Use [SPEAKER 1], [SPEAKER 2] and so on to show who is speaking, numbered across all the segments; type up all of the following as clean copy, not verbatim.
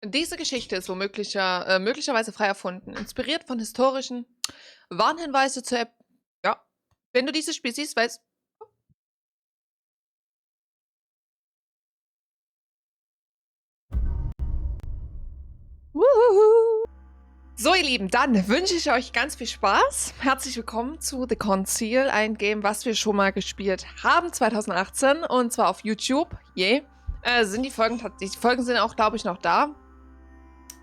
[SPEAKER 1] Diese Geschichte ist möglicherweise frei erfunden, inspiriert von historischen Warnhinweise zur App. Ja, wenn du dieses Spiel siehst, weißt. Wuhu. So, ihr Lieben, dann wünsche ich euch ganz viel Spaß. Herzlich willkommen zu The Conceal, ein Game, was wir schon mal gespielt haben 2018 und zwar auf YouTube. Die Folgen sind auch, glaube ich, noch da.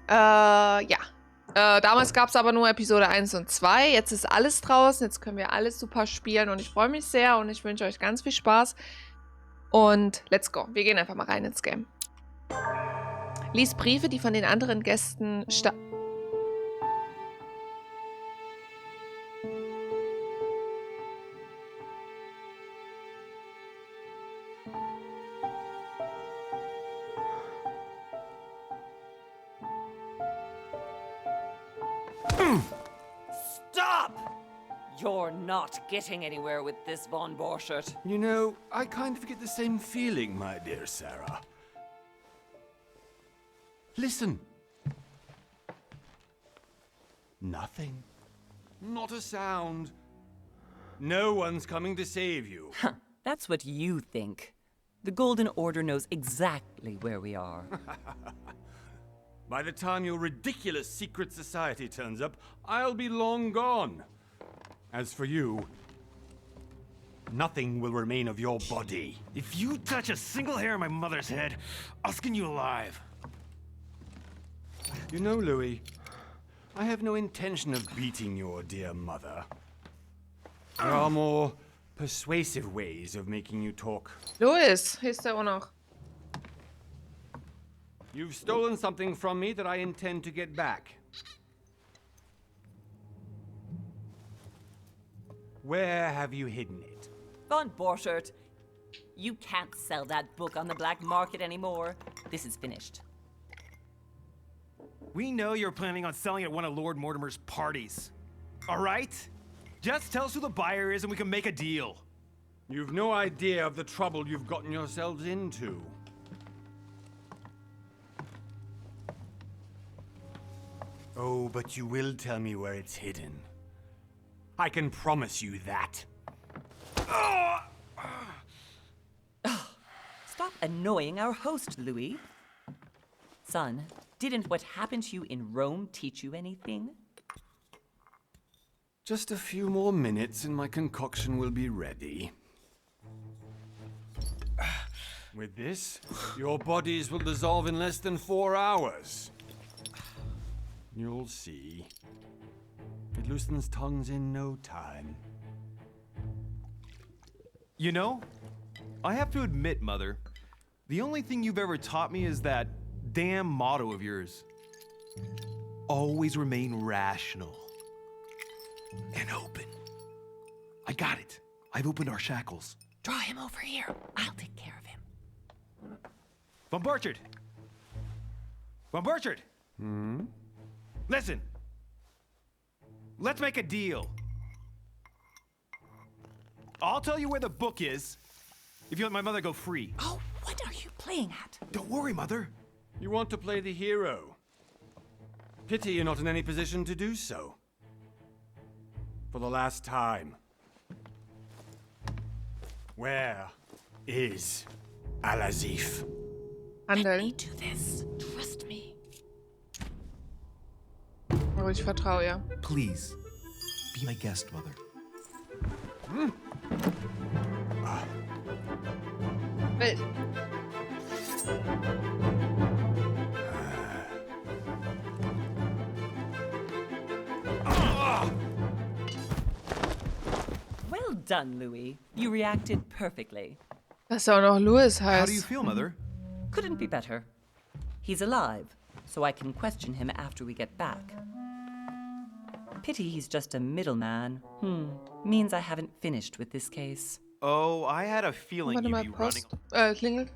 [SPEAKER 1] Ja. Damals gab es aber nur Episode 1 und 2. Jetzt ist alles draußen. Jetzt können wir alles super spielen. Und ich freue mich sehr und ich wünsche euch ganz viel Spaß. Und let's go. Wir gehen einfach mal rein ins Game. Lies Briefe, die von den anderen Gästen
[SPEAKER 2] Stop! You're not getting anywhere with this Von Borchert.
[SPEAKER 3] You know, I kind of get the same feeling, my dear Sarah. Listen. Nothing. Not a sound. No one's coming to save you.
[SPEAKER 2] That's what you think. The Golden Order knows exactly where we are.
[SPEAKER 3] By the time your ridiculous secret society turns up, I'll be long gone. As for you, nothing will remain of your body.
[SPEAKER 4] If you touch a single hair on my mother's head, I'll skin you alive.
[SPEAKER 3] You know, Louis, I have no intention of beating your dear mother. There are more persuasive ways of making you talk.
[SPEAKER 1] Louis, hier ist er auch noch.
[SPEAKER 3] You've stolen something from me that I intend to get back. Where have you hidden it?
[SPEAKER 2] Von Borchert, you can't sell that book on the black market anymore. This is finished.
[SPEAKER 4] We know you're planning on selling at one of Lord Mortimer's parties. All right? Just tell us who the buyer is and we can make a deal.
[SPEAKER 3] You've no idea of the trouble you've gotten yourselves into. Oh, but you will tell me where it's hidden. I can promise you that.
[SPEAKER 2] Stop annoying our host, Louis. Son, didn't what happened to you in Rome teach you anything?
[SPEAKER 3] Just a few more minutes and my concoction will be ready. With this, your bodies will dissolve in less than 4 hours. You'll see. It loosens tongues in no time.
[SPEAKER 4] You know, I have to admit, Mother, the only thing you've ever taught me is that damn motto of yours. Always remain rational. And open. I got it. I've opened our shackles.
[SPEAKER 2] Draw him over here. I'll take care of him.
[SPEAKER 4] Von Borchert! Von Borchert! Listen. Let's make a deal. I'll tell you where the book is if you let my mother go free.
[SPEAKER 2] Oh, what are you playing at?
[SPEAKER 4] Don't worry, Mother.
[SPEAKER 3] You want to play the hero. Pity you're not in any position to do so. For the last time. Where is Al-Azif?
[SPEAKER 1] Handeln.
[SPEAKER 2] Do this. Trust me.
[SPEAKER 1] Oh, ich vertraue ihr.
[SPEAKER 4] Please, be my guest, Mother.
[SPEAKER 1] Wild.
[SPEAKER 2] Well done, Louis. You reacted perfectly.
[SPEAKER 1] Dass er auch noch Louis
[SPEAKER 4] How do you
[SPEAKER 1] heißt.
[SPEAKER 4] feel, Mother?
[SPEAKER 2] Couldn't be better. He's alive, so I can question him after we get back. Pity he's just a middleman. Means I haven't finished with this case.
[SPEAKER 4] Oh, I had a feeling
[SPEAKER 1] Warte
[SPEAKER 4] you'd
[SPEAKER 1] mal,
[SPEAKER 4] be running.
[SPEAKER 1] Post. Klingelt.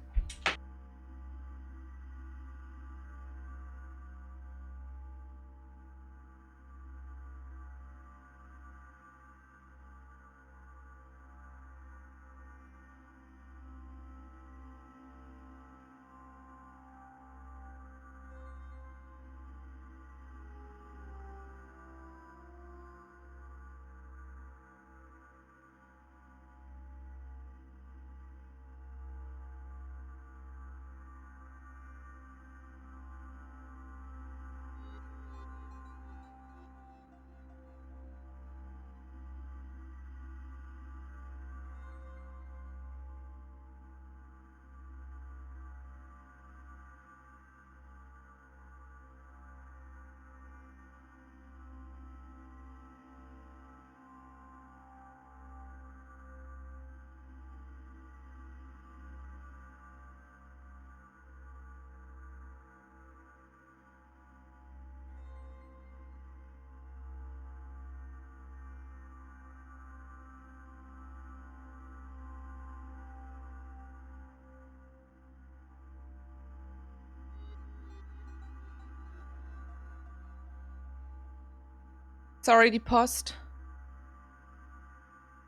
[SPEAKER 1] Sorry, die Post.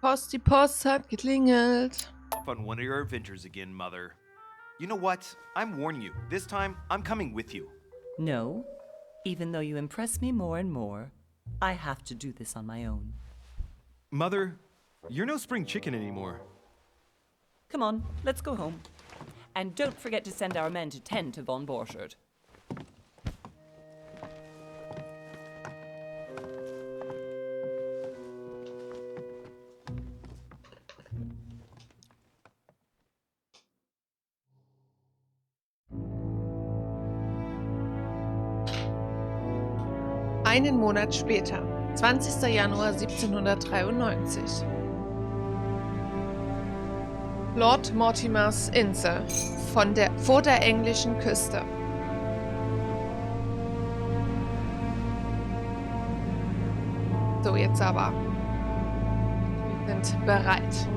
[SPEAKER 1] Die Post hat geklingelt.
[SPEAKER 4] Off on one of your adventures again, Mother. You know what? I'm warning you. This time, I'm coming with you.
[SPEAKER 2] No, even though you impress me more and more, I have to do this on my own.
[SPEAKER 4] Mother, you're no spring chicken anymore.
[SPEAKER 2] Come on, let's go home. And don't forget to send our men to tend to von Borchardt.
[SPEAKER 1] Einen Monat später, 20. Januar 1793. Lord Mortimers Insel vor der englischen Küste. So, jetzt aber. Wir sind bereit.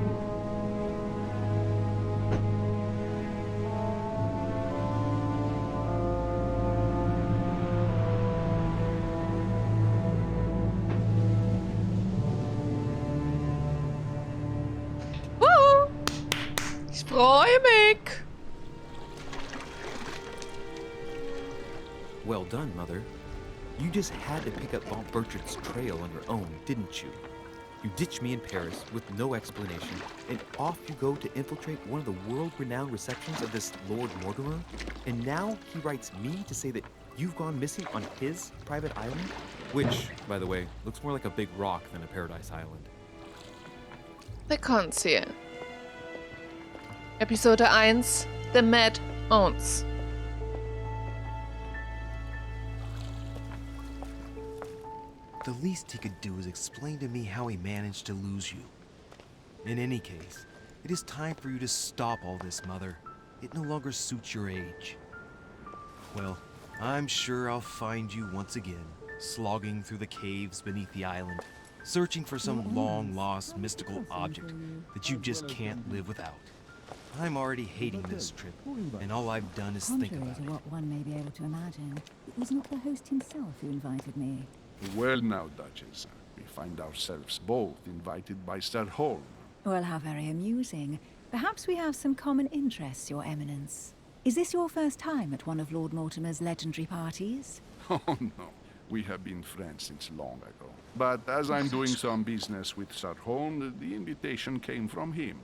[SPEAKER 1] Ich freue mich.
[SPEAKER 5] Well done, Mother. You just had to pick up von Borchardt's trail on your own, didn't you? You ditched me in Paris with no explanation, and off you go to infiltrate one of the world-renowned receptions of this Lord Mortimer? And now he writes me to say that you've gone missing on his private island? Which, by the way, looks more like a big rock than a paradise island.
[SPEAKER 1] The Conceal. Episode 1, The Mad Owns.
[SPEAKER 6] The least he could do is explain to me how he managed to lose you. In any case, it is time for you to stop all this, Mother. It no longer suits your age. Well, I'm sure I'll find you once again, slogging through the caves beneath the island, searching for some long-lost mystical object that you just can't live without. I'm already hating this trip, and all I've done is think
[SPEAKER 7] Contrary
[SPEAKER 6] about
[SPEAKER 7] to
[SPEAKER 6] it.
[SPEAKER 7] what one may be able to imagine, it was not the host himself who invited me.
[SPEAKER 8] Well now, Duchess, we find ourselves both invited by Sir Holm.
[SPEAKER 7] Well, how very amusing. Perhaps we have some common interests, Your Eminence. Is this your first time at one of Lord Mortimer's legendary parties?
[SPEAKER 8] Oh no, we have been friends since long ago. But as I'm doing some business with Sir Holm, the invitation came from him.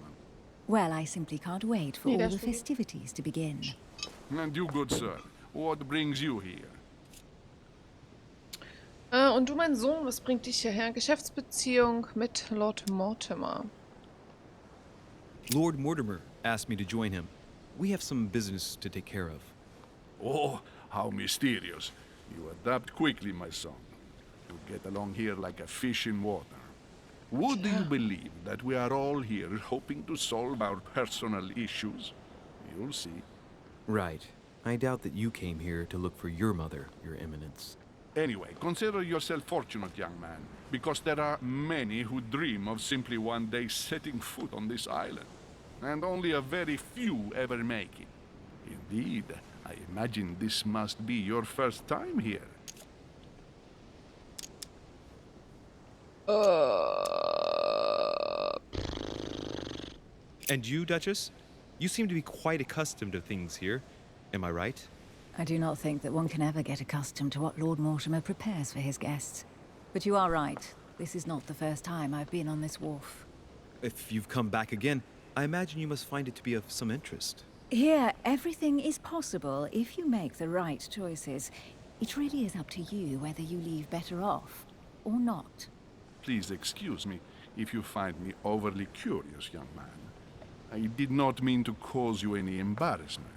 [SPEAKER 7] Well, I simply can't wait for all the festivities to begin.
[SPEAKER 8] And you, good sir, what brings you here?
[SPEAKER 1] Und du, mein Sohn, was bringt dich hierher? Geschäftsbeziehung mit Lord Mortimer.
[SPEAKER 5] Lord Mortimer asked me to join him. We have some business to take care of.
[SPEAKER 8] Oh, how mysterious. You adapt quickly, my son. You get along here like a fish in water. Would you believe that we are all here hoping to solve our personal issues? You'll see.
[SPEAKER 5] Right. I doubt that you came here to look for your mother, Your Eminence.
[SPEAKER 8] Anyway, consider yourself fortunate, young man, because there are many who dream of simply one day setting foot on this island, and only a very few ever make it. Indeed, I imagine this must be your first time here.
[SPEAKER 5] And you, Duchess? You seem to be quite accustomed to things here. Am I right?
[SPEAKER 7] I do not think that one can ever get accustomed to what Lord Mortimer prepares for his guests. But you are right. This is not the first time I've been on this wharf.
[SPEAKER 5] If you've come back again, I imagine you must find it to be of some interest.
[SPEAKER 7] Here, everything is possible if you make the right choices. It really is up to you whether you leave better off or not.
[SPEAKER 8] Please excuse me if you find me overly curious, young man. I did not mean to cause you any embarrassment.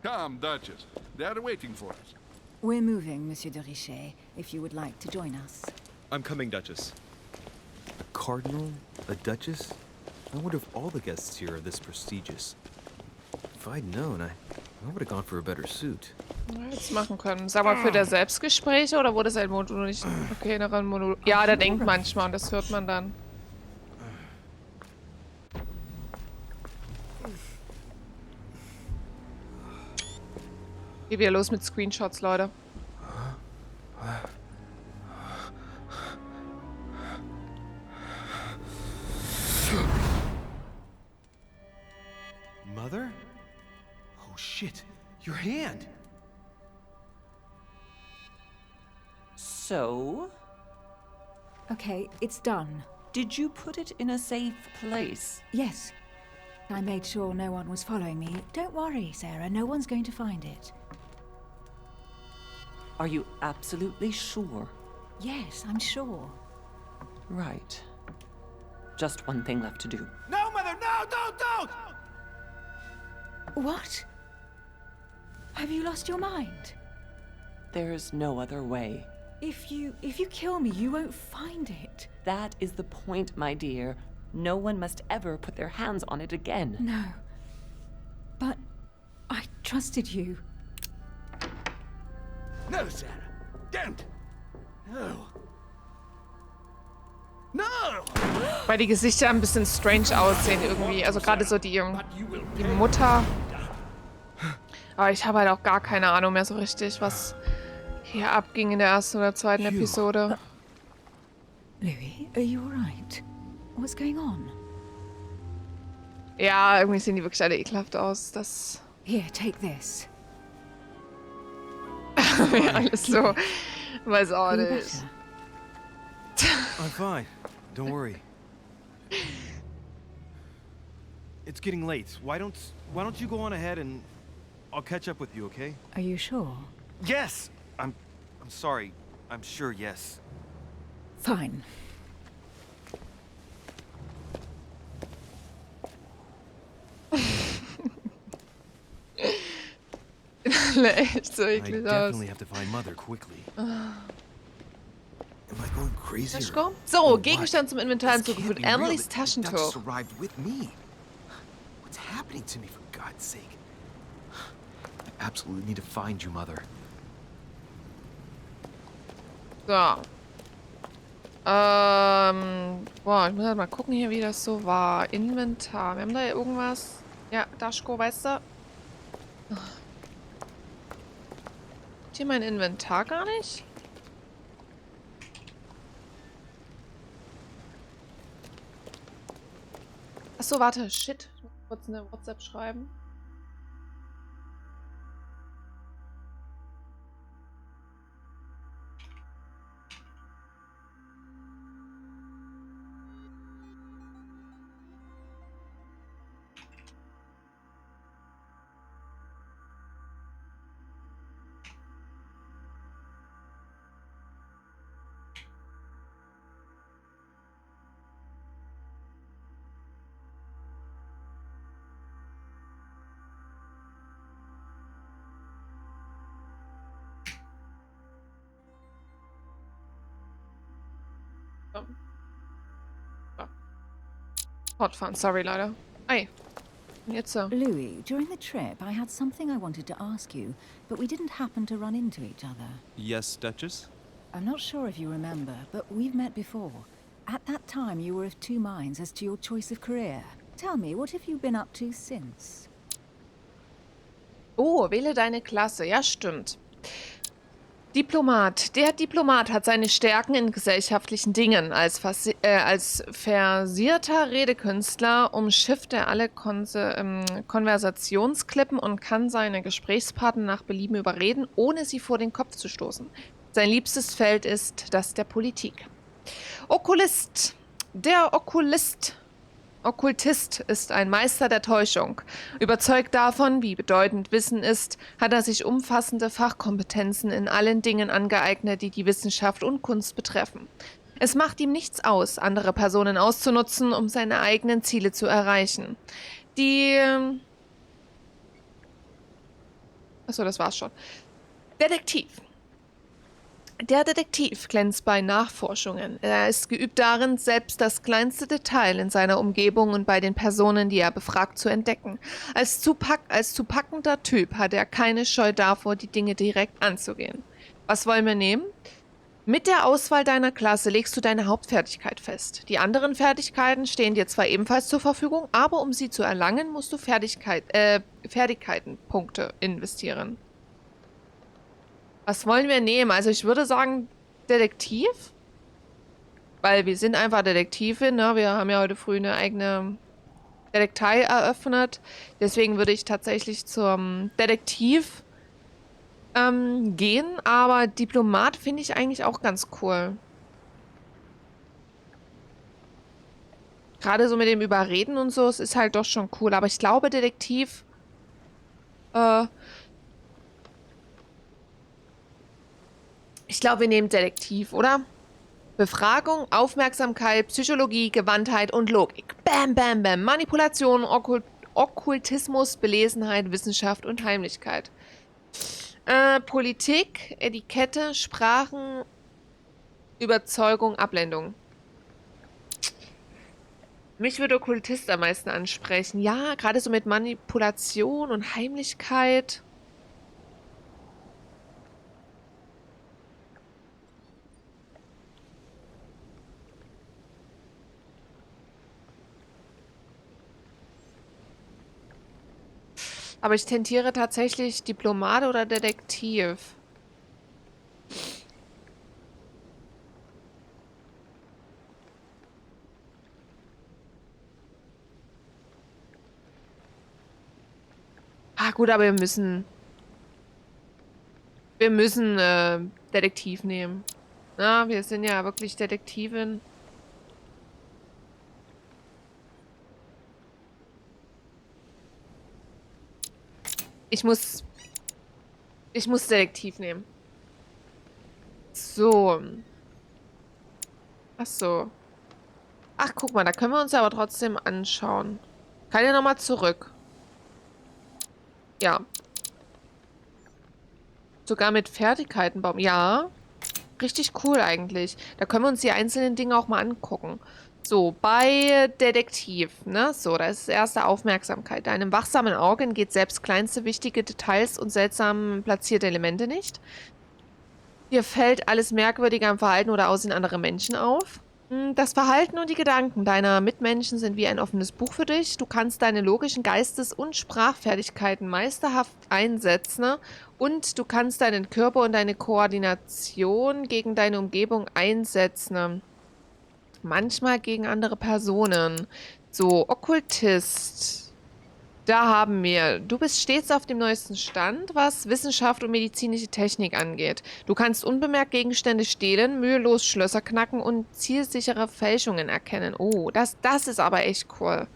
[SPEAKER 8] Come, Duchess. They are waiting for us.
[SPEAKER 7] We're moving, Monsieur de Richet, if you would like to join us.
[SPEAKER 5] I'm coming, Duchess. A cardinal? A duchess? I wonder if all the guests here are this prestigious. If I'd known, I would have gone for a better suit.
[SPEAKER 1] Ja, jetzt machen können. Sag mal, für der Selbstgespräche oder wurde sein Monolog nicht? Okay, inneren Monolog. Ja, der denkt manchmal und das hört man dann. Geht wieder los mit Screenshots, Leute.
[SPEAKER 6] Mother? Oh shit, your hand!
[SPEAKER 2] So,
[SPEAKER 7] Okay, it's done.
[SPEAKER 2] did you put it in a safe place?
[SPEAKER 7] Yes. I made sure no one was following me. Don't worry, Sarah, no one's going to find it.
[SPEAKER 2] Are you absolutely sure?
[SPEAKER 7] Yes, I'm sure.
[SPEAKER 2] Right. Just one thing left to do.
[SPEAKER 6] No, Mother, no, don't!
[SPEAKER 7] What? Have you lost your mind?
[SPEAKER 2] There's no other way.
[SPEAKER 7] If you kill me, you won't find it.
[SPEAKER 2] That is the point, my dear. No one must ever put their hands on it again.
[SPEAKER 7] No. But I trusted you.
[SPEAKER 8] No, Sarah. Don't. No. No!
[SPEAKER 1] Weil die Gesichter ein bisschen strange aussehen irgendwie. Also gerade so die Mutter. Aber ich habe halt auch gar keine Ahnung mehr so richtig, was hier abging in der ersten oder zweiten Episode.
[SPEAKER 7] Louis, are you alright? What's going on?
[SPEAKER 1] Ja, irgendwie sehen die wirklich alle ekelhaft aus. Das
[SPEAKER 7] Here, take this.
[SPEAKER 1] alles so. Weiß auch
[SPEAKER 7] Feel
[SPEAKER 1] nicht.
[SPEAKER 7] better?
[SPEAKER 6] I'm fine. Don't worry. It's getting late. Why don't you go on ahead and I'll catch up with you, okay?
[SPEAKER 7] Are you sure?
[SPEAKER 6] Yes! I'm sorry. I'm sure, yes.
[SPEAKER 7] Fine.
[SPEAKER 1] Echt so
[SPEAKER 6] I
[SPEAKER 1] eklig aus.
[SPEAKER 6] definitely have to find Mother quickly. Am I going crazy?
[SPEAKER 1] Taschentuch?
[SPEAKER 6] or
[SPEAKER 1] So,
[SPEAKER 6] what?
[SPEAKER 1] Gegenstand zum Inventar
[SPEAKER 6] This can't
[SPEAKER 1] hinzugefügt.
[SPEAKER 6] be real.
[SPEAKER 1] Emilys
[SPEAKER 6] It just
[SPEAKER 1] Taschentuch.
[SPEAKER 6] arrived with me. What's happening to me, for God's sake? I absolutely need to find you, Mother.
[SPEAKER 1] So. Boah, ich muss halt mal gucken hier, wie das so war. Inventar. Wir haben da ja irgendwas. Ja, Daschko, weißt du? Ist hier mein Inventar gar nicht? Achso, warte. Shit. Ich muss kurz eine WhatsApp schreiben. Fortfahren, sorry, leider. Ei. Und jetzt so.
[SPEAKER 7] Louis, during the trip, I had something I wanted to ask you, but we didn't happen to run into each other.
[SPEAKER 5] Yes, Duchess?
[SPEAKER 7] I'm not sure if you remember, but we've met before. At that time, you were of two minds as to your choice of career. Tell me, what have you been up to since?
[SPEAKER 1] Oh, wähle deine Klasse. Ja, stimmt. Diplomat. Der Diplomat hat seine Stärken in gesellschaftlichen Dingen. Als versierter Redekünstler umschifft er alle Konversationsklippen und kann seine Gesprächspartner nach Belieben überreden, ohne sie vor den Kopf zu stoßen. Sein liebstes Feld ist das der Politik. Okulist. Der Okkultist ist ein Meister der Täuschung. Überzeugt davon, wie bedeutend Wissen ist, hat er sich umfassende Fachkompetenzen in allen Dingen angeeignet, die die Wissenschaft und Kunst betreffen. Es macht ihm nichts aus, andere Personen auszunutzen, um seine eigenen Ziele zu erreichen. Achso, das war's schon. Detektiv. Der Detektiv glänzt bei Nachforschungen. Er ist geübt darin, selbst das kleinste Detail in seiner Umgebung und bei den Personen, die er befragt, zu entdecken. Als zu packender Typ hat er keine Scheu davor, die Dinge direkt anzugehen. Was wollen wir nehmen? Mit der Auswahl deiner Klasse legst du deine Hauptfertigkeit fest. Die anderen Fertigkeiten stehen dir zwar ebenfalls zur Verfügung, aber um sie zu erlangen, musst du Fertigkeitenpunkte investieren. Was wollen wir nehmen? Also ich würde sagen Detektiv. Weil wir sind einfach Detektive, ne? Wir haben ja heute früh eine eigene Detektei eröffnet. Deswegen würde ich tatsächlich zum Detektiv gehen. Aber Diplomat finde ich eigentlich auch ganz cool. Gerade so mit dem Überreden und so, es ist halt doch schon cool. Aber ich glaube, Detektiv... ich glaube, wir nehmen Detektiv, oder? Befragung, Aufmerksamkeit, Psychologie, Gewandtheit und Logik. Bam, bam, bam. Manipulation, Okkultismus, Belesenheit, Wissenschaft und Heimlichkeit. Politik, Etikette, Sprachen, Überzeugung, Ablehnung. Mich würde Okkultist am meisten ansprechen. Ja, gerade so mit Manipulation und Heimlichkeit. Aber ich tendiere tatsächlich Diplomat oder Detektiv. Ah, gut, aber wir müssen Detektiv nehmen. Na, wir sind ja wirklich Detektivin. Ich muss Detektiv nehmen. So. Ach so. Ach, guck mal, da können wir uns aber trotzdem anschauen. Kann ja nochmal zurück. Ja. Sogar mit Fertigkeiten bauen. Ja. Richtig cool eigentlich. Da können wir uns die einzelnen Dinge auch mal angucken. So, bei Detektiv, ne? So, da ist das erste Aufmerksamkeit. Deinem wachsamen Auge entgeht selbst kleinste wichtige Details und seltsam platzierte Elemente nicht. Dir fällt alles Merkwürdige am Verhalten oder Aussehen anderer Menschen auf. Das Verhalten und die Gedanken deiner Mitmenschen sind wie ein offenes Buch für dich. Du kannst deine logischen Geistes- und Sprachfertigkeiten meisterhaft einsetzen und du kannst deinen Körper und deine Koordination gegen deine Umgebung einsetzen. Manchmal gegen andere Personen. So, Okkultist. Da haben wir, du bist stets auf dem neuesten Stand, was Wissenschaft und medizinische Technik angeht. Du kannst unbemerkt Gegenstände stehlen, mühelos Schlösser knacken und zielsichere Fälschungen erkennen. Oh, das ist aber echt cool.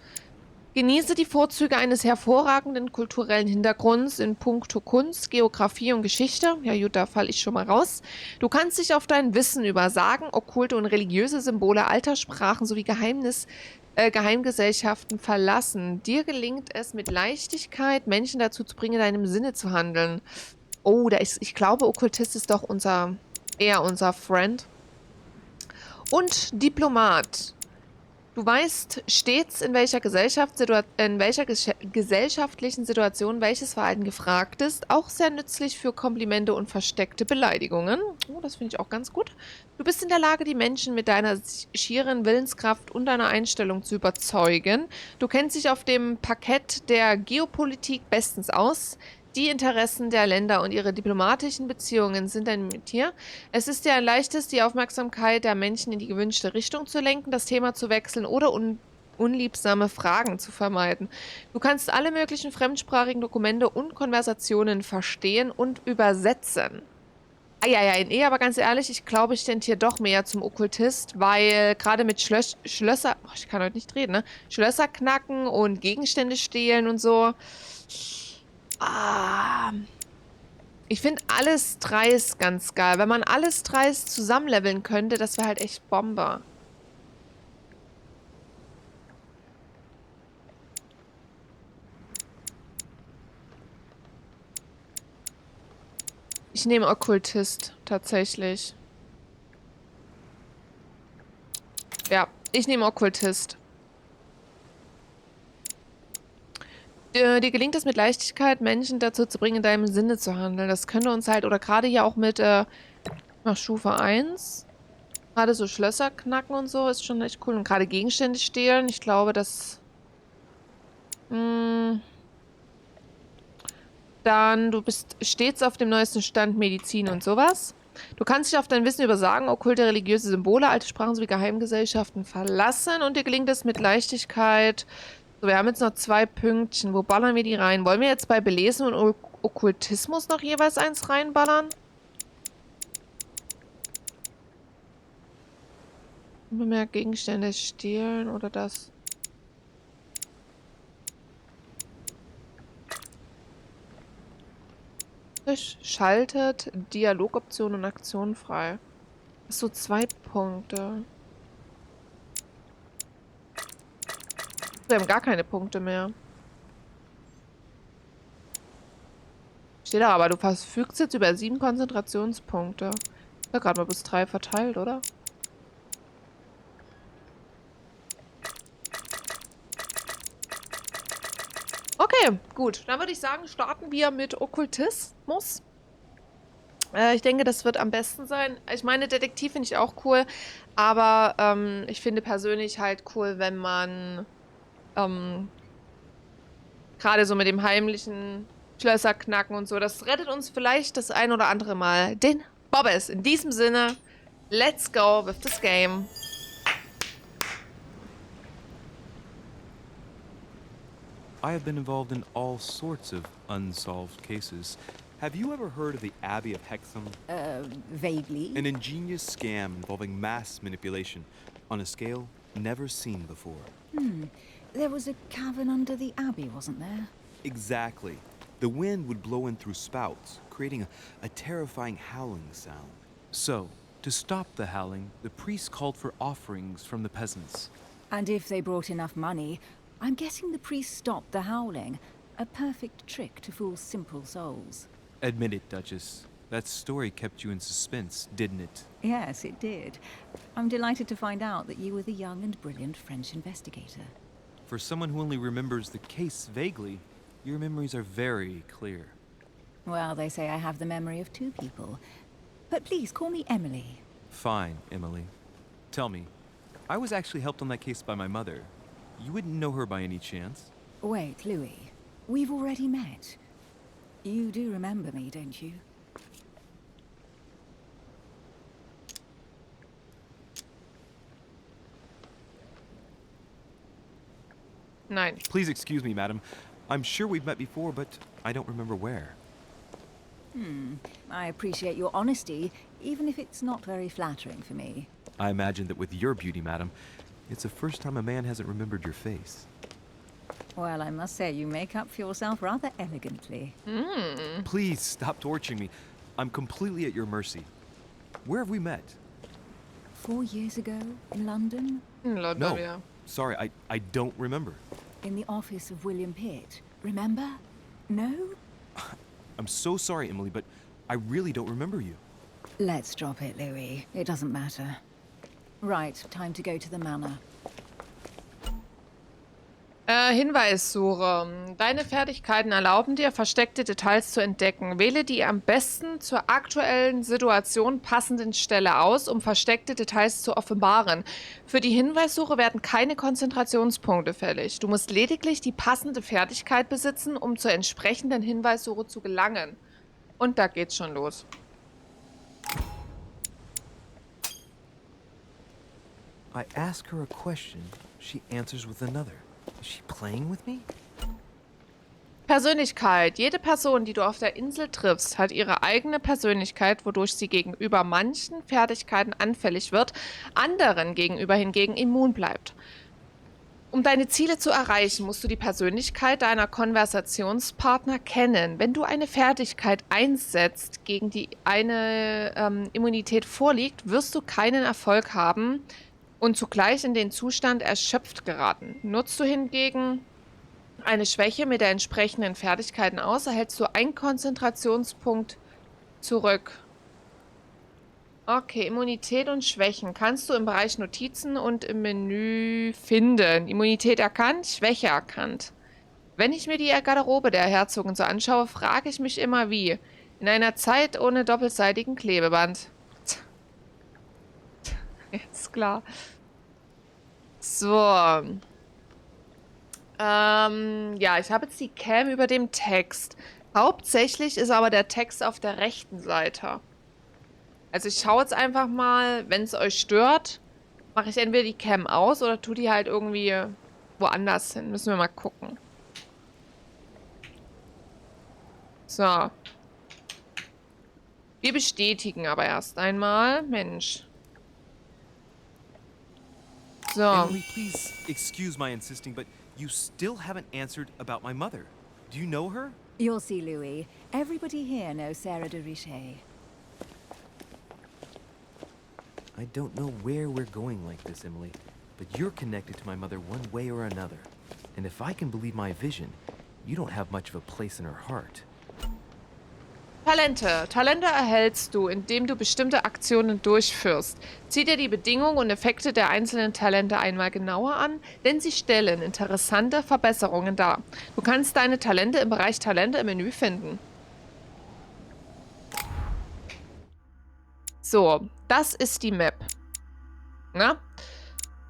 [SPEAKER 1] Genieße die Vorzüge eines hervorragenden kulturellen Hintergrunds in puncto Kunst, Geografie und Geschichte. Ja gut, da falle ich schon mal raus. Du kannst dich auf dein Wissen über Sagen, okkulte und religiöse Symbole, Alterssprachen sowie Geheimgesellschaften verlassen. Dir gelingt es mit Leichtigkeit, Menschen dazu zu bringen, in deinem Sinne zu handeln. Oh, ich glaube, Okkultist ist doch eher unser Friend. Und Diplomat. Du weißt stets, in welcher gesellschaftlichen Situation welches Verhalten gefragt ist. Auch sehr nützlich für Komplimente und versteckte Beleidigungen. Oh, das finde ich auch ganz gut. Du bist in der Lage, die Menschen mit deiner schieren Willenskraft und deiner Einstellung zu überzeugen. Du kennst dich auf dem Parkett der Geopolitik bestens aus. Die Interessen der Länder und ihre diplomatischen Beziehungen sind dein Metier. Es ist dir ein leichtes, die Aufmerksamkeit der Menschen in die gewünschte Richtung zu lenken, das Thema zu wechseln oder unliebsame Fragen zu vermeiden. Du kannst alle möglichen fremdsprachigen Dokumente und Konversationen verstehen und übersetzen. Eieiei, nee, aber ganz ehrlich, ich glaube, ich tendiere doch mehr zum Okkultist, weil gerade mit Schlösser... Oh, ich kann heute nicht reden, ne? Schlösser knacken und Gegenstände stehlen und so... Ich finde alles drei ist ganz geil. Wenn man alles drei zusammenleveln könnte, das wäre halt echt Bombe. Ich nehme Okkultist, tatsächlich. Ja, ich nehme Okkultist. Dir gelingt es mit Leichtigkeit, Menschen dazu zu bringen, in deinem Sinne zu handeln. Das könnte uns halt, oder gerade hier auch mit nach Stufe 1. Gerade so Schlösser knacken und so ist schon echt cool. Und gerade Gegenstände stehlen, ich glaube, das... Dann, du bist stets auf dem neuesten Stand Medizin und sowas. Du kannst dich auf dein Wissen über Sagen, okkulte religiöse Symbole, alte Sprachen sowie Geheimgesellschaften verlassen. Und dir gelingt es mit Leichtigkeit... So, wir haben jetzt noch 2 Pünktchen. Wo ballern wir die rein? Wollen wir jetzt bei Belesen und Okkultismus noch jeweils eins reinballern? Mehr Gegenstände stehlen oder das? Schaltet Dialogoptionen und Aktionen frei. So 2 Punkte. Wir haben gar keine Punkte mehr. Steht da aber, du verfügst jetzt über 7 Konzentrationspunkte. Ja, gerade mal bis 3 verteilt, oder? Okay, gut. Dann würde ich sagen, starten wir mit Okkultismus. Ich denke, das wird am besten sein. Ich meine, Detektiv finde ich auch cool, aber ich finde persönlich halt cool, wenn man gerade so mit dem heimlichen Schlösser knacken und so. Das rettet uns vielleicht das ein oder andere Mal den Bobbes. In diesem Sinne, let's go with this game.
[SPEAKER 5] I have been involved in all sorts of unsolved cases. Have you ever heard of the Abbey of Hexham?
[SPEAKER 7] Vaguely.
[SPEAKER 5] An ingenious scam involving mass manipulation on a scale never seen before.
[SPEAKER 7] There was a cavern under the abbey, wasn't there?
[SPEAKER 5] Exactly. The wind would blow in through spouts, creating a terrifying howling sound. So, to stop the howling, the priests called for offerings from the peasants.
[SPEAKER 7] And if they brought enough money, I'm guessing the priest stopped the howling. A perfect trick to fool simple souls.
[SPEAKER 5] Admit it, Duchess. That story kept you in suspense, didn't it?
[SPEAKER 7] Yes, it did. I'm delighted to find out that you were the young and brilliant French investigator.
[SPEAKER 5] For someone who only remembers the case vaguely, your memories are very clear.
[SPEAKER 7] Well, they say I have the memory of 2 people. But please, call me Emily.
[SPEAKER 5] Fine, Emily. Tell me, I was actually helped on that case by my mother. You wouldn't know her by any chance?
[SPEAKER 7] Wait, Louis. We've already met. You do remember me, don't you?
[SPEAKER 1] Nein.
[SPEAKER 5] Please excuse me, madam. I'm sure we've met before, but I don't remember where.
[SPEAKER 7] I appreciate your honesty, even if it's not very flattering for me.
[SPEAKER 5] I imagine that with your beauty, madam, it's the first time a man hasn't remembered your face.
[SPEAKER 7] Well, I must say, you make up for yourself rather elegantly.
[SPEAKER 5] Please stop torturing me. I'm completely at your mercy. Where have we met?
[SPEAKER 7] 4 years ago, in London,
[SPEAKER 1] London,
[SPEAKER 5] No.
[SPEAKER 1] ja.
[SPEAKER 5] Sorry, I don't remember.
[SPEAKER 7] in the office of William Pitt. Remember? No?
[SPEAKER 5] I'm so sorry, Emily, but I really don't remember you.
[SPEAKER 7] Let's drop it, Louis. It doesn't matter. Right, time to go to the manor.
[SPEAKER 1] Hinweissuche. Deine Fertigkeiten erlauben dir, versteckte Details zu entdecken. Wähle die am besten zur aktuellen Situation passenden Stelle aus, um versteckte Details zu offenbaren. Für die Hinweissuche werden keine Konzentrationspunkte fällig. Du musst lediglich die passende Fertigkeit besitzen, um zur entsprechenden Hinweissuche zu gelangen. Und da geht's schon los.
[SPEAKER 5] I ask her a question, she answers with another. Is she playing with me?
[SPEAKER 1] Persönlichkeit. Jede Person, die du auf der Insel triffst, hat ihre eigene Persönlichkeit, wodurch sie gegenüber manchen Fertigkeiten anfällig wird, anderen gegenüber hingegen immun bleibt. Um deine Ziele zu erreichen, musst du die Persönlichkeit deiner Konversationspartner kennen. Wenn du eine Fertigkeit einsetzt, gegen die eine Immunität vorliegt, wirst du keinen Erfolg haben und zugleich in den Zustand erschöpft geraten. Nutzt du hingegen eine Schwäche mit der entsprechenden Fertigkeiten aus, erhältst du einen Konzentrationspunkt zurück. Okay, Immunität und Schwächen kannst du im Bereich Notizen und im Menü finden. Immunität erkannt, Schwäche erkannt. Wenn ich mir die Garderobe der Herzogin so anschaue, frage ich mich immer wie. In einer Zeit ohne doppelseitigen Klebeband. Ist klar. So. Ja, ich habe jetzt die Cam über dem Text. Hauptsächlich ist aber der Text auf der rechten Seite. Also ich schaue jetzt einfach mal, wenn es euch stört, mache ich entweder die Cam aus oder tue die halt irgendwie woanders hin. Müssen wir mal gucken. So. Wir bestätigen aber erst einmal. Mensch. So.
[SPEAKER 5] Emily, please excuse my insisting, but you still haven't answered about my mother. Do you know her?
[SPEAKER 7] You'll see, Louis. Everybody here knows Sarah de Richet.
[SPEAKER 5] I don't know where we're going like this, Emily, but you're connected to my mother one way or another. And if I can believe my vision, you don't have much of a place in her heart.
[SPEAKER 1] Talente. Talente erhältst du, indem du bestimmte Aktionen durchführst. Zieh dir die Bedingungen und Effekte der einzelnen Talente einmal genauer an, denn sie stellen interessante Verbesserungen dar. Du kannst deine Talente im Bereich Talente im Menü finden. So, das ist die Map. Na?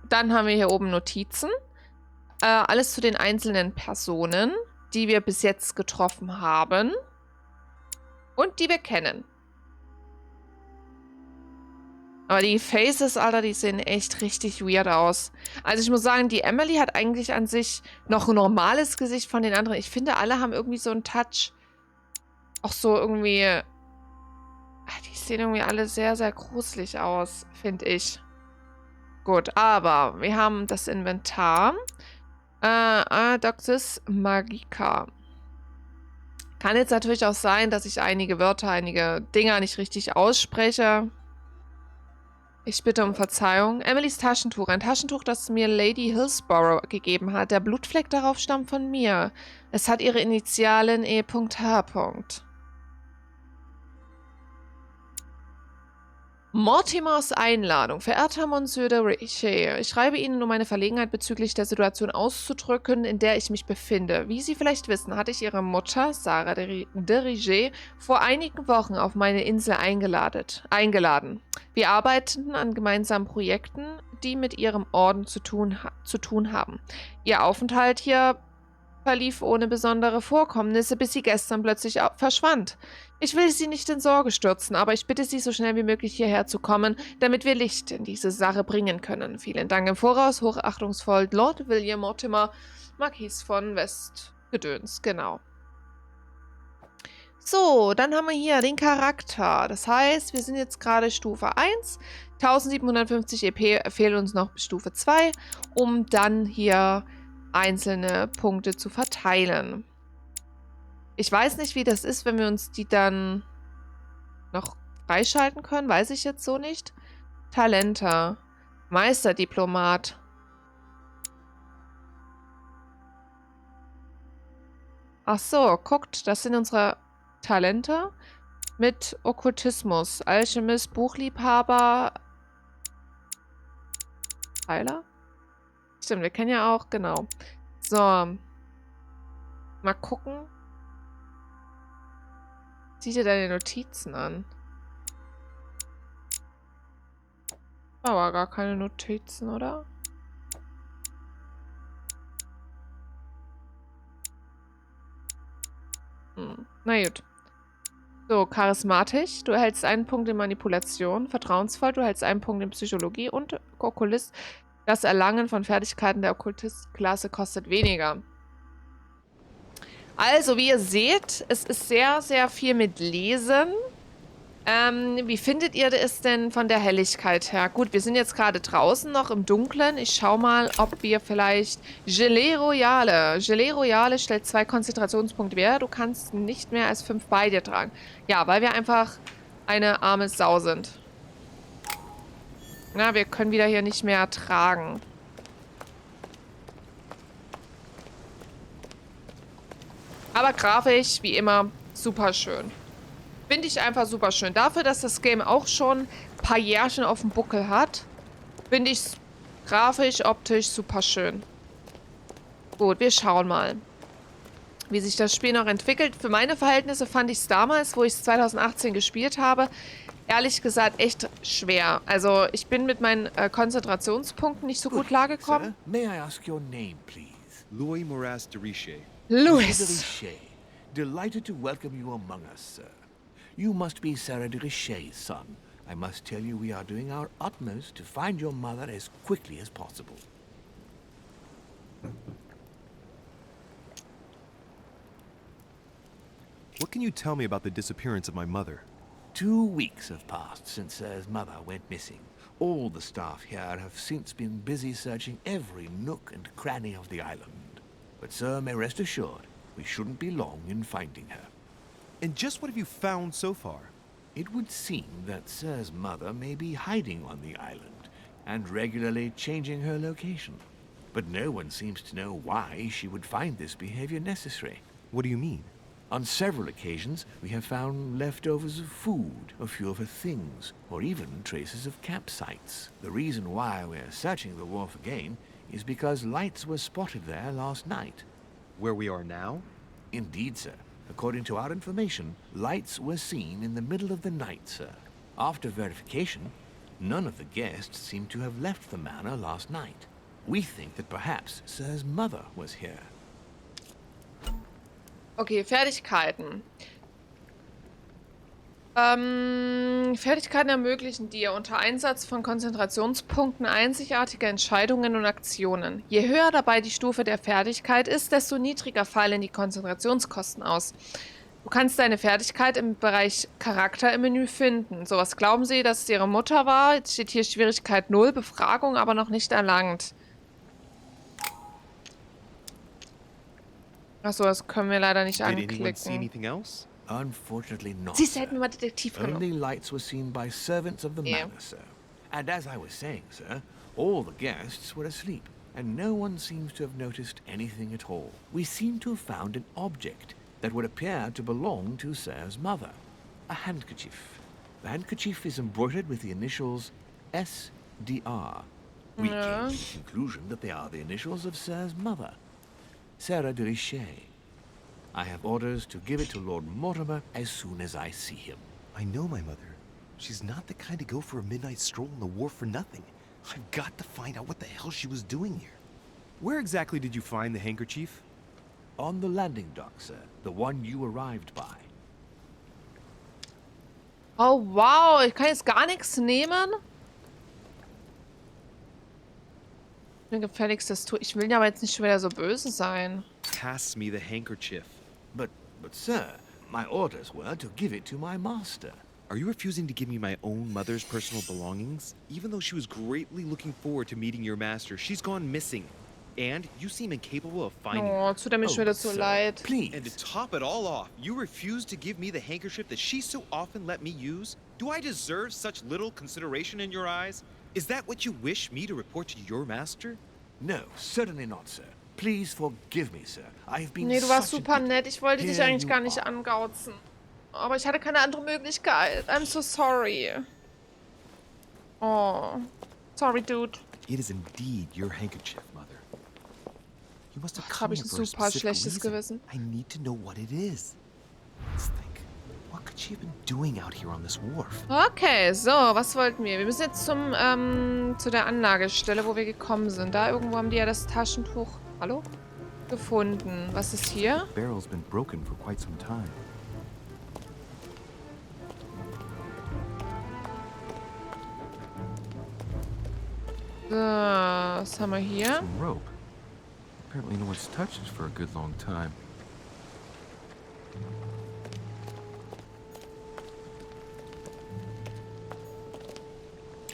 [SPEAKER 1] Dann haben wir hier oben Notizen. Alles zu den einzelnen Personen, die wir bis jetzt getroffen haben. Und die wir kennen. Aber die Faces, Alter, die sehen echt richtig weird aus. Also ich muss sagen, die Emily hat eigentlich an sich noch ein normales Gesicht von den anderen. Ich finde, alle haben irgendwie so einen Touch. Auch so irgendwie... Die sehen irgendwie alle sehr, sehr gruselig aus, finde ich. Gut, aber wir haben das Inventar. Doxis Magica. Kann jetzt natürlich auch sein, dass ich einige Wörter, einige Dinger nicht richtig ausspreche. Ich bitte um Verzeihung. Emilys Taschentuch. Ein Taschentuch, das mir Lady Hillsborough gegeben hat. Der Blutfleck darauf stammt von mir. Es hat ihre Initialen E.H. Mortimers Einladung. Verehrter Monsieur de Richet, ich schreibe Ihnen, um meine Verlegenheit bezüglich der Situation auszudrücken, in der ich mich befinde. Wie Sie vielleicht wissen, hatte ich Ihre Mutter, Sarah de Richet, vor einigen Wochen auf meine Insel eingeladen. Wir arbeiten an gemeinsamen Projekten, die mit Ihrem Orden zu tun haben. Ihr Aufenthalt hier verlief ohne besondere Vorkommnisse, bis sie gestern plötzlich verschwand. Ich will Sie nicht in Sorge stürzen, aber ich bitte Sie, so schnell wie möglich hierher zu kommen, damit wir Licht in diese Sache bringen können. Vielen Dank im Voraus, hochachtungsvoll, Lord William Mortimer, Marquis von Westgedöns, genau. So, dann haben wir hier den Charakter. Das heißt, wir sind jetzt gerade Stufe 1. 1750 EP fehlen uns noch bis Stufe 2, um dann hier einzelne Punkte zu verteilen. Ich weiß nicht, wie das ist, wenn wir uns die dann noch freischalten können. Weiß ich jetzt so nicht. Talente. Meisterdiplomat. Ach so, guckt, das sind unsere Talente mit Okkultismus. Alchemist, Buchliebhaber. Heiler? Stimmt, wir kennen ja auch, genau. So. Mal gucken. Sieh dir deine Notizen an. Aber gar keine Notizen, oder? Na gut. So, charismatisch. Du erhältst einen Punkt in Manipulation. Vertrauensvoll. Du erhältst einen Punkt in Psychologie. Und Okkulist. Das Erlangen von Fertigkeiten der Okkultist-Klasse kostet weniger. Also, wie ihr seht, es ist sehr, sehr viel mit Lesen. Wie findet ihr es denn von der Helligkeit her? Gut, wir sind jetzt gerade draußen noch im Dunkeln. Ich schau mal, ob wir vielleicht Gelee Royale. Gelee Royale stellt 2 Konzentrationspunkte her. Du kannst nicht mehr als 5 bei dir tragen. Ja, weil wir einfach eine arme Sau sind. Na, wir können wieder hier nicht mehr tragen. Aber grafisch, wie immer, super schön. Finde ich einfach super schön. Dafür, dass das Game auch schon ein paar Jährchen auf dem Buckel hat, finde ich es grafisch, optisch super schön. Gut, wir schauen mal, wie sich das Spiel noch entwickelt. Für meine Verhältnisse fand ich es damals, wo ich es 2018 gespielt habe, ehrlich gesagt echt schwer. Also ich bin mit meinen Konzentrationspunkten nicht so gut klargekommen.
[SPEAKER 9] May I ask your name, please?
[SPEAKER 5] Louis Moras de Richet.
[SPEAKER 1] Louis.
[SPEAKER 9] Richet. Delighted to welcome you among us, sir. You must be Sarah de Richet's son. I must tell you we are doing our utmost to find your mother as quickly as possible.
[SPEAKER 6] What can you tell me about the disappearance of my mother?
[SPEAKER 9] 2 weeks have passed since Sir's mother went missing. All the staff here have since been busy searching every nook and cranny of the island. But Sir may rest assured, we shouldn't be long in finding her.
[SPEAKER 6] And just what have you found so far?
[SPEAKER 9] It would seem that Sir's mother may be hiding on the island and regularly changing her location. But no one seems to know why she would find this behavior necessary.
[SPEAKER 6] What do you mean?
[SPEAKER 9] On several occasions, we have found leftovers of food, a few of her things, or even traces of campsites. The reason why we're searching the wharf again is because lights were spotted there last night.
[SPEAKER 6] Where we are now?
[SPEAKER 9] Indeed, sir. According to our information, lights were seen in the middle of the night, sir. After verification, none of the guests seem to have left the manor last night. We think that perhaps Sir's mother was here.
[SPEAKER 1] Okay, Fertigkeiten. Fertigkeiten ermöglichen dir unter Einsatz von Konzentrationspunkten einzigartige Entscheidungen und Aktionen. Je höher dabei die Stufe der Fertigkeit ist, desto niedriger fallen die Konzentrationskosten aus. Du kannst deine Fertigkeit im Bereich Charakter im Menü finden. So, was glauben Sie, dass es Ihre Mutter war? Jetzt steht hier Schwierigkeit 0, Befragung aber noch nicht erlangt. Achso, das können wir leider nicht anklicken.
[SPEAKER 9] Unfortunately not.
[SPEAKER 1] Siehst du, hätten wir mal Detektiv genommen.
[SPEAKER 9] Only lights were seen by servants of the manor, sir. And as I was saying, sir, all the guests were asleep, and no one seems to have noticed anything at all. We seem to have found an object that would appear to belong to Sir's mother. A handkerchief. The handkerchief is embroidered with the initials SDR. We came to the conclusion that they are the initials of Sir's mother, Sarah de Richet. I have orders to give it to Lord Mortimer as soon as I see him.
[SPEAKER 6] I know my mother. She's not the kind to go for a midnight stroll on the wharf for nothing. I've got to find out what the hell she was doing here. Where exactly did you find the handkerchief?
[SPEAKER 9] On the landing dock, sir. The one you arrived by.
[SPEAKER 1] Oh, wow. Ich kann jetzt gar nichts nehmen? Mir gefälligst das tue. Ich will ja aber jetzt nicht schon wieder so böse sein.
[SPEAKER 6] Pass me the handkerchief.
[SPEAKER 9] But sir, my orders were to give it to my master.
[SPEAKER 6] Are you refusing to give me my own mother's personal belongings? Even though she was greatly looking forward to meeting your master, she's gone missing. And you seem incapable of finding her.
[SPEAKER 1] Tut mir schon wieder so leid.
[SPEAKER 9] Please.
[SPEAKER 6] And to top it all off, you refuse to give me the handkerchief that she so often let me use? Do I deserve such little consideration in your eyes? Is that what you wish me to report to your master?
[SPEAKER 9] No, certainly not, sir. Please forgive me, sir. I've been
[SPEAKER 1] Nee, du warst
[SPEAKER 9] such a
[SPEAKER 1] super
[SPEAKER 9] dick.
[SPEAKER 1] nett. Ich wollte dich
[SPEAKER 9] Here
[SPEAKER 1] eigentlich
[SPEAKER 9] you
[SPEAKER 1] gar nicht
[SPEAKER 9] are.
[SPEAKER 1] angauzen. Aber ich hatte keine andere Möglichkeit. I'm so sorry. Oh. Sorry, dude.
[SPEAKER 6] It is indeed your handkerchief, Mother. You must have
[SPEAKER 1] Hab
[SPEAKER 6] come
[SPEAKER 1] ich
[SPEAKER 6] here
[SPEAKER 1] ein
[SPEAKER 6] for a
[SPEAKER 1] super
[SPEAKER 6] specific
[SPEAKER 1] schlechtes
[SPEAKER 6] reason.
[SPEAKER 1] Gewissen.
[SPEAKER 6] I need to know what it is. Let's think. What could she have been doing out here on this wharf?
[SPEAKER 1] Okay, so, was wollten wir? Wir müssen jetzt zu der Anlagestelle, wo wir gekommen sind. Da irgendwo haben die ja das Taschentuch, hallo? Gefunden. Was ist hier?
[SPEAKER 6] The barrel's been broken for quite some time.
[SPEAKER 1] So, was haben wir hier?
[SPEAKER 5] Some rope. Apparently no one's touched it for a good long time.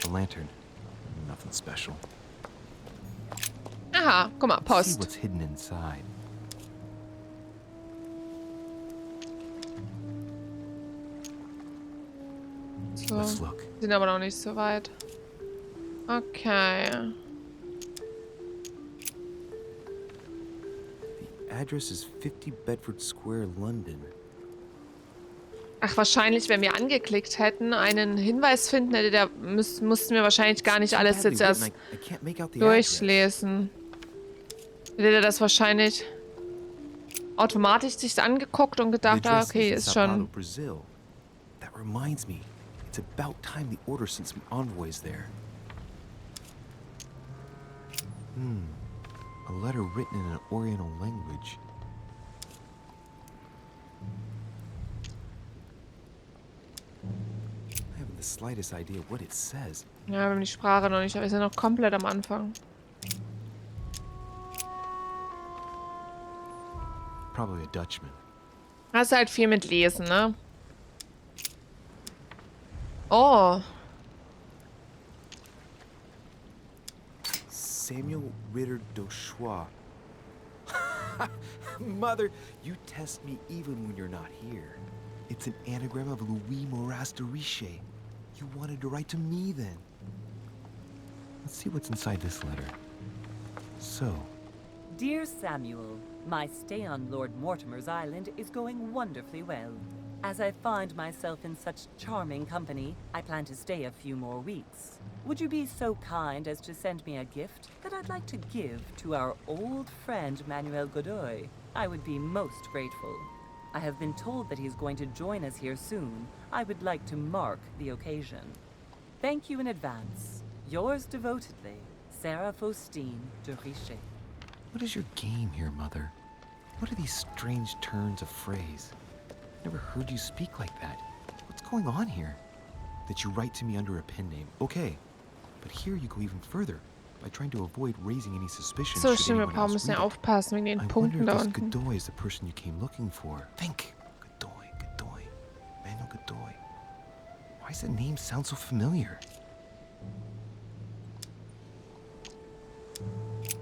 [SPEAKER 5] A lantern. Nothing special.
[SPEAKER 1] Aha, guck mal,
[SPEAKER 5] Let's see
[SPEAKER 1] Post.
[SPEAKER 5] what's hidden inside.
[SPEAKER 1] So,
[SPEAKER 5] Let's look.
[SPEAKER 1] sind aber noch nicht so weit. Okay.
[SPEAKER 5] The address is 50 Bedford Square, London.
[SPEAKER 1] Ach, wahrscheinlich, wenn wir angeklickt hätten, einen Hinweis finden, hätte der mussten wir wahrscheinlich gar nicht alles jetzt erst
[SPEAKER 5] I can't make out the
[SPEAKER 1] durchlesen. Hätte der das wahrscheinlich automatisch sich angeguckt und gedacht, ah, okay, ist schon.
[SPEAKER 5] Brazil. That reminds me. It's about time the order sent some envoys there. A letter written in an Oriental language. I haven't the slightest idea what it says.
[SPEAKER 1] Ja, wir haben die Sprache noch nicht, aber wir sind noch komplett am Anfang.
[SPEAKER 6] Probably a Dutchman.
[SPEAKER 1] Hast halt viel mit Lesen, ne? Oh.
[SPEAKER 6] Samuel Ritter Dauchois. Mother, you test me even when you're not here. It's an anagram of Louis Moras de Riche. You wanted to write to me then. Let's see what's inside this letter. So,
[SPEAKER 2] Dear Samuel, my stay on Lord Mortimer's island is going wonderfully well. As I find myself in such charming company, I plan to stay a few more weeks. Would you be so kind as to send me a gift that I'd like to give to our old friend Manuel Godoy? I would be most grateful. I have been told that he's going to join us here soon. I would like to mark the occasion. Thank you in advance. Yours devotedly, Sarah Faustine de Riche.
[SPEAKER 6] what is your game here, Mother? What are these strange turns of phrase? Never heard you speak like that. What's going on here? That you write to me under a pen name, okay. But here you go even further, by trying to avoid raising any suspicion.
[SPEAKER 1] So
[SPEAKER 6] should
[SPEAKER 1] stimmt, wir
[SPEAKER 6] anyone
[SPEAKER 1] brauchen ein
[SPEAKER 6] else
[SPEAKER 1] bisschen
[SPEAKER 6] read it.
[SPEAKER 1] aufpassen wegen den
[SPEAKER 6] I wonder
[SPEAKER 1] Punkten
[SPEAKER 6] if
[SPEAKER 1] da
[SPEAKER 6] this
[SPEAKER 1] unten.
[SPEAKER 6] Godoy is the person you came looking for. Think. Godoy, Godoy. Manuel Godoy. Why does that name sound so familiar?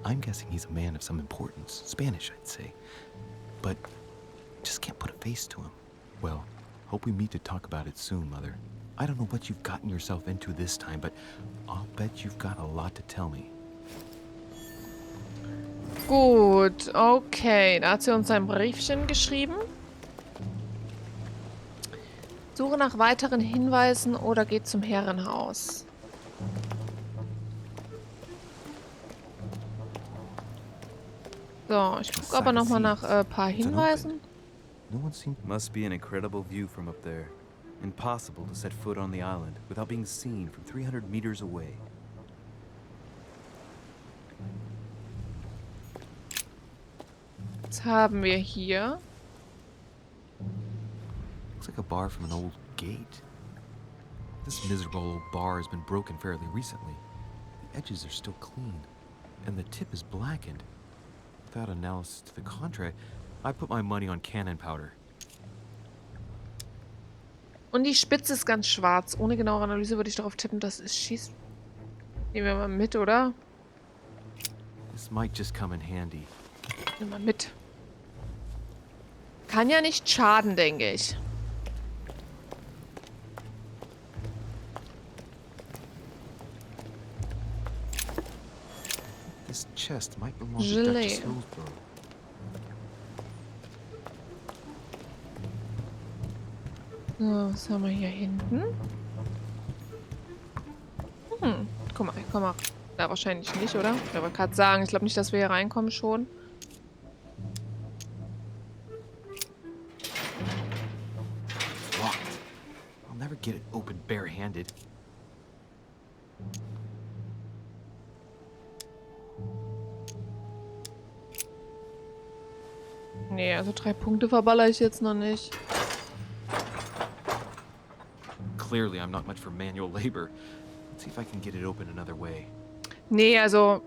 [SPEAKER 6] I'm guessing he's a man of some importance. Spanish, I'd say. But just can't put a face to him. Well, hope we meet to talk about it soon, Mother. I don't know what you've gotten yourself into this time, but I'll bet you've got a lot to tell me.
[SPEAKER 1] Gut, okay. Da hat sie uns ein Briefchen geschrieben. Suche nach weiteren Hinweisen oder geht zum Herrenhaus. So, ich gucke aber nochmal nach ein paar Hinweisen.
[SPEAKER 6] No one seemed...
[SPEAKER 5] Must be an incredible view from up there. Impossible to set foot on the island without being seen from 300 meters away.
[SPEAKER 1] Was haben wir hier?
[SPEAKER 6] Looks like a bar from an old gate. This miserable old bar has been broken fairly recently. The edges are still clean, and the tip is blackened. Without analysis to the contrary, I put my money on cannon powder.
[SPEAKER 1] Und die Spitze ist ganz schwarz. Ohne genauere Analyse würde ich darauf tippen, dass es schießt. Nehmen wir mal mit, oder?
[SPEAKER 6] This might just come in handy.
[SPEAKER 1] Nehmen wir mal mit. Kann ja nicht schaden, denke ich.
[SPEAKER 6] This chest might belong to
[SPEAKER 1] Gelee.
[SPEAKER 6] Dr. Slowbro.
[SPEAKER 1] So, was haben wir hier hinten? Guck mal, komm mal. Da wahrscheinlich nicht, oder? Ich wollte gerade sagen, ich glaube nicht, dass wir hier reinkommen schon.
[SPEAKER 6] Locked. I'll never get it open barehanded.
[SPEAKER 1] Nee, also 3 Punkte verballere ich jetzt noch nicht.
[SPEAKER 6] Clearly, I'm not much for manual labor. Let's see if I can get it open another way.
[SPEAKER 1] Nee, also...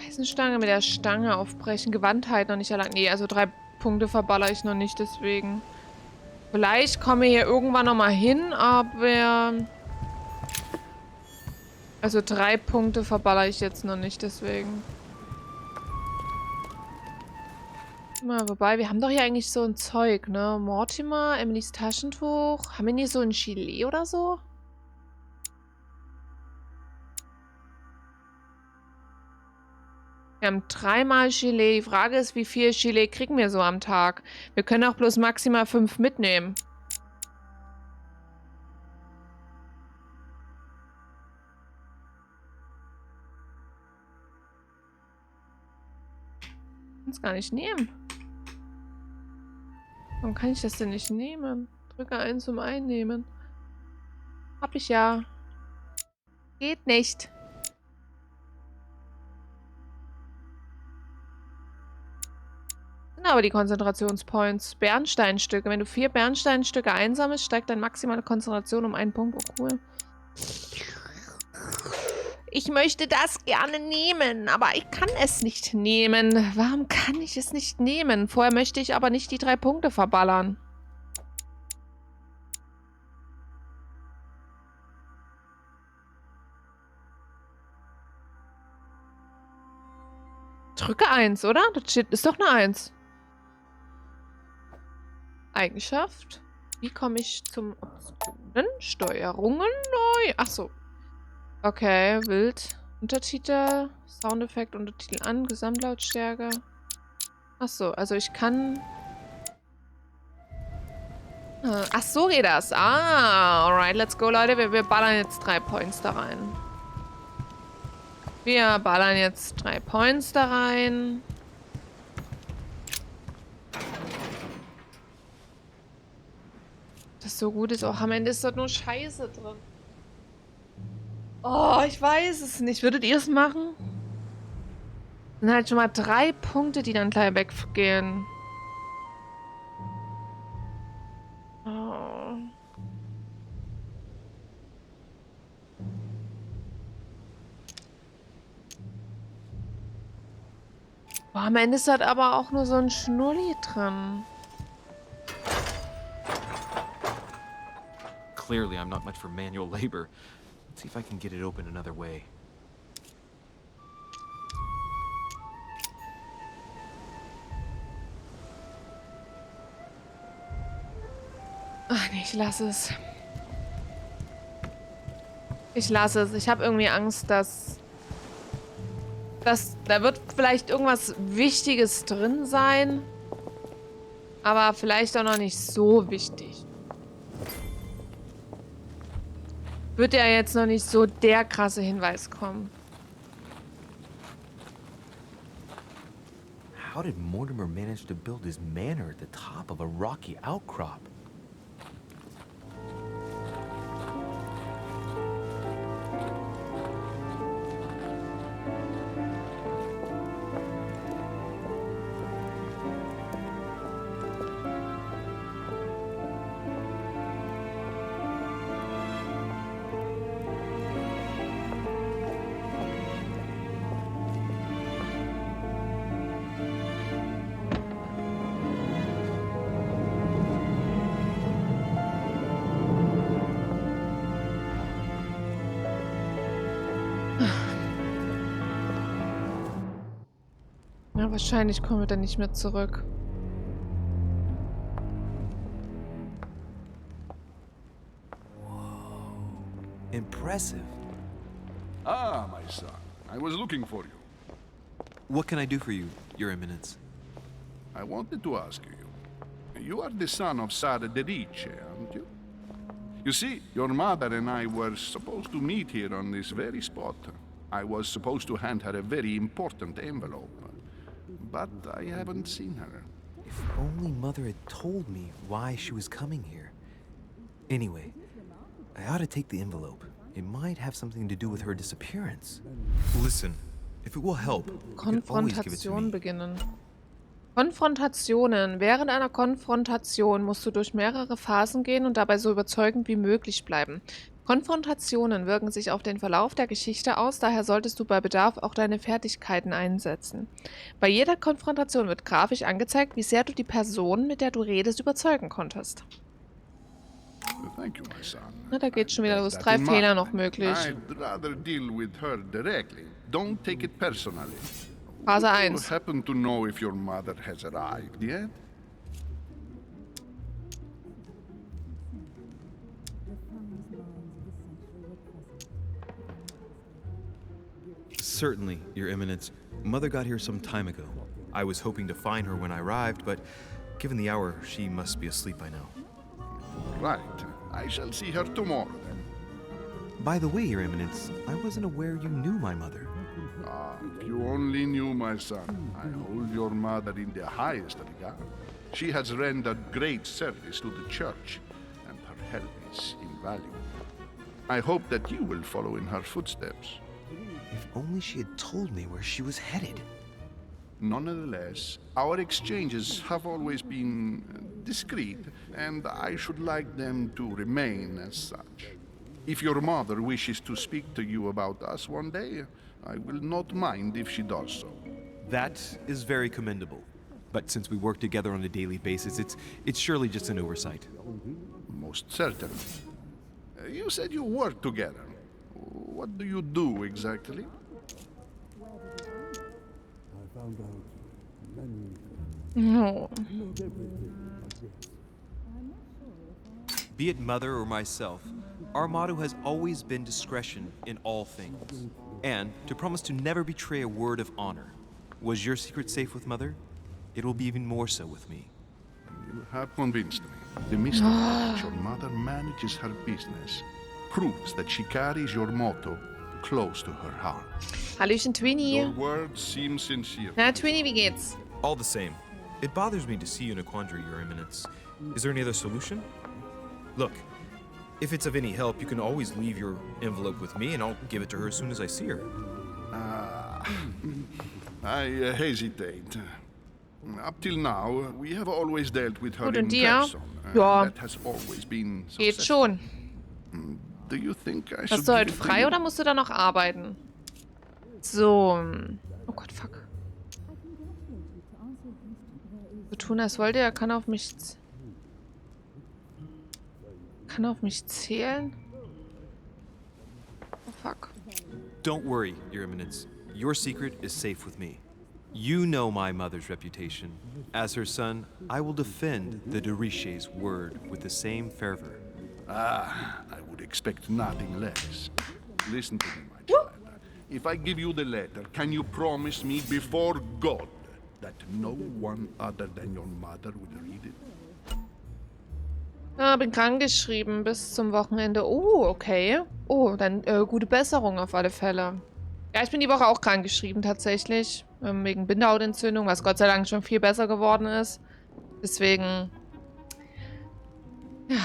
[SPEAKER 1] Eisenstange mit der Stange aufbrechen, Gewandtheit noch nicht erlangt. Nee, also 3 Punkte verballere ich noch nicht, deswegen... Vielleicht komme ich hier irgendwann nochmal hin, aber... Also 3 Punkte verballere ich jetzt noch nicht, deswegen... Mal, wobei, wir haben doch hier eigentlich so ein Zeug, ne? Mortimer, Emilys Taschentuch. Haben wir nicht so ein Gilet oder so? Wir haben 3-mal Gilet. Die Frage ist, wie viel Gilet kriegen wir so am Tag? Wir können auch bloß maximal 5 mitnehmen. Ich kann es gar nicht nehmen. Warum kann ich das denn nicht nehmen? Drücke 1 zum Einnehmen. Hab ich ja. Geht nicht. Sind aber die Konzentrationspoints. Bernsteinstücke. Wenn du 4 Bernsteinstücke einsammelst, steigt deine maximale Konzentration um 1 Punkt. Oh, cool. Ich möchte das gerne nehmen, aber ich kann es nicht nehmen. Warum kann ich es nicht nehmen? Vorher möchte ich aber nicht die 3 Punkte verballern. Drücke 1, oder? Das steht, ist doch eine 1. Eigenschaft. Wie komme ich zum Optionen? Steuerungen neu. Achso. Okay, wild. Untertitel. Soundeffekt, Untertitel an. Gesamtlautstärke. Achso, also ich kann... Ach so geht das. Alright, let's go, Leute. Wir ballern jetzt 3 Points da rein. Wir ballern jetzt 3 Points da rein. Das so gut ist. Auch am Ende ist dort nur Scheiße drin. Oh, ich weiß es nicht. Würdet ihr es machen? Das sind halt schon mal 3 Punkte, die dann gleich weggehen. Oh. Boah, am Ende ist halt aber auch nur so ein Schnulli drin.
[SPEAKER 5] Clearly, I'm not much for manual labor. Let's see if I can get it open another way.
[SPEAKER 1] Ach nee, ich lasse es. Ich lasse es. Ich habe irgendwie Angst, dass da wird vielleicht irgendwas Wichtiges drin sein, aber vielleicht auch noch nicht so wichtig. Wird ja jetzt noch nicht so der krasse Hinweis kommen.
[SPEAKER 6] How did Mortimer manage to build his manor at the top of a rocky outcrop?
[SPEAKER 1] Ja, wahrscheinlich kommen wir dann nicht mehr zurück.
[SPEAKER 6] Impressive.
[SPEAKER 8] Ah, my son. I was looking for you.
[SPEAKER 5] What can I do for you, Your Eminence?
[SPEAKER 8] I wanted to ask you. You are the son of Sara de Ricci, aren't you? You see, your mother and I were supposed to meet here on this very spot. I was supposed to hand her a very important envelope. But I haven't seen her.
[SPEAKER 6] If only Mother had told me why she was coming here. Anyway, I ought to take the envelope. It might have something to do with her disappearance.
[SPEAKER 5] Listen, if it will help, you can always give it to
[SPEAKER 1] Konfrontation
[SPEAKER 5] me.
[SPEAKER 1] beginnen. Konfrontationen. Während einer Konfrontation musst du durch mehrere Phasen gehen und dabei so überzeugend wie möglich bleiben. Konfrontationen wirken sich auf den Verlauf der Geschichte aus, daher solltest du bei Bedarf auch deine Fertigkeiten einsetzen. Bei jeder Konfrontation wird grafisch angezeigt, wie sehr du die Person, mit der du redest, überzeugen konntest.
[SPEAKER 8] Thank you, my son.
[SPEAKER 1] Na, da geht's schon wieder los.
[SPEAKER 8] That
[SPEAKER 1] 3
[SPEAKER 8] in
[SPEAKER 1] Fehler
[SPEAKER 8] mind.
[SPEAKER 1] noch möglich.
[SPEAKER 8] I'd rather deal with her directly. Don't take it personally.
[SPEAKER 1] Phase
[SPEAKER 8] Would you
[SPEAKER 1] 1.
[SPEAKER 8] happen to know if your mother has arrived yet?
[SPEAKER 5] Certainly, Your Eminence. Mother got here some time ago. I was hoping to find her when I arrived, but given the hour, she must be asleep by now.
[SPEAKER 8] Right. I shall see her tomorrow then.
[SPEAKER 6] By the way, Your Eminence, I wasn't aware you knew my mother.
[SPEAKER 8] Ah, if you only knew, my son. I hold your mother in the highest regard. She has rendered great service to the church, and her help is invaluable. I hope that you will follow in her footsteps.
[SPEAKER 6] If only she had told me where she was headed.
[SPEAKER 8] Nonetheless, our exchanges have always been discreet, and I should like them to remain as such. If your mother wishes to speak to you about us one day, I will not mind if she does so.
[SPEAKER 5] That is very commendable. But since we work together on a daily basis, it's surely just an oversight.
[SPEAKER 8] Most certainly. You said you work together. What do you do exactly?
[SPEAKER 1] No.
[SPEAKER 5] Be it mother or myself, our motto has always been discretion in all things, and to promise to never betray a word of honor. Was your secret safe with mother? It will be even more so with me.
[SPEAKER 8] You have convinced me. The mystery that your mother manages her business proves that she carries your motto close to her heart.
[SPEAKER 1] Hallöchen, Twinnie.
[SPEAKER 8] Your words seem sincere.
[SPEAKER 1] Na, Twinnie, wie geht's?
[SPEAKER 5] All the same, it bothers me to see you in a quandary, Your Eminence. Is there any other solution? Look, if it's of any help, you can always leave your envelope with me and I'll give it to her as soon as I see her.
[SPEAKER 8] I hesitate. Up till now, we have always dealt with her
[SPEAKER 1] Gut,
[SPEAKER 8] in
[SPEAKER 1] und dir?
[SPEAKER 8] person.
[SPEAKER 1] Ja,
[SPEAKER 8] That has always been
[SPEAKER 1] geht
[SPEAKER 8] successful.
[SPEAKER 1] schon.
[SPEAKER 8] Do you think I should
[SPEAKER 1] Hast du heute
[SPEAKER 8] give it to
[SPEAKER 1] frei
[SPEAKER 8] you?
[SPEAKER 1] oder musst du da noch arbeiten? So. Oh Gott, fuck. So tun, als wollte er, kann auf mich... Kann auf mich zählen? Oh fuck.
[SPEAKER 5] Don't worry, Your Eminence. Your secret is safe with me. You know my mother's reputation. As her son, I will defend the de Richet's word with the same fervor.
[SPEAKER 8] I would expect nothing less. Listen to me, my child. If I give you the letter, can you promise me before God that no one other than your mother would read it?
[SPEAKER 1] Ah, bin krankgeschrieben bis zum Wochenende. Oh, okay. Oh, dann gute Besserung auf alle Fälle. Ja, ich bin die Woche auch krankgeschrieben tatsächlich. Wegen Bindehautentzündung, was Gott sei Dank schon viel besser geworden ist. Deswegen... Ja.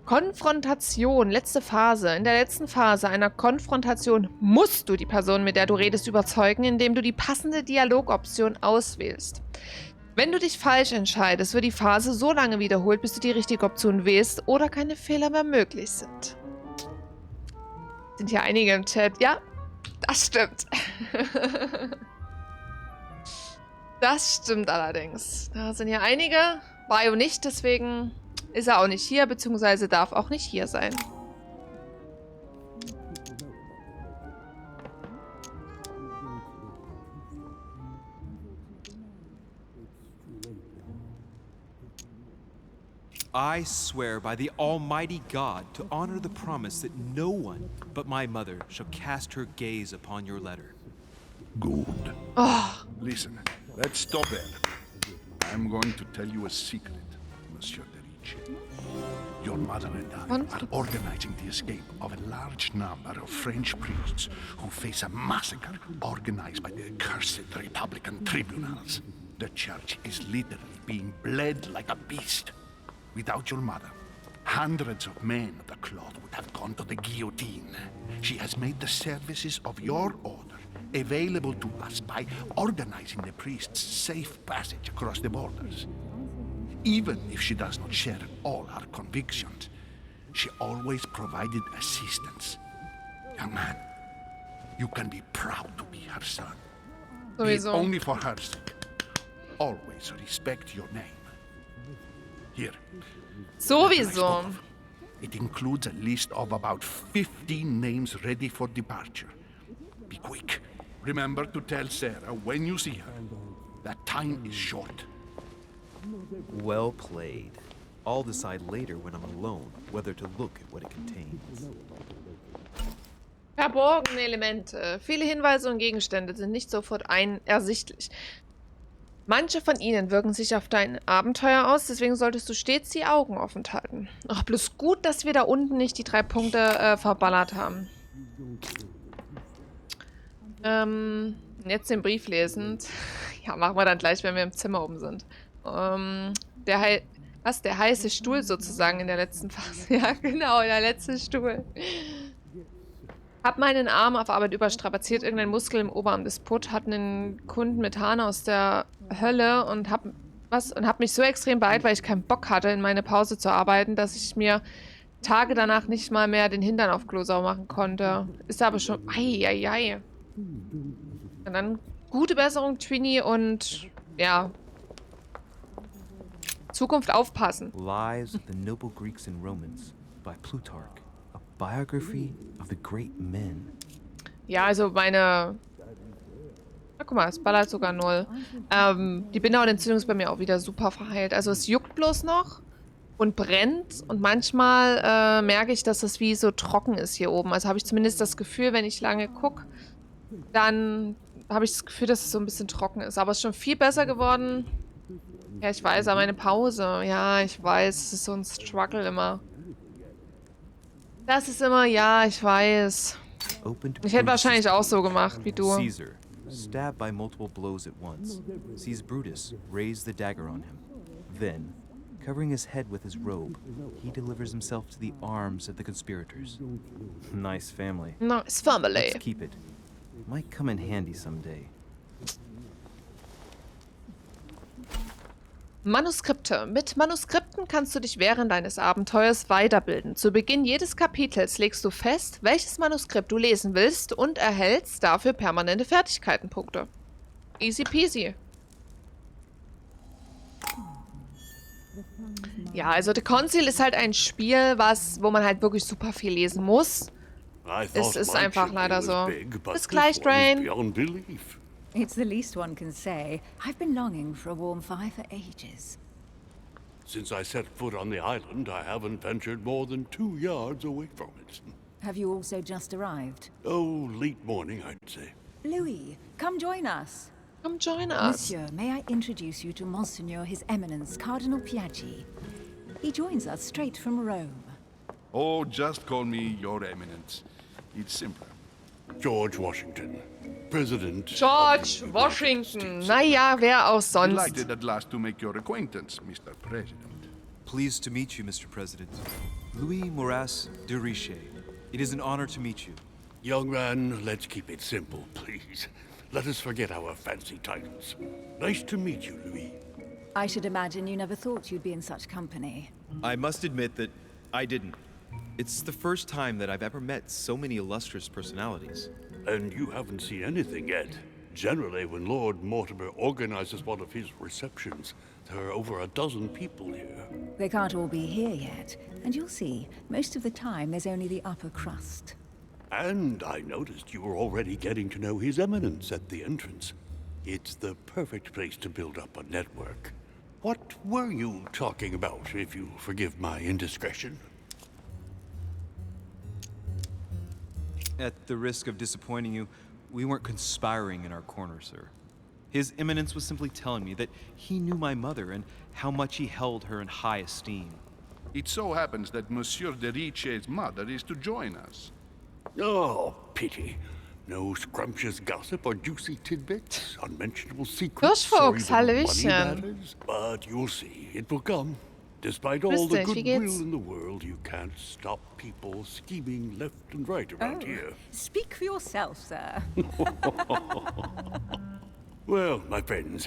[SPEAKER 1] Konfrontation, letzte Phase. In der letzten Phase einer Konfrontation musst du die Person, mit der du redest, überzeugen, indem du die passende Dialogoption auswählst. Wenn du dich falsch entscheidest, wird die Phase so lange wiederholt, bis du die richtige Option wählst oder keine Fehler mehr möglich sind. Sind hier einige im Chat? Ja, das stimmt. Das stimmt allerdings. Da sind hier einige. Bio nicht, deswegen ist er auch nicht hier, beziehungsweise darf auch nicht hier sein.
[SPEAKER 5] I swear by the Almighty God to honor the promise that no one but my mother shall cast her gaze upon your letter.
[SPEAKER 8] Good.
[SPEAKER 1] Oh.
[SPEAKER 8] Listen, let's stop there. I'm going to tell you a secret, Monsieur de Ricci. Your mother and I are organizing the escape of a large number of French priests who face a massacre organized by the accursed Republican tribunals. The church is literally being bled like a beast. Without your mother, hundreds of men of the cloth would have gone to the guillotine. She has made the services of your order available to us by organizing the priests' safe passage across the borders. Even if she does not share all our convictions, she always provided assistance. Young man, you can be proud to be her son. Be it only for her sake. Always respect your name. Here.
[SPEAKER 1] Sowieso.
[SPEAKER 8] It includes a list of about 15 names ready for departure. Be quick. Remember to tell Sarah when you see her that time is short.
[SPEAKER 5] Well played. I'll decide later when I'm alone whether to look at what it contains.
[SPEAKER 1] Verborgene Elemente. Viele Hinweise und Gegenstände sind nicht sofort ersichtlich. Manche von ihnen wirken sich auf dein Abenteuer aus, deswegen solltest du stets die Augen offen halten. Ach, bloß gut, dass wir da unten nicht die 3 Punkte verballert haben. Jetzt den Brief lesend. Ja, machen wir dann gleich, wenn wir im Zimmer oben sind. Der heiße Stuhl sozusagen in der letzten Phase. Ja, genau, der letzte Stuhl. Hab meinen Arm auf Arbeit überstrapaziert, irgendein Muskel im Oberarm Despot, hat einen Kunden mit Haaren aus der Hölle und hab mich so extrem beeilt, weil ich keinen Bock hatte, in meine Pause zu arbeiten, dass ich mir Tage danach nicht mal mehr den Hintern auf Klo sauber machen konnte. Ist aber schon... Eieiei. Und dann gute Besserung, Trini, und ja, Zukunft aufpassen.
[SPEAKER 5] Lives of the Noble Greeks and Romans by Plutarch. A biography of the great men.
[SPEAKER 1] Ja, also meine... Na, guck mal, es ballert sogar 0. Die Bindehautentzündung ist bei mir auch wieder super verheilt. Also es juckt bloß noch und brennt. Und manchmal merke ich, dass es wie so trocken ist hier oben. Also habe ich zumindest das Gefühl, wenn ich lange gucke, dann habe ich das Gefühl, dass es so ein bisschen trocken ist. Aber es ist schon viel besser geworden. Ja, ich weiß, aber meine Pause. Ja, ich weiß, es ist so ein Struggle immer. Das ist immer, ja, ich weiß. Ich hätte wahrscheinlich auch so gemacht, wie du.
[SPEAKER 5] Caesar, stabbed by multiple blows at once, sees Brutus raise the dagger on him. Then, covering his head with his robe, he delivers himself to the arms of the conspirators. Nice family.
[SPEAKER 1] Nice family.
[SPEAKER 5] Let's keep it. Might come in handy someday.
[SPEAKER 1] Manuskripte. Mit Manuskripten kannst du dich während deines Abenteuers weiterbilden. Zu Beginn jedes Kapitels legst du fest, welches Manuskript du lesen willst und erhältst dafür permanente Fertigkeitenpunkte. Easy peasy. Ja, also The Conceal ist halt ein Spiel, wo man halt wirklich super viel lesen muss. Es ist einfach leider so. Bis gleich, Drain.
[SPEAKER 7] It's the least one can say. I've been longing for a warm fire for ages.
[SPEAKER 10] Since I set foot on the island, I haven't ventured more than 2 yards away from it.
[SPEAKER 7] Have you also just arrived?
[SPEAKER 10] Oh, late morning, I'd say.
[SPEAKER 7] Louis, come join us.
[SPEAKER 1] Come join us.
[SPEAKER 7] Monsieur, may I introduce you to Monseigneur His Eminence Cardinal Piaggi? He joins us straight from Rome.
[SPEAKER 8] Oh, just call me Your Eminence. It's simpler.
[SPEAKER 10] George Washington, President.
[SPEAKER 1] George Washington. Naja, wer auch sonst.
[SPEAKER 8] Delighted at last to make your acquaintance, Mr. President.
[SPEAKER 6] Pleased to meet you, Mr. President. Louis Moras de Riche. It is an honor to meet you.
[SPEAKER 10] Young man, let's keep it simple, please. Let us forget our fancy titles. Nice to meet you, Louis.
[SPEAKER 7] I should imagine you never thought you'd be in such company.
[SPEAKER 5] I must admit that I didn't. It's the first time that I've ever met so many illustrious personalities.
[SPEAKER 10] And you haven't seen anything yet. Generally, when Lord Mortimer organizes one of his receptions, there are over a dozen people here.
[SPEAKER 7] They can't all be here yet, and you'll see, most of the time there's only the upper crust.
[SPEAKER 10] And I noticed you were already getting to know His Eminence at the entrance. It's the perfect place to build up a network. What were you talking about, if you forgive my indiscretion?
[SPEAKER 6] At the risk of disappointing you, we weren't conspiring in our corner, sir. His Eminence was simply telling me that he knew my mother and how much he held her in high esteem.
[SPEAKER 8] It so happens that Monsieur de Riche's mother is to join us.
[SPEAKER 10] Oh, pity. No scrumptious gossip or juicy tidbits, unmentionable secrets,
[SPEAKER 1] Hirschfuchs,
[SPEAKER 10] or even money
[SPEAKER 1] Hallöchen.
[SPEAKER 10] matters. But you'll see, it will come. Despite all the
[SPEAKER 1] Grüß dich, wie
[SPEAKER 10] goodwill
[SPEAKER 1] geht's?
[SPEAKER 10] in the world, you can't stop people scheming left and right around here.
[SPEAKER 7] Speak for yourself, sir.
[SPEAKER 10] Well, my friends,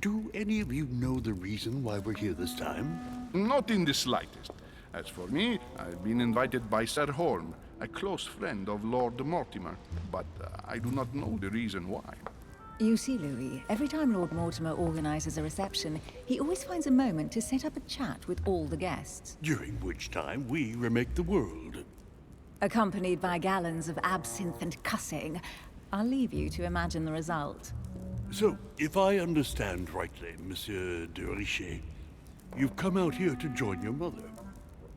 [SPEAKER 10] do any of you know the reason why we're here this time?
[SPEAKER 8] Not in the slightest. As for me, I've been invited by Sir Horn, a close friend of Lord Mortimer, but I do not know the reason why.
[SPEAKER 7] You see, Louis, every time Lord Mortimer organizes a reception, he always finds a moment to set up a chat with all the guests.
[SPEAKER 10] During which time we remake the world.
[SPEAKER 7] Accompanied by gallons of absinthe and cussing. I'll leave you to imagine the result.
[SPEAKER 10] So, if I understand rightly, Monsieur de Riche, you've come out here to join your mother.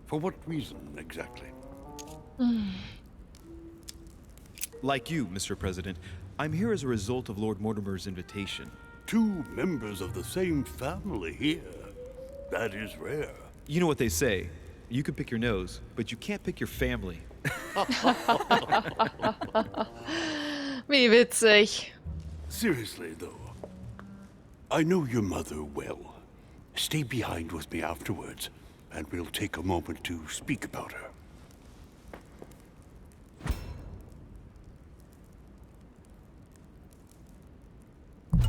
[SPEAKER 10] For what reason, exactly?
[SPEAKER 5] Like you, Mr. President, I'm here as a result of Lord Mortimer's invitation.
[SPEAKER 10] 2 members of the same family here. That is rare.
[SPEAKER 5] You know what they say. You can pick your nose, but you can't pick your family.
[SPEAKER 1] Wie witzig.
[SPEAKER 10] Seriously, though, I know your mother well. Stay behind with me afterwards, and we'll take a moment to speak about her.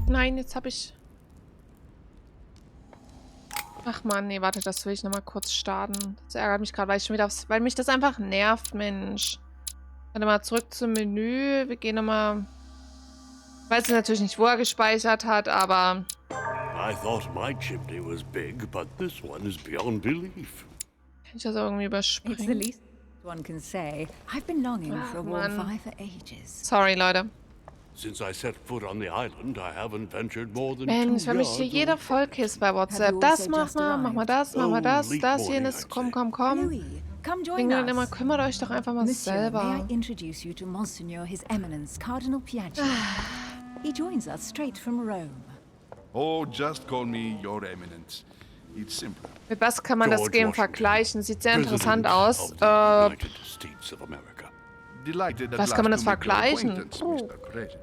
[SPEAKER 1] Nein, jetzt habe ich... Ach man, nee, warte, das will ich nochmal kurz starten. Das ärgert mich gerade, weil ich schon wieder weil mich das einfach nervt, Mensch. Warte mal, zurück zum Menü. Wir gehen nochmal. Ich weiß natürlich nicht, wo er gespeichert hat, aber.
[SPEAKER 10] I thought my chimney was big, but this one is beyond belief.
[SPEAKER 1] Kann ich das irgendwie
[SPEAKER 7] It's the
[SPEAKER 1] überspringen?
[SPEAKER 7] least one can say. I've been longing for a warm
[SPEAKER 1] Mann.
[SPEAKER 7] fire for ages.
[SPEAKER 1] Sorry, Leute.
[SPEAKER 10] Since I set foot on the island, I haven't ventured more than
[SPEAKER 1] Mensch,
[SPEAKER 10] 2
[SPEAKER 1] wenn mich
[SPEAKER 10] yards
[SPEAKER 1] hier
[SPEAKER 10] away.
[SPEAKER 1] jeder vollkisst bei WhatsApp.
[SPEAKER 7] you
[SPEAKER 1] Das
[SPEAKER 7] also
[SPEAKER 1] mach
[SPEAKER 7] just
[SPEAKER 1] mal, mach mal
[SPEAKER 7] arrived?
[SPEAKER 1] das, mach mal das,
[SPEAKER 10] late
[SPEAKER 1] das,
[SPEAKER 10] morning,
[SPEAKER 1] jenes.
[SPEAKER 10] I'd
[SPEAKER 1] Komm,
[SPEAKER 10] say.
[SPEAKER 1] komm, komm.
[SPEAKER 7] Louis, come join
[SPEAKER 1] Bringen dann immer,
[SPEAKER 7] us.
[SPEAKER 1] kümmert euch doch einfach mal
[SPEAKER 7] Monsieur, may
[SPEAKER 1] selber.
[SPEAKER 7] I introduce you to Monsignor His Eminence Cardinal Piaggi? He joins us straight from Rome.
[SPEAKER 8] Oh, just call me Your Eminence. It's simple.
[SPEAKER 1] Mit was kann man das
[SPEAKER 10] George
[SPEAKER 1] Game
[SPEAKER 10] Washington,
[SPEAKER 1] vergleichen? Sieht sehr
[SPEAKER 10] President
[SPEAKER 1] interessant aus.
[SPEAKER 10] of the United States of America.
[SPEAKER 8] Delighted at
[SPEAKER 1] Was
[SPEAKER 8] last
[SPEAKER 1] kann man das
[SPEAKER 8] to make your
[SPEAKER 1] vergleichen?
[SPEAKER 8] acquaintance,
[SPEAKER 1] Oh.
[SPEAKER 8] Mr. President.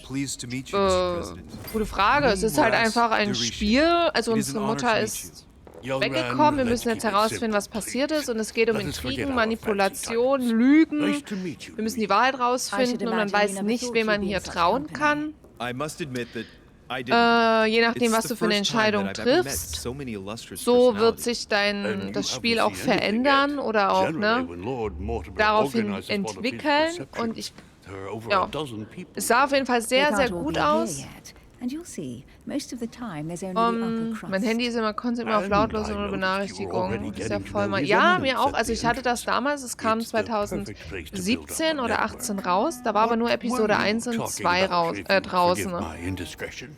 [SPEAKER 6] Pleased to meet you, Mr. President.
[SPEAKER 1] Gute Frage. Es ist halt einfach ein Spiel. Also
[SPEAKER 6] It is an
[SPEAKER 1] unsere
[SPEAKER 6] honor
[SPEAKER 1] Mutter
[SPEAKER 6] to
[SPEAKER 1] ist
[SPEAKER 10] Young
[SPEAKER 1] weggekommen. Wir
[SPEAKER 10] man,
[SPEAKER 1] müssen
[SPEAKER 10] let's
[SPEAKER 1] jetzt
[SPEAKER 10] keep it
[SPEAKER 1] herausfinden, was
[SPEAKER 10] simple,
[SPEAKER 1] passiert
[SPEAKER 10] please.
[SPEAKER 1] ist. Und es geht um
[SPEAKER 10] Let us forget
[SPEAKER 1] Intrigen,
[SPEAKER 10] our
[SPEAKER 1] Manipulation,
[SPEAKER 10] fancy titles.
[SPEAKER 1] Lügen.
[SPEAKER 10] Nice to meet you,
[SPEAKER 1] Wir müssen die
[SPEAKER 10] Louis.
[SPEAKER 1] Wahrheit
[SPEAKER 7] I
[SPEAKER 1] rausfinden
[SPEAKER 7] should
[SPEAKER 1] und man
[SPEAKER 7] imagine you
[SPEAKER 1] weiß
[SPEAKER 7] never
[SPEAKER 1] nicht,
[SPEAKER 7] thought
[SPEAKER 1] wem man
[SPEAKER 7] you'd be
[SPEAKER 1] hier
[SPEAKER 7] in such
[SPEAKER 1] trauen
[SPEAKER 7] company.
[SPEAKER 1] kann.
[SPEAKER 6] I must admit that I didn't.
[SPEAKER 1] Je nachdem,
[SPEAKER 6] It's
[SPEAKER 1] was
[SPEAKER 6] the
[SPEAKER 1] du für eine
[SPEAKER 6] first time
[SPEAKER 1] Entscheidung
[SPEAKER 6] that I've ever met
[SPEAKER 1] triffst,
[SPEAKER 6] so many illustrious
[SPEAKER 1] so wird
[SPEAKER 6] personalities.
[SPEAKER 1] sich
[SPEAKER 10] And you
[SPEAKER 1] das
[SPEAKER 10] haven't
[SPEAKER 1] Spiel auch
[SPEAKER 10] seen anything
[SPEAKER 1] verändern
[SPEAKER 10] yet.
[SPEAKER 1] oder auch,
[SPEAKER 10] Generally,
[SPEAKER 1] ne,
[SPEAKER 10] when Lord Mortimer
[SPEAKER 1] daraufhin
[SPEAKER 10] organizes one of his
[SPEAKER 1] entwickeln.
[SPEAKER 10] receptions,
[SPEAKER 1] Und ich,
[SPEAKER 10] there are over
[SPEAKER 1] ja,
[SPEAKER 10] a dozen people.
[SPEAKER 1] es sah auf jeden Fall
[SPEAKER 7] They
[SPEAKER 1] sehr,
[SPEAKER 7] can't
[SPEAKER 1] sehr
[SPEAKER 7] all
[SPEAKER 1] gut
[SPEAKER 7] be here
[SPEAKER 1] aus.
[SPEAKER 7] yet. And you'll see, most of the time there's only the upper crust.
[SPEAKER 1] Mein Handy ist immer konstant immer auf
[SPEAKER 10] And
[SPEAKER 1] lautlos
[SPEAKER 10] I
[SPEAKER 1] ohne
[SPEAKER 10] noticed you were
[SPEAKER 1] Benachrichtigung.
[SPEAKER 10] already
[SPEAKER 1] Ist ja
[SPEAKER 10] getting to
[SPEAKER 1] voll
[SPEAKER 10] know
[SPEAKER 1] mal.
[SPEAKER 10] his
[SPEAKER 1] Ja,
[SPEAKER 10] eminence
[SPEAKER 1] mir auch.
[SPEAKER 10] at
[SPEAKER 1] Also
[SPEAKER 10] the
[SPEAKER 1] ich hatte das
[SPEAKER 10] entrance.
[SPEAKER 1] damals, es kam
[SPEAKER 10] It's the perfect place to build up a
[SPEAKER 1] 2017 oder
[SPEAKER 10] network.
[SPEAKER 1] 18 raus. Da war aber nur
[SPEAKER 10] What
[SPEAKER 1] Episode
[SPEAKER 10] were you
[SPEAKER 1] 1 und
[SPEAKER 10] talking
[SPEAKER 1] 2
[SPEAKER 10] about,
[SPEAKER 1] raus,
[SPEAKER 10] if you
[SPEAKER 1] draußen.
[SPEAKER 10] forgive my indiscretion?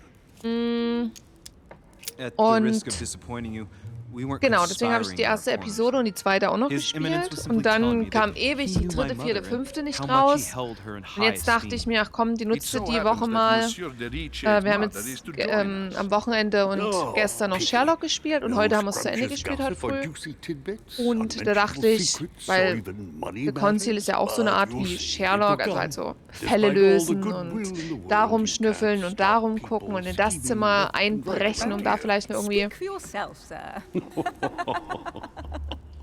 [SPEAKER 6] At the
[SPEAKER 1] Und
[SPEAKER 6] risk of disappointing you, we weren't
[SPEAKER 1] genau, deswegen habe ich
[SPEAKER 6] conspiring
[SPEAKER 1] die
[SPEAKER 6] in our
[SPEAKER 1] erste
[SPEAKER 6] corners.
[SPEAKER 1] Episode und die zweite auch noch
[SPEAKER 6] His Eminence was
[SPEAKER 1] gespielt.
[SPEAKER 6] simply
[SPEAKER 1] Und
[SPEAKER 6] telling
[SPEAKER 1] dann
[SPEAKER 6] me
[SPEAKER 1] kam
[SPEAKER 6] that
[SPEAKER 1] ewig
[SPEAKER 6] he
[SPEAKER 1] die
[SPEAKER 6] knew my
[SPEAKER 1] dritte, vierte,
[SPEAKER 6] mother
[SPEAKER 1] fünfte
[SPEAKER 6] and
[SPEAKER 1] nicht
[SPEAKER 6] how much he
[SPEAKER 1] raus.
[SPEAKER 6] held her in
[SPEAKER 1] Und
[SPEAKER 6] high
[SPEAKER 1] jetzt dachte ich
[SPEAKER 6] esteem.
[SPEAKER 1] mir, ach komm, die
[SPEAKER 8] It
[SPEAKER 1] nutzt
[SPEAKER 8] so
[SPEAKER 1] die
[SPEAKER 8] happens
[SPEAKER 1] Woche
[SPEAKER 8] that
[SPEAKER 1] mal.
[SPEAKER 8] Monsieur de Ricci's
[SPEAKER 1] Wir haben
[SPEAKER 8] mother is
[SPEAKER 1] jetzt
[SPEAKER 8] to join us.
[SPEAKER 1] am Wochenende und
[SPEAKER 10] Oh,
[SPEAKER 1] gestern noch
[SPEAKER 10] Peter.
[SPEAKER 1] Sherlock gespielt und
[SPEAKER 10] No
[SPEAKER 1] heute haben wir es zu Ende
[SPEAKER 10] scrumptious
[SPEAKER 1] gespielt, heute
[SPEAKER 10] gossip or
[SPEAKER 1] früh.
[SPEAKER 10] juicy tidbits,
[SPEAKER 1] Und da
[SPEAKER 10] unmentionable
[SPEAKER 1] dachte ich,
[SPEAKER 10] secrets,
[SPEAKER 1] weil
[SPEAKER 10] or even money
[SPEAKER 1] The Conceal ist ja auch so eine
[SPEAKER 10] matters,
[SPEAKER 1] Art
[SPEAKER 10] but you'll
[SPEAKER 1] wie
[SPEAKER 10] see,
[SPEAKER 1] Sherlock,
[SPEAKER 10] it will
[SPEAKER 1] also halt
[SPEAKER 10] come.
[SPEAKER 1] so
[SPEAKER 10] Despite
[SPEAKER 1] Fälle
[SPEAKER 10] all the
[SPEAKER 1] lösen
[SPEAKER 10] goodwill
[SPEAKER 1] und
[SPEAKER 10] in the world,
[SPEAKER 1] darum
[SPEAKER 10] you
[SPEAKER 1] schnüffeln
[SPEAKER 10] can't
[SPEAKER 1] und
[SPEAKER 10] stop
[SPEAKER 1] darum
[SPEAKER 10] people
[SPEAKER 1] gucken und in das
[SPEAKER 10] scheming
[SPEAKER 1] Zimmer
[SPEAKER 10] left and right
[SPEAKER 1] einbrechen, um
[SPEAKER 10] around
[SPEAKER 1] da
[SPEAKER 10] here.
[SPEAKER 1] vielleicht irgendwie.
[SPEAKER 7] Speak for yourself, sir.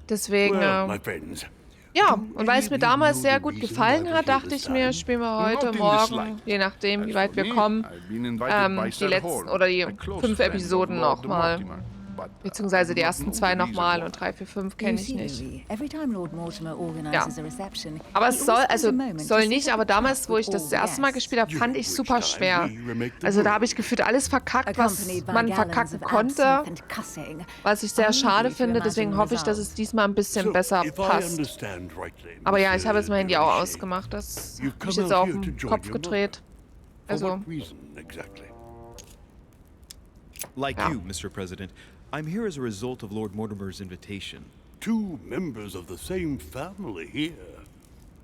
[SPEAKER 1] Deswegen,
[SPEAKER 10] Well, my friends,
[SPEAKER 1] ja,
[SPEAKER 10] do
[SPEAKER 1] und weil es
[SPEAKER 10] any
[SPEAKER 1] mir
[SPEAKER 10] of you
[SPEAKER 1] damals
[SPEAKER 10] know
[SPEAKER 1] sehr
[SPEAKER 10] the
[SPEAKER 1] gut
[SPEAKER 10] reason
[SPEAKER 1] gefallen
[SPEAKER 10] why we're
[SPEAKER 1] hat,
[SPEAKER 10] here
[SPEAKER 1] dachte
[SPEAKER 10] this
[SPEAKER 1] ich mir,
[SPEAKER 10] time?
[SPEAKER 1] spielen wir
[SPEAKER 8] Not
[SPEAKER 1] heute,
[SPEAKER 8] in the
[SPEAKER 1] morgen,
[SPEAKER 8] slightest.
[SPEAKER 1] je nachdem,
[SPEAKER 8] As
[SPEAKER 1] wie weit
[SPEAKER 8] for
[SPEAKER 1] wir
[SPEAKER 8] me,
[SPEAKER 1] kommen,
[SPEAKER 8] I've been invited by
[SPEAKER 1] die
[SPEAKER 8] Sir
[SPEAKER 1] letzten
[SPEAKER 8] Horn,
[SPEAKER 1] oder die
[SPEAKER 8] a close
[SPEAKER 1] 5
[SPEAKER 8] friend of
[SPEAKER 1] Episoden
[SPEAKER 8] Lord
[SPEAKER 1] nochmal.
[SPEAKER 8] Mortimer, but
[SPEAKER 1] Beziehungsweise die
[SPEAKER 8] I do not
[SPEAKER 1] ersten
[SPEAKER 8] know
[SPEAKER 1] 2
[SPEAKER 8] the reason
[SPEAKER 1] nochmal
[SPEAKER 8] why.
[SPEAKER 1] und 3, 4, 5
[SPEAKER 7] You
[SPEAKER 1] kenne ich
[SPEAKER 7] see,
[SPEAKER 1] nicht.
[SPEAKER 7] Louis, every time Lord Mortimer organizes a reception,
[SPEAKER 1] Aber
[SPEAKER 7] he
[SPEAKER 1] es soll,
[SPEAKER 7] always
[SPEAKER 1] also
[SPEAKER 7] spends a moment to
[SPEAKER 1] soll
[SPEAKER 7] set
[SPEAKER 1] nicht,
[SPEAKER 7] up
[SPEAKER 1] aber
[SPEAKER 7] a chat
[SPEAKER 1] damals, wo
[SPEAKER 7] with
[SPEAKER 1] ich das
[SPEAKER 7] all the
[SPEAKER 1] erste Mal
[SPEAKER 7] guests.
[SPEAKER 1] gespielt habe, fand ich
[SPEAKER 10] Which
[SPEAKER 1] super
[SPEAKER 10] time
[SPEAKER 1] schwer.
[SPEAKER 10] we remake the
[SPEAKER 1] Also da habe ich
[SPEAKER 10] world.
[SPEAKER 1] gefühlt alles verkackt, was
[SPEAKER 7] Accompanied by
[SPEAKER 1] man
[SPEAKER 7] gallons
[SPEAKER 1] verkacken
[SPEAKER 7] of
[SPEAKER 1] konnte,
[SPEAKER 7] absinthe and cussing.
[SPEAKER 1] was ich sehr
[SPEAKER 7] I'm
[SPEAKER 1] schade
[SPEAKER 7] eager to
[SPEAKER 1] finde.
[SPEAKER 7] imagine
[SPEAKER 1] Deswegen
[SPEAKER 7] the
[SPEAKER 1] hoffe ich, dass
[SPEAKER 7] result.
[SPEAKER 1] es diesmal ein bisschen
[SPEAKER 10] So,
[SPEAKER 1] besser
[SPEAKER 10] if I
[SPEAKER 1] passt.
[SPEAKER 10] understand rightly,
[SPEAKER 1] Aber ja, ich habe jetzt
[SPEAKER 10] Monsieur
[SPEAKER 1] mein Handy
[SPEAKER 10] de
[SPEAKER 1] auch
[SPEAKER 10] Ricci,
[SPEAKER 1] ausgemacht. Das
[SPEAKER 10] you've
[SPEAKER 1] habe ich
[SPEAKER 10] come
[SPEAKER 1] jetzt
[SPEAKER 10] out
[SPEAKER 1] auf
[SPEAKER 10] here to
[SPEAKER 1] den
[SPEAKER 10] join
[SPEAKER 1] Kopf
[SPEAKER 10] your
[SPEAKER 1] gedreht.
[SPEAKER 10] For
[SPEAKER 1] Also,
[SPEAKER 10] what reason exactly?
[SPEAKER 6] Like
[SPEAKER 1] Ja.
[SPEAKER 6] you, Mr. President, I'm here as a result of Lord Mortimer's invitation.
[SPEAKER 10] 2 members of the same family here.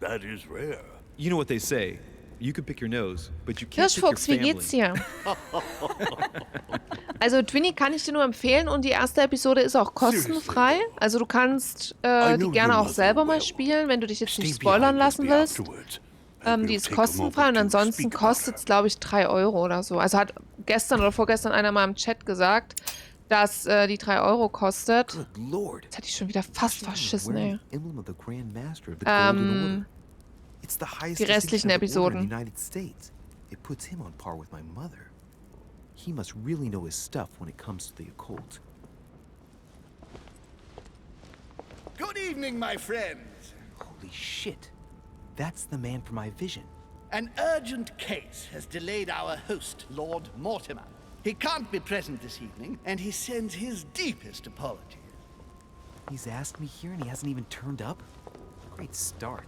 [SPEAKER 10] That is rare.
[SPEAKER 6] You know what they say. You can pick your nose, but you can't pick your
[SPEAKER 1] Hirschfuchs, wie
[SPEAKER 6] family.
[SPEAKER 1] geht's dir? Also Twinny kann ich dir nur empfehlen und die erste Episode ist auch kostenfrei. Also du kannst die gerne auch selber mal spielen, wenn du dich jetzt nicht spoilern lassen willst. Die ist kostenfrei und ansonsten kostet es, glaube ich, 3 Euro oder so. Also hat gestern oder vorgestern einer mal im Chat gesagt, dass die 3 Euro kostet.
[SPEAKER 6] Good Lord.
[SPEAKER 1] Jetzt hätte ich schon wieder fast verschissen,
[SPEAKER 6] Wearing
[SPEAKER 1] ey.
[SPEAKER 6] the emblem of the Grand Master of the Golden Order. It's the highest
[SPEAKER 1] die restlichen
[SPEAKER 6] distinction of the order in
[SPEAKER 1] Episoden.
[SPEAKER 6] the United States. It puts him on par with my mother. He must really know his stuff when it comes to the occult.
[SPEAKER 11] Good evening, my friends.
[SPEAKER 6] Holy shit. That's the man from my vision.
[SPEAKER 11] An urgent case has delayed our host, Lord Mortimer. He can't be present this evening, and he sends his deepest apologies.
[SPEAKER 6] He's asked me here and he hasn't even turned up? Great start.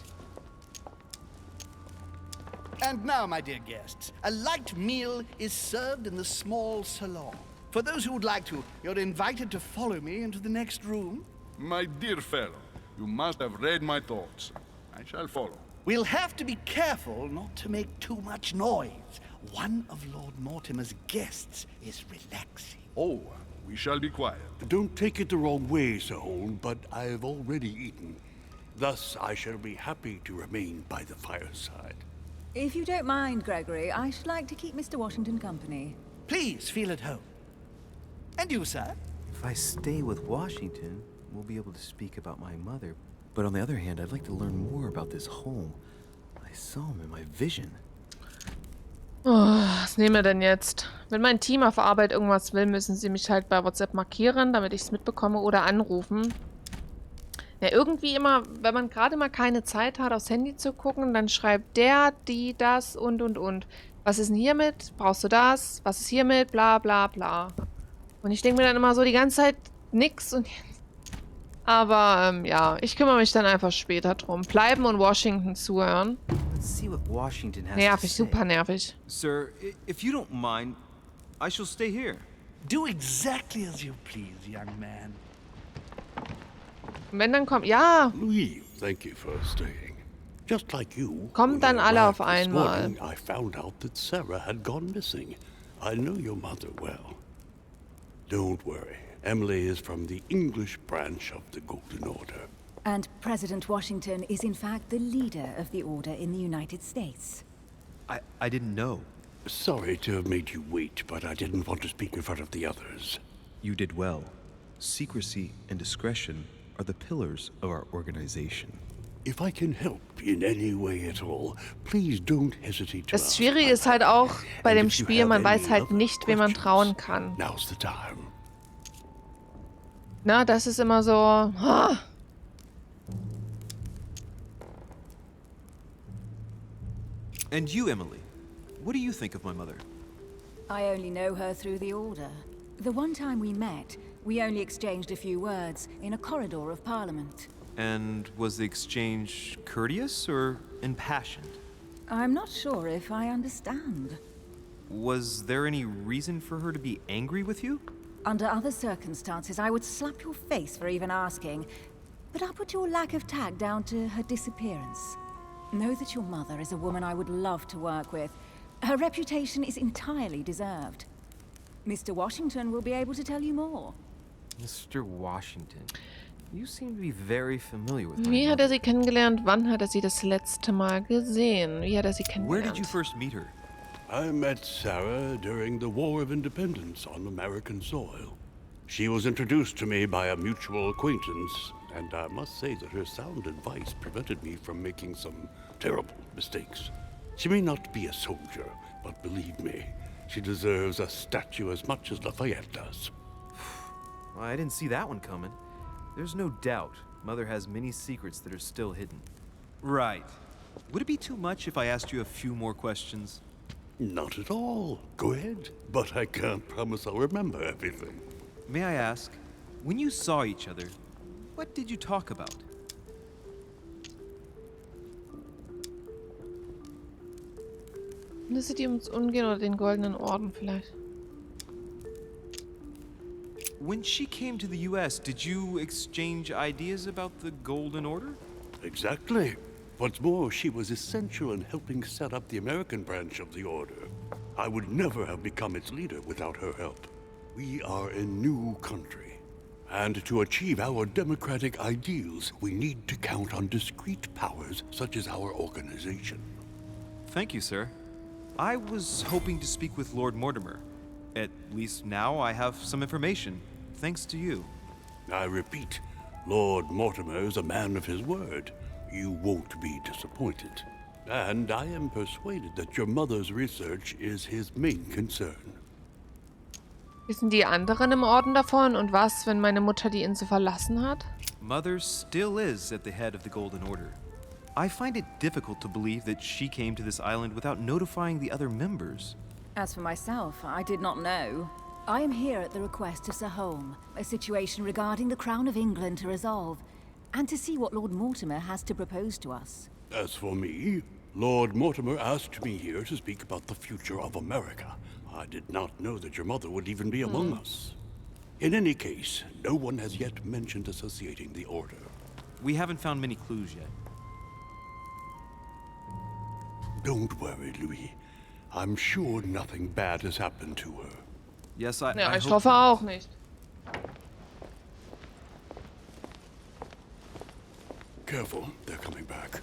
[SPEAKER 11] And now, my dear guests, a light meal is served in the small salon. For those who would like to, you're invited to follow me into the next room.
[SPEAKER 8] My dear fellow, you must have read my thoughts. I shall follow.
[SPEAKER 11] We'll have to be careful not to make too much noise. One of Lord Mortimer's guests is relaxing.
[SPEAKER 8] Oh, we shall be quiet.
[SPEAKER 10] Don't take it the wrong way, Sir Holm, but I've already eaten. Thus, I shall be happy to remain by the fireside.
[SPEAKER 7] If you don't mind, Gregory, I should like to keep Mr. Washington company.
[SPEAKER 11] Please feel at home. And you, sir?
[SPEAKER 6] If I stay with Washington, we'll be able to speak about my mother. But on the other hand, I'd like to learn more about this home. I saw him in my vision.
[SPEAKER 1] Oh, was nehmen wir denn jetzt? Wenn mein Team auf Arbeit irgendwas will, müssen sie mich halt bei WhatsApp markieren, damit ich es mitbekomme oder anrufen. Ja, irgendwie immer, wenn man gerade mal keine Zeit hat, aufs Handy zu gucken, dann schreibt der, die, das und. Was ist denn hiermit? Brauchst du das? Was ist hiermit? Bla bla bla. Und ich denke mir dann immer so die ganze Zeit nix und aber ja, ich kümmere mich dann einfach später drum. Bleiben und Washington zuhören.
[SPEAKER 6] Let's see what Washington has to
[SPEAKER 1] Nervig,
[SPEAKER 6] say.
[SPEAKER 1] super nervig.
[SPEAKER 5] Sir, if you don't mind, I shall stay here.
[SPEAKER 11] Do exactly as you please, young man.
[SPEAKER 1] Und wenn dann kommt, ja,
[SPEAKER 10] Louis, thank you for staying. Just like you,
[SPEAKER 1] kommen
[SPEAKER 10] when
[SPEAKER 1] dann
[SPEAKER 10] I
[SPEAKER 1] alle auf
[SPEAKER 10] arrived this
[SPEAKER 1] einmal.
[SPEAKER 10] morning, I found out that Sarah had gone missing. I know your mother well. Don't worry. Emily is from the English branch of the Golden Order.
[SPEAKER 7] And President Washington is in fact the leader of the Order in the United States.
[SPEAKER 5] I didn't know.
[SPEAKER 10] Sorry to have made you wait, but I didn't want to speak in front of the others.
[SPEAKER 6] You did well. Secrecy and discretion are the pillars of our organization.
[SPEAKER 10] If I can help in any way at all, please don't hesitate to
[SPEAKER 1] Das
[SPEAKER 10] ask.
[SPEAKER 1] Schwierige ist halt auch bei dem Spiel, man weiß halt nicht, wem man trauen kann.
[SPEAKER 10] Now's the time.
[SPEAKER 1] Na, das ist immer so.
[SPEAKER 5] And you, Emily, what do you think of my mother?
[SPEAKER 7] I only know her through the Order. The one time we met, we only exchanged a few words in a corridor of Parliament.
[SPEAKER 5] And was the exchange courteous or impassioned?
[SPEAKER 7] I'm not sure if I understand.
[SPEAKER 5] Was there any reason for her to be angry with you?
[SPEAKER 7] Under other circumstances, I would slap your face for even asking, but I'll put your lack of tact down to her disappearance. Know that your mother is a woman I would love to work with. Her reputation is entirely deserved. Mr. Washington will be able to tell you more.
[SPEAKER 5] Mr. Washington, you seem to be very familiar with my
[SPEAKER 1] Wie hat
[SPEAKER 5] mother.
[SPEAKER 1] er sie kennengelernt? Wann hat er sie das letzte Mal gesehen? Wie hat er sie
[SPEAKER 5] Where did
[SPEAKER 1] kennengelernt?
[SPEAKER 5] you first meet her?
[SPEAKER 10] I met Sarah during the War of Independence on American soil. She was introduced to me by a mutual acquaintance, and I must say that her sound advice prevented me from making some terrible mistakes. She may not be a soldier, but believe me, she deserves a statue as much as Lafayette does.
[SPEAKER 5] Well, I didn't see that one coming. There's no doubt Mother has many secrets that are still hidden. Right. Would it be too much if I asked you a few more questions?
[SPEAKER 10] Not at all. Go ahead. But I can't promise I'll remember everything.
[SPEAKER 5] May I ask, when you saw each other, what did you talk about?
[SPEAKER 1] Müsste die ums Ungehen oder den goldenen Orden vielleicht?
[SPEAKER 5] When she came to the US, did you exchange ideas about the Golden Order?
[SPEAKER 10] Exactly. What's more, she was essential in helping set up the American branch of the Order. I would never have become its leader without her help. We are a new country, and to achieve our democratic ideals, we need to count on discrete powers such as our organization.
[SPEAKER 5] Thank you, sir. I was hoping to speak with Lord Mortimer. At least now I have some information, thanks to you.
[SPEAKER 10] I repeat, Lord Mortimer is a man of his word. You won't be disappointed. And I am persuaded that your mother's research is his main concern.
[SPEAKER 1] Wissen die anderen im Orden davon? Und was, wenn meine Mutter die Insel verlassen hat?
[SPEAKER 5] Mother still is at the head of the Golden Order. I find it difficult to believe that she came to this island without notifying the other members.
[SPEAKER 7] As for myself, I did not know. I am here at the request of Sir Holm, a situation regarding the Crown of England to resolve, and to see what Lord Mortimer has to propose to us.
[SPEAKER 10] As for me, Lord Mortimer asked me here to speak about the future of America. I did not know that your mother would even be among us. In any case, no one has yet mentioned associating the Order.
[SPEAKER 5] We haven't found many clues yet.
[SPEAKER 10] Don't worry, Louis. I'm sure nothing bad has happened to her.
[SPEAKER 5] Yes,
[SPEAKER 1] Ja,
[SPEAKER 5] I
[SPEAKER 1] ich
[SPEAKER 5] hope
[SPEAKER 1] hoffe auch nicht.
[SPEAKER 10] Careful, they're coming back.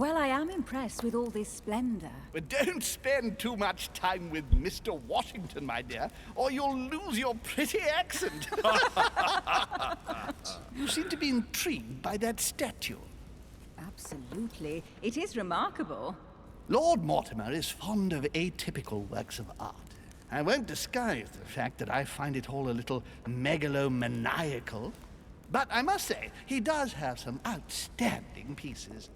[SPEAKER 7] Well, I am impressed with all this splendor.
[SPEAKER 11] But don't spend too much time with Mr. Washington, my dear, or you'll lose your pretty accent. You seem to be intrigued by that statue.
[SPEAKER 7] Absolutely. It is remarkable.
[SPEAKER 11] Lord Mortimer is fond of atypical works of art. I won't disguise the fact that I find it all a little megalomaniacal. But I must say, he does have some outstanding pieces.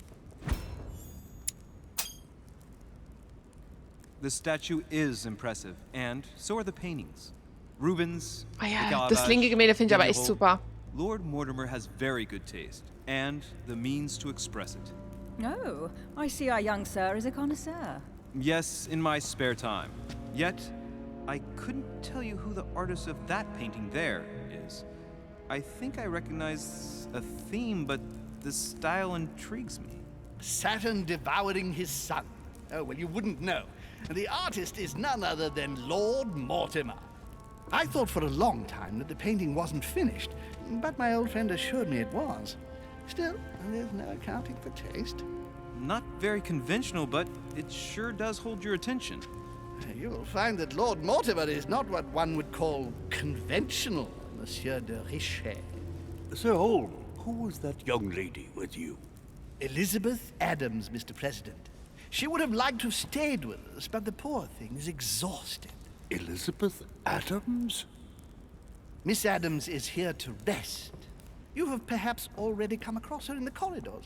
[SPEAKER 5] The statue is impressive, and so are the paintings. Rubens,
[SPEAKER 1] Ah ja,
[SPEAKER 5] the
[SPEAKER 1] das linke Gemälde finde ich aber echt
[SPEAKER 5] Galavaj.
[SPEAKER 1] super.
[SPEAKER 5] Lord Mortimer has very good taste, and the means to express it.
[SPEAKER 7] Oh, I see our young sir is a connoisseur.
[SPEAKER 5] Yes, in my spare time. Yet, I couldn't tell you who the artist of that painting there is. I think I recognize a theme, but the style intrigues me.
[SPEAKER 11] Saturn devouring his son. Oh, well, you wouldn't know. The artist is none other than Lord Mortimer. I thought for a long time that the painting wasn't finished, but my old friend assured me it was. Still, there's no accounting for taste.
[SPEAKER 5] Not very conventional, but it sure does hold your attention.
[SPEAKER 11] You'll find that Lord Mortimer is not what one would call conventional, Monsieur de Richet.
[SPEAKER 10] Sir Holm, who was that young lady with you?
[SPEAKER 11] Elizabeth Adams, Mr. President. She would have liked to have stayed with us, but the poor thing is exhausted.
[SPEAKER 10] Elizabeth Adams?
[SPEAKER 11] Miss Adams is here to rest. You have perhaps already come across her in the corridors.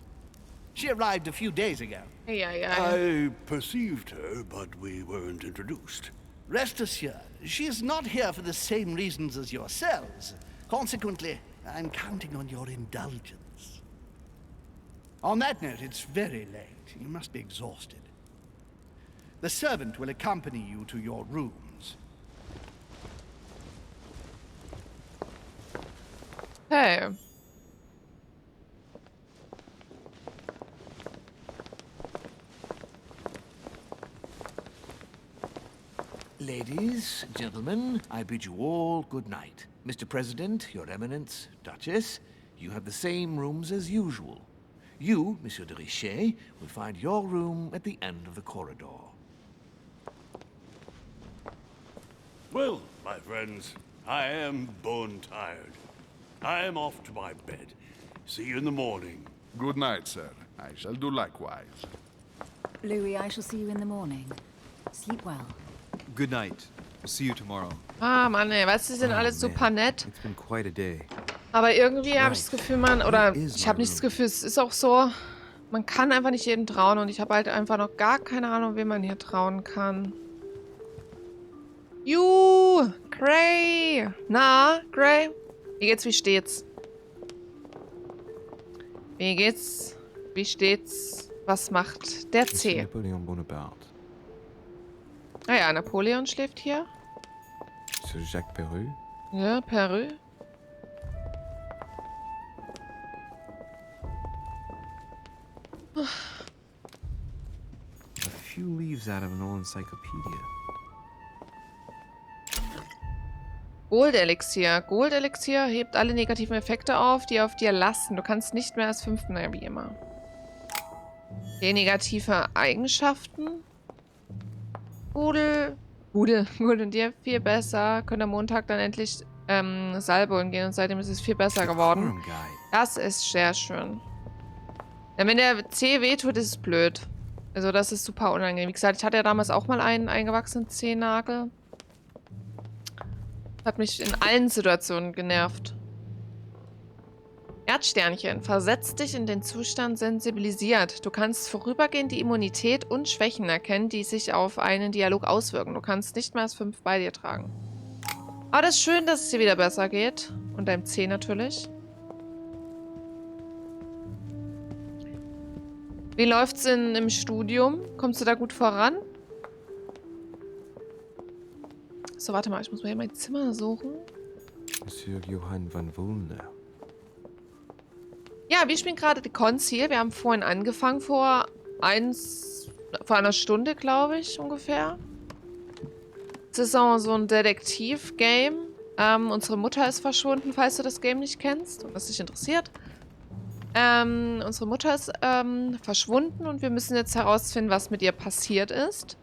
[SPEAKER 11] She arrived a few days ago.
[SPEAKER 1] Ja.
[SPEAKER 10] I perceived her, but we weren't introduced.
[SPEAKER 11] Rest assured, she is not here for the same reasons as yourselves. Consequently, I'm counting on your indulgence. On that note, it's very late. You must be exhausted. The servant will accompany you to your rooms.
[SPEAKER 1] Hey.
[SPEAKER 9] Ladies, gentlemen, I bid you all good night. Mr. President, Your Eminence, Duchess, you have the same rooms as usual. You, Monsieur de Richet, will find your room at the end of the corridor.
[SPEAKER 10] Well, my friends, I am bone tired. I am off to my bed. See you in the morning.
[SPEAKER 8] Good night, sir. I shall do likewise.
[SPEAKER 7] Louis, I shall see you in the morning. Sleep well.
[SPEAKER 5] Good night. See you tomorrow.
[SPEAKER 1] Ah, Mann, ey, weißt du, die sind alles super nett.
[SPEAKER 6] It's been quite a day.
[SPEAKER 1] Aber irgendwie habe ich das Gefühl, ich habe nicht das Gefühl, es ist auch so, man kann einfach nicht jedem trauen und ich habe halt einfach noch gar keine Ahnung, wem man hier trauen kann. Gray! Na, Gray? Wie geht's, wie steht's? Wie geht's, wie steht's? Was macht der C?
[SPEAKER 6] Napoleon Bonaparte.
[SPEAKER 1] Ah ja, Napoleon schläft hier.
[SPEAKER 6] Sir Jacques Perru.
[SPEAKER 1] Ja, Peru.
[SPEAKER 6] A few leaves out of an old encyclopedia.
[SPEAKER 1] Gold-Elixier. Gold-Elixier hebt alle negativen Effekte auf, die auf dir lasten. Du kannst nicht mehr als 5, naja, wie immer. Okay, negative Eigenschaften. Gut und dir viel besser. Können am Montag dann endlich Salbe holen gehen und seitdem ist es viel besser geworden. Das ist sehr schön. Ja, wenn der C wehtut, ist es blöd. Also das ist super unangenehm. Wie gesagt, ich hatte ja damals auch mal einen eingewachsenen Zehennagel. Hat mich in allen Situationen genervt. Erdsternchen. Versetzt dich in den Zustand sensibilisiert. Du kannst vorübergehend die Immunität und Schwächen erkennen, die sich auf einen Dialog auswirken. Du kannst nicht mehr als 5 bei dir tragen. Aber das ist schön, dass es dir wieder besser geht. Und deinem C natürlich. Wie läuft's im Studium? Kommst du da gut voran? So, warte mal, ich muss mal hier mein Zimmer suchen.
[SPEAKER 6] Monsieur Johann van Wulner.
[SPEAKER 1] Ja, wir spielen gerade die Konzil. Wir haben vorhin angefangen, vor einer Stunde, glaube ich, ungefähr. Es ist auch so ein Detektiv-Game. Unsere Mutter ist verschwunden, falls du das Game nicht kennst und das dich interessiert. Unsere Mutter ist verschwunden und wir müssen jetzt herausfinden, was mit ihr passiert ist.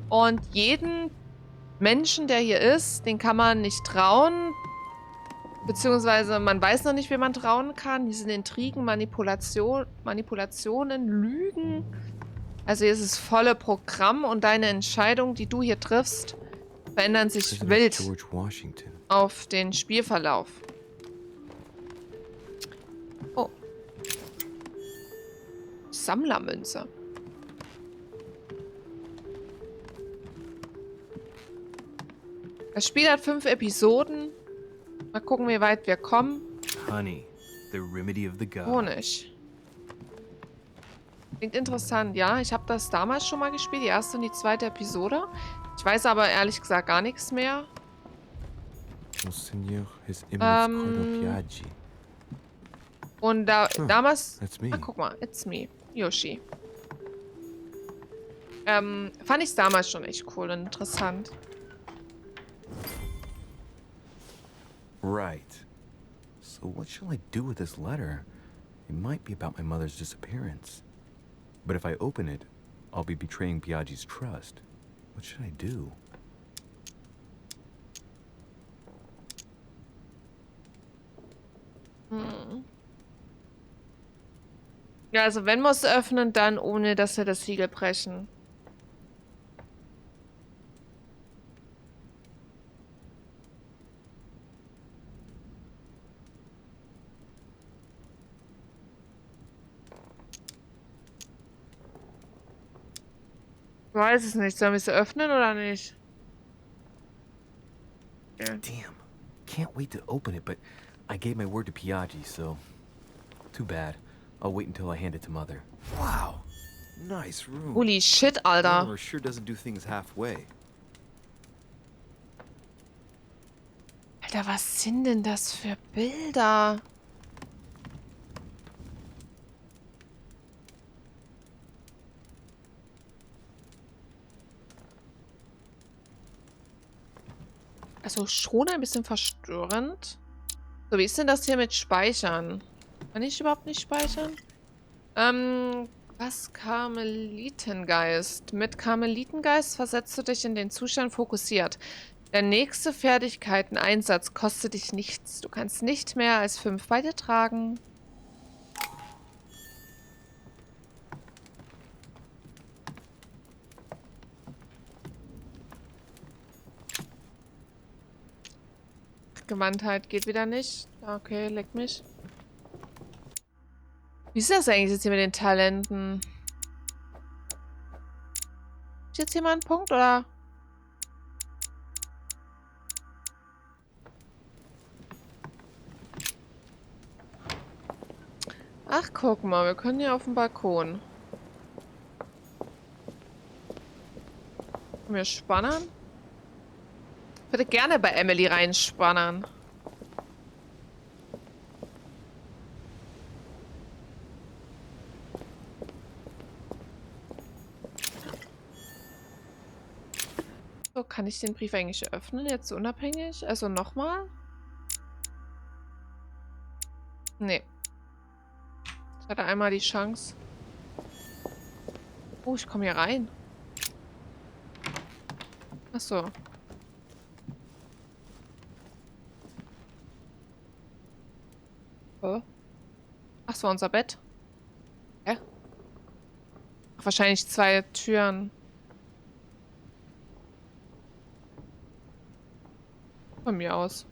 [SPEAKER 1] Und jeden Menschen, der hier ist, den kann man nicht trauen. Beziehungsweise man weiß noch nicht, wie man trauen kann. Hier sind Intrigen, Manipulationen, Lügen. Also hier ist das volle Programm und deine Entscheidungen, die du hier triffst, verändern sich wild
[SPEAKER 6] George Washington.
[SPEAKER 1] auf den Spielverlauf. Oh. Sammlermünze. Das Spiel hat 5 Episoden. Mal gucken, wie weit wir kommen.
[SPEAKER 6] Honey, the remedy of the gods.
[SPEAKER 1] Honig. Klingt interessant, ja. Ich habe das damals schon mal gespielt, die erste und die zweite Episode. Ich weiß aber ehrlich gesagt gar nichts mehr.
[SPEAKER 6] Monseigneur His Eminence Cordo Piaggi.
[SPEAKER 1] Und damals...
[SPEAKER 6] That's me.
[SPEAKER 1] Ah, guck mal, it's me, Yoshi. Fand ich damals schon echt cool und interessant.
[SPEAKER 6] Right. So what shall I do with this letter? It might be about my mother's disappearance. But if I open it, I'll be betraying Piaggi's trust. What should I do?
[SPEAKER 1] Ja, also wenn wir es öffnen, dann ohne, dass wir das Siegel brechen. Ich weiß es nicht. Sollen wir es öffnen oder nicht? Okay.
[SPEAKER 6] Damn. Can't wait to open it, but I gave my word to Piaggi, so... Too bad. I'll wait until I hand it to Mother. Wow. Nice room.
[SPEAKER 1] Holy shit, Alter.
[SPEAKER 6] Oliver sure doesn't do things halfway.
[SPEAKER 1] Alter, was sind denn das für Bilder? Also schon ein bisschen verstörend. So, wie ist denn das hier mit Speichern? Kann ich überhaupt nicht speichern? Was? Karmelitengeist. Mit Karmelitengeist versetzt du dich in den Zustand fokussiert. Der nächste Fertigkeiten-Einsatz kostet dich nichts. Du kannst nicht mehr als 5 bei dir tragen. Gewandtheit geht wieder nicht. Okay, leck mich. Wie ist das eigentlich jetzt hier mit den Talenten? Ist jetzt hier mal ein Punkt, oder? Ach, guck mal, wir können hier auf dem Balkon. Können wir spannern? Ich würde gerne bei Emily reinspannern. So, kann ich den Brief eigentlich öffnen? Jetzt unabhängig? Also nochmal? Nee. Ich hatte einmal die Chance. Oh, ich komme hier rein. Ach so. Oh. Ach, das war unser Bett. Hä? Ach, wahrscheinlich 2 Türen. Von mir aus.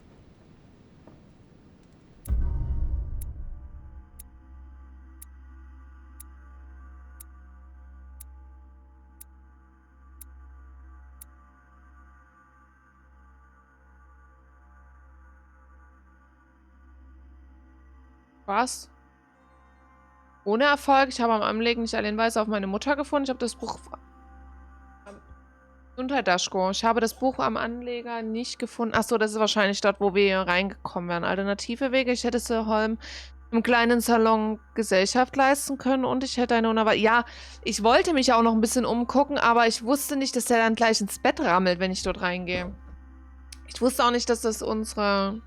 [SPEAKER 1] Was? Ohne Erfolg. Ich habe am Anlegen nicht alleinweise auf meine Mutter gefunden. Ich habe das Buch... Gesundheit, Daschko. Ich habe das Buch am Anleger nicht gefunden. Achso, das ist wahrscheinlich dort, wo wir hier reingekommen wären. Alternative Wege. Ich hätte Sir Holm im kleinen Salon Gesellschaft leisten können und ich hätte eine unerwartete... Ja, ich wollte mich auch noch ein bisschen umgucken, aber ich wusste nicht, dass der dann gleich ins Bett rammelt, wenn ich dort reingehe. Ich wusste auch nicht, dass das unsere...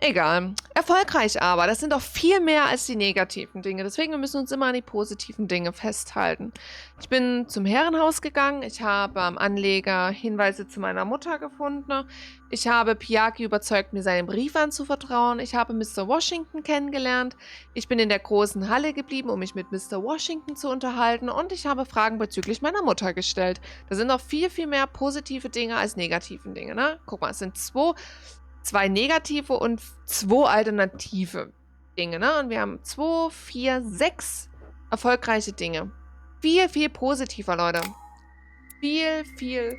[SPEAKER 1] Egal. Erfolgreich aber. Das sind doch viel mehr als die negativen Dinge. Deswegen müssen wir uns immer an die positiven Dinge festhalten. Ich bin zum Herrenhaus gegangen. Ich habe am Anleger Hinweise zu meiner Mutter gefunden. Ich habe Piaki überzeugt, mir seinen Brief anzuvertrauen. Ich habe Mr. Washington kennengelernt. Ich bin in der großen Halle geblieben, um mich mit Mr. Washington zu unterhalten. Und ich habe Fragen bezüglich meiner Mutter gestellt. Das sind doch viel, viel mehr positive Dinge als negativen Dinge, ne? Guck mal, es sind zwei negative und 2 alternative Dinge, ne? Und wir haben 2, 4, 6 erfolgreiche Dinge. Viel, viel positiver, Leute. Viel, viel.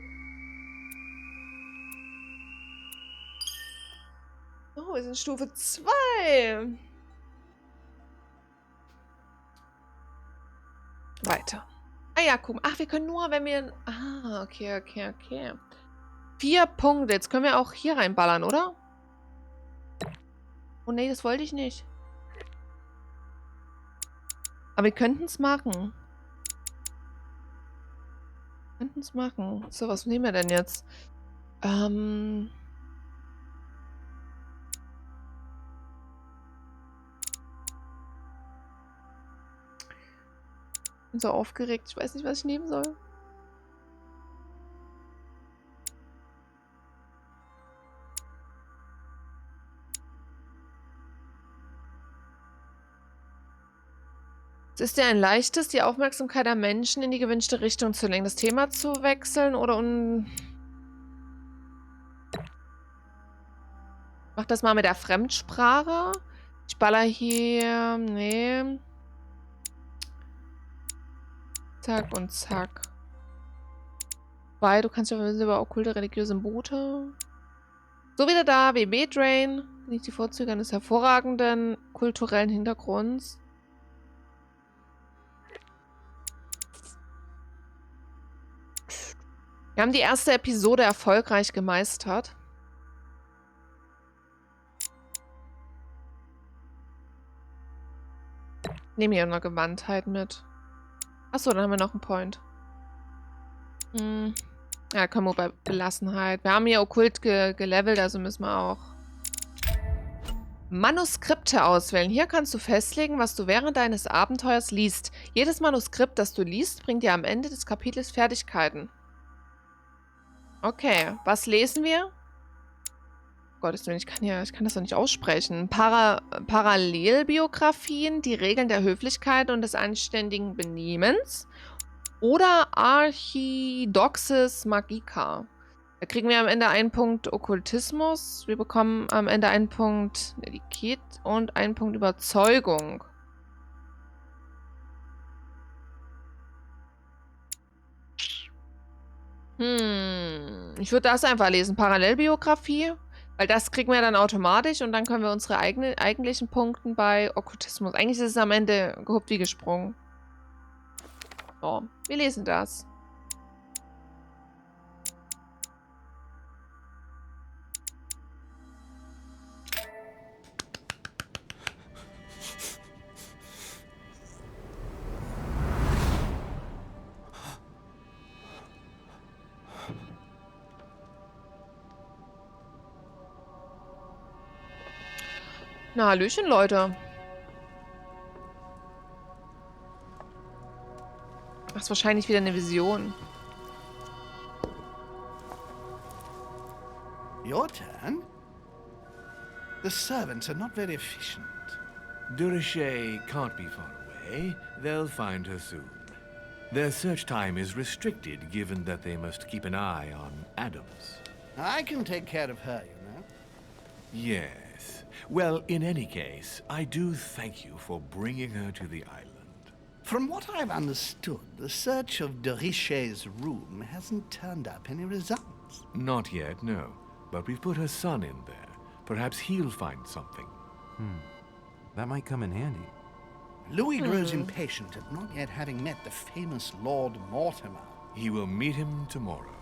[SPEAKER 1] Oh, wir sind Stufe 2. Weiter. Ah ja, guck mal. Ach, wir können nur, wenn wir... Ah, okay. 4 Punkte. Jetzt können wir auch hier reinballern, oder? Oh nee, das wollte ich nicht. Aber wir könnten es machen. So, was nehmen wir denn jetzt? Bin so aufgeregt. Ich weiß nicht, was ich nehmen soll. Es ist ja ein leichtes, die Aufmerksamkeit der Menschen in die gewünschte Richtung zu lenken, das Thema zu wechseln oder Mach das mal mit der Fremdsprache. Ich baller hier... Nee. Zack und zack. Du kannst ja wissen über okkulte religiöse Boote. So, wieder da. WB-Drain. Nicht die Vorzüge eines hervorragenden kulturellen Hintergrunds. Wir haben die erste Episode erfolgreich gemeistert. Nehmen hier noch Gewandtheit mit. Achso, dann haben wir noch einen Point. Ja, können wir bei Belassenheit. Wir haben hier okkult gelevelt, also müssen wir auch Manuskripte auswählen. Hier kannst du festlegen, was du während deines Abenteuers liest. Jedes Manuskript, das du liest, bringt dir am Ende des Kapitels Fertigkeiten. Okay, was lesen wir? Gottes Willen, ich kann das doch nicht aussprechen. Parallelbiografien, die Regeln der Höflichkeit und des anständigen Benehmens. Oder Archidoxis Magica. Da kriegen wir am Ende einen Punkt Okkultismus. Wir bekommen am Ende einen Punkt Etikett und einen Punkt Überzeugung. Ich würde das einfach lesen. Parallelbiografie. Weil das kriegen wir dann automatisch und dann können wir unsere eigentlichen Punkte bei Okkultismus. Eigentlich ist es am Ende gehupt wie gesprungen. So, wir lesen das. Na, Hallöchen, Leute. Das ist wahrscheinlich wieder eine Vision.
[SPEAKER 11] Your turn? The servants are not very efficient.
[SPEAKER 9] Durishay can't be far away. They'll find her soon. Their search time is restricted, given that they must keep an eye on Adams.
[SPEAKER 11] I can take care of her, you know.
[SPEAKER 9] Yes. Well, in any case, I do thank you for bringing her to the island.
[SPEAKER 11] From what I've understood, the search of Durishay's room hasn't turned up any results.
[SPEAKER 9] Not yet, no. But we've put her son in there. Perhaps he'll find something.
[SPEAKER 6] That might come in handy.
[SPEAKER 11] Louis grows impatient at not yet having met the famous Lord Mortimer.
[SPEAKER 9] He will meet him tomorrow.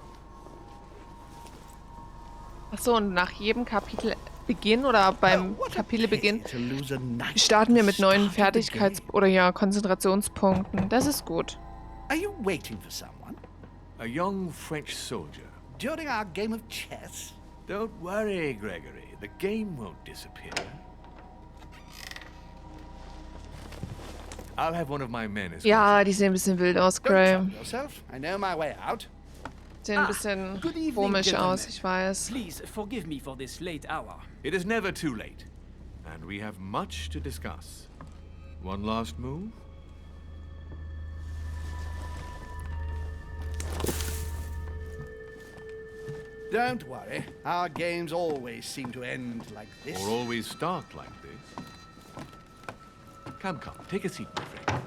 [SPEAKER 1] Achso, und nach jedem Kapitelbeginn oder beim Kapitelbeginn starten wir mit neuen Fertigkeits- oder ja, Konzentrationspunkten. Das ist gut.
[SPEAKER 11] Are you waiting for someone?
[SPEAKER 9] A young French soldier.
[SPEAKER 11] During our game of chess?
[SPEAKER 9] Don't worry, Gregory. The game won't disappear. I'll have one of my men escort
[SPEAKER 1] Ja, die sehen ein bisschen wild aus,
[SPEAKER 11] Don't trouble
[SPEAKER 1] Graham.
[SPEAKER 11] yourself. I know my way out.
[SPEAKER 1] Sehen ein bisschen
[SPEAKER 12] good evening,
[SPEAKER 1] komisch
[SPEAKER 12] gentlemen.
[SPEAKER 1] aus, ich weiß.
[SPEAKER 12] Please forgive me for this late hour.
[SPEAKER 9] It is never too late, and we have much to discuss. One last move?
[SPEAKER 11] Don't worry. Our games always seem to end like this.
[SPEAKER 9] Or always start like this? Come, take a seat, my friend.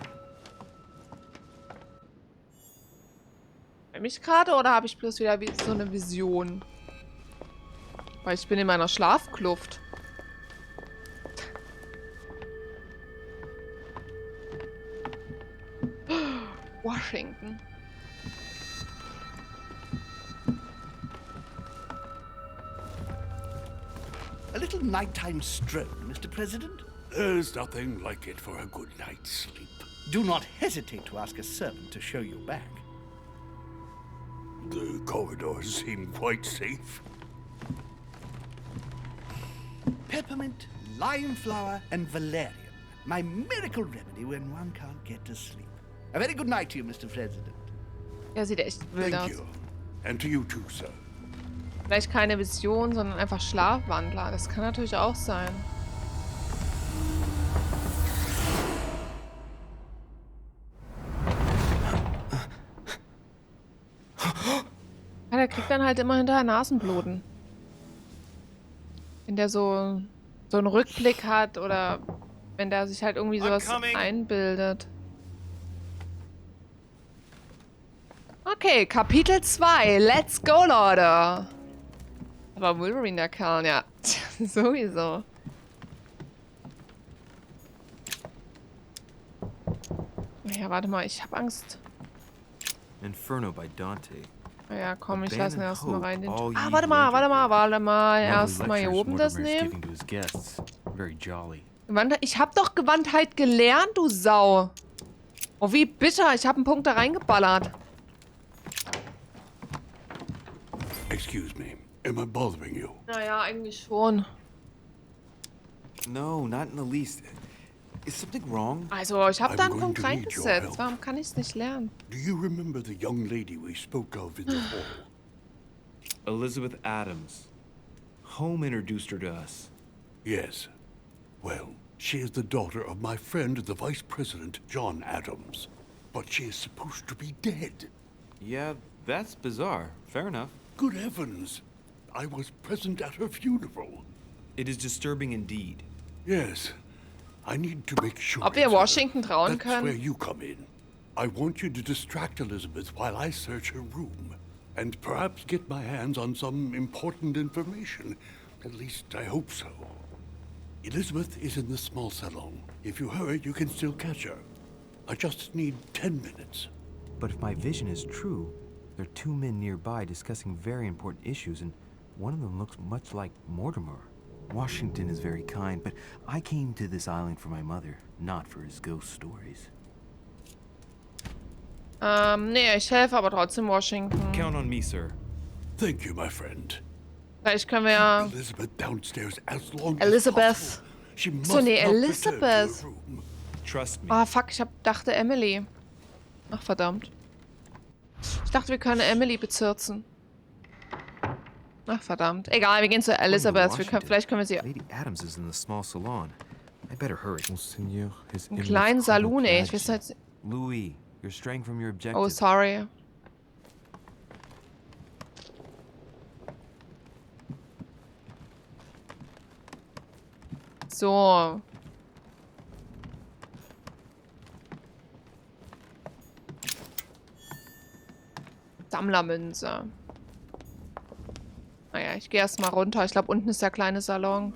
[SPEAKER 1] Bei mich gerade oder habe ich bloß wieder so eine Vision? Weil ich bin in meiner Schlafkluft. Washington.
[SPEAKER 11] A little nighttime stroll, Mr. President?
[SPEAKER 10] There's nothing like it for a good night's sleep.
[SPEAKER 11] Do not hesitate to ask a servant to show you back.
[SPEAKER 10] The corridors seem quite safe.
[SPEAKER 11] Peppermint, lime flower, and valerian. My miracle remedy when one can't get to sleep. A very good night to you, Mr. President.
[SPEAKER 1] Ja, sieht echt wild
[SPEAKER 10] Thank
[SPEAKER 1] aus.
[SPEAKER 10] you. And to you too, sir.
[SPEAKER 1] Vielleicht keine Vision, sondern einfach Schlafwandler. Das kann natürlich auch sein. Ja, der kriegt dann halt immer hinterher Nasenbluten. Wenn der so einen Rückblick hat oder wenn der sich halt irgendwie sowas einbildet. Okay, Kapitel 2. Let's go, Leute. Aber Wolverine, der Kerl, ja. Sowieso. Ja, warte mal, ich hab Angst.
[SPEAKER 5] Inferno by Dante.
[SPEAKER 1] Ja, komm, ich lass ihn erstmal rein. Den
[SPEAKER 5] All
[SPEAKER 1] ah,
[SPEAKER 5] ye
[SPEAKER 1] warte mal. Erstmal hier oben das nehmen.
[SPEAKER 5] Very jolly.
[SPEAKER 1] Ich hab doch Gewandtheit gelernt, du Sau. Oh, wie bitter. Ich hab einen Punkt da reingeballert.
[SPEAKER 10] Excuse me. Am I bothering you?
[SPEAKER 1] Naja, eigentlich schon.
[SPEAKER 5] No, not in the least. Is something wrong?
[SPEAKER 1] Also, ich hab da einen
[SPEAKER 10] I'm
[SPEAKER 1] Punkt
[SPEAKER 10] going to need your
[SPEAKER 1] reingesetzt.
[SPEAKER 10] help.
[SPEAKER 1] Warum kann ich es nicht lernen?
[SPEAKER 10] Do you remember the young lady we spoke of in the hall?
[SPEAKER 5] Elizabeth Adams. Home introduced her to us.
[SPEAKER 10] Yes. Well, she is the daughter of my friend, the Vice President, John Adams. But she is supposed to be dead.
[SPEAKER 5] Yeah, that's bizarre. Fair enough.
[SPEAKER 10] Good heavens! I was present at her funeral.
[SPEAKER 5] It is disturbing indeed.
[SPEAKER 10] Yes. I need to make sure.
[SPEAKER 1] Ob wir
[SPEAKER 10] it's her.
[SPEAKER 1] Washington trauen
[SPEAKER 10] That's where
[SPEAKER 1] können?
[SPEAKER 10] you come in. I want you to distract Elizabeth while I search her room. And perhaps get my hands on some important information. At least I hope so. Elizabeth is in the small salon. If you hurry, you can still catch her. I just need 10 minutes.
[SPEAKER 6] But if my vision is true, there are two men nearby discussing very important issues, and one of them looks much like Mortimer. Washington is very kind, but I came to this island for my mother, not for his ghost stories.
[SPEAKER 1] Nee, ich helfe aber trotzdem Washington.
[SPEAKER 5] Count on me, sir.
[SPEAKER 10] Thank you, my friend.
[SPEAKER 1] Vielleicht können wir ja...
[SPEAKER 10] Elizabeth downstairs as long
[SPEAKER 1] Elizabeth.
[SPEAKER 10] as possible. She must
[SPEAKER 1] So, nee,
[SPEAKER 10] not return to
[SPEAKER 1] Elizabeth.
[SPEAKER 10] her room.
[SPEAKER 5] Trust me.
[SPEAKER 1] Ah, fuck, dachte Emily. Ach, verdammt. Ich dachte, wir können Emily bezirzen. Ach, verdammt. Egal, wir gehen zu Elizabeth. Vielleicht können wir sie...
[SPEAKER 6] Lady Adams is in the small salon. I better hurry. Monseigneur, his
[SPEAKER 1] Einen kleinen Saloon, ey. Ich weiß jetzt...
[SPEAKER 6] Louis, you're straying from your objective.
[SPEAKER 1] Oh, sorry. So. Sammlermünze. Naja, ich gehe erstmal runter. Ich glaube, unten ist der kleine Salon.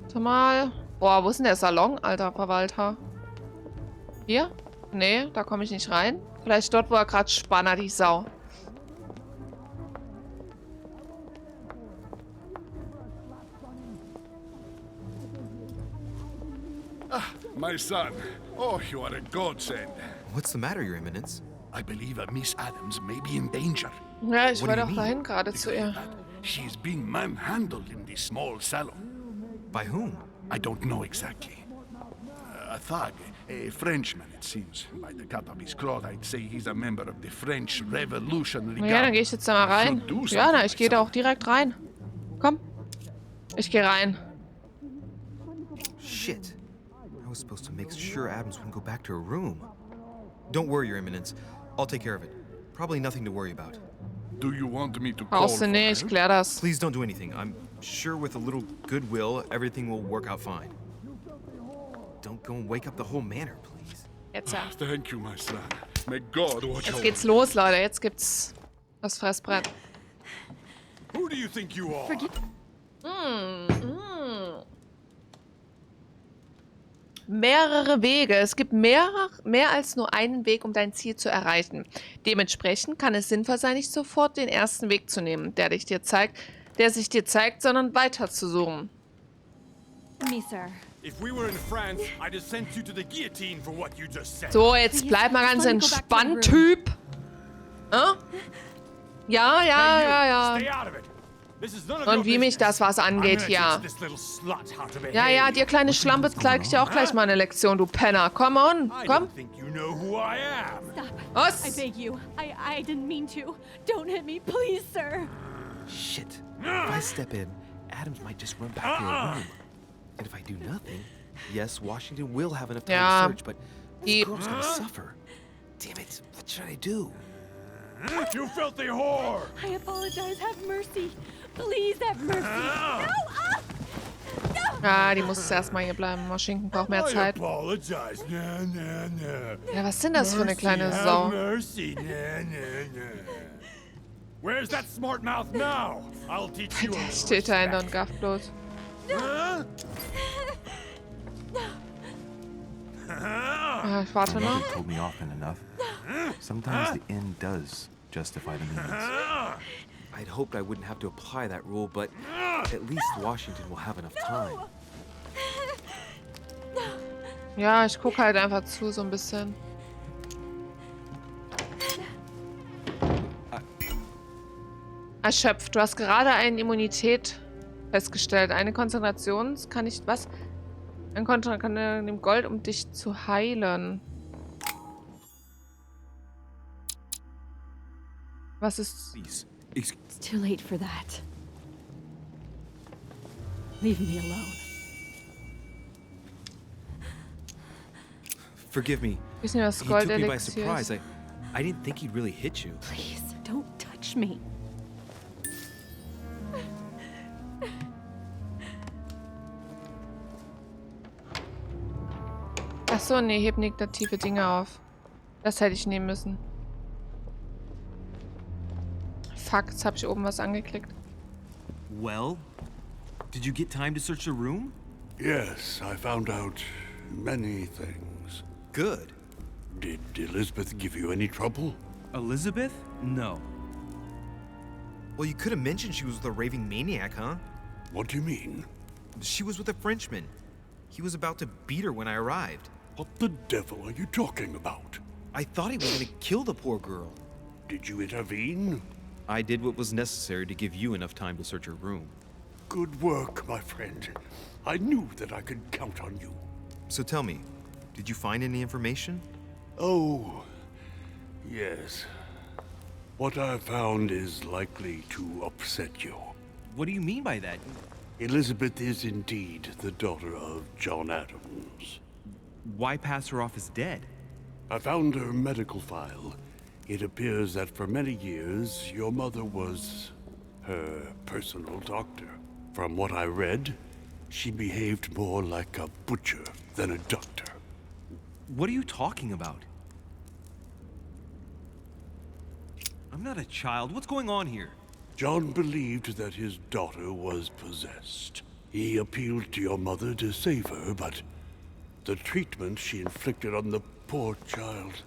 [SPEAKER 1] Warte mal. Boah, wo ist denn der Salon, alter Verwalter? Hier? Nee, da komme ich nicht rein. Vielleicht dort, wo er gerade spanner, die Sau.
[SPEAKER 8] My son. Oh, you are a godsend.
[SPEAKER 6] What's the matter, Your Eminence?
[SPEAKER 8] I believe Miss Adams may be in danger.
[SPEAKER 1] Ja, ich
[SPEAKER 6] What do
[SPEAKER 1] wollte
[SPEAKER 6] you
[SPEAKER 1] auch
[SPEAKER 6] mean?
[SPEAKER 1] dahin gerade zu ihr.
[SPEAKER 8] She is being manhandled in the small salon.
[SPEAKER 6] By whom?
[SPEAKER 8] I don't know exactly. A thug, a Frenchman, it seems. By the cut of his cloth, I'd say he's a member of the French Revolutionary
[SPEAKER 1] Na ja, dann gehe ich jetzt da mal rein. Ja, na, ich gehe da auch direkt rein. Komm. Ich gehe rein.
[SPEAKER 6] Shit. I was supposed to make sure Adams wouldn't go back to her room. Don't worry, Your Eminence. I'll take care of it. Probably nothing to worry about.
[SPEAKER 8] Do you want me to call
[SPEAKER 1] Brauchst du
[SPEAKER 8] for
[SPEAKER 1] nicht, ich
[SPEAKER 8] help?
[SPEAKER 1] klär das.
[SPEAKER 6] Please don't do anything. I'm sure with a little goodwill, everything will work out fine. Don't go and wake up the whole manor, please.
[SPEAKER 1] Jetzt ja.
[SPEAKER 8] Thank you, my son. May God watch
[SPEAKER 1] Jetzt
[SPEAKER 8] over
[SPEAKER 1] geht's los, Leute. Jetzt gibt's das Fressbrett.
[SPEAKER 3] Who do you think you are?
[SPEAKER 1] Mehrere Wege. Es gibt mehr als nur einen Weg, um dein Ziel zu erreichen. Dementsprechend kann es sinnvoll sein, nicht sofort den ersten Weg zu nehmen, der sich dir zeigt, sondern weiter zu suchen.
[SPEAKER 13] Me, sir.
[SPEAKER 3] If we were in France, I'd have sent you to the guillotine for what you just said.
[SPEAKER 1] So, jetzt bleib mal ganz entspannt, Typ. Ja, ja, ja, ja.
[SPEAKER 3] Stay out of it. This is none of
[SPEAKER 1] Und
[SPEAKER 3] your
[SPEAKER 1] wie mich
[SPEAKER 3] business.
[SPEAKER 1] das was angeht
[SPEAKER 3] I'm
[SPEAKER 1] hier.
[SPEAKER 3] gonna teach this little slut how to behave.
[SPEAKER 1] Ja, ja, dir kleine Schlampe zeig ich dir auch gleich mal eine Lektion, du Penner. Come on,
[SPEAKER 3] I
[SPEAKER 1] komm.
[SPEAKER 3] don't think you know who I am.
[SPEAKER 13] Stop.
[SPEAKER 1] Was?
[SPEAKER 13] I beg you. I didn't mean to. Don't hit me, please, sir.
[SPEAKER 6] Shit. If I step in, Adams might just run back to her room. And if I do nothing, yes, Washington will have enough time
[SPEAKER 1] Ja.
[SPEAKER 6] to search, but this girl's gonna suffer. Damn it, what should I do?
[SPEAKER 3] You filthy whore!
[SPEAKER 13] I apologize. Have mercy. Please have mercy. No!
[SPEAKER 1] Ja, die muss erstmal hier bleiben. Washington braucht mehr Zeit.
[SPEAKER 3] I apologize. Na, na, na.
[SPEAKER 1] Ja, was sind das für eine kleine
[SPEAKER 3] Mercy,
[SPEAKER 1] Sau?
[SPEAKER 3] have mercy. Na, na, na. Where's that smart mouth now? I'll teach you a
[SPEAKER 1] Der
[SPEAKER 3] little
[SPEAKER 1] steht dahinter und
[SPEAKER 3] respect.
[SPEAKER 1] gafft bloß.
[SPEAKER 3] Huh?
[SPEAKER 1] Ah, ich warte
[SPEAKER 6] My
[SPEAKER 1] noch.
[SPEAKER 6] mother told me often enough. Sometimes the end does justify the means. I'd hoped I wouldn't have to apply that rule, but at least Washington will have enough time.
[SPEAKER 1] Ja, ich gucke halt einfach zu, so ein bisschen. Erschöpft. Du hast gerade eine Immunität festgestellt. Eine Konzentration kann ich... Was? Ein Kontra kann dem Gold, um dich zu heilen. Was ist...
[SPEAKER 6] Please,
[SPEAKER 13] It's too late for that. Leave me alone.
[SPEAKER 6] forgive me.
[SPEAKER 1] Bisschen das
[SPEAKER 6] He took me by
[SPEAKER 1] Goldelixier.
[SPEAKER 6] surprise. I didn't think he'd really hit you.
[SPEAKER 13] Please, don't touch me.
[SPEAKER 1] Achso, nee, heb negative Dinge auf. Das hätte ich nehmen müssen. Fuck, jetzt habe ich oben was angeklickt.
[SPEAKER 6] Well, did you get time to search the room?
[SPEAKER 10] Yes, I found out many things.
[SPEAKER 6] Good.
[SPEAKER 10] Did Elizabeth give you any trouble?
[SPEAKER 6] Elizabeth? No. Well, you could have mentioned she was with a raving maniac, huh?
[SPEAKER 10] What do you mean?
[SPEAKER 6] She was with a Frenchman. He was about to beat her when I arrived.
[SPEAKER 10] What the devil are you talking about?
[SPEAKER 6] I thought he was gonna kill the poor girl.
[SPEAKER 10] Did you intervene?
[SPEAKER 6] I did what was necessary to give you enough time to search her room.
[SPEAKER 10] Good work, my friend. I knew that I could count on you.
[SPEAKER 6] So tell me, did you find any information?
[SPEAKER 10] Oh, yes. What I found is likely to upset you.
[SPEAKER 6] What do you mean by that?
[SPEAKER 10] Elizabeth is indeed the daughter of John Adams.
[SPEAKER 6] Why pass her off as dead?
[SPEAKER 10] I found her medical file. It appears that for many years, your mother was her personal doctor. From what I read, she behaved more like a butcher than a doctor.
[SPEAKER 6] What are you talking about? I'm not a child. What's going on here?
[SPEAKER 10] John believed that his daughter was possessed. He appealed to your mother to save her, but the treatment she inflicted on the poor child...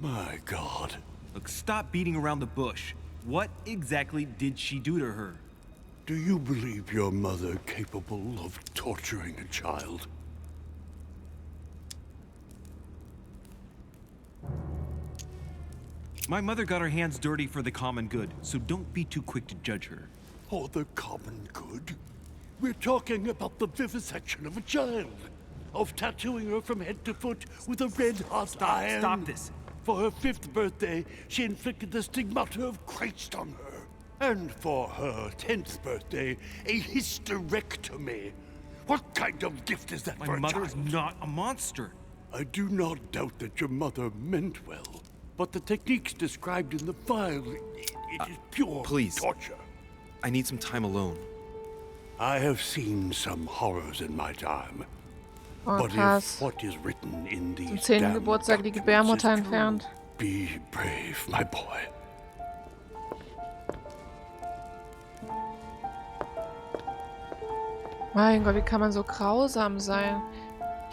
[SPEAKER 10] My God.
[SPEAKER 6] Look, stop beating around the bush. What exactly did she do to her?
[SPEAKER 10] Do you believe your mother capable of torturing a child?
[SPEAKER 5] My mother got her hands dirty for the common good, so don't be too quick to judge her.
[SPEAKER 10] Oh, the common good? We're talking about the vivisection of a child. Of tattooing her from head to foot with a red-hot iron.
[SPEAKER 5] Stop this.
[SPEAKER 10] For her 5th birthday, she inflicted the stigmata of Christ on her. And for her 10th birthday, a hysterectomy. What kind of gift is that for a child?
[SPEAKER 5] My mother is not a monster.
[SPEAKER 10] I do not doubt that your mother meant well. But the techniques described in the file, it is pure
[SPEAKER 6] Please.
[SPEAKER 10] torture.
[SPEAKER 6] I need some time alone.
[SPEAKER 10] I have seen some horrors in my time.
[SPEAKER 1] Oh,
[SPEAKER 10] But
[SPEAKER 1] krass.
[SPEAKER 10] if what is written in
[SPEAKER 1] Zum
[SPEAKER 10] these
[SPEAKER 1] 10.
[SPEAKER 10] damn
[SPEAKER 1] Geburtstag die
[SPEAKER 10] documents
[SPEAKER 1] Gebärmutter
[SPEAKER 10] is true,
[SPEAKER 1] entfernt.
[SPEAKER 10] be brave, my boy.
[SPEAKER 1] Mein Gott, wie kann man so grausam sein?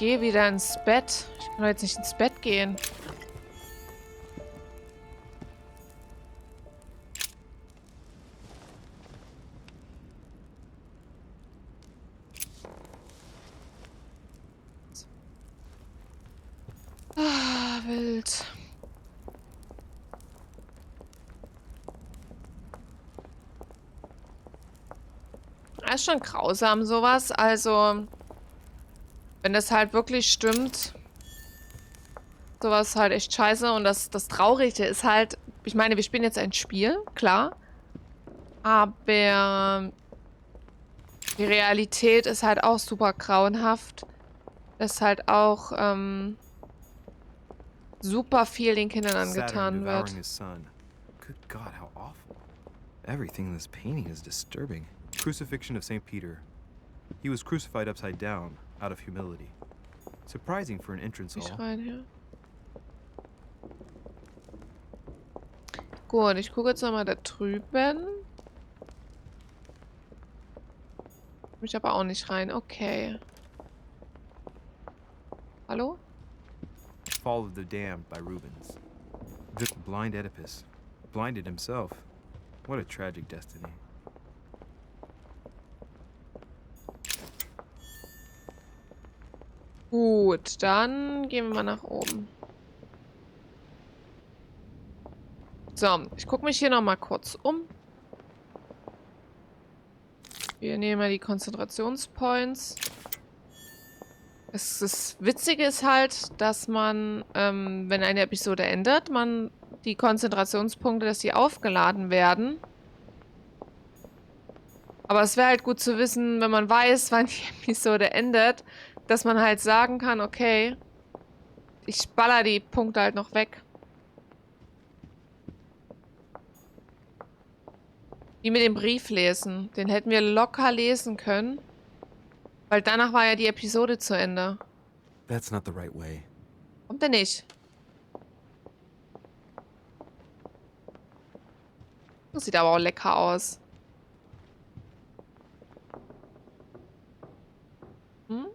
[SPEAKER 1] Geh wieder ins Bett. Ich kann doch jetzt nicht ins Bett gehen. Ah, wild. Das ist schon grausam, sowas. Also, wenn das halt wirklich stimmt, sowas ist halt echt scheiße. Und das Traurige ist halt, ich meine, wir spielen jetzt ein Spiel, klar. Aber die Realität ist halt auch super grauenhaft. Dass halt auch super viel den Kindern angetan wird.
[SPEAKER 6] devouring his son. Good God, how awful. Everything in this painting is disturbing. Crucifixion of St. Peter. He was crucified upside down, out of humility. Surprising for an entrance
[SPEAKER 1] Ich
[SPEAKER 6] hall.
[SPEAKER 1] rein hier. Gut, ich gucke jetzt nochmal da drüben. Mich aber auch nicht rein. Okay. Hallo?
[SPEAKER 6] Fall of the Damned by Rubens. The blind Oedipus. Blinded himself. What a tragic destiny.
[SPEAKER 1] Gut, dann gehen wir mal nach oben. So, ich gucke mich hier nochmal kurz um. Wir nehmen mal die Konzentrationspoints. Das Witzige ist halt, dass man, wenn eine Episode endet, man die Konzentrationspunkte, dass die aufgeladen werden. Aber es wäre halt gut zu wissen, wenn man weiß, wann die Episode endet, dass man halt sagen kann, okay, ich baller die Punkte halt noch weg. Wie mit dem Brief lesen. Den hätten wir locker lesen können. Weil danach war ja die Episode zu Ende.
[SPEAKER 6] That's not the right way.
[SPEAKER 1] Kommt der nicht? Das sieht aber auch lecker aus. Hm?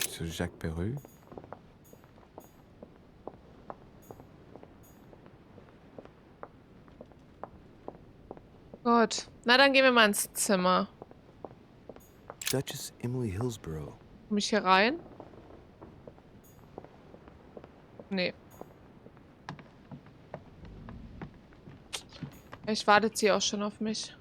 [SPEAKER 6] So Jacques Perru?
[SPEAKER 1] Gut. Na, dann gehen wir mal ins Zimmer.
[SPEAKER 6] Duchess Emily Hillsborough.
[SPEAKER 1] Komm ich hier rein? Nee. Vielleicht wartet sie auch schon auf mich.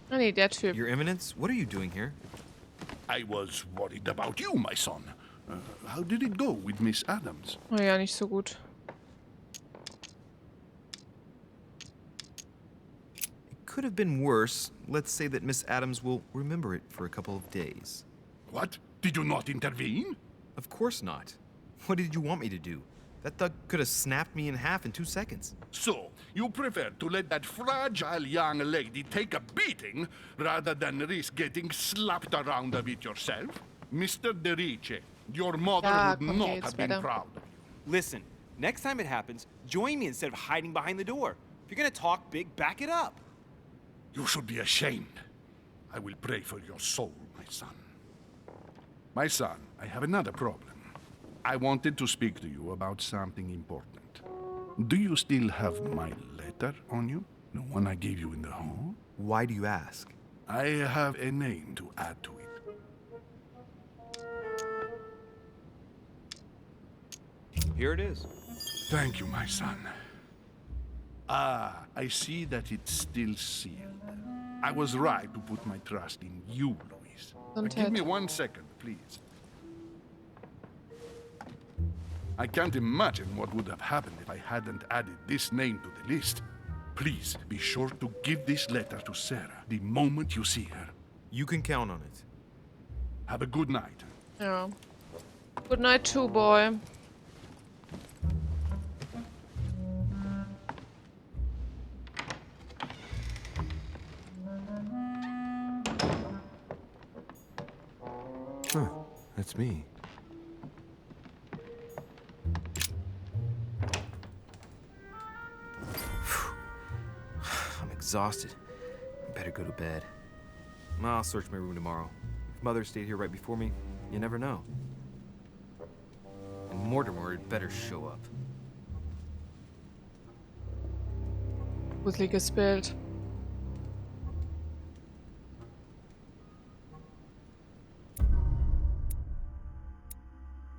[SPEAKER 1] Ah, nee, der Typ.
[SPEAKER 6] Your Eminence, what are you doing here?
[SPEAKER 8] I was worried about you, my son. How did it go with Miss Adams?
[SPEAKER 1] Oh ja, nicht so gut.
[SPEAKER 6] It could have been worse. Let's say that Miss Adams will remember it for a couple of days.
[SPEAKER 8] What? Did you not intervene?
[SPEAKER 6] Of course not. What did you want me to do? That thug could have snapped me in half in 2 seconds.
[SPEAKER 8] So, you prefer to let that fragile young lady take a beating rather than risk getting slapped around a bit yourself? Mr. Derice, your mother
[SPEAKER 1] Ja,
[SPEAKER 8] would
[SPEAKER 1] komm,
[SPEAKER 8] not
[SPEAKER 1] geh jetzt
[SPEAKER 8] have been
[SPEAKER 1] weiter.
[SPEAKER 8] proud.
[SPEAKER 5] Listen, next time it happens, join me instead of hiding behind the door. If you're gonna talk big, back it up.
[SPEAKER 8] You should be ashamed. I will pray for your soul, my son. My son, I have another problem. I wanted to speak to you about something important. Do you still have my letter on you? The one I gave you in the hall?
[SPEAKER 6] Why do you ask?
[SPEAKER 8] I have a name to add to it.
[SPEAKER 5] Here it is.
[SPEAKER 8] Thank you, my son. Ah, I see that it's still sealed. I was right to put my trust in you, Louise. Give me 1 second, please. I can't imagine what would have happened if I hadn't added this name to the list. Please be sure to give this letter to Sarah the moment you see her.
[SPEAKER 5] You can count on it.
[SPEAKER 8] Have a good night.
[SPEAKER 1] Ja. Good night too, boy.
[SPEAKER 6] Huh, that's me. I'm exhausted. I better go to bed. I'll search my room tomorrow. If Mother stayed here right before me, you never know. And Mortimer had better show up.
[SPEAKER 1] Gruseliges Bild.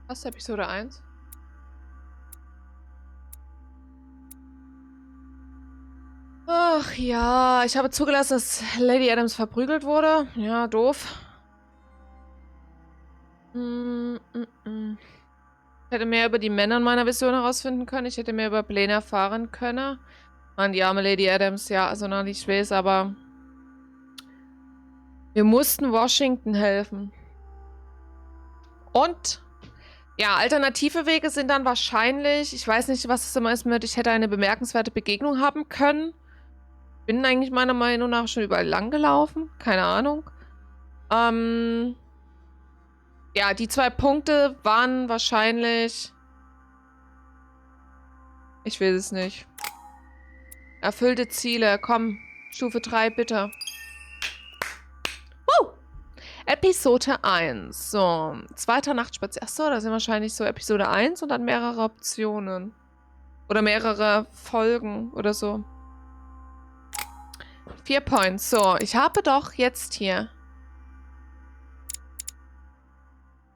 [SPEAKER 1] Was, Episode 1? Ach ja, ich habe zugelassen, dass Lady Adams verprügelt wurde. Ja, doof. Ich hätte mehr über die Männer in meiner Vision herausfinden können. Ich hätte mehr über Pläne erfahren können. Mann, die arme Lady Adams, ja, also noch nicht weiß, aber wir mussten Washington helfen. Und ja, alternative Wege sind dann wahrscheinlich, ich weiß nicht, was es immer ist mit, ich hätte eine bemerkenswerte Begegnung haben können. Bin eigentlich meiner Meinung nach schon überall lang gelaufen. Keine Ahnung. Ja, die 2 Punkte waren wahrscheinlich... Ich weiß es nicht. Erfüllte Ziele. Komm, Stufe 3, bitte. Episode 1. So, zweiter Nachtspaziergang. Achso, das sind wahrscheinlich so Episode 1 und dann mehrere Optionen. Oder mehrere Folgen oder so. 4 Points. So, ich habe doch jetzt hier.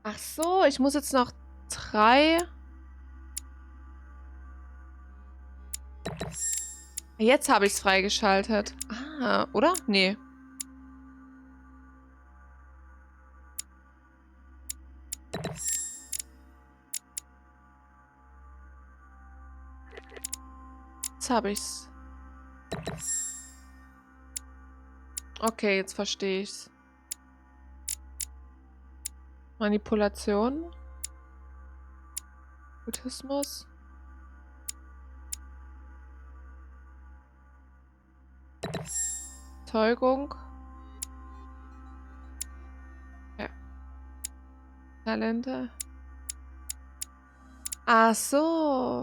[SPEAKER 1] Ach so, ich muss jetzt noch 3. Jetzt habe ich es freigeschaltet. Ah, oder? Nee. Jetzt habe ich's. Okay, jetzt verstehe ich's. Manipulation. Buddhismus. Zeugung. Ja. Talente. Ach so.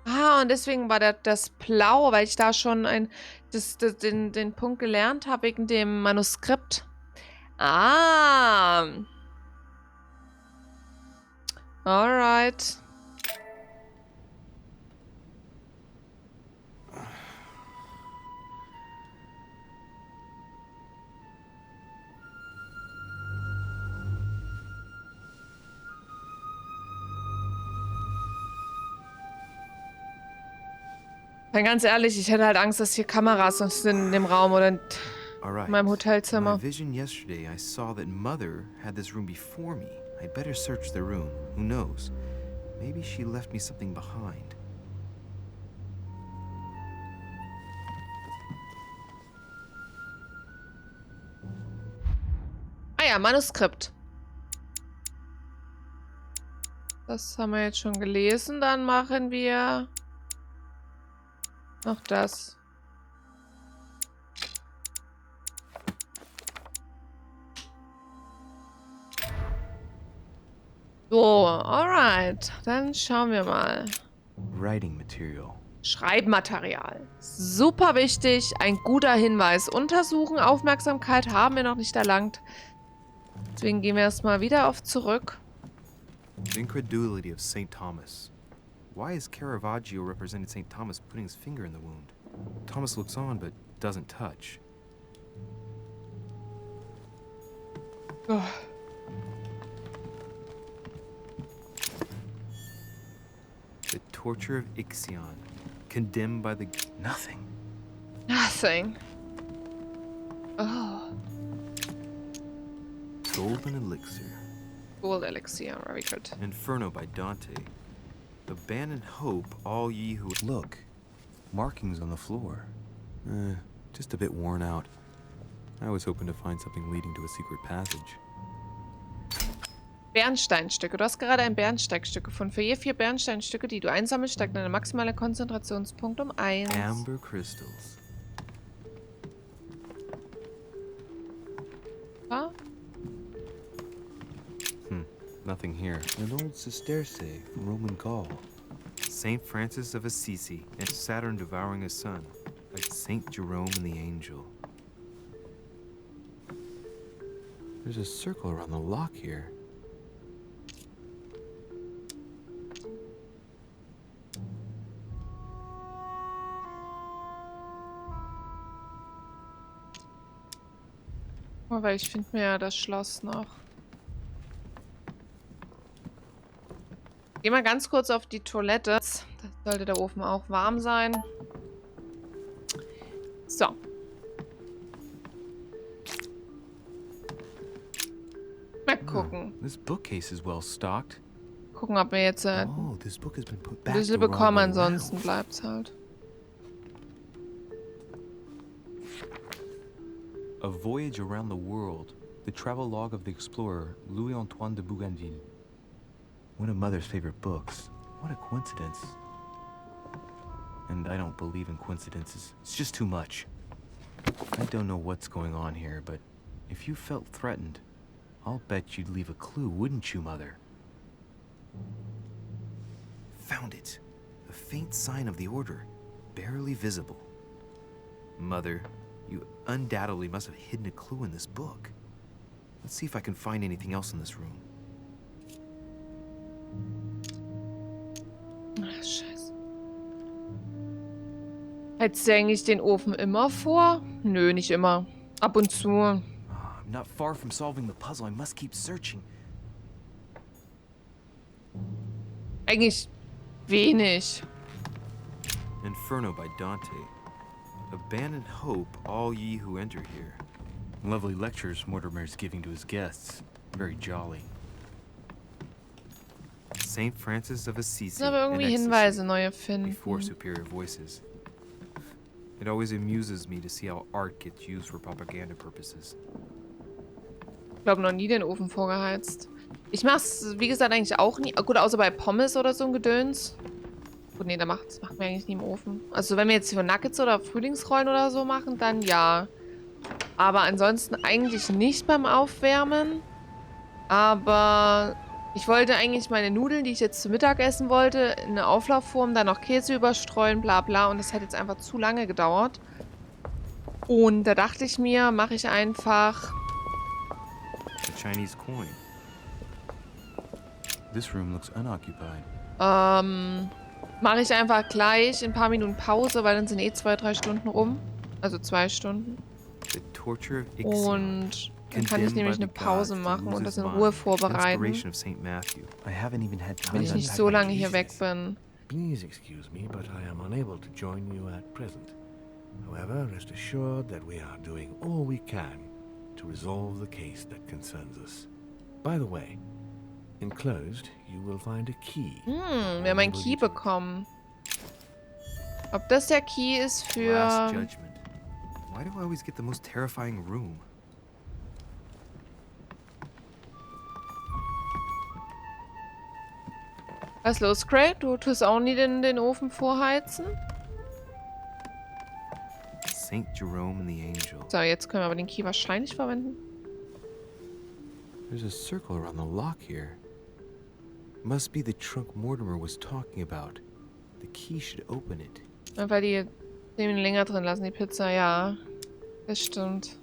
[SPEAKER 1] Ah, und deswegen war das Blau, weil ich da schon den Punkt gelernt habe wegen dem Manuskript. Ah. Alright. Ganz ehrlich, ich hätte halt Angst, dass hier Kameras sind in dem Raum oder in meinem Hotelzimmer.
[SPEAKER 6] In my vision yesterday, I saw that Mother had this room before me. I'd better search the room. Who knows? Maybe she left me something behind.
[SPEAKER 1] Ah ja, Manuskript. Das haben wir jetzt schon gelesen. Dann machen wir noch das. So, alright. Dann schauen wir mal.
[SPEAKER 6] Writing material.
[SPEAKER 1] Schreibmaterial. Super wichtig. Ein guter Hinweis. Untersuchen, Aufmerksamkeit haben wir noch nicht erlangt. Deswegen gehen wir erstmal wieder auf zurück.
[SPEAKER 6] The incredulity of St. Thomas. Why is Caravaggio represented St. Thomas putting his finger in the wound?
[SPEAKER 5] Thomas looks on but doesn't touch.
[SPEAKER 1] Oh.
[SPEAKER 5] The torture of Ixion, condemned by the... Nothing.
[SPEAKER 1] Nothing. Oh.
[SPEAKER 5] Golden Elixir.
[SPEAKER 1] Gold Elixir, very good.
[SPEAKER 5] Inferno by Dante. Abandon hope, all ye who... Look. Markings on the floor. Just a bit worn out. I was hoping to find something leading to a secret passage.
[SPEAKER 1] Bernsteinstücke. Du hast gerade ein Bernsteinstück gefunden. Für je 4 Bernsteinstücke, die du einsammelst, steigt deine maximale Konzentrationspunkt um 1.
[SPEAKER 5] Amber crystals.
[SPEAKER 1] Ah?
[SPEAKER 5] Nothing here.
[SPEAKER 6] An old sesterce from Roman Gaul.
[SPEAKER 5] Saint Francis of Assisi and Saturn devouring his son, like Saint Jerome and the angel. There's a circle around the lock here.
[SPEAKER 1] Aber ich finde mir ja das Schloss noch. Geh mal ganz kurz auf die Toilette. Da sollte der Ofen auch warm sein. So. Mal gucken.
[SPEAKER 5] This bookcase is well stocked.
[SPEAKER 1] Gucken, ob wir jetzt
[SPEAKER 6] Oh, this book has been put back
[SPEAKER 1] Schlüssel
[SPEAKER 6] the wrong
[SPEAKER 1] bekommen,
[SPEAKER 6] way
[SPEAKER 1] ansonsten
[SPEAKER 6] round.
[SPEAKER 1] bleibt's halt.
[SPEAKER 5] A Voyage Around the World. The travelogue of the explorer Louis-Antoine de Bougainville.
[SPEAKER 6] One of Mother's favorite books.
[SPEAKER 5] What a coincidence. And I don't believe in coincidences. It's just too much. I don't know what's going on here, but if you felt threatened, I'll bet you'd leave a clue, wouldn't you, Mother?
[SPEAKER 6] Found it. A faint sign of the order. Barely visible.
[SPEAKER 5] Mother, you undoubtedly must have hidden a clue in this book. Let's see if I can find anything else in this room.
[SPEAKER 1] Ach, scheiße. Hättest du eigentlich den Ofen immer vor? Nö, nicht immer. Ab und zu.
[SPEAKER 5] I'm not far from solving the puzzle. I must keep searching.
[SPEAKER 1] Eigentlich wenig.
[SPEAKER 5] Inferno by Dante. Abandon hope, all ye who enter here. Lovely lectures Mortimer's giving to his guests. Very jolly. Saint Francis of Assisi.
[SPEAKER 1] Aber irgendwie
[SPEAKER 5] and
[SPEAKER 1] Hinweise
[SPEAKER 5] ecstasy
[SPEAKER 1] neue finden.
[SPEAKER 5] before superior voices. It always amuses me to see how art gets used for propaganda purposes.
[SPEAKER 1] Ich glaube, noch nie den Ofen vorgeheizt. Ich mach's, wie gesagt, eigentlich auch nie. Gut, außer bei Pommes oder so ein Gedöns. Gut, nee, das machen wir eigentlich nie im Ofen. Also, wenn wir jetzt hier Nuggets oder Frühlingsrollen oder so machen, dann ja. Aber ansonsten eigentlich nicht beim Aufwärmen. Aber ich wollte eigentlich meine Nudeln, die ich jetzt zu Mittag essen wollte, in eine Auflaufform, dann noch Käse überstreuen, bla bla. Und das hat jetzt einfach zu lange gedauert. Und da dachte ich mir, mache ich einfach...
[SPEAKER 5] A Chinese coin. This room looks unoccupied.
[SPEAKER 1] Mache ich einfach gleich in ein paar Minuten Pause, weil dann sind eh 2-3 Stunden rum. Also 2 Stunden.
[SPEAKER 5] The torture of Ixion.
[SPEAKER 1] Und dann kann ich nämlich eine Pause machen und das in Ruhe vorbereiten, wenn ich nicht so lange hier weg bin.
[SPEAKER 9] Please excuse me, but I am unable to join you at present. However, rest assured that we are doing all we can to resolve the case that concerns us. By the way, enclosed, you will find a key.
[SPEAKER 1] Wir haben einen Key bekommen. Ob das der Key ist für...
[SPEAKER 5] Last Judgment. Why do I always get the most terrifying room?
[SPEAKER 1] Was ist los, Craig? Du tust auch nie den Ofen vorheizen?
[SPEAKER 5] Saint Jerome and the Angel.
[SPEAKER 1] So, jetzt können wir aber den Key wahrscheinlich verwenden.
[SPEAKER 5] There's a circle around the lock here. Must be the trunk Mortimer was talking about. The key should open it.
[SPEAKER 1] Weil die 10 Minuten länger drin lassen, die Pizza, ja. Das stimmt.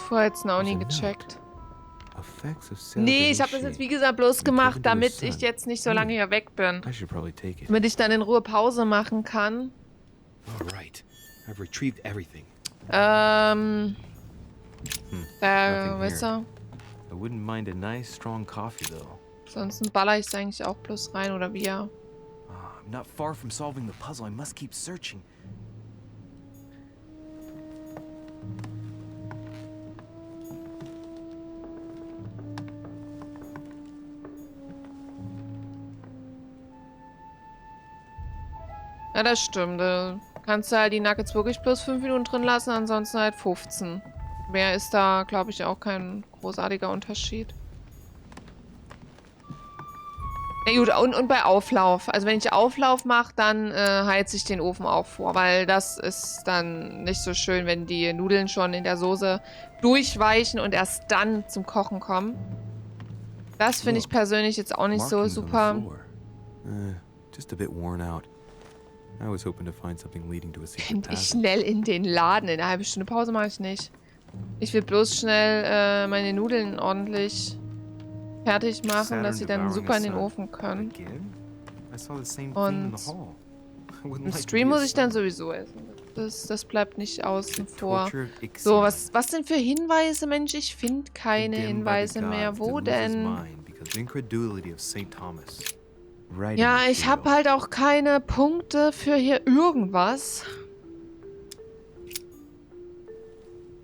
[SPEAKER 1] vorher jetzt noch nie
[SPEAKER 5] There's a note.
[SPEAKER 1] gecheckt.
[SPEAKER 5] Effects of cell
[SPEAKER 1] Nee, ich habe das jetzt, wie gesagt, bloß gemacht, damit ich jetzt nicht so lange hier weg bin.
[SPEAKER 5] I should probably take it.
[SPEAKER 1] Damit ich dann in Ruhe Pause machen kann.
[SPEAKER 5] All right. I've retrieved everything.
[SPEAKER 1] Da,
[SPEAKER 5] Nothing
[SPEAKER 1] weißt
[SPEAKER 5] here.
[SPEAKER 1] du,
[SPEAKER 5] I wouldn't mind a nice strong coffee though.
[SPEAKER 1] sonst baller ich es eigentlich auch bloß rein, oder wie ja.
[SPEAKER 6] I'm not far from solving the puzzle. I must keep searching.
[SPEAKER 1] Ja, das stimmt. Da kannst du halt die Nuggets wirklich bloß 5 Minuten drin lassen, ansonsten halt 15. Mehr ist da, glaube ich, auch kein großartiger Unterschied. Na gut, und bei Auflauf. Also wenn ich Auflauf mache, dann heize ich den Ofen auch vor, weil das ist dann nicht so schön, wenn die Nudeln schon in der Soße durchweichen und erst dann zum Kochen kommen. Das finde ich persönlich jetzt auch nicht so
[SPEAKER 5] Markings on the
[SPEAKER 1] super.
[SPEAKER 5] floor. Just a bit worn out. I was hoping to find something leading to a secret
[SPEAKER 1] Könnte ich
[SPEAKER 5] passage.
[SPEAKER 1] schnell in den Laden. In einer halben Stunde Pause mache ich nicht. Ich will bloß schnell meine Nudeln ordentlich fertig machen, dass sie dann super in den Ofen können.
[SPEAKER 5] Again? I saw the same theme
[SPEAKER 1] Und
[SPEAKER 5] in the hall. I wouldn't
[SPEAKER 1] im
[SPEAKER 5] like to
[SPEAKER 1] Stream
[SPEAKER 5] be a
[SPEAKER 1] muss ich dann
[SPEAKER 5] son.
[SPEAKER 1] sowieso essen. Das bleibt nicht außen vor.
[SPEAKER 5] Torture of
[SPEAKER 1] So,
[SPEAKER 5] Ixion.
[SPEAKER 1] was denn für Hinweise, Mensch? Ich finde keine
[SPEAKER 5] Condemned by the
[SPEAKER 1] Hinweise mehr.
[SPEAKER 5] gods
[SPEAKER 1] Wo
[SPEAKER 5] to lose his
[SPEAKER 1] denn?
[SPEAKER 5] mind because of incredulity of St. Thomas. Right
[SPEAKER 1] Ja,
[SPEAKER 5] in the
[SPEAKER 1] ich habe
[SPEAKER 5] field.
[SPEAKER 1] halt auch keine Punkte für hier irgendwas.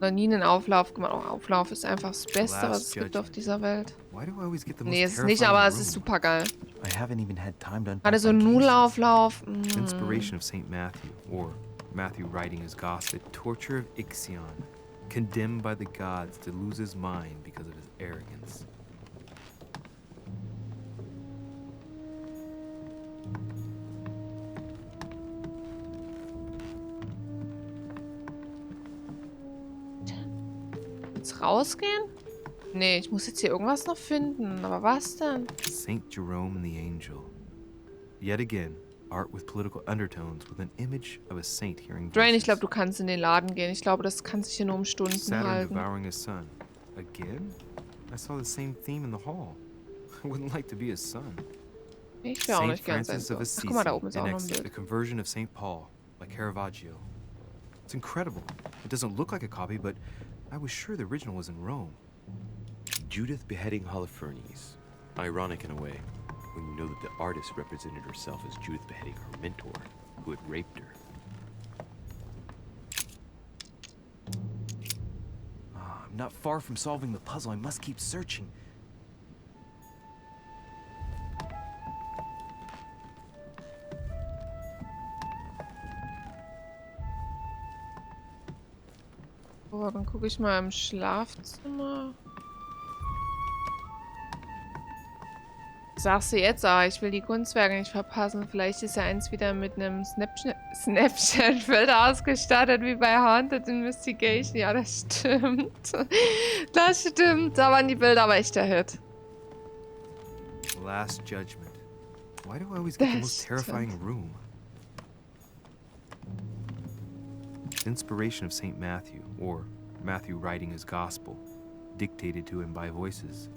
[SPEAKER 1] Noch nie einen Auflauf gemacht. Oh, Auflauf ist einfach das Beste, was es gibt auf dieser Welt.
[SPEAKER 5] Why do I always get the
[SPEAKER 1] Nee,
[SPEAKER 5] most
[SPEAKER 1] ist es nicht,
[SPEAKER 5] terrifying
[SPEAKER 1] aber es ist
[SPEAKER 5] room?
[SPEAKER 1] super geil.
[SPEAKER 6] I haven't even had time to unpack
[SPEAKER 1] Gerade so
[SPEAKER 6] my
[SPEAKER 1] ein
[SPEAKER 6] cases.
[SPEAKER 1] Nudelauflauf.
[SPEAKER 5] Inspiration of St. Matthew, or Matthew writing his gospel. The torture of Ixion, condemned by the gods to lose his mind because of his arrogance.
[SPEAKER 1] Jetzt rausgehen? Nee, ich muss jetzt hier irgendwas noch finden. Aber was denn?
[SPEAKER 5] Saint Jerome and the Angel. Yet again, art with political undertones with an image of a saint hearing
[SPEAKER 1] Drain, ich
[SPEAKER 5] voices.
[SPEAKER 1] glaube, du kannst in den Laden gehen. Ich glaube, das kann sich hier nur um Stunden
[SPEAKER 5] Saturn
[SPEAKER 1] halten.
[SPEAKER 5] devouring his son. Again? I saw the same theme in the hall. I wouldn't like to be his son.
[SPEAKER 1] Ich will auch
[SPEAKER 5] Saint
[SPEAKER 1] nicht gern sein
[SPEAKER 5] Francis
[SPEAKER 1] Sohn.
[SPEAKER 5] of
[SPEAKER 1] Ach,
[SPEAKER 5] Assisi,
[SPEAKER 1] guck mal, da oben ist auch noch ein
[SPEAKER 5] annexed the
[SPEAKER 1] Bild.
[SPEAKER 5] conversion of Saint Paul by Caravaggio. It's incredible. It doesn't look like a copy, but I was sure the original was in Rome.
[SPEAKER 14] Judith beheading Holofernes. Ironic in a way, when you know that the artist represented herself as Judith beheading her mentor, who had raped her.
[SPEAKER 6] I'm not far from solving the puzzle. I must keep searching.
[SPEAKER 1] Oh, dann gucke ich mal im Schlafzimmer. Sagst du jetzt, aber ich will die Kunstwerke nicht verpassen. Vielleicht ist ja eins wieder mit einem Snapchat-Filter ausgestattet, wie bei Haunted Investigation. Ja, das stimmt. Das stimmt. Da waren die Bilder aber echt der Hit.
[SPEAKER 5] Last Judgment. Why do I always get the
[SPEAKER 1] Das
[SPEAKER 5] most terrifying
[SPEAKER 1] stimmt.
[SPEAKER 5] room? Inspiration of St. Matthew, or Matthew writing his gospel, dictated to him by voices.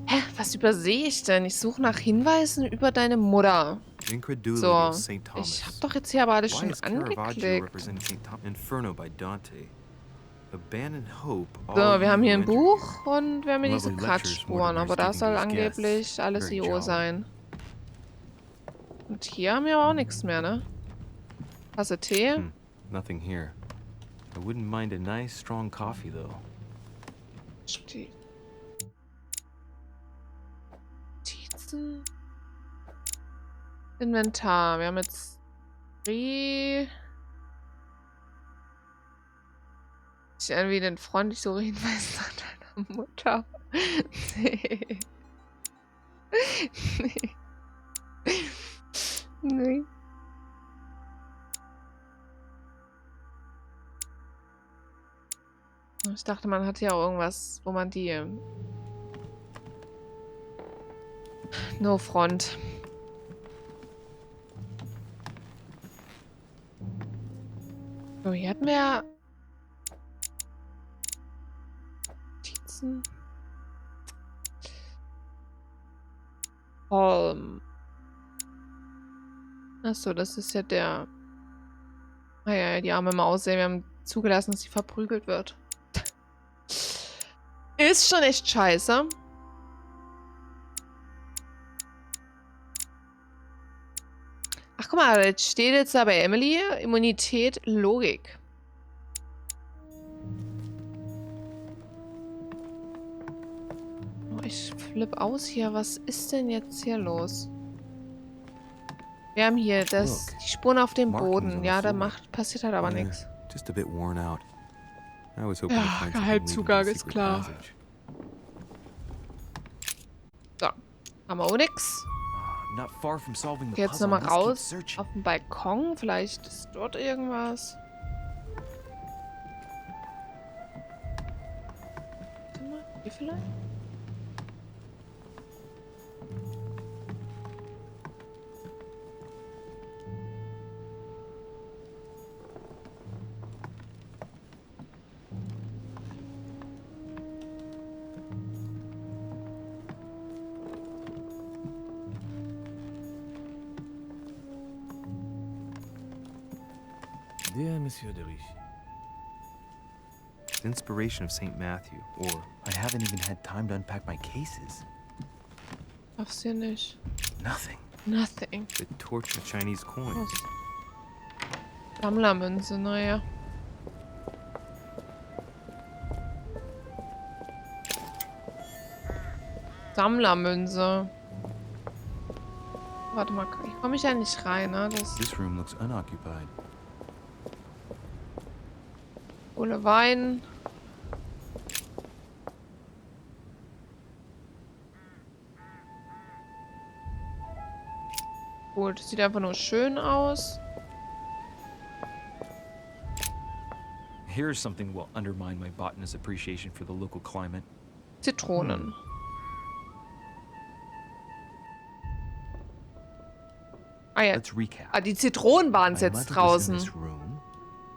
[SPEAKER 1] Hä? Was übersehe ich denn? Ich suche nach Hinweisen über deine Mutter.
[SPEAKER 5] Incredulity
[SPEAKER 1] So,
[SPEAKER 5] of St. Thomas.
[SPEAKER 1] ich habe doch jetzt hier aber alles
[SPEAKER 5] Why
[SPEAKER 1] schon
[SPEAKER 5] is Caravaggio
[SPEAKER 1] angeklickt.
[SPEAKER 5] representing St. Thomas? Inferno by Dante. Abandon hope.
[SPEAKER 1] So,
[SPEAKER 5] all
[SPEAKER 1] wir haben
[SPEAKER 5] you
[SPEAKER 1] hier ein
[SPEAKER 5] who enter
[SPEAKER 1] Buch und wir haben hier diese
[SPEAKER 5] Lovely lectures,
[SPEAKER 1] Kratzspuren,
[SPEAKER 5] Mortimer
[SPEAKER 1] aber das soll
[SPEAKER 5] speaking to his
[SPEAKER 1] angeblich
[SPEAKER 5] guests.
[SPEAKER 1] alles
[SPEAKER 5] Very
[SPEAKER 1] IO
[SPEAKER 5] jolly.
[SPEAKER 1] sein. Und hier haben wir aber auch nichts mehr, ne? Tasse Tee.
[SPEAKER 5] here. Nothing here. I wouldn't mind a nice strong coffee though.
[SPEAKER 1] Notizen. Inventar. Wir haben jetzt 3. Ich irgendwie den freundlich so Hinweis nach deiner Mutter. Nee. Nee. Nee. Ich dachte, man hat ja auch irgendwas, wo man die... No Front. So, hier hatten wir müssen. Achso, das ist ja der... Ah ja, die arme Maus, ey, wir haben zugelassen, dass sie verprügelt wird. Ist schon echt scheiße. Ach, guck mal, jetzt steht jetzt da bei Emily Immunität, Logik. Oh, ich flipp aus hier. Was ist denn jetzt hier los? Wir haben hier das, die Spuren auf dem Boden. Ja, da passiert halt aber nichts.
[SPEAKER 5] Just a bit worn out. I was hoping to
[SPEAKER 1] Ja,
[SPEAKER 5] find something leading to
[SPEAKER 1] Geheimzugang
[SPEAKER 5] the
[SPEAKER 1] ist
[SPEAKER 5] secret
[SPEAKER 1] klar.
[SPEAKER 5] passage.
[SPEAKER 1] So, haben wir auch nix.
[SPEAKER 6] Not far from solving the
[SPEAKER 1] Jetzt
[SPEAKER 6] puzzle.
[SPEAKER 1] nochmal
[SPEAKER 6] Let's keep
[SPEAKER 1] raus
[SPEAKER 6] searching.
[SPEAKER 1] auf den Balkon. Vielleicht ist dort irgendwas. Warte mal, hier vielleicht?
[SPEAKER 6] Dear Monsieur Derich,
[SPEAKER 5] The inspiration of St. Matthew, or
[SPEAKER 6] I haven't even had time to unpack my cases.
[SPEAKER 1] Darf's hier nicht.
[SPEAKER 6] Nothing.
[SPEAKER 1] Nothing.
[SPEAKER 5] the torch of Chinese coins.
[SPEAKER 1] Was? Sammlermünze, naja. Sammlermünze. Warte mal, ich komme ja nicht rein, ne? Das
[SPEAKER 6] This room looks unoccupied.
[SPEAKER 1] ohne Wein. Gut, sieht einfach nur schön aus.
[SPEAKER 6] Here's something will undermine my botanist's appreciation for the local climate.
[SPEAKER 1] Zitronen. Ah ja.
[SPEAKER 6] Let's recap.
[SPEAKER 1] Ah, die Zitronen waren es
[SPEAKER 6] My
[SPEAKER 1] jetzt
[SPEAKER 6] mother was in
[SPEAKER 1] draußen.
[SPEAKER 6] this room.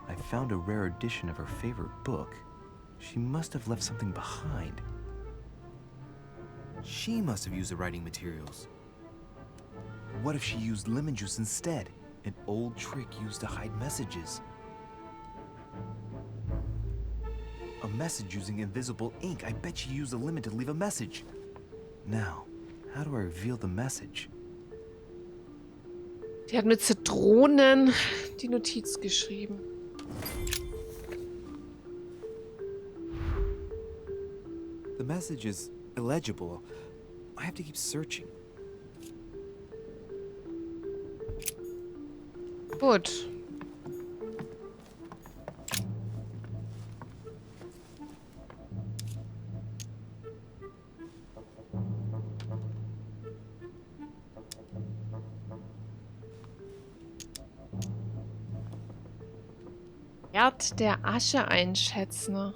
[SPEAKER 6] I found a rare edition of her favorite book. She must have left something behind.
[SPEAKER 5] She must have used the writing materials. What if she used lemon juice instead? An old trick used to hide messages. A message using invisible ink. I bet she used a lemon to leave a message. Now, how do I reveal the message?
[SPEAKER 1] Die hat mit Zitronen die Notiz geschrieben.
[SPEAKER 5] The message is illegible. I have to keep searching.
[SPEAKER 1] Gut. Wert der Asche einschätzen.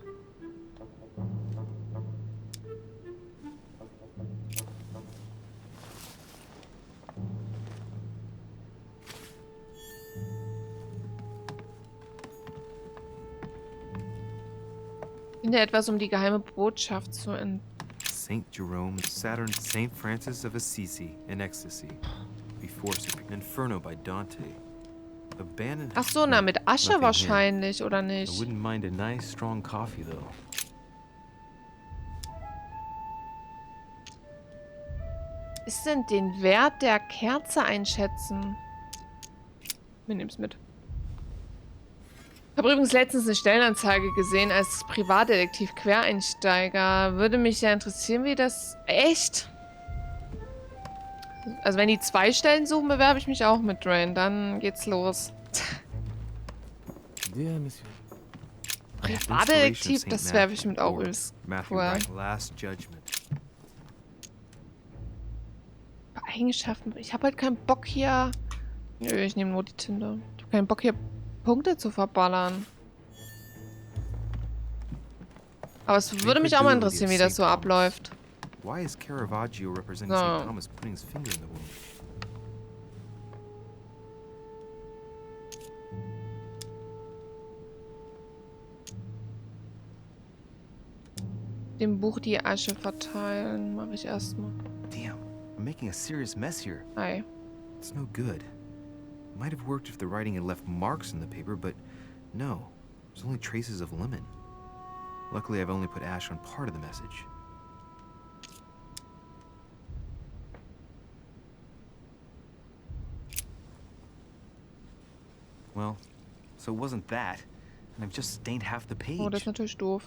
[SPEAKER 1] Finde etwas, um die geheime Botschaft zu
[SPEAKER 5] Saint Jerome, Saturn, Saint Francis of Assisi in ecstasy. Before Inferno by Dante. Abandoned.
[SPEAKER 1] Ach so, na, mit Asche
[SPEAKER 5] Nothing
[SPEAKER 1] wahrscheinlich, oder
[SPEAKER 5] I
[SPEAKER 1] nicht?
[SPEAKER 5] wouldn't mind a nice strong coffee though.
[SPEAKER 1] Ist denn den Wert der Kerze einschätzen? Wir nehmen es mit. Ich habe übrigens letztens eine Stellenanzeige gesehen als Privatdetektiv Quereinsteiger. Würde mich ja interessieren, wie das... Echt? Also wenn die 2 Stellen suchen, bewerbe ich mich auch mit Drain. Dann geht's los.
[SPEAKER 6] Dear Monsieur.
[SPEAKER 1] Privatdetektiv, das wäre bestimmt auch übelst
[SPEAKER 5] Matthew
[SPEAKER 1] cool.
[SPEAKER 5] Wright, Last Judgment.
[SPEAKER 1] Eigenschaften. Ich habe halt keinen Bock hier... Nö, ich nehme nur die Tinte. Ich habe keinen Bock hier Punkte zu verballern. Aber es würde mich auch mal interessieren, wie das so abläuft.
[SPEAKER 5] Why is Caravaggio representing
[SPEAKER 1] So.
[SPEAKER 5] St. Thomas putting his finger in the wound?
[SPEAKER 1] Dem Buch die Asche verteilen. Mache ich erstmal.
[SPEAKER 6] Damn, I'm making a serious mess here.
[SPEAKER 1] Hi.
[SPEAKER 6] It's no good. Might have worked if the writing had left marks in the paper, but no. There's only traces of lemon. Luckily, I've only put ash on part of the message. Well, so it wasn't that. And I've just stained half the page.
[SPEAKER 1] Oh, das ist natürlich doof.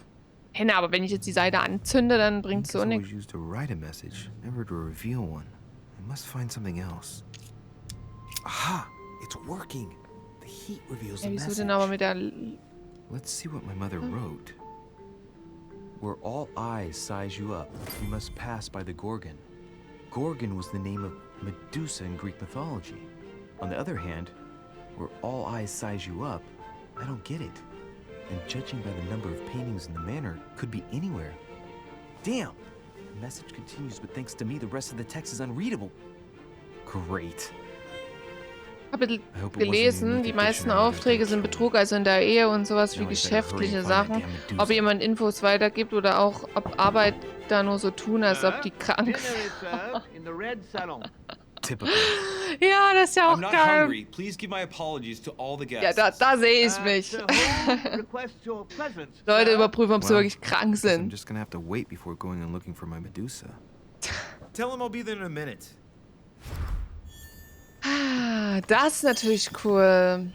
[SPEAKER 1] Hey, na, aber wenn ich jetzt die Seite anzünde, dann bringt's so
[SPEAKER 6] It's
[SPEAKER 1] nichts.
[SPEAKER 6] always used to write a message, never to reveal one. I must find something else. Aha! It's working! The heat reveals the
[SPEAKER 1] Ja, wieso
[SPEAKER 6] message.
[SPEAKER 1] denn aber mit der...
[SPEAKER 6] Let's see what my mother wrote. Where all eyes size you up, you must pass by the Gorgon. Gorgon was the name of Medusa in Greek mythology. On the other hand, where all eyes size you up, I don't get it. And judging by the number of paintings in the manor, could be anywhere. Damn! The message continues, but thanks to me, the rest of the text is unreadable. Great.
[SPEAKER 1] Kapitel gelesen, die meisten Aufträge sind Betrug, also in der Ehe und sowas wie geschäftliche Sachen. Ob jemand Infos weitergibt oder auch ob Arbeiter nur so tun, als ob die krank
[SPEAKER 6] Typical.
[SPEAKER 1] Ja, das ist ja auch
[SPEAKER 6] I'm not
[SPEAKER 1] geil.
[SPEAKER 6] hungry. Please give my apologies to all the guests.
[SPEAKER 1] Ja, da sehe ich mich. Leute überprüfen, ob sie wirklich krank
[SPEAKER 6] I'm
[SPEAKER 1] sind.
[SPEAKER 6] just gonna have to wait before going and looking for my Medusa. Tell him I'll be there in a minute.
[SPEAKER 1] Das ist natürlich cool.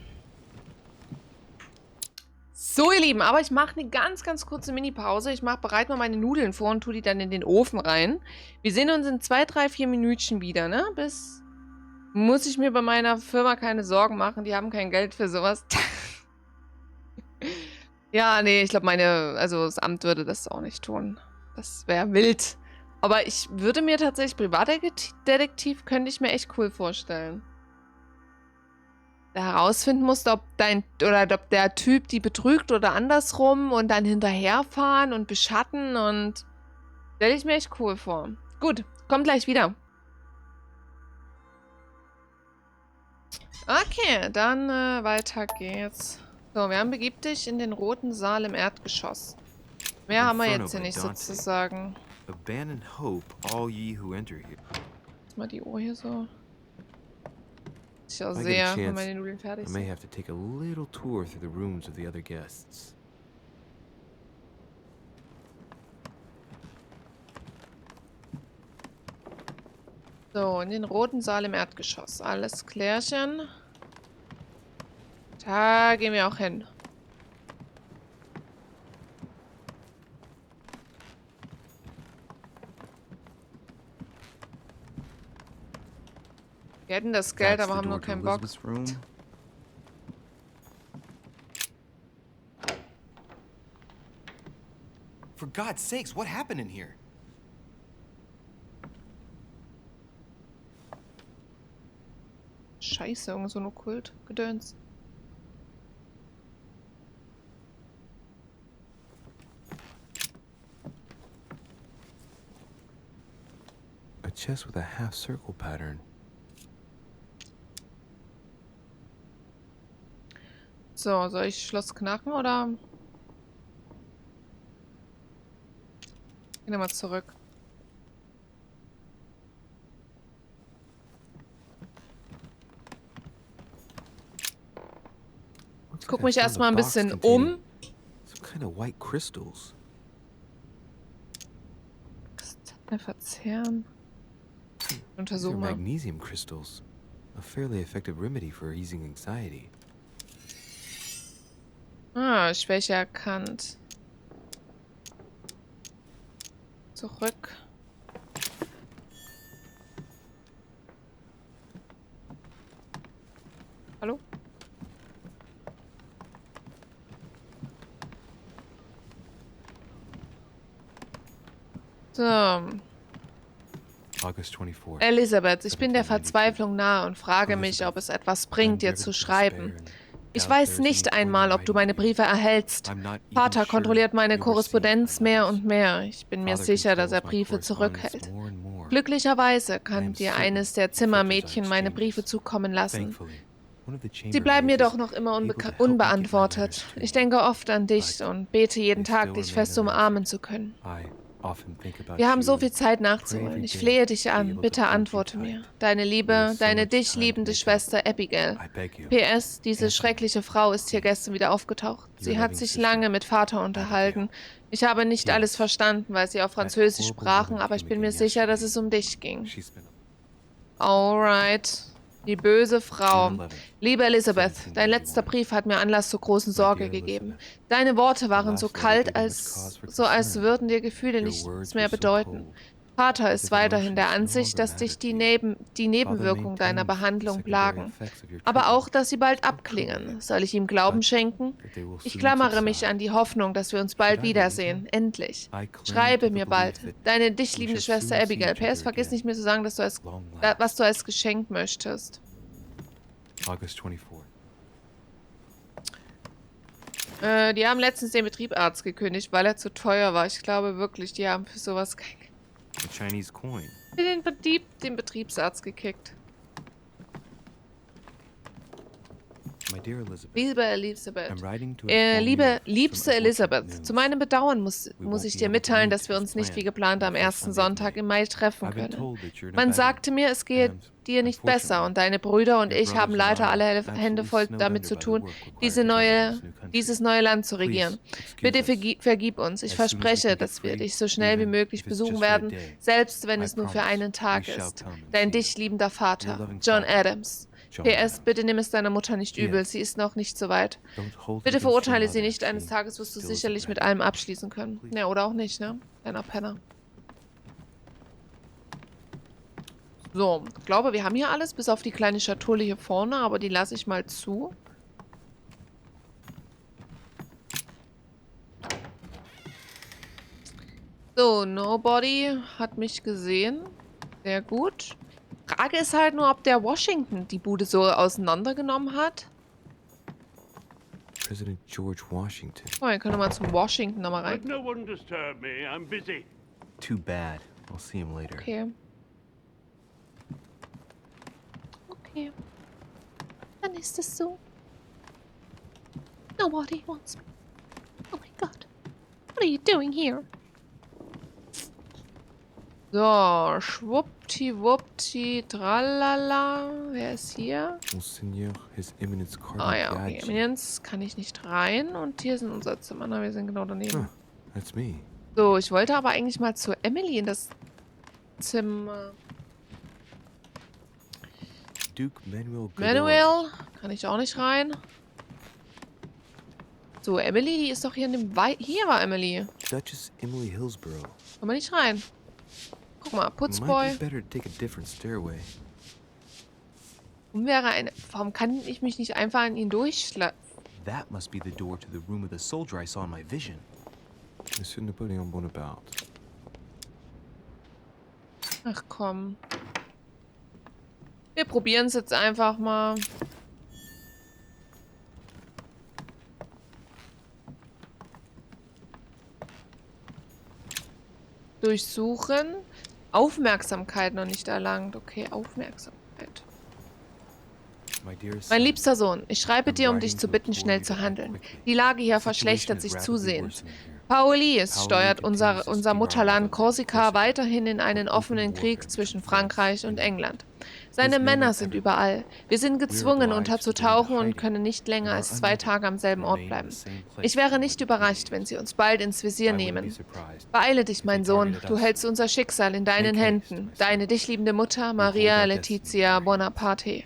[SPEAKER 1] So, ihr Lieben, aber ich mache eine ganz, ganz kurze Mini-Pause. Ich bereite mal meine Nudeln vor und tue die dann in den Ofen rein. Wir sehen uns in 2, 3, 4 Minütchen wieder, ne? Bis... Muss ich mir bei meiner Firma keine Sorgen machen. Die haben kein Geld für sowas. Ja, nee, ich glaube, also das Amt würde das auch nicht tun. Das wäre wild. Aber ich würde mir tatsächlich Privatdetektiv könnte ich mir echt cool vorstellen. Da herausfinden musst, ob ob der Typ die betrügt oder andersrum und dann hinterherfahren und beschatten und stelle ich mir echt cool vor. Gut, kommt gleich wieder. Okay, dann weiter geht's. So, wir haben begib dich in den roten Saal im Erdgeschoss. Mehr haben wir jetzt hier nicht sozusagen.
[SPEAKER 6] Abandon hope, all ye who enter here.
[SPEAKER 1] Jetzt mal die Uhr hier so. Ich auch
[SPEAKER 6] If I get a
[SPEAKER 1] sehr, wenn
[SPEAKER 6] chance,
[SPEAKER 1] meine Nudeln fertig
[SPEAKER 6] I may
[SPEAKER 1] sind.
[SPEAKER 6] have to take a little tour through the rooms of the other guests.
[SPEAKER 1] So, in den roten Saal im Erdgeschoss. Alles klärchen. Da gehen wir auch hin. Wir hätten das Geld,
[SPEAKER 6] That's
[SPEAKER 1] aber
[SPEAKER 6] the
[SPEAKER 1] haben
[SPEAKER 6] door
[SPEAKER 1] nur
[SPEAKER 6] to
[SPEAKER 1] keinen Bock.
[SPEAKER 6] Elizabeth's room. For God's sakes, what happened in here?
[SPEAKER 1] Scheiße, irgend so ein Okkult-Gedöns.
[SPEAKER 6] A chest with a half-circle pattern.
[SPEAKER 1] So, soll ich Schloss knacken oder? Gehen wir mal zurück. Ich guck mich erstmal ein bisschen um.
[SPEAKER 6] Some kind of white crystals.
[SPEAKER 1] Verzehren.
[SPEAKER 6] These are
[SPEAKER 1] Untersuchen wir.
[SPEAKER 6] magnesium crystals. A fairly effective remedy for easing anxiety.
[SPEAKER 1] Ah, Schwäche erkannt. Zurück. Hallo? So.
[SPEAKER 6] August 24th.
[SPEAKER 1] Elisabeth, ich bin der Verzweiflung nahe und frage mich, ob es etwas bringt, dir zu schreiben. Ich weiß nicht einmal, ob du meine Briefe erhältst. Vater kontrolliert meine Korrespondenz mehr und mehr. Ich bin mir sicher, dass er Briefe zurückhält. Glücklicherweise kann dir eines der Zimmermädchen meine Briefe zukommen lassen. Sie bleiben jedoch noch immer unbeantwortet. Ich denke oft an dich und bete jeden Tag, dich fest umarmen zu können. Wir haben so viel Zeit nachzuholen. Ich flehe dich an. Bitte antworte mir. Deine Liebe, deine dich liebende Schwester Abigail. PS, diese schreckliche Frau ist hier gestern wieder aufgetaucht. Sie hat sich lange mit Vater unterhalten. Ich habe nicht alles verstanden, weil sie auf Französisch sprachen, aber ich bin mir sicher, dass es um dich ging. Alright. Die böse Frau. Liebe Elizabeth, dein letzter Brief hat mir Anlass zur großen Sorge gegeben. Deine Worte waren so kalt, als würden dir Gefühle nichts mehr bedeuten. Vater ist weiterhin der Ansicht, dass dich die Nebenwirkungen deiner Behandlung plagen. Aber auch, dass sie bald abklingen. Soll ich ihm Glauben schenken? Ich klammere mich an die Hoffnung, dass wir uns bald wiedersehen. Endlich. Schreibe mir bald. Deine dich liebende Schwester Abigail. PS, vergiss nicht mir zu sagen, dass was du als Geschenk möchtest.
[SPEAKER 14] August 24.
[SPEAKER 1] Die haben letztens den Betriebsarzt gekündigt, weil er zu teuer war. Ich glaube wirklich, die haben für sowas kein
[SPEAKER 14] A Chinese coin.
[SPEAKER 1] Den Betriebsarzt gekickt. Liebe Elisabeth, liebste Elisabeth, zu meinem Bedauern muss ich dir mitteilen, dass wir uns nicht wie geplant am ersten Sonntag im Mai treffen können. Man sagte mir, es gehe dir nicht besser und deine Brüder und ich haben leider alle Hände voll damit zu tun, dieses neue Land zu regieren. Bitte vergib uns. Ich verspreche, dass wir dich so schnell wie möglich besuchen werden, selbst wenn es nur für einen Tag ist. Dein dich liebender Vater, John Adams. PS, bitte nimm es deiner Mutter nicht übel, sie ist noch nicht so weit. Bitte verurteile sie nicht, eines Tages wirst du sicherlich mit allem abschließen können. Ja, oder auch nicht, ne? Kleiner Penner. So, ich glaube, wir haben hier alles, bis auf die kleine Schatulle hier vorne, aber die lasse ich mal zu. So, nobody hat mich gesehen. Sehr gut. Frage ist halt nur, ob der Washington die Bude so auseinandergenommen hat.
[SPEAKER 14] President George Washington.
[SPEAKER 1] Oh, wir können mal zum Washington nochmal rein.
[SPEAKER 10] No one disturb me. I'm busy.
[SPEAKER 14] Too bad. I'll see him later.
[SPEAKER 1] Okay. Okay. Dann ist es so. Nobody wants me. Oh my God. What are you doing here? So, schwuppdiwuppdi, tralala. Wer ist hier?
[SPEAKER 14] Monseigneur, His Eminence Cardinal.
[SPEAKER 1] Ah ja, okay. Eminenz kann ich nicht rein. Und hier ist unser Zimmer. Na, wir sind genau daneben.
[SPEAKER 14] That's me.
[SPEAKER 1] So, ich wollte aber eigentlich mal zu Emily in das Zimmer.
[SPEAKER 14] Duke Manuel.
[SPEAKER 1] Manuel? Kann ich auch nicht rein. So, Emily, die ist doch hier in dem Hier war Emily.
[SPEAKER 14] Duchess Emily Hillsborough.
[SPEAKER 1] Kann man nicht rein. Guck mal, Putzboy. Warum kann ich mich nicht einfach an ihn durchschlagen?
[SPEAKER 14] That must be the door to the room of the soldier I saw in my vision. Monsieur Napoleon Bonaparte.
[SPEAKER 1] Ach komm. Wir probieren es jetzt einfach mal. Durchsuchen. Aufmerksamkeit noch nicht erlangt. Okay, Aufmerksamkeit. Mein liebster Sohn, ich schreibe dir, um dich zu bitten, schnell zu handeln. Die Lage hier verschlechtert sich zusehends. Paulius steuert unser Mutterland Korsika weiterhin in einen offenen Krieg zwischen Frankreich und England. Seine Männer sind überall. Wir sind gezwungen, unterzutauchen und können nicht länger als 2 Tage am selben Ort bleiben. Ich wäre nicht überrascht, wenn sie uns bald ins Visier nehmen. Beeile dich, mein Sohn. Du hältst unser Schicksal in deinen Händen. Deine dich liebende Mutter, Maria Letizia Bonaparte.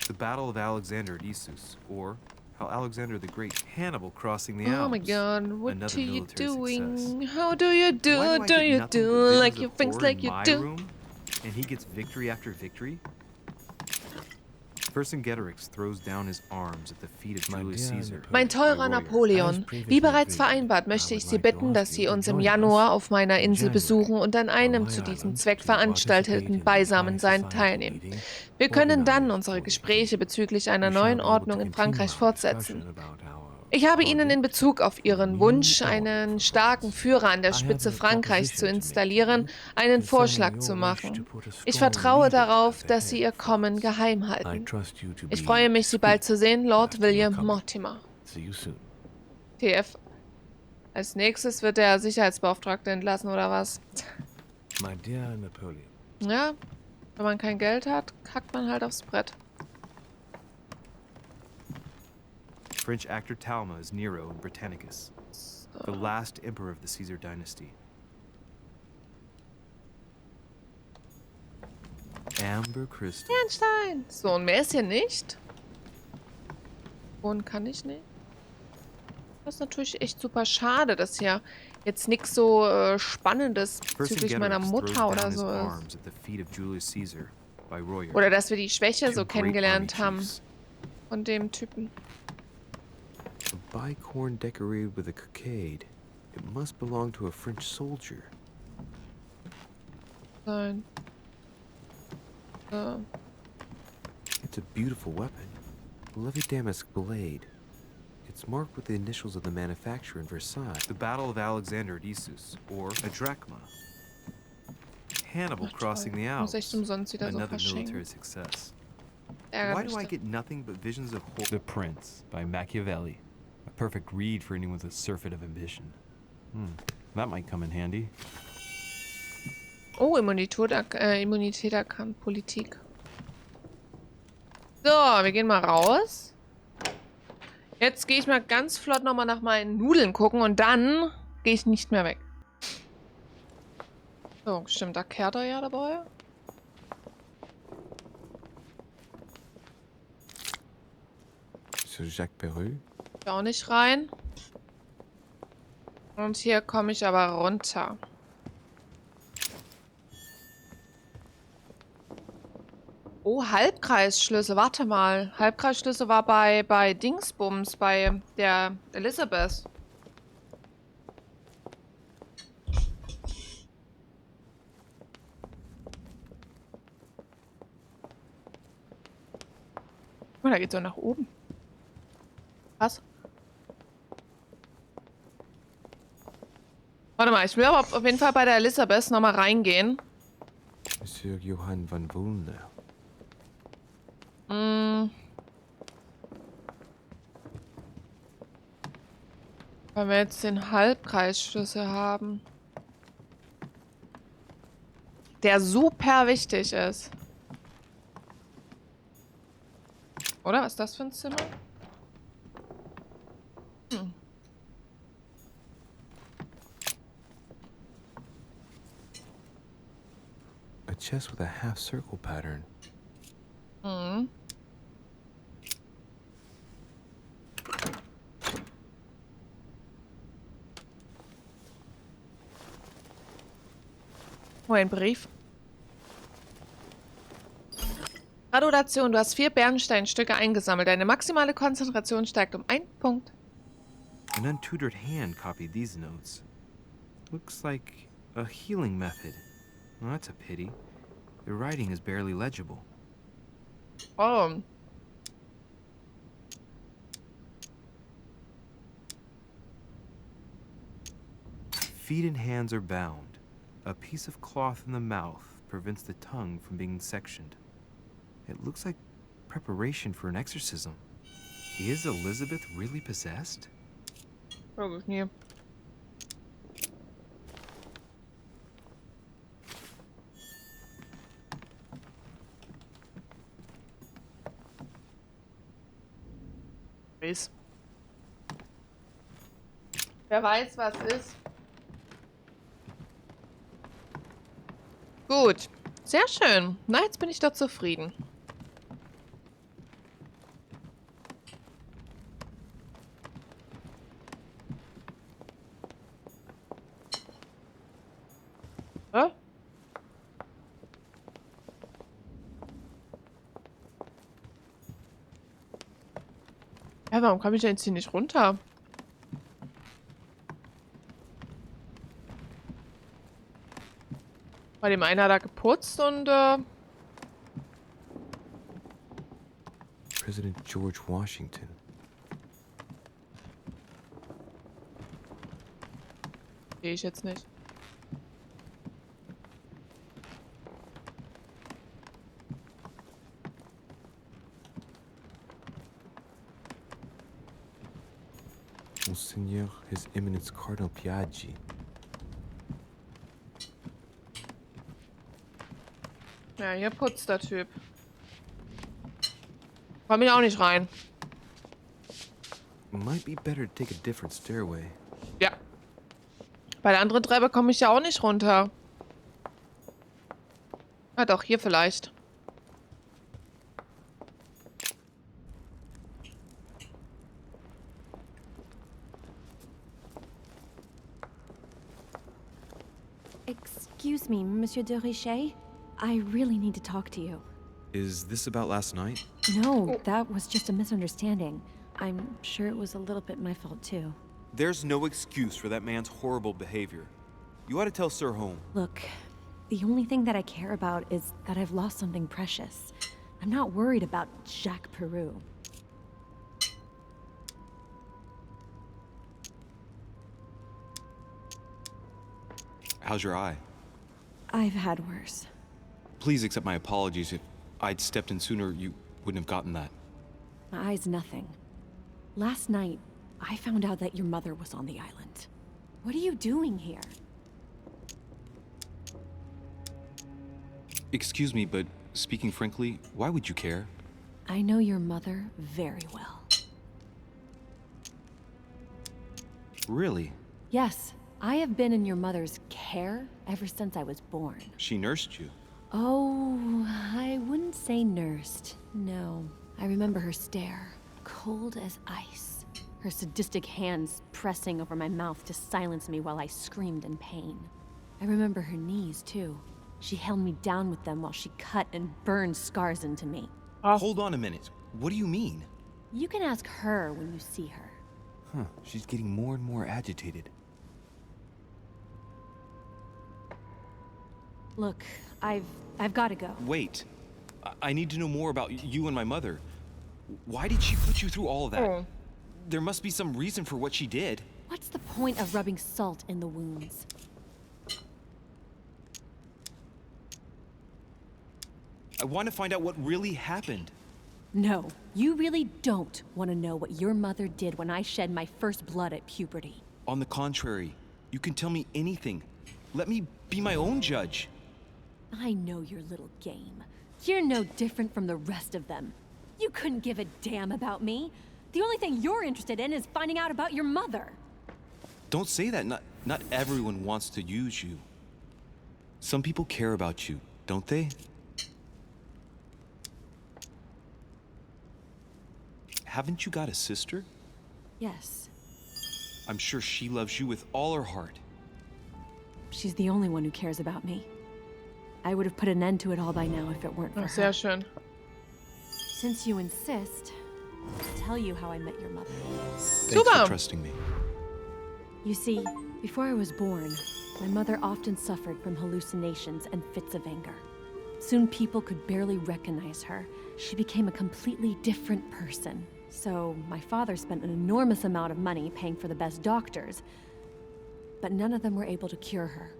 [SPEAKER 14] The Battle of Alexander at Issus, or how Alexander the Great Hannibal crossing the Alps.
[SPEAKER 1] Oh my God, what
[SPEAKER 14] Another
[SPEAKER 1] are you
[SPEAKER 14] military
[SPEAKER 1] doing?
[SPEAKER 14] success.
[SPEAKER 1] How do you do?
[SPEAKER 14] Why
[SPEAKER 1] Do
[SPEAKER 14] I get
[SPEAKER 1] you
[SPEAKER 14] nothing
[SPEAKER 1] do
[SPEAKER 14] but
[SPEAKER 1] like
[SPEAKER 14] visions
[SPEAKER 1] you
[SPEAKER 14] of
[SPEAKER 1] things
[SPEAKER 14] horror
[SPEAKER 1] like
[SPEAKER 14] in
[SPEAKER 1] you
[SPEAKER 14] my
[SPEAKER 1] do?
[SPEAKER 14] room, and he gets victory after victory? Vercingetorix throws down his arms at the feet of Julius Caesar.
[SPEAKER 1] Mein teurer Napoleon, wie bereits vereinbart, möchte ich Sie bitten, dass Sie uns im Januar auf meiner Insel besuchen und an einem zu diesem Zweck veranstalteten Beisammensein teilnehmen. Wir können dann unsere Gespräche bezüglich einer neuen Ordnung in Frankreich fortsetzen. Ich habe Ihnen in Bezug auf Ihren Wunsch, einen starken Führer an der Spitze Frankreichs zu installieren, einen Vorschlag zu machen. Ich vertraue darauf, dass Sie Ihr Kommen geheim halten. Ich freue mich, Sie bald zu sehen, Lord William Mortimer. TF. Als nächstes wird der Sicherheitsbeauftragte entlassen, oder was?
[SPEAKER 6] My dear Napoleon.
[SPEAKER 1] Ja, wenn man kein Geld hat, kackt man halt aufs Brett.
[SPEAKER 5] French actor Talma is Nero in Britannicus, the last emperor of the Caesar dynasty. Amber Crystal.
[SPEAKER 1] Bernstein! So, und mehr ist hier nicht. Und kann ich nicht. Das ist natürlich echt super schade, dass hier jetzt nichts so Spannendes bezüglich meiner Mutter oder so ist. Oder dass wir die Schwäche so kennengelernt haben von dem Typen.
[SPEAKER 14] A bicorn decorated with a cockade. It must belong to a French soldier.
[SPEAKER 1] Nein.
[SPEAKER 14] It's a beautiful weapon. A lovely damask blade. It's marked with the initials of the manufacturer in Versailles.
[SPEAKER 5] The Battle of Alexander at Issus, or a drachma. Hannibal crossing the Alps. Another military success. Why do I get nothing but visions of The Prince by Machiavelli. A perfect read for anyone with a surfeit of ambition. That might come in handy.
[SPEAKER 1] Oh, Immunität erkannt. Politik. So, wir gehen mal raus. Jetzt gehe ich mal ganz flott nochmal nach meinen Nudeln gucken und dann gehe ich nicht mehr weg. So, stimmt, da kehrt er ja dabei.
[SPEAKER 14] So Jacques Perreux?
[SPEAKER 1] Auch nicht rein. Und hier komme ich aber runter. Oh, Halbkreisschlüsse. Warte mal. Halbkreisschlüsse war bei Dingsbums, bei der Elizabeth. Guck mal, da geht's so nach oben. Was? Warte mal, ich will aber auf jeden Fall bei der Elizabeth nochmal reingehen.
[SPEAKER 14] Monsieur Johann van Wulner.
[SPEAKER 1] Weil wir jetzt den Halbkreisschlüssel haben. Der super wichtig ist. Oder? Was ist das für ein Zimmer?
[SPEAKER 14] A chest with a half circle pattern.
[SPEAKER 1] Oh, ein Brief. Gratulation, du hast 4 Bernsteinstücke eingesammelt. Deine maximale Konzentration steigt um 1 Punkt.
[SPEAKER 5] An untutored hand copied these notes. Looks like a healing method. Well, that's a pity. The writing is barely legible.
[SPEAKER 1] Oh.
[SPEAKER 5] Feet and hands are bound. A piece of cloth in the mouth prevents the tongue from being sectioned. It looks like preparation for an exorcism. Is Elizabeth really possessed?
[SPEAKER 1] Probably nie. Wer weiß, was ist. Gut. Sehr schön. Na, jetzt bin ich doch zufrieden. Ja? Ja, warum komme ich denn jetzt hier nicht runter? Bei dem einen hat er geputzt und
[SPEAKER 14] President George Washington.
[SPEAKER 1] sehe ich jetzt nicht.
[SPEAKER 5] Monseigneur, His Eminence Cardinal Piaggi.
[SPEAKER 1] Ja, hier putzt der Typ. Komm ich auch nicht rein.
[SPEAKER 5] Might be better to take a different stairway.
[SPEAKER 1] Ja. Bei der anderen Treppe komme ich ja auch nicht runter. Ah doch, hier vielleicht.
[SPEAKER 15] Excuse me, Monsieur de Richet. I really need to talk to you.
[SPEAKER 5] Is this about last night?
[SPEAKER 15] No, that was just a misunderstanding. I'm sure it was a little bit my fault too.
[SPEAKER 5] There's no excuse for that man's horrible behavior. You ought to tell Sir Home.
[SPEAKER 15] Look, the only thing that I care about is that I've lost something precious. I'm not worried about Jacques Peru.
[SPEAKER 14] How's your eye?
[SPEAKER 15] I've had worse.
[SPEAKER 14] Please accept my apologies. If I'd stepped in sooner, you wouldn't have gotten that.
[SPEAKER 15] My eye's nothing. Last night, I found out that your mother was on the island. What are you doing here?
[SPEAKER 14] Excuse me, but speaking frankly, why would you care?
[SPEAKER 15] I know your mother very well.
[SPEAKER 14] Really?
[SPEAKER 15] Yes, I have been in your mother's care ever since I was born.
[SPEAKER 14] She nursed you.
[SPEAKER 15] Oh, I wouldn't say nursed. No. I remember her stare, cold as ice. Her sadistic hands pressing over my mouth to silence me while I screamed in pain. I remember her knees, too. She held me down with them while she cut and burned scars into me.
[SPEAKER 14] Hold on a minute. What do you mean?
[SPEAKER 15] You can ask her when you see her.
[SPEAKER 5] Huh, she's getting more and more agitated.
[SPEAKER 15] Look, I've got to go.
[SPEAKER 14] Wait. I need to know more about you and my mother. Why did she put you through all of that?
[SPEAKER 1] Oh.
[SPEAKER 14] There must be some reason for what she did.
[SPEAKER 15] What's the point of rubbing salt in the wounds?
[SPEAKER 14] I want to find out what really happened.
[SPEAKER 15] No, you really don't want to know what your mother did when I shed my first blood at puberty.
[SPEAKER 14] On the contrary, you can tell me anything. Let me be my own judge.
[SPEAKER 15] I know your little game. You're no different from the rest of them. You couldn't give a damn about me. The only thing you're interested in is finding out about your mother.
[SPEAKER 14] Don't say that. Not everyone wants to use you. Some people care about you, don't they? Haven't you got a sister?
[SPEAKER 15] Yes.
[SPEAKER 14] I'm sure she loves you with all her heart.
[SPEAKER 15] She's the only one who cares about me. I would have put an end to it all by now if it weren't for her.
[SPEAKER 1] Sehr schön.
[SPEAKER 15] Since you insist, I'll tell you how I met your mother.
[SPEAKER 14] Thanks for trusting me.
[SPEAKER 15] You see, before I was born, my mother often suffered from hallucinations and fits of anger. Soon people could barely recognize her. She became a completely different person. So my father spent an enormous amount of money paying for the best doctors, but none of them were able to cure her.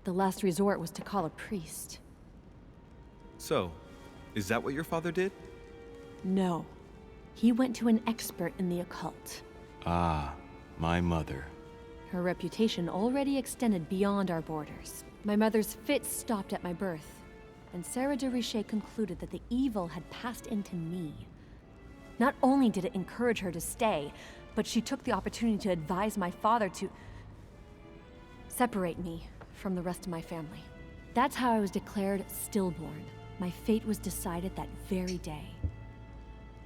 [SPEAKER 15] The last resort was to call a priest.
[SPEAKER 5] So, is that what your father did?
[SPEAKER 15] No. He went to an expert in the occult.
[SPEAKER 14] Ah, my mother.
[SPEAKER 15] Her reputation already extended beyond our borders. My mother's fits stopped at my birth, and Sarah de Richet concluded that the evil had passed into me. Not only did it encourage her to stay, but she took the opportunity to advise my father to separate me from the rest of my family. That's how I was declared stillborn. My fate was decided that very day.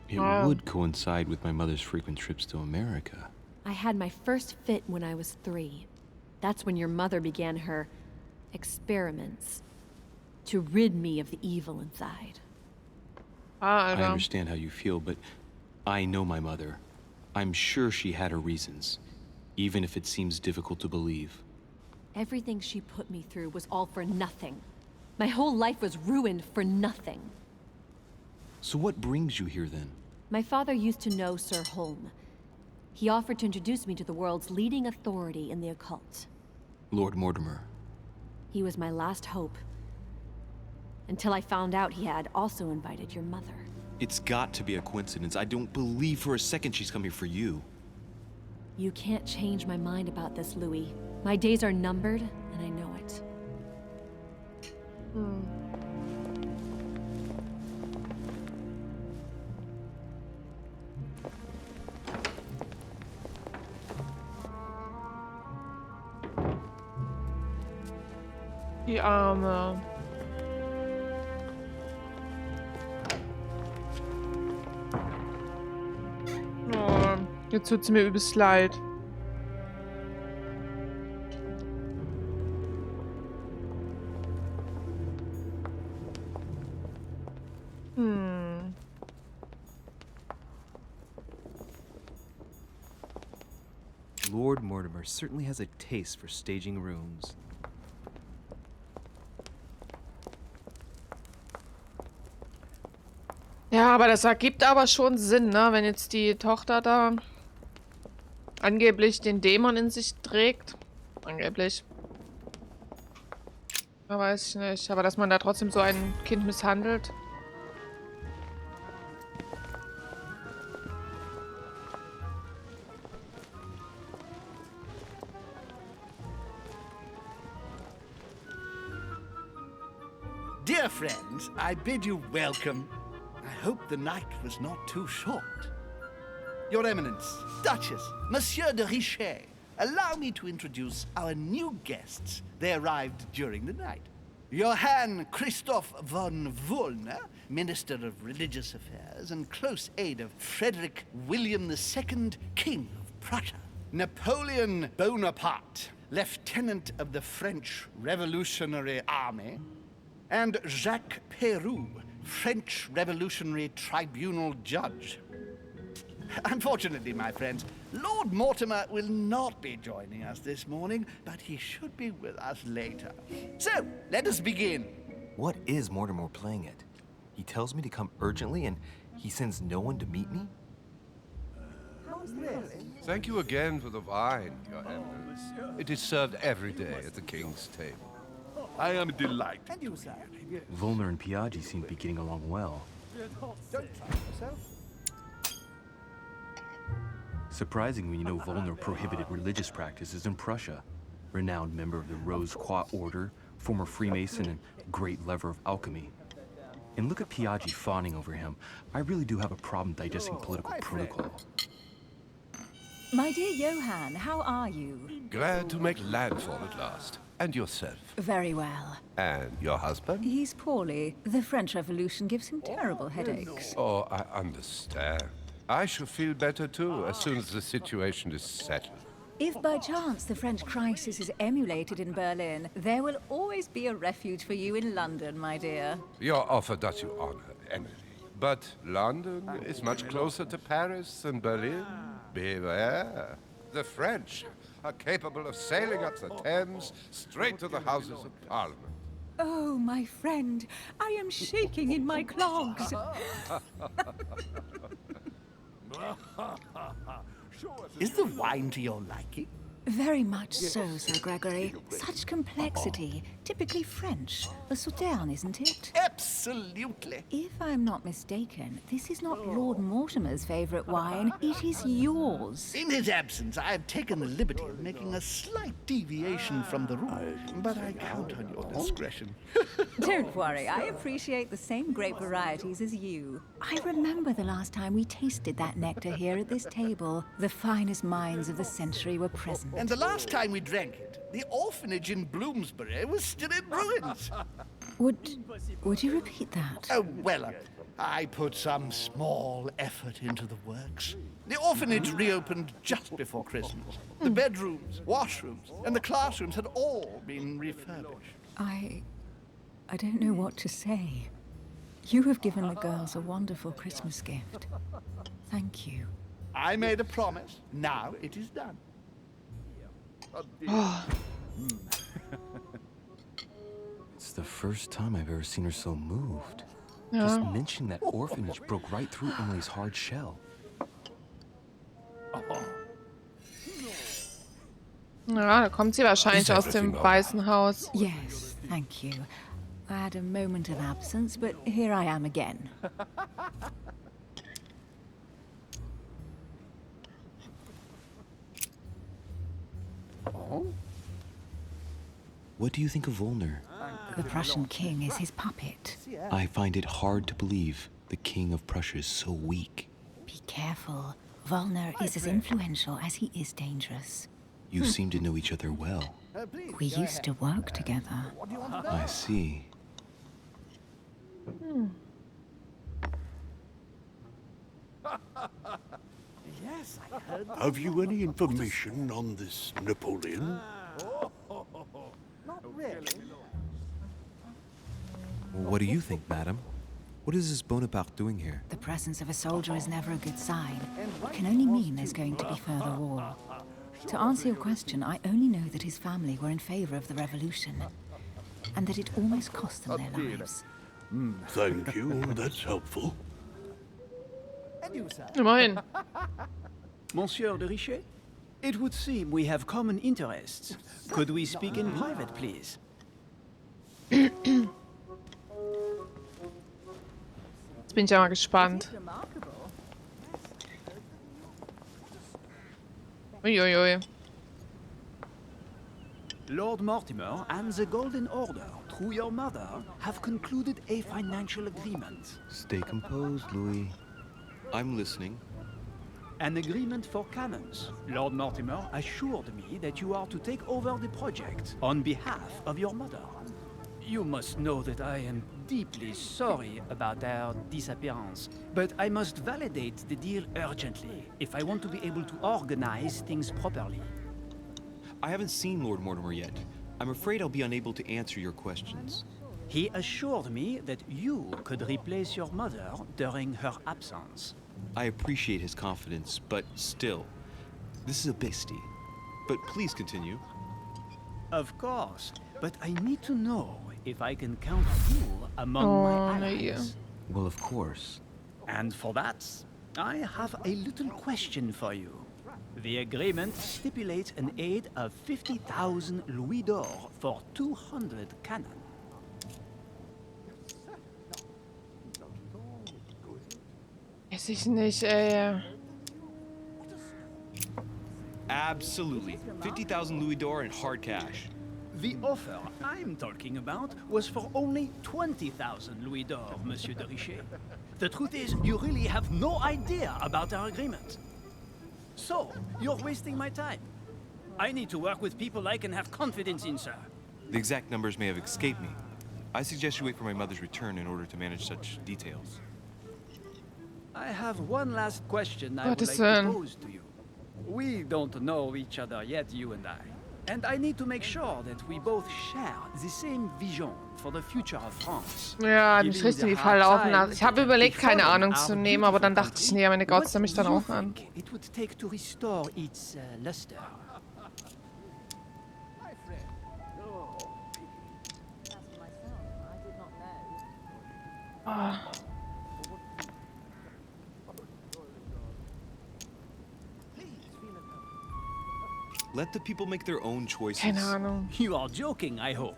[SPEAKER 14] It would coincide with my mother's frequent trips to America.
[SPEAKER 15] I had my first fit when I was 3. That's when your mother began her experiments to rid me of the evil inside.
[SPEAKER 14] I understand how you feel, but I know my mother. I'm sure she had her reasons, even if it seems difficult to believe.
[SPEAKER 15] Everything she put me through was all for nothing. My whole life was ruined for nothing.
[SPEAKER 14] So what brings you here then?
[SPEAKER 15] My father used to know Sir Holm. He offered to introduce me to the world's leading authority in the occult.
[SPEAKER 14] Lord Mortimer.
[SPEAKER 15] He was my last hope. Until I found out he had also invited your mother.
[SPEAKER 14] It's got to be a coincidence. I don't believe for a second she's coming for you.
[SPEAKER 15] You can't change my mind about this, Louis. My days are numbered, and I know it.
[SPEAKER 1] Die Arme. Oh, jetzt tut's mir übelst leid.
[SPEAKER 5] Lord Mortimer certainly has a taste for staging rooms.
[SPEAKER 1] Ja, aber das ergibt aber schon Sinn, ne? Wenn jetzt die Tochter da angeblich den Dämon in sich trägt. Angeblich. Da weiß ich nicht. Aber dass man da trotzdem so ein Kind misshandelt.
[SPEAKER 11] Dear friends, I bid you welcome. I hope the night was not too short. Your Eminence, Duchess, Monsieur de Richet, allow me to introduce our new guests. They arrived during the night. Johann Christoph von Wollner, Minister of Religious Affairs and close aide of Frederick William II, King of Prussia. Napoleon Bonaparte, Lieutenant of the French Revolutionary Army. And Jacques Peroux, French Revolutionary Tribunal Judge. Unfortunately, my friends, Lord Mortimer will not be joining us this morning, but he should be with us later. So, let us begin.
[SPEAKER 5] What is Mortimer playing at? He tells me to come urgently and he sends no one to meet me?
[SPEAKER 16] Thank you again for the wine, Your Eminence. It is served every day at the king's table.
[SPEAKER 8] I am delighted.
[SPEAKER 11] And you, sir?
[SPEAKER 5] Volner and Piaggi seem to be getting along well.
[SPEAKER 11] Don't try yourself.
[SPEAKER 5] Surprising when you know Volner prohibited religious practices in Prussia. Renowned member of the Rose Croix Order, former Freemason, and great lover of alchemy. And look at Piaggi fawning over him. I really do have a problem digesting political protocol.
[SPEAKER 7] My dear Johann, how are you?
[SPEAKER 16] Glad to make landfall at last. And yourself?
[SPEAKER 7] Very well.
[SPEAKER 16] And your husband?
[SPEAKER 7] He's poorly. The French Revolution gives him terrible headaches.
[SPEAKER 16] Oh, I understand. I shall feel better too as soon as the situation is settled.
[SPEAKER 7] If by chance the French crisis is emulated in Berlin, there will always be a refuge for you in London, my dear.
[SPEAKER 16] Your offer does you honor, Emily. But London is much closer to Paris than Berlin. Beware. The French are capable of sailing up the Thames straight to the Houses of Parliament.
[SPEAKER 7] Oh, my friend, I am shaking in my clogs.
[SPEAKER 11] Is the wine to your liking?
[SPEAKER 7] Very much so, Sir Gregory. Such complexity. Typically French. A Sauterne, isn't it?
[SPEAKER 11] Absolutely.
[SPEAKER 7] If I'm not mistaken, this is not Lord Mortimer's favorite wine. It is yours.
[SPEAKER 11] In his absence, I have taken the liberty of making a slight deviation from the rule, but I count on your discretion.
[SPEAKER 7] Don't worry, I appreciate the same grape varieties as you. I remember the last time we tasted that nectar here at this table. The finest minds of the century were present.
[SPEAKER 11] And the last time we drank it, the orphanage in Bloomsbury was still in ruins.
[SPEAKER 7] Would you repeat that?
[SPEAKER 11] Oh, well, I put some small effort into the works. The orphanage reopened just before Christmas. The bedrooms, washrooms, and the classrooms had all been refurbished.
[SPEAKER 7] I don't know what to say. You have given the girls a wonderful Christmas gift. Thank you.
[SPEAKER 11] I made a promise. Now it is done.
[SPEAKER 5] It's the first time I've ever seen her so moved.
[SPEAKER 1] Ja.
[SPEAKER 5] Just mentioning that orphanage broke right through Emily's hard shell.
[SPEAKER 1] Ja, da kommt sie wahrscheinlich aus dem Weißen Haus.
[SPEAKER 7] Yes, thank you. I had a moment of absence, but here I am again.
[SPEAKER 5] What do you think of Volner?
[SPEAKER 7] The Prussian king is his puppet.
[SPEAKER 5] I find it hard to believe the king of Prussia is so weak.
[SPEAKER 7] Be careful. Volner is as influential as he is dangerous.
[SPEAKER 5] You seem to know each other well.
[SPEAKER 7] We used to work together.
[SPEAKER 5] I see.
[SPEAKER 11] Yes, I heard.
[SPEAKER 10] Have you any information on this Napoleon?
[SPEAKER 11] Not really.
[SPEAKER 5] What do you think, madam? What is this Bonaparte doing here?
[SPEAKER 7] The presence of a soldier is never a good sign. It can only mean there's going to be further war. To answer your question, I only know that his family were in favor of the revolution, and that it almost cost them their lives.
[SPEAKER 10] Thank you, that's helpful.
[SPEAKER 1] Immerhin.
[SPEAKER 12] Monsieur de Richet? It would seem we have common interests. Could we speak in private, please?
[SPEAKER 1] Jetzt bin ich ja mal gespannt. Uiuiui.
[SPEAKER 12] Lord Mortimer and the Golden Order, through your mother, have concluded a financial agreement.
[SPEAKER 5] Stay composed, Louis. I'm listening.
[SPEAKER 12] An agreement for cannons. Lord Mortimer assured me that you are to take over the project on behalf of your mother. You must know that I am deeply sorry about our disappearance, but I must validate the deal urgently if I want to be able to organize things properly.
[SPEAKER 5] I haven't seen Lord Mortimer yet. I'm afraid I'll be unable to answer your questions.
[SPEAKER 12] He assured me that you could replace your mother during her absence.
[SPEAKER 5] I appreciate his confidence, but still, this is a bestie. But please continue.
[SPEAKER 12] Of course, but I need to know if I can count you among my allies.
[SPEAKER 5] Well, of course.
[SPEAKER 12] And for that, I have a little question for you. The agreement stipulates an aid of 50,000 louis d'or for 200 cannon.
[SPEAKER 1] Weiß ich nicht, ey.
[SPEAKER 5] Absolutely. 50,000 louis d'or in hard cash.
[SPEAKER 12] The offer I'm talking about was for only 20,000 louis d'or, Monsieur de Richet. The truth is, you really have no idea about our agreement. So, you're wasting my time. I need to work with people I can have confidence in, sir.
[SPEAKER 5] The exact numbers may have escaped me. I suggest you wait for my mother's return in order to manage such details.
[SPEAKER 12] I have one last question I would
[SPEAKER 1] Gottes
[SPEAKER 12] like to
[SPEAKER 1] Willen.
[SPEAKER 12] pose to you. We don't know each other yet, you and I. And I need to make sure that we both share the same vision for the future of France.
[SPEAKER 1] Ja, nicht richtig die Fall laufen lassen. Ich habe überlegt, keine Ahnung zu nehmen, aber dann dachte ich, nee, meine Gott, mich dann auch an.
[SPEAKER 12] It would take to restore its luster.
[SPEAKER 1] Ah.
[SPEAKER 5] Let the people make their own choices.
[SPEAKER 1] Keine Ahnung.
[SPEAKER 12] You are joking, I hope.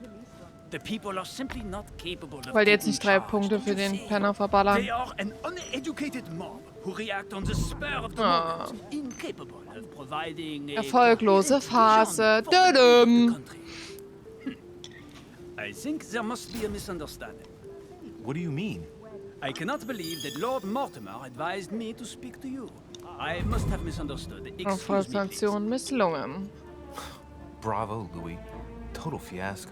[SPEAKER 12] The people are simply not capable of
[SPEAKER 1] Weil die jetzt
[SPEAKER 12] taking
[SPEAKER 1] nicht 3
[SPEAKER 12] charge
[SPEAKER 1] Punkte für den
[SPEAKER 12] themselves.
[SPEAKER 1] Penner verballern.
[SPEAKER 12] They are an uneducated mob who react on the spur of the
[SPEAKER 1] Ah.
[SPEAKER 12] moment, incapable of providing a
[SPEAKER 1] Erfolglose
[SPEAKER 12] coherent
[SPEAKER 1] Phase.
[SPEAKER 12] vision for the
[SPEAKER 1] Dödüm.
[SPEAKER 12] country. I think there must be a misunderstanding.
[SPEAKER 5] What do you mean?
[SPEAKER 12] I cannot believe that Lord Mortimer advised me to speak to you. I must have misunderstood. Excuse me, please.
[SPEAKER 1] Erfolgsaktion misslungen.
[SPEAKER 6] Bravo, Louis. Total fiasco.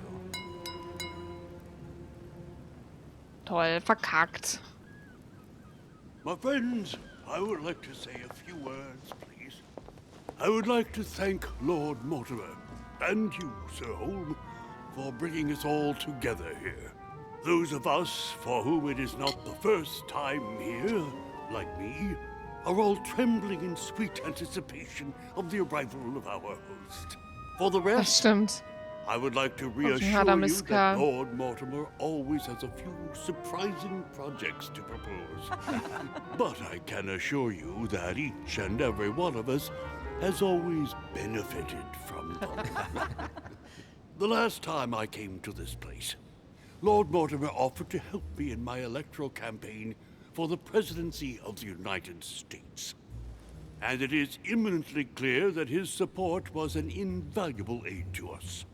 [SPEAKER 1] Toll, verkackt.
[SPEAKER 10] My friends, I would like to say a few words, please. I would like to thank Lord Mortimer, and you, Sir Holm, for bringing us all together here. Those of us for whom it is not the first time here, like me, are all trembling in sweet anticipation of the arrival of our host. For the
[SPEAKER 1] Das
[SPEAKER 10] rest,
[SPEAKER 1] stimmt.
[SPEAKER 10] I would like to
[SPEAKER 1] hat
[SPEAKER 10] reassure
[SPEAKER 1] er
[SPEAKER 10] you
[SPEAKER 1] Mist
[SPEAKER 10] that
[SPEAKER 1] gehabt.
[SPEAKER 10] Lord Mortimer always has a few surprising projects to propose. But I can assure you that each and every one of us has always benefited from them. The last time I came to this place, Lord Mortimer offered to help me in my electoral campaign for the presidency of the United States. and it is imminently clear that his support was an invaluable aid to us.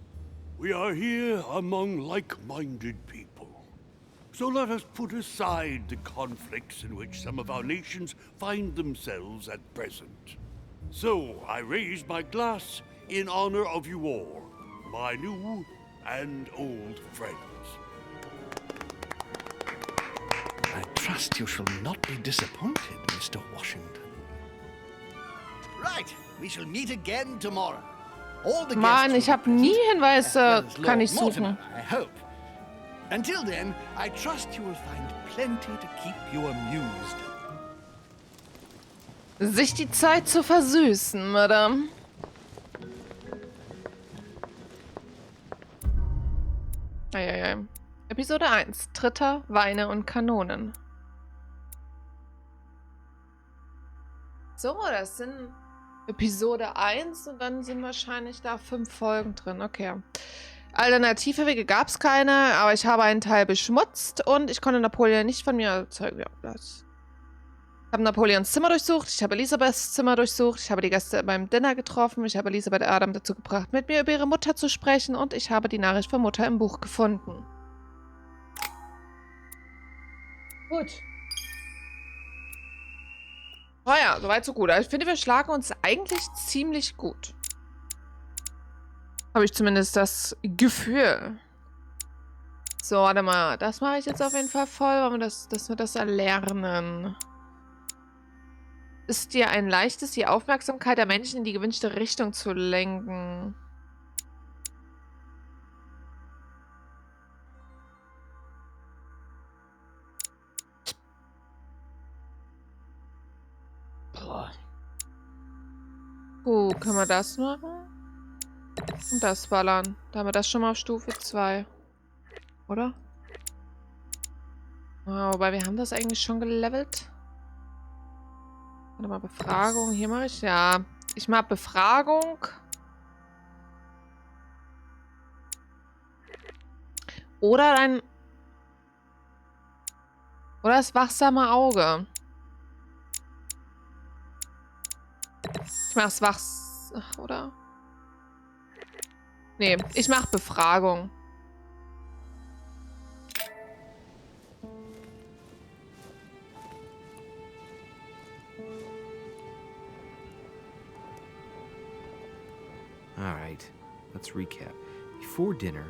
[SPEAKER 10] We are here among like-minded people. So let us put aside the conflicts in which some of our nations find themselves at present. So I raise my glass in honor of you all, my new and old friends.
[SPEAKER 11] I trust you shall not be disappointed, Mr. Washington. Right, we shall meet again tomorrow. All the
[SPEAKER 1] Mann,
[SPEAKER 11] guests
[SPEAKER 1] ich habe nie Hinweise,
[SPEAKER 11] as
[SPEAKER 1] kann
[SPEAKER 11] Lord
[SPEAKER 1] ich suchen.
[SPEAKER 11] Mortimer, I hope. Until then, I trust you will find plenty to keep you amused.
[SPEAKER 1] Sich die Zeit zu versüßen, Madame. Eieiei. Episode 1. Tritter, Weine und Kanonen. So, das sind Episode 1 und dann sind wahrscheinlich da 5 Folgen drin. Okay. Alternative Wege gab es keine, aber ich habe einen Teil beschmutzt und ich konnte Napoleon nicht von mir überzeugen. Ja, das. Ich habe Napoleons Zimmer durchsucht, ich habe Elisabeths Zimmer durchsucht, ich habe die Gäste beim Dinner getroffen, ich habe Elisabeth Adam dazu gebracht, mit mir über ihre Mutter zu sprechen und ich habe die Nachricht von Mutter im Buch gefunden. Gut. Oh ja, soweit so gut. Also ich finde, wir schlagen uns eigentlich ziemlich gut. Habe ich zumindest das Gefühl. So, warte mal. Das mache ich jetzt auf jeden Fall voll, weil dass wir das erlernen. Ist dir ein leichtes, die Aufmerksamkeit der Menschen in die gewünschte Richtung zu lenken. Boah. Können wir das machen? Und das ballern. Da haben wir das schon mal auf Stufe 2. Oder? Wobei, wir haben das eigentlich schon gelevelt. Warte mal, Befragung. Hier mache ich, ja. Ich mache Befragung. Oder oder das wachsame Auge. Ich mache das oder? Nee, ich mache Befragung.
[SPEAKER 5] All right, let's recap. Before dinner,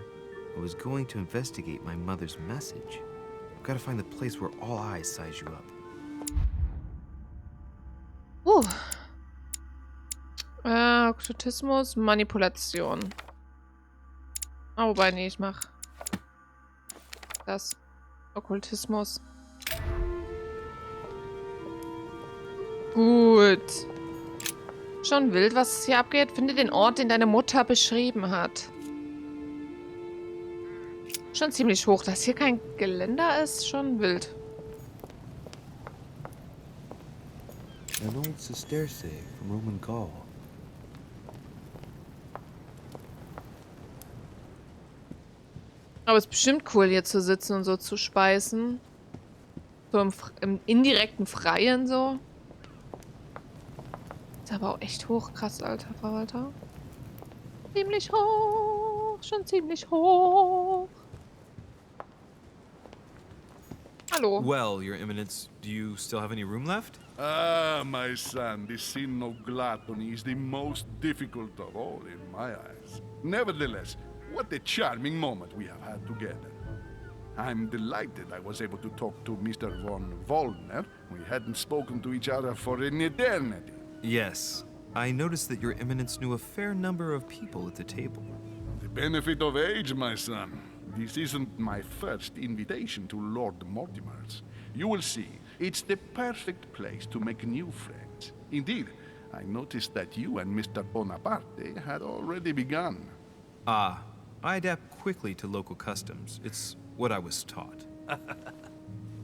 [SPEAKER 5] I was going to investigate my mother's message. I've got to find the place where all eyes size you up.
[SPEAKER 1] Okkultismus, Manipulation. Wobei, nee, ich mach das. Okkultismus. Gut. Schon wild, was hier abgeht. Finde den Ort, den deine Mutter beschrieben hat. Schon ziemlich hoch. Dass hier kein Geländer ist, schon wild.
[SPEAKER 5] An old sesterce from Roman Gaul.
[SPEAKER 1] Aber es ist bestimmt cool, hier zu sitzen und so zu speisen. So im indirekten Freien so. Ist aber auch echt hoch. Krass, alter Verwalter. Ziemlich hoch. Schon ziemlich hoch. Hallo.
[SPEAKER 5] Well, Your Eminence, do you still have any room left?
[SPEAKER 8] Ah, my son, this sin of gluttony is the most difficult of all in my eyes. Nevertheless, what a charming moment we have had together. I'm delighted I was able to talk to Mr. von Wollner. We hadn't spoken to each other for an eternity.
[SPEAKER 5] Yes. I noticed that Your Eminence knew a fair number of people at the table.
[SPEAKER 8] The benefit of age, my son. This isn't my first invitation to Lord Mortimer's. You will see, it's the perfect place to make new friends. Indeed, I noticed that you and Mr. Bonaparte had already begun.
[SPEAKER 5] Ah, I adapt quickly to local customs. It's what I was taught.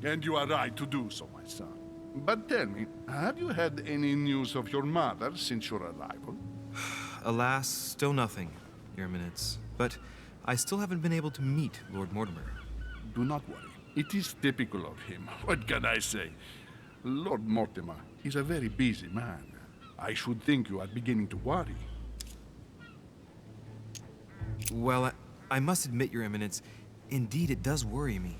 [SPEAKER 8] And you are right to do so, my son. But tell me, have you had any news of your mother since your arrival?
[SPEAKER 5] Alas, still nothing, Your Eminence. But I still haven't been able to meet Lord Mortimer.
[SPEAKER 8] Do not worry. It is typical of him. What can I say? Lord Mortimer is a very busy man. I should think you are beginning to worry.
[SPEAKER 6] Well, I must admit, Your Eminence, indeed it does worry me.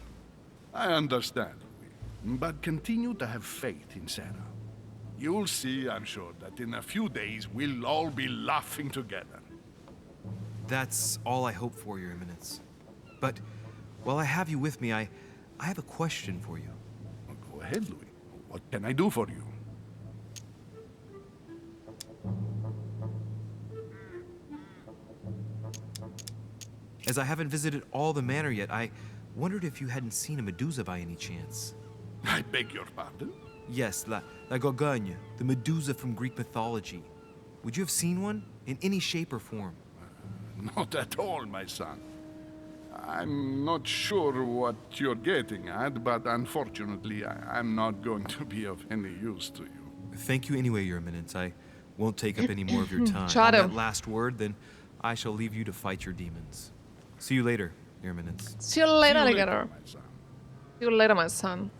[SPEAKER 8] I understand, Louis, but continue to have faith in Sarah. You'll see, I'm sure, that in a few days we'll all be laughing together.
[SPEAKER 6] That's all I hope for, Your Eminence. But while I have you with me, I have a question for you.
[SPEAKER 8] Go ahead, Louis. What can I do for you?
[SPEAKER 6] As I haven't visited all the manor yet, I wondered if you hadn't seen a Medusa by any chance.
[SPEAKER 8] I beg your pardon?
[SPEAKER 6] Yes, la Gorgogne, the Medusa from Greek mythology. Would you have seen one? In any shape or form?
[SPEAKER 8] Not at all, my son. I'm not sure what you're getting at, but unfortunately, I'm not going to be of any use to you.
[SPEAKER 6] Thank you anyway, Your Eminence. I won't take up any more of your time.
[SPEAKER 1] Schade.
[SPEAKER 6] On that last word, then I shall leave you to fight your demons. See you later, Your Eminence.
[SPEAKER 1] See you later,
[SPEAKER 8] See you
[SPEAKER 1] alligator.
[SPEAKER 8] my son.
[SPEAKER 1] See you later, my son.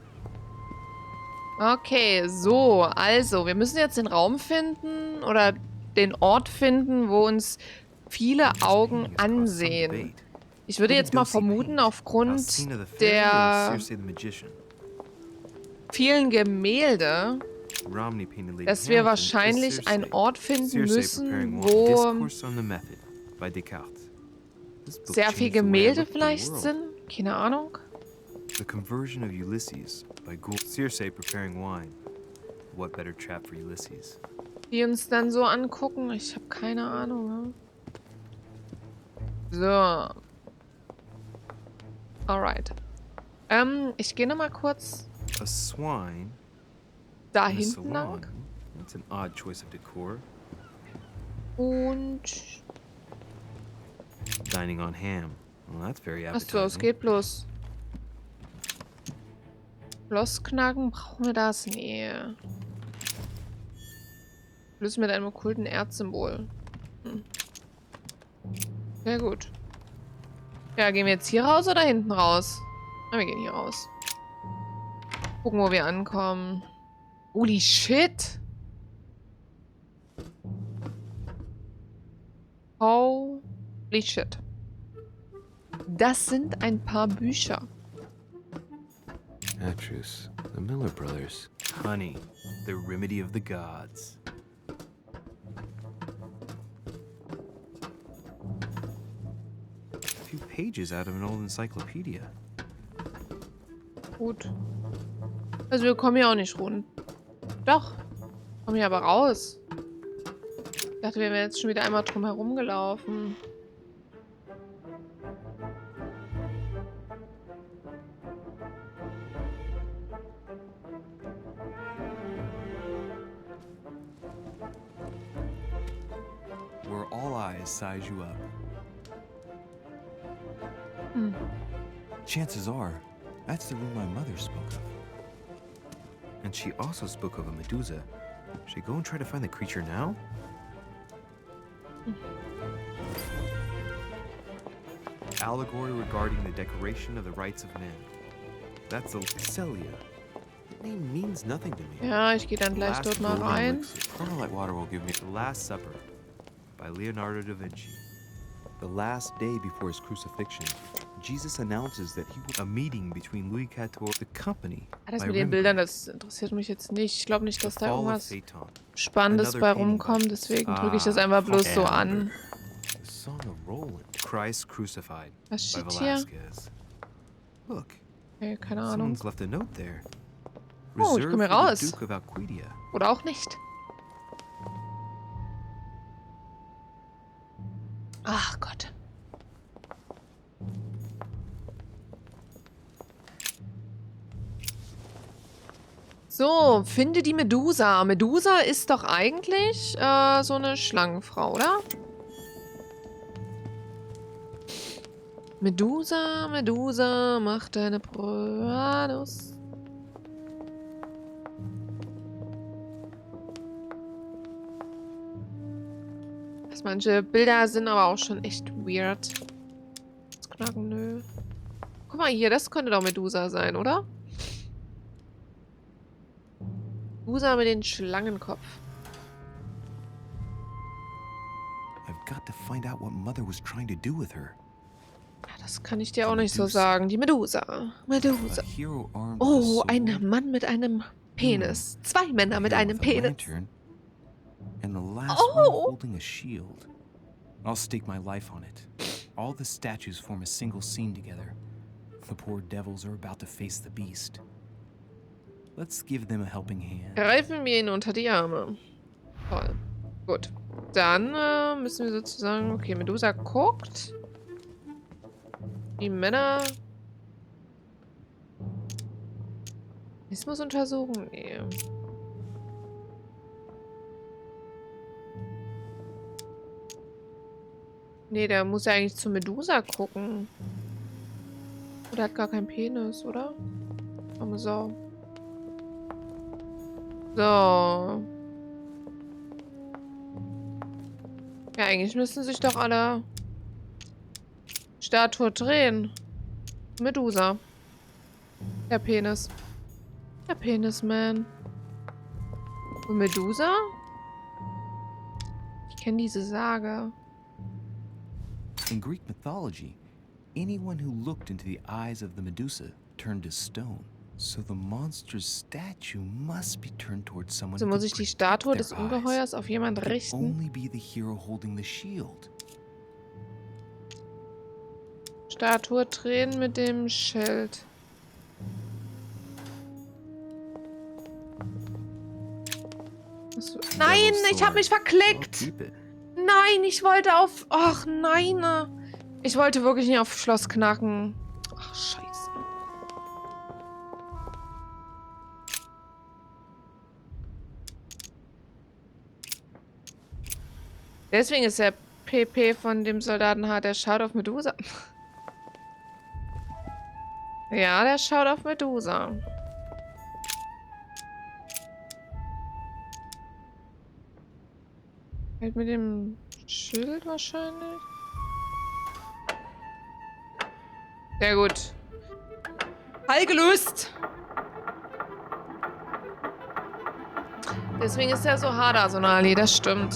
[SPEAKER 1] Okay, so, also, wir müssen jetzt den Raum finden oder den Ort finden, wo uns viele Augen ansehen. Ich würde jetzt mal vermuten, aufgrund der vielen Gemälde, dass wir wahrscheinlich einen Ort finden müssen, wo sehr viele Gemälde vielleicht sind. Keine Ahnung.
[SPEAKER 14] The conversion of Ulysses by Circe preparing wine. What better trap for Ulysses?
[SPEAKER 1] Die uns dann so angucken. Ich habe keine Ahnung. Ne? So. Alright. Ich gehe nochmal kurz
[SPEAKER 14] A swine
[SPEAKER 1] da
[SPEAKER 14] in a
[SPEAKER 1] hinten lang.
[SPEAKER 14] salon. That's an odd choice of decor.
[SPEAKER 1] Und...
[SPEAKER 14] Dining on ham. Well, that's very appetizing.
[SPEAKER 1] Achso, es geht bloß. Schlossknacken, brauchen wir das? Nee. Schlüssel mit einem okkulten Erzsymbol. Sehr gut. Ja, gehen wir jetzt hier raus oder hinten raus? Na, wir gehen hier raus. Gucken, wo wir ankommen. Holy shit! Holy shit. Das sind ein paar Bücher.
[SPEAKER 14] Atrus, the Miller brothers. Honey, the remedy of the gods. A few pages out of an old encyclopedia.
[SPEAKER 1] Gut. Also wir kommen hier auch nicht rund. Doch. Kommen hier aber raus. Ich dachte, wir wären jetzt schon wieder einmal drum herum gelaufen.
[SPEAKER 6] Where all eyes size you up. Chances are, that's the room my mother spoke of. And she also spoke of a Medusa. Should I go and try to find the creature now? Allegory regarding the decoration of the rights of men. That's the Celia. The name means nothing to me.
[SPEAKER 1] Ja, ich gehe dann gleich dort mal rein.
[SPEAKER 6] Starlight Water will give me The Last Supper by Leonardo da Vinci. The last day before his crucifixion, Jesus announces that he will a meeting between Louis XIV, the company.
[SPEAKER 1] Das mit den Bildern, das interessiert mich jetzt nicht. Ich glaube nicht, dass da irgendwas Spannendes bei rumkommt. Deswegen drücke ich das einfach bloß so an.
[SPEAKER 6] The Song of Roland. Christ Crucified
[SPEAKER 1] Was
[SPEAKER 6] by
[SPEAKER 1] steht hier?
[SPEAKER 6] Velasquez. Look,
[SPEAKER 1] Okay, keine Ahnung.
[SPEAKER 6] someone's left a note there.
[SPEAKER 1] Oh, ich komme hier raus.
[SPEAKER 6] Duke of Alquidia.
[SPEAKER 1] Oder auch nicht. Ach Gott. So, finde die Medusa. Medusa ist doch eigentlich so eine Schlangenfrau, oder? Medusa, Medusa, mach deine Proados. Manche Bilder sind aber auch schon echt weird. Das Knacken, nö. Guck mal hier, das könnte doch Medusa sein, oder? Medusa mit dem Schlangenkopf.
[SPEAKER 6] I've got to find out what Mother was trying to do with her.
[SPEAKER 1] Ja, das kann ich dir auch nicht so sagen. Die Medusa. Medusa.
[SPEAKER 6] A hero armed with a
[SPEAKER 1] Oh,
[SPEAKER 6] sword,
[SPEAKER 1] ein Mann mit einem Penis. Zwei Männer mit
[SPEAKER 6] hero
[SPEAKER 1] einem
[SPEAKER 6] with a
[SPEAKER 1] Penis.
[SPEAKER 6] lantern, and the last
[SPEAKER 1] Oh.
[SPEAKER 6] one holding a shield. I'll stake my life on it. All the statues form a single scene together. The poor devils are about to face the beast. Let's give them a helping hand.
[SPEAKER 1] Greifen wir ihn unter die Arme. Toll. Gut. Dann müssen wir sozusagen... Okay, Medusa guckt. Die Männer... Ismus untersuchen? Nee. Nee, der muss ja eigentlich zu Medusa gucken. Oder hat gar keinen Penis, oder? Arme Sau. So. Ja, eigentlich müssten sich doch alle Statue drehen. Medusa. Der Penis. Der Penisman. Und Medusa? Ich kenne diese Sage.
[SPEAKER 6] In Greek mythology, anyone who looked into the eyes of the Medusa turned to stone. So the monster's statue must be turned towards someone
[SPEAKER 1] So
[SPEAKER 6] who
[SPEAKER 1] muss
[SPEAKER 6] could
[SPEAKER 1] ich die
[SPEAKER 6] protect
[SPEAKER 1] Statue
[SPEAKER 6] their
[SPEAKER 1] des
[SPEAKER 6] eyes.
[SPEAKER 1] Ungeheuers auf jemand
[SPEAKER 6] Could
[SPEAKER 1] richten.
[SPEAKER 6] only be the hero holding the shield.
[SPEAKER 1] Statue drehen mit dem Schild. So. Nein, ich habe mich verklickt.
[SPEAKER 6] Keep it.
[SPEAKER 1] Nein, ich wollte auf... Ach, nein. Ich wollte wirklich nicht auf Schloss knacken. Ach, scheiße. Deswegen ist der PP von dem Soldaten hart. Der schaut auf Medusa. Ja, der schaut auf Medusa. Halt mit dem Schild wahrscheinlich. Sehr gut. Fall gelöst. Deswegen ist er so hart, Sonali, das stimmt.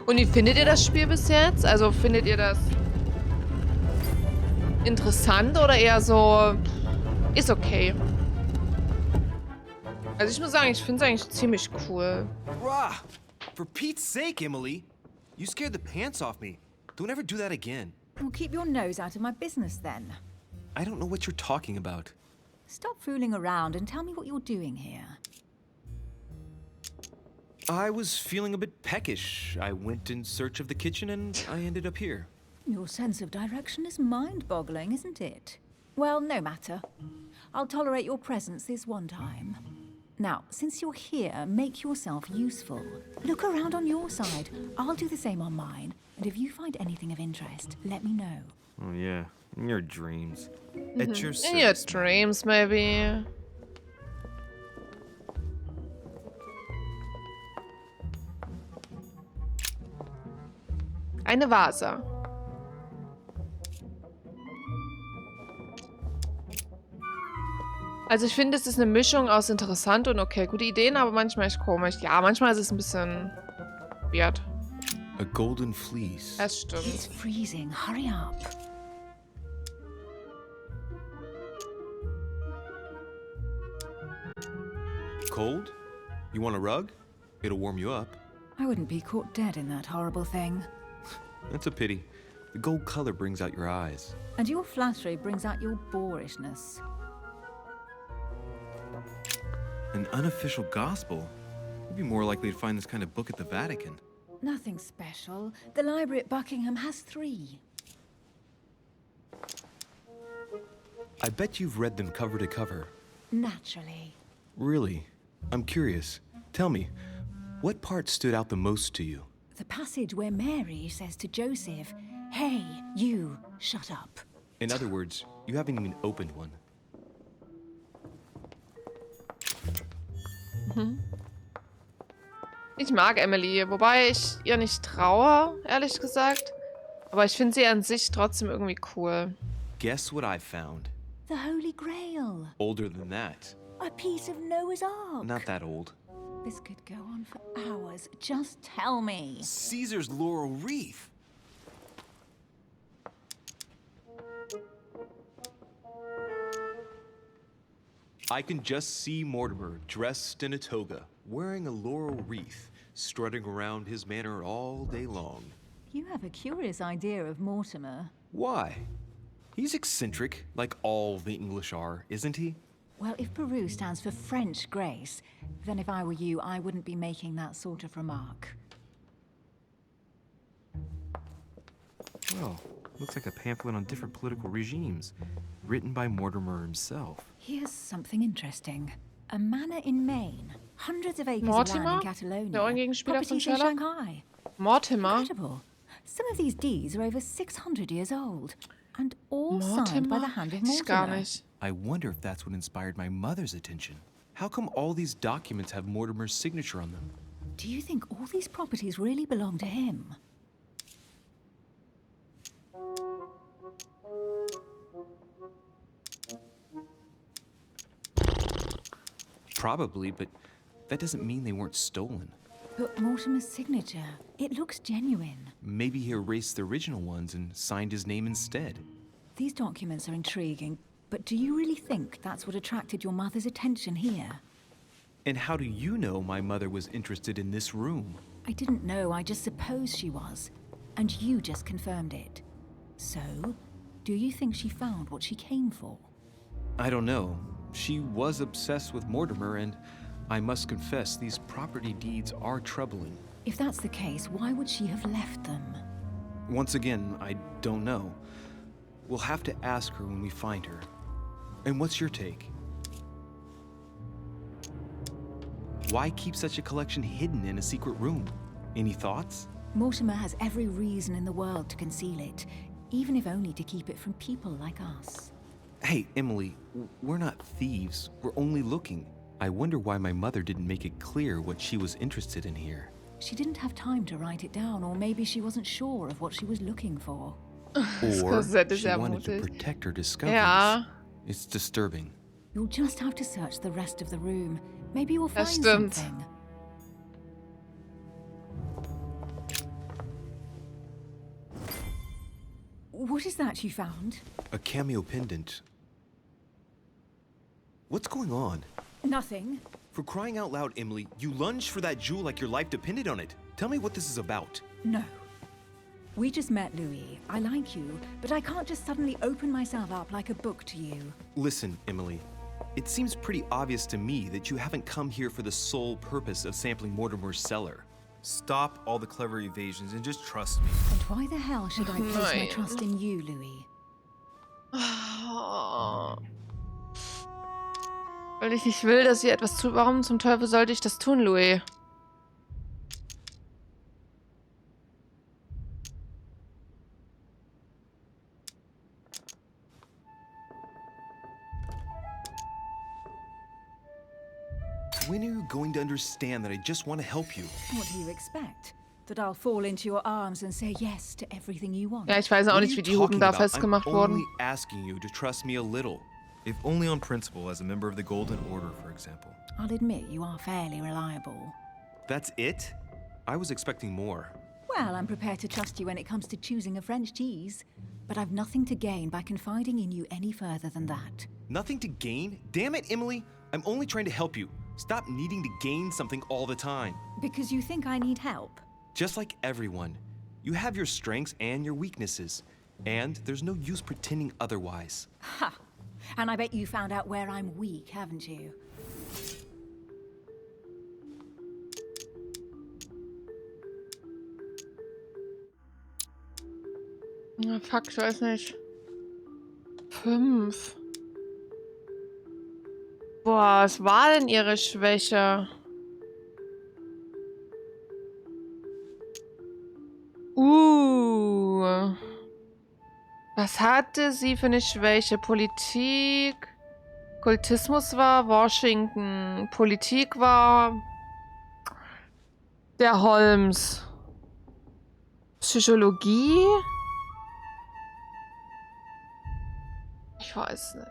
[SPEAKER 1] Und wie findet ihr das Spiel bis jetzt? Also findet ihr das interessant oder eher so, ist okay? Also ich muss sagen, ich finde es eigentlich ziemlich cool.
[SPEAKER 6] Rah! For Pete's sake, Emily! You scared the pants off me. Don't ever do that again.
[SPEAKER 7] Well, keep your nose out of my business then.
[SPEAKER 6] I don't know what you're talking about.
[SPEAKER 7] Stop fooling around and tell me what you're doing here.
[SPEAKER 6] I was feeling a bit peckish. I went in search of the kitchen and I ended up here.
[SPEAKER 7] Your sense of direction is mind-boggling, isn't it? Well, no matter. I'll tolerate your presence this one time. Now, since you're here, make yourself useful. Look around on your side. I'll do the same on mine. And if you find anything of interest, let me know.
[SPEAKER 6] Oh yeah, in your dreams. At your
[SPEAKER 1] In your
[SPEAKER 6] service.
[SPEAKER 1] dreams, maybe. Eine Vase. Also ich finde, es ist eine Mischung aus interessant und okay, gute Ideen, aber manchmal echt komisch. Ja, manchmal ist es ein bisschen weird.
[SPEAKER 6] A golden fleece.
[SPEAKER 1] Das stimmt.
[SPEAKER 7] It's freezing. Hurry up.
[SPEAKER 6] Cold? You want a rug? It'll warm you up.
[SPEAKER 7] I wouldn't be caught dead in that horrible thing.
[SPEAKER 6] That's a pity. The gold color brings out your eyes.
[SPEAKER 7] And your flattery brings out your boorishness.
[SPEAKER 6] An unofficial gospel? You'd be more likely to find this kind of book at the Vatican.
[SPEAKER 7] Nothing special. The library at Buckingham has 3.
[SPEAKER 6] I bet you've read them cover to cover.
[SPEAKER 7] Naturally.
[SPEAKER 6] Really? I'm curious. Tell me, what part stood out the most to you?
[SPEAKER 7] The passage where Mary says to Joseph, "Hey, you, shut up."
[SPEAKER 6] In other words, you haven't even opened one.
[SPEAKER 1] Ich mag Emily, wobei ich ihr nicht traue, ehrlich gesagt. Aber ich finde sie an sich trotzdem irgendwie cool.
[SPEAKER 6] Guess what I found?
[SPEAKER 7] The Holy Grail.
[SPEAKER 6] Older than that.
[SPEAKER 7] A piece of Noah's Ark.
[SPEAKER 6] Not that old.
[SPEAKER 7] This could go on for hours. Just tell me.
[SPEAKER 6] Caesar's laurel wreath. I can just see Mortimer dressed in a toga, wearing a laurel wreath, strutting around his manor all day long.
[SPEAKER 7] You have a curious idea of Mortimer.
[SPEAKER 6] Why? He's eccentric, like all the English are, isn't he?
[SPEAKER 7] Well, if Peru stands for French grace, then if I were you, I wouldn't be making that sort of remark.
[SPEAKER 14] Well, looks like a pamphlet on different political regimes, written by Mortimer himself.
[SPEAKER 7] Here's something interesting. A manor in Maine, hundreds of acres of
[SPEAKER 1] Mortimer?
[SPEAKER 7] land in Catalonia,
[SPEAKER 1] Der Gegenspieler von
[SPEAKER 7] properties in
[SPEAKER 1] Sherlock?
[SPEAKER 7] Shanghai.
[SPEAKER 1] Mortimer?
[SPEAKER 7] Incredible. Some of these deeds are over 600 years old, and all signed by the hand of Mortimer.
[SPEAKER 6] I wonder if that's what inspired my mother's attention. How come all these documents have Mortimer's signature on them?
[SPEAKER 7] Do you think all these properties really belong to him?
[SPEAKER 6] Probably, but that doesn't mean they weren't stolen.
[SPEAKER 7] But Mortimer's signature, it looks genuine.
[SPEAKER 6] Maybe he erased the original ones and signed his name instead.
[SPEAKER 7] These documents are intriguing, but do you really think that's what attracted your mother's attention here?
[SPEAKER 6] And how do you know my mother was interested in this room?
[SPEAKER 7] I didn't know, I just supposed she was. And you just confirmed it. So, do you think she found what she came for?
[SPEAKER 6] I don't know. She was obsessed with Mortimer, and I must confess these property deeds are troubling.
[SPEAKER 7] If that's the case, why would she have left them?
[SPEAKER 6] Once again, I don't know. We'll have to ask her when we find her. And what's your take? Why keep such a collection hidden in a secret room? Any thoughts?
[SPEAKER 7] Mortimer has every reason in the world to conceal it, even if only to keep it from people like us.
[SPEAKER 6] Hey, Emily, we're not thieves. We're only looking. I wonder why my mother didn't make it clear what she was interested in here.
[SPEAKER 7] She didn't have time to write it down, or maybe she wasn't sure of what she was looking for.
[SPEAKER 6] Or she wanted to protect her discoveries.
[SPEAKER 1] Ja.
[SPEAKER 6] It's disturbing.
[SPEAKER 7] You'll just have to search the rest of the room. Maybe you'll find
[SPEAKER 1] stimmt.
[SPEAKER 7] something. What is that you found?
[SPEAKER 6] A cameo pendant. What's going on?
[SPEAKER 7] Nothing.
[SPEAKER 6] For crying out loud, Emily, you lunged for that jewel like your life depended on it. Tell me what this is about.
[SPEAKER 7] No. We just met, Louis. I like you, but I can't just suddenly open myself up like a book to you.
[SPEAKER 6] Listen, Emily. It seems pretty obvious to me that you haven't come here for the sole purpose of sampling Mortimer's cellar. Stop all the clever evasions and just trust me.
[SPEAKER 7] And why the hell should I place my
[SPEAKER 1] Nein.
[SPEAKER 7] trust in you, Louis?
[SPEAKER 1] Weil ich nicht will, dass sie etwas tut. Warum zum Teufel sollte ich das tun, Louis?
[SPEAKER 6] When are you going to understand that I just want to help you?
[SPEAKER 7] What do you expect? That I'll fall into your arms and say yes to everything you want?
[SPEAKER 1] Ja, ich weiß auch
[SPEAKER 6] What are
[SPEAKER 1] nicht,
[SPEAKER 6] you
[SPEAKER 1] wie die Huben da
[SPEAKER 6] talking about?
[SPEAKER 1] festgemacht
[SPEAKER 6] I'm
[SPEAKER 1] wurden.
[SPEAKER 6] only asking you to trust me a little. If only on principle, as a member of the Golden Order, for example.
[SPEAKER 7] I'll admit you are fairly reliable.
[SPEAKER 6] That's it? I was expecting more.
[SPEAKER 7] Well, I'm prepared to trust you when it comes to choosing a French cheese. But I've nothing to gain by confiding in you any further than that.
[SPEAKER 6] Nothing to gain? Damn it, Emily! I'm only trying to help you. Stop needing to gain something all the time.
[SPEAKER 7] Because you think I need help?
[SPEAKER 6] Just like everyone. You have your strengths and your weaknesses. And there's no use pretending otherwise.
[SPEAKER 7] Ha! And I bet you found out where I'm weak, haven't you?
[SPEAKER 1] Ja, fuck, ich weiß nicht. 5. Boah, was war denn ihre Schwäche? Was hatte sie für eine Schwäche? Politik. Kultismus war Washington. Politik war der Holmes. Psychologie? Ich weiß nicht.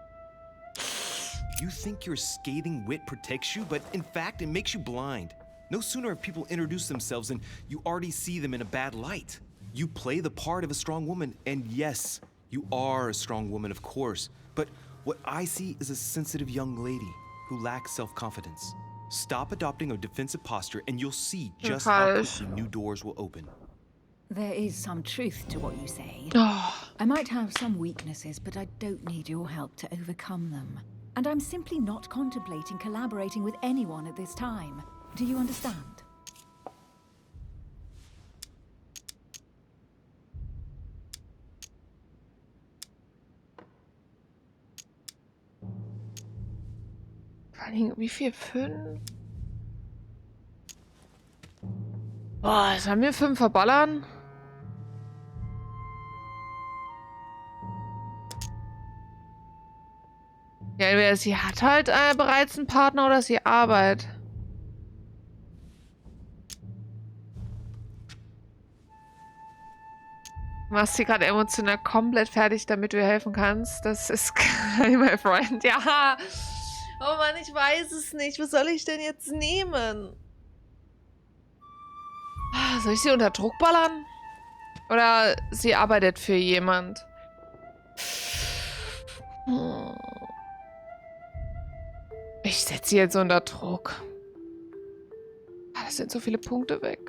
[SPEAKER 6] You think your scathing wit protects you, but in fact, it makes you blind. No sooner have people introduced themselves than you already see them in a bad light. You play the part of a strong woman, and yes, you are a strong woman, of course. But what I see is a sensitive young lady who lacks self-confidence. Stop adopting a defensive posture, and you'll see just how quickly new doors will open.
[SPEAKER 7] There is some truth to what you say.
[SPEAKER 1] Oh.
[SPEAKER 7] I might have some weaknesses, but I don't need your help to overcome them. And I'm simply not contemplating collaborating with anyone at this time. Do you understand?
[SPEAKER 1] Vor allen Dingen, wie viel? 5? Boah, jetzt haben wir 5 verballern. Ja, entweder sie hat halt bereits einen Partner oder sie arbeitet. Du machst sie gerade emotional komplett fertig, damit du ihr helfen kannst. Das ist geil, my friend. Ja. Oh Mann, ich weiß es nicht. Was soll ich denn jetzt nehmen? Soll ich sie unter Druck ballern? Oder sie arbeitet für jemand? Ich setze sie jetzt unter Druck. Das sind so viele Punkte weg.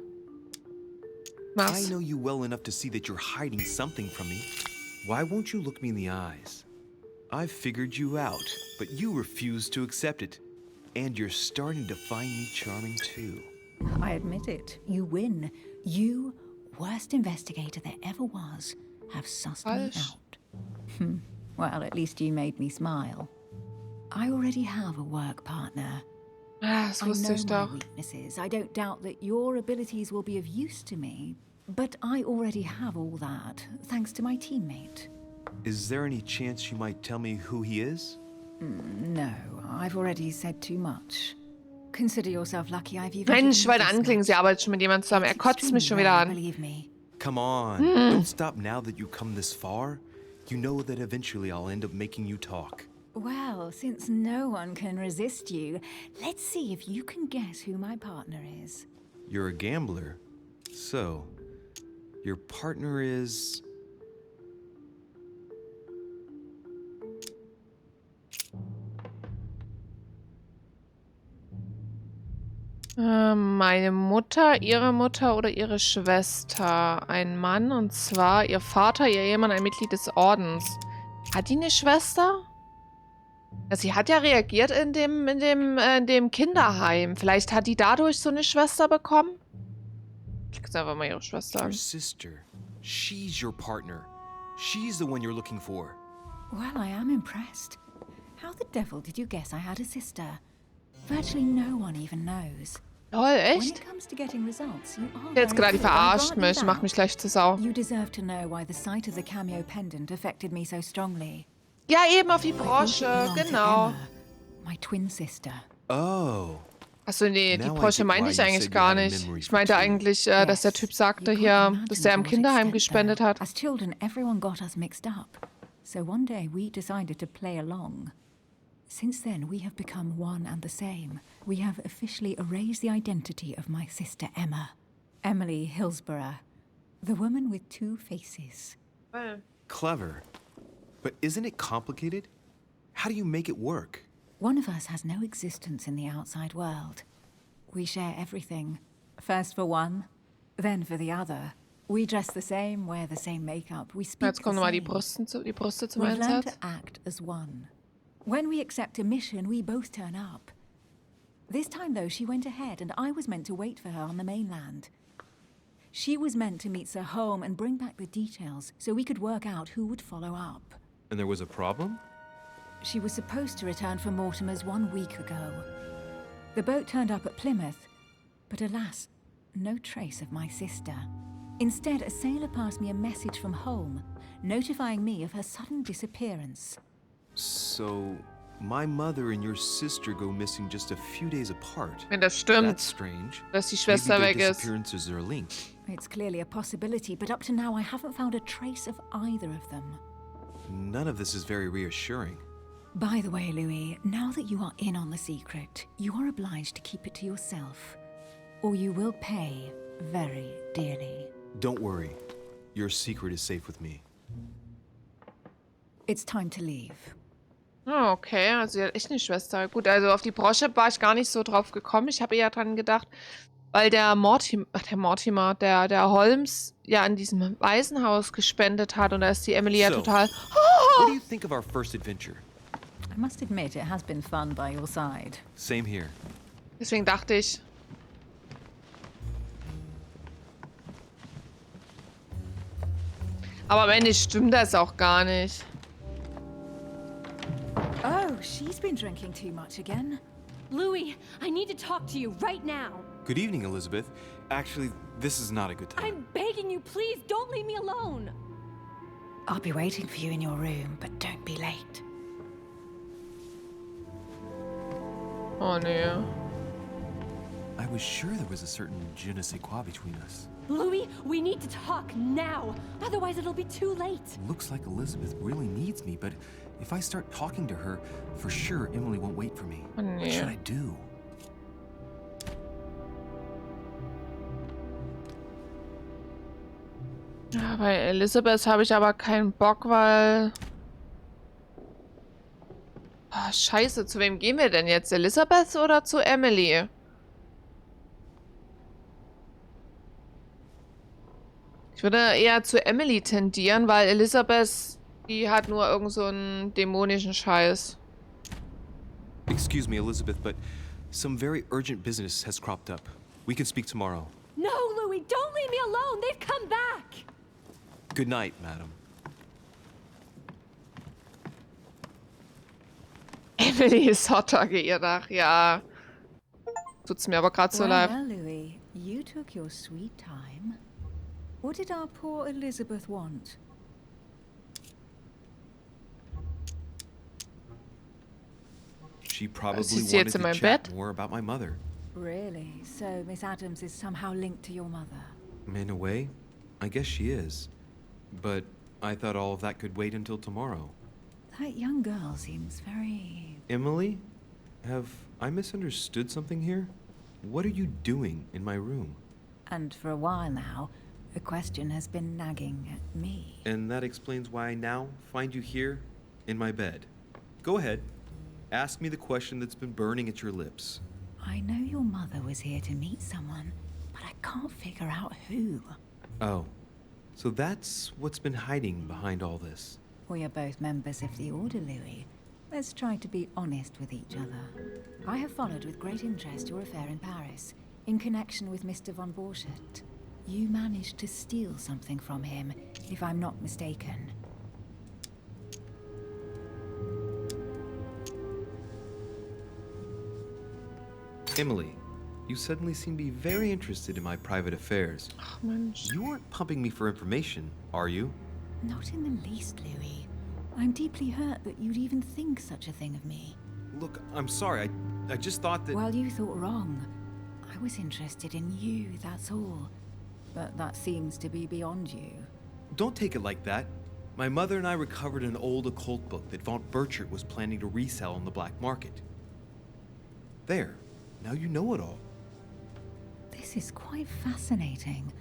[SPEAKER 6] I know you well enough to see that you're hiding something from me. Why won't you look me in the eyes? I've figured you out, but you refuse to accept it. And you're starting to find me charming too.
[SPEAKER 7] I admit it. You win. You, worst investigator there ever was, have sussed me out. Well, at least you made me smile. I already have a work partner.
[SPEAKER 1] Das wusste ich doch.
[SPEAKER 7] Weaknesses. I don't doubt that your abilities will be of use to me, but I already have all that, thanks to my teammate.
[SPEAKER 6] Is there any chance you might tell me who he is?
[SPEAKER 7] No, I've already said too much. Consider yourself lucky I've even...
[SPEAKER 1] Mensch, meine Anklingen, sie arbeitet schon mit jemandem zusammen. Er kotzt mich schon wieder an.
[SPEAKER 6] Come on, don't stop now that you've come this far. You know that eventually I'll end up making you talk.
[SPEAKER 7] Well, since no one can resist you, let's see if you can guess who my partner is.
[SPEAKER 6] You're a gambler. So, your partner is...
[SPEAKER 1] Meine Mutter, ihre Mutter oder ihre Schwester. Ein Mann, und zwar ihr Vater, ihr Ehemann, ein Mitglied des Ordens. Hat die eine Schwester? Ja, sie hat ja reagiert in dem Kinderheim. Vielleicht hat die dadurch so eine Schwester bekommen? Ich gucke einfach mal ihre Schwester an.
[SPEAKER 6] Your sister. She's your partner. She's the one you're looking for.
[SPEAKER 7] Well, I am impressed. How the devil did you guess I had a sister? Virtually no one even knows.
[SPEAKER 1] Lol, echt? Jetzt gerade, die verarscht mich, macht mich gleich zur Sau.
[SPEAKER 7] You deserve to know why the sight of the cameo pendant affected me so strongly.
[SPEAKER 1] Ja, eben auf die Brosche, genau.
[SPEAKER 7] My twin sister.
[SPEAKER 6] Oh.
[SPEAKER 1] Achso, nee, die Brosche meinte ich eigentlich gar nicht. Ich meinte eigentlich, dass der Typ sagte hier, dass der im Kinderheim gespendet hat.
[SPEAKER 7] As children, everyone got us mixed up. So one day we decided to play along. Since then, we have become one and the same. We have officially erased the identity of my sister Emma. Emily Hillsborough. The woman with 2 faces.
[SPEAKER 6] Clever. But isn't it complicated? How do you make it work?
[SPEAKER 7] One of us has no existence in the outside world. We share everything. First for one, then for the other. We dress the same, wear the same makeup. We speak
[SPEAKER 1] Jetzt kommen nochmal die Brüste zum Einsatz.
[SPEAKER 7] We learn to act as one. When we accept a mission, we both turn up. This time, though, she went ahead, and I was meant to wait for her on the mainland. She was meant to meet Sir Home and bring back the details, so we could work out who would follow up.
[SPEAKER 6] And there was a problem?
[SPEAKER 7] She was supposed to return from Mortimer's 1 week ago. The boat turned up at Plymouth, but alas, no trace of my sister. Instead, a sailor passed me a message from home, notifying me of her sudden disappearance.
[SPEAKER 6] So, my mother and your sister go missing just a few days apart.
[SPEAKER 1] Wenn das stimmt,
[SPEAKER 6] That's strange.
[SPEAKER 1] dass die Schwester weg ist.
[SPEAKER 6] Disappearances are linked.
[SPEAKER 7] It's clearly a possibility, but up to now I haven't found a trace of either of them.
[SPEAKER 6] None of this is very reassuring.
[SPEAKER 7] By the way, Louis, now that you are in on the secret, you are obliged to keep it to yourself, or you will pay very dearly.
[SPEAKER 6] Don't worry. Your secret is safe with me.
[SPEAKER 7] It's time to leave.
[SPEAKER 1] Ah, okay, also sie hat echt eine Schwester. Gut, also auf die Brosche war ich gar nicht so drauf gekommen. Ich habe eher dran gedacht, weil der Holmes ja in diesem Waisenhaus gespendet hat und da ist die Emily ja total...
[SPEAKER 6] What do you think of our first adventure?
[SPEAKER 7] I must admit, it has been fun by your side.
[SPEAKER 6] Same here.
[SPEAKER 1] Deswegen dachte ich... Aber am Ende stimmt das auch gar nicht.
[SPEAKER 7] Oh, she's been drinking too much again.
[SPEAKER 15] Louis, I need to talk to you right now.
[SPEAKER 6] Good evening, Elizabeth. Actually, this is not a good time.
[SPEAKER 15] I'm begging you, please don't leave me alone.
[SPEAKER 7] I'll be waiting for you in your room, but don't be late.
[SPEAKER 1] Oh, nee.
[SPEAKER 6] I was sure there was a certain je ne sais quoi between us.
[SPEAKER 15] Louis, we need to talk now. Otherwise, it'll be too late.
[SPEAKER 6] Looks like Elizabeth really needs me, but if I start talking to her, for sure Emily won't wait for me.
[SPEAKER 1] Oh, nee.
[SPEAKER 6] What should I do?
[SPEAKER 1] Ja, bei Elizabeth habe ich aber keinen Bock, weil... Ah, scheiße, zu wem gehen wir denn jetzt? Elizabeth oder zu Emily? Ich würde eher zu Emily tendieren, weil Elizabeth, die hat nur irgend so einen dämonischen Scheiß.
[SPEAKER 6] Excuse me, Elizabeth, but some very urgent business has cropped up. We can speak tomorrow.
[SPEAKER 15] No, Louis, don't leave me alone. They've come back.
[SPEAKER 6] Good night, madam.
[SPEAKER 1] Emily ist Hotdog ihr Dach, ja. Tut's mir aber gerade so leid.
[SPEAKER 7] Well, Louis, you took your sweet time. What did our poor Elizabeth want?
[SPEAKER 6] She probably
[SPEAKER 1] Sitzt sie
[SPEAKER 6] wanted
[SPEAKER 1] jetzt in
[SPEAKER 6] to
[SPEAKER 1] meinem
[SPEAKER 6] chat
[SPEAKER 1] Bett?
[SPEAKER 6] more about my mother.
[SPEAKER 7] Really? So Miss Adams is somehow linked to your mother?
[SPEAKER 6] In a way, I guess she is. But I thought all of that could wait until tomorrow.
[SPEAKER 7] That young girl seems very...
[SPEAKER 6] Emily? Have I misunderstood something here? What are you doing in my room?
[SPEAKER 7] And for a while now, the question has been nagging at me.
[SPEAKER 6] And that explains why I now find you here in my bed. Go ahead. Ask me the question that's been burning at your lips.
[SPEAKER 7] I know your mother was here to meet someone, but I can't figure out who.
[SPEAKER 6] Oh, so that's what's been hiding behind all this.
[SPEAKER 7] We are both members of the Order, Louis. Let's try to be honest with each other. I have followed with great interest your affair in Paris, in connection with Mr. von Borchardt. You managed to steal something from him, if I'm not mistaken.
[SPEAKER 6] Emily, you suddenly seem to be very interested in my private affairs.
[SPEAKER 1] Ach, Mensch.
[SPEAKER 6] You aren't pumping me for information, are you?
[SPEAKER 7] Not in the least, Louis. I'm deeply hurt that you'd even think such a thing of me.
[SPEAKER 6] Look, I'm sorry. I just thought that...
[SPEAKER 7] Well, you thought wrong. I was interested in you, that's all. But that seems to be beyond you.
[SPEAKER 6] Don't take it like that. My mother and I recovered an old occult book that von Borchardt was planning to resell on the black market. There. Now you know it all.
[SPEAKER 7] This is quite fascinating.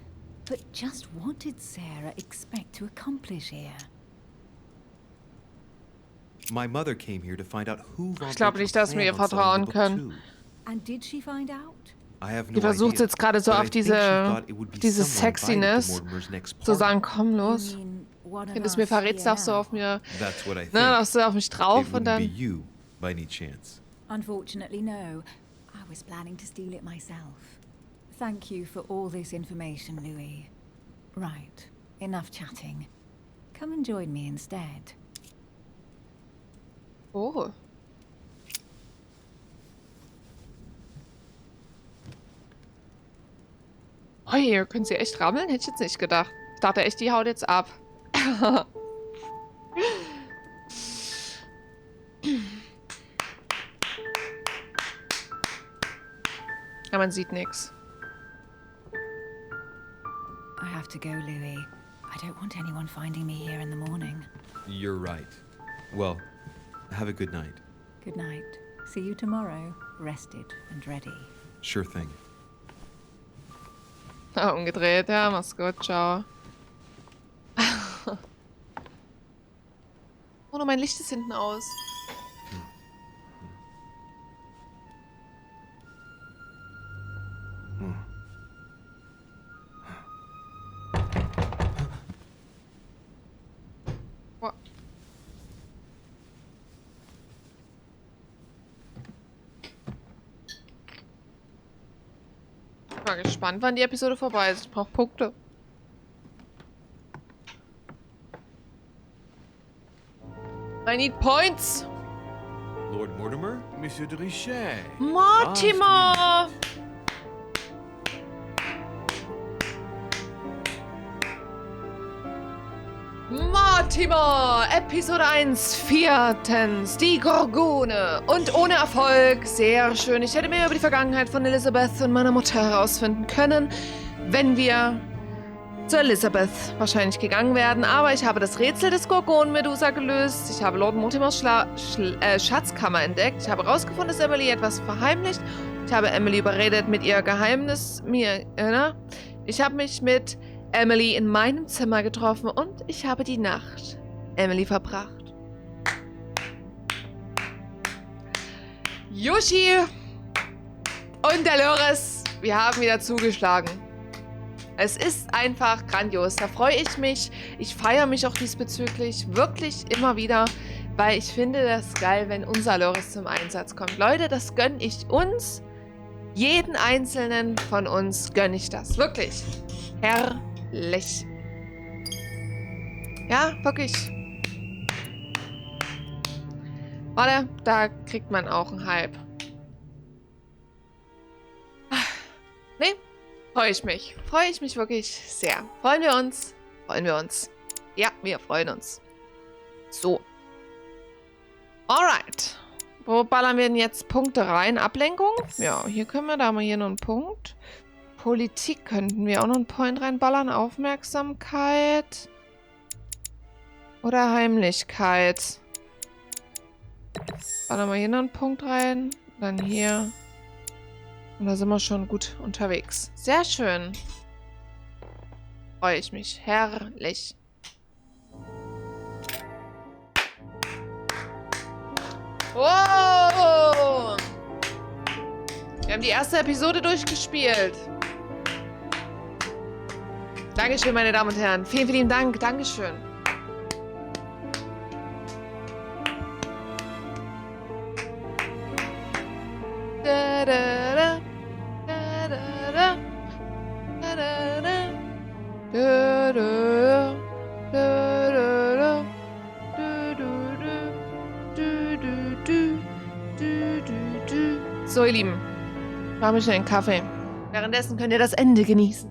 [SPEAKER 7] But just what did Sarah expect to accomplish here?
[SPEAKER 6] My mother came here to find out who von
[SPEAKER 1] Ich glaube nicht, dass wir ihr
[SPEAKER 6] planned on selling
[SPEAKER 1] vertrauen
[SPEAKER 6] the book
[SPEAKER 1] können.
[SPEAKER 6] to.
[SPEAKER 7] And did she find out?
[SPEAKER 6] I have
[SPEAKER 1] Die
[SPEAKER 6] no
[SPEAKER 1] versucht
[SPEAKER 6] idea,
[SPEAKER 1] jetzt gerade so
[SPEAKER 6] but I
[SPEAKER 1] auf
[SPEAKER 6] think she thought it would be
[SPEAKER 1] diese
[SPEAKER 6] someone invited to
[SPEAKER 1] Sexiness
[SPEAKER 6] Mortimer's next
[SPEAKER 1] zu
[SPEAKER 6] party.
[SPEAKER 1] sagen, komm los.
[SPEAKER 7] You mean one of
[SPEAKER 1] Wenn du es mir
[SPEAKER 7] us
[SPEAKER 1] verrätst,
[SPEAKER 7] here
[SPEAKER 1] darfst du
[SPEAKER 7] now?
[SPEAKER 1] auf mir,
[SPEAKER 6] That's what I think.
[SPEAKER 1] ne, darfst du auf mich
[SPEAKER 6] It
[SPEAKER 1] drauf und
[SPEAKER 6] wouldn't be
[SPEAKER 1] dann...
[SPEAKER 6] you, by any chance.
[SPEAKER 7] Unfortunately, no. I was planning to steal it myself. Thank you for all this information, Louis. Right, enough chatting. Come and join me instead.
[SPEAKER 1] Oh. Oh, hier können sie echt rammeln? Hätte ich jetzt nicht gedacht. Ich dachte echt, die haut jetzt ab. Ja, man sieht nichts.
[SPEAKER 7] I have to go, Louis. I don't want anyone finding me here in the morning.
[SPEAKER 6] You're right. Well,
[SPEAKER 5] Have a good night.
[SPEAKER 7] Good night. See you tomorrow, rested and ready.
[SPEAKER 5] Sure thing.
[SPEAKER 1] Umgedreht, ja, mach's gut, ciao. Oh, nur mein Licht ist hinten aus. Oh. Ich bin mal gespannt, wann die Episode vorbei ist. Ich brauche Punkte. I need points.
[SPEAKER 6] Lord Mortimer?
[SPEAKER 9] Monsieur de Richet.
[SPEAKER 1] Mortimer! Mortimer! Episode 1, viertens. Die Gorgone. Und ohne Erfolg. Sehr schön. Ich hätte mehr über die Vergangenheit von Elizabeth und meiner Mutter herausfinden können, wenn wir zu Elizabeth wahrscheinlich gegangen werden. Aber ich habe das Rätsel des Gorgon-Medusa gelöst. Ich habe Lord Mortimers Schatzkammer entdeckt. Ich habe herausgefunden, dass Emily etwas verheimlicht. Ich habe Emily überredet, mit ihr Geheimnis Ich habe mich mit Emily in meinem Zimmer getroffen und ich habe die Nacht Emily verbracht. Yoshi und der Loris, wir haben wieder zugeschlagen. Es ist einfach grandios. Da freue ich mich. Ich feiere mich auch diesbezüglich wirklich immer wieder, weil ich finde das geil, wenn unser Loris zum Einsatz kommt. Leute, das gönne ich uns. Jeden einzelnen von uns gönne ich das. Wirklich. Herrlich. Ja, wirklich. Warte, da kriegt man auch einen Hype. Nee, freue ich mich. Freue ich mich wirklich sehr. Freuen wir uns? Freuen wir uns. Ja, wir freuen uns. So. Alright. Wo ballern wir denn jetzt Punkte rein? Ablenkung? Ja, hier können wir, da haben wir hier noch einen Punkt. Politik könnten wir auch noch einen Point reinballern. Aufmerksamkeit. Oder Heimlichkeit. Ballern wir hier noch einen Punkt rein. Dann hier. Und da sind wir schon gut unterwegs. Sehr schön. Freue ich mich. Herrlich. Wow! Wir haben die erste Episode durchgespielt. Dankeschön, meine Damen und Herren. Vielen, vielen Dank. Dankeschön. Da, da, da. Da, da, da. Da, da, da. Da, da, da. Da, da, da. Du, du, du. Du, du, du. Du, du, du. So, ihr Lieben. Mach mir schnell einen Kaffee. Währenddessen könnt ihr das Ende genießen.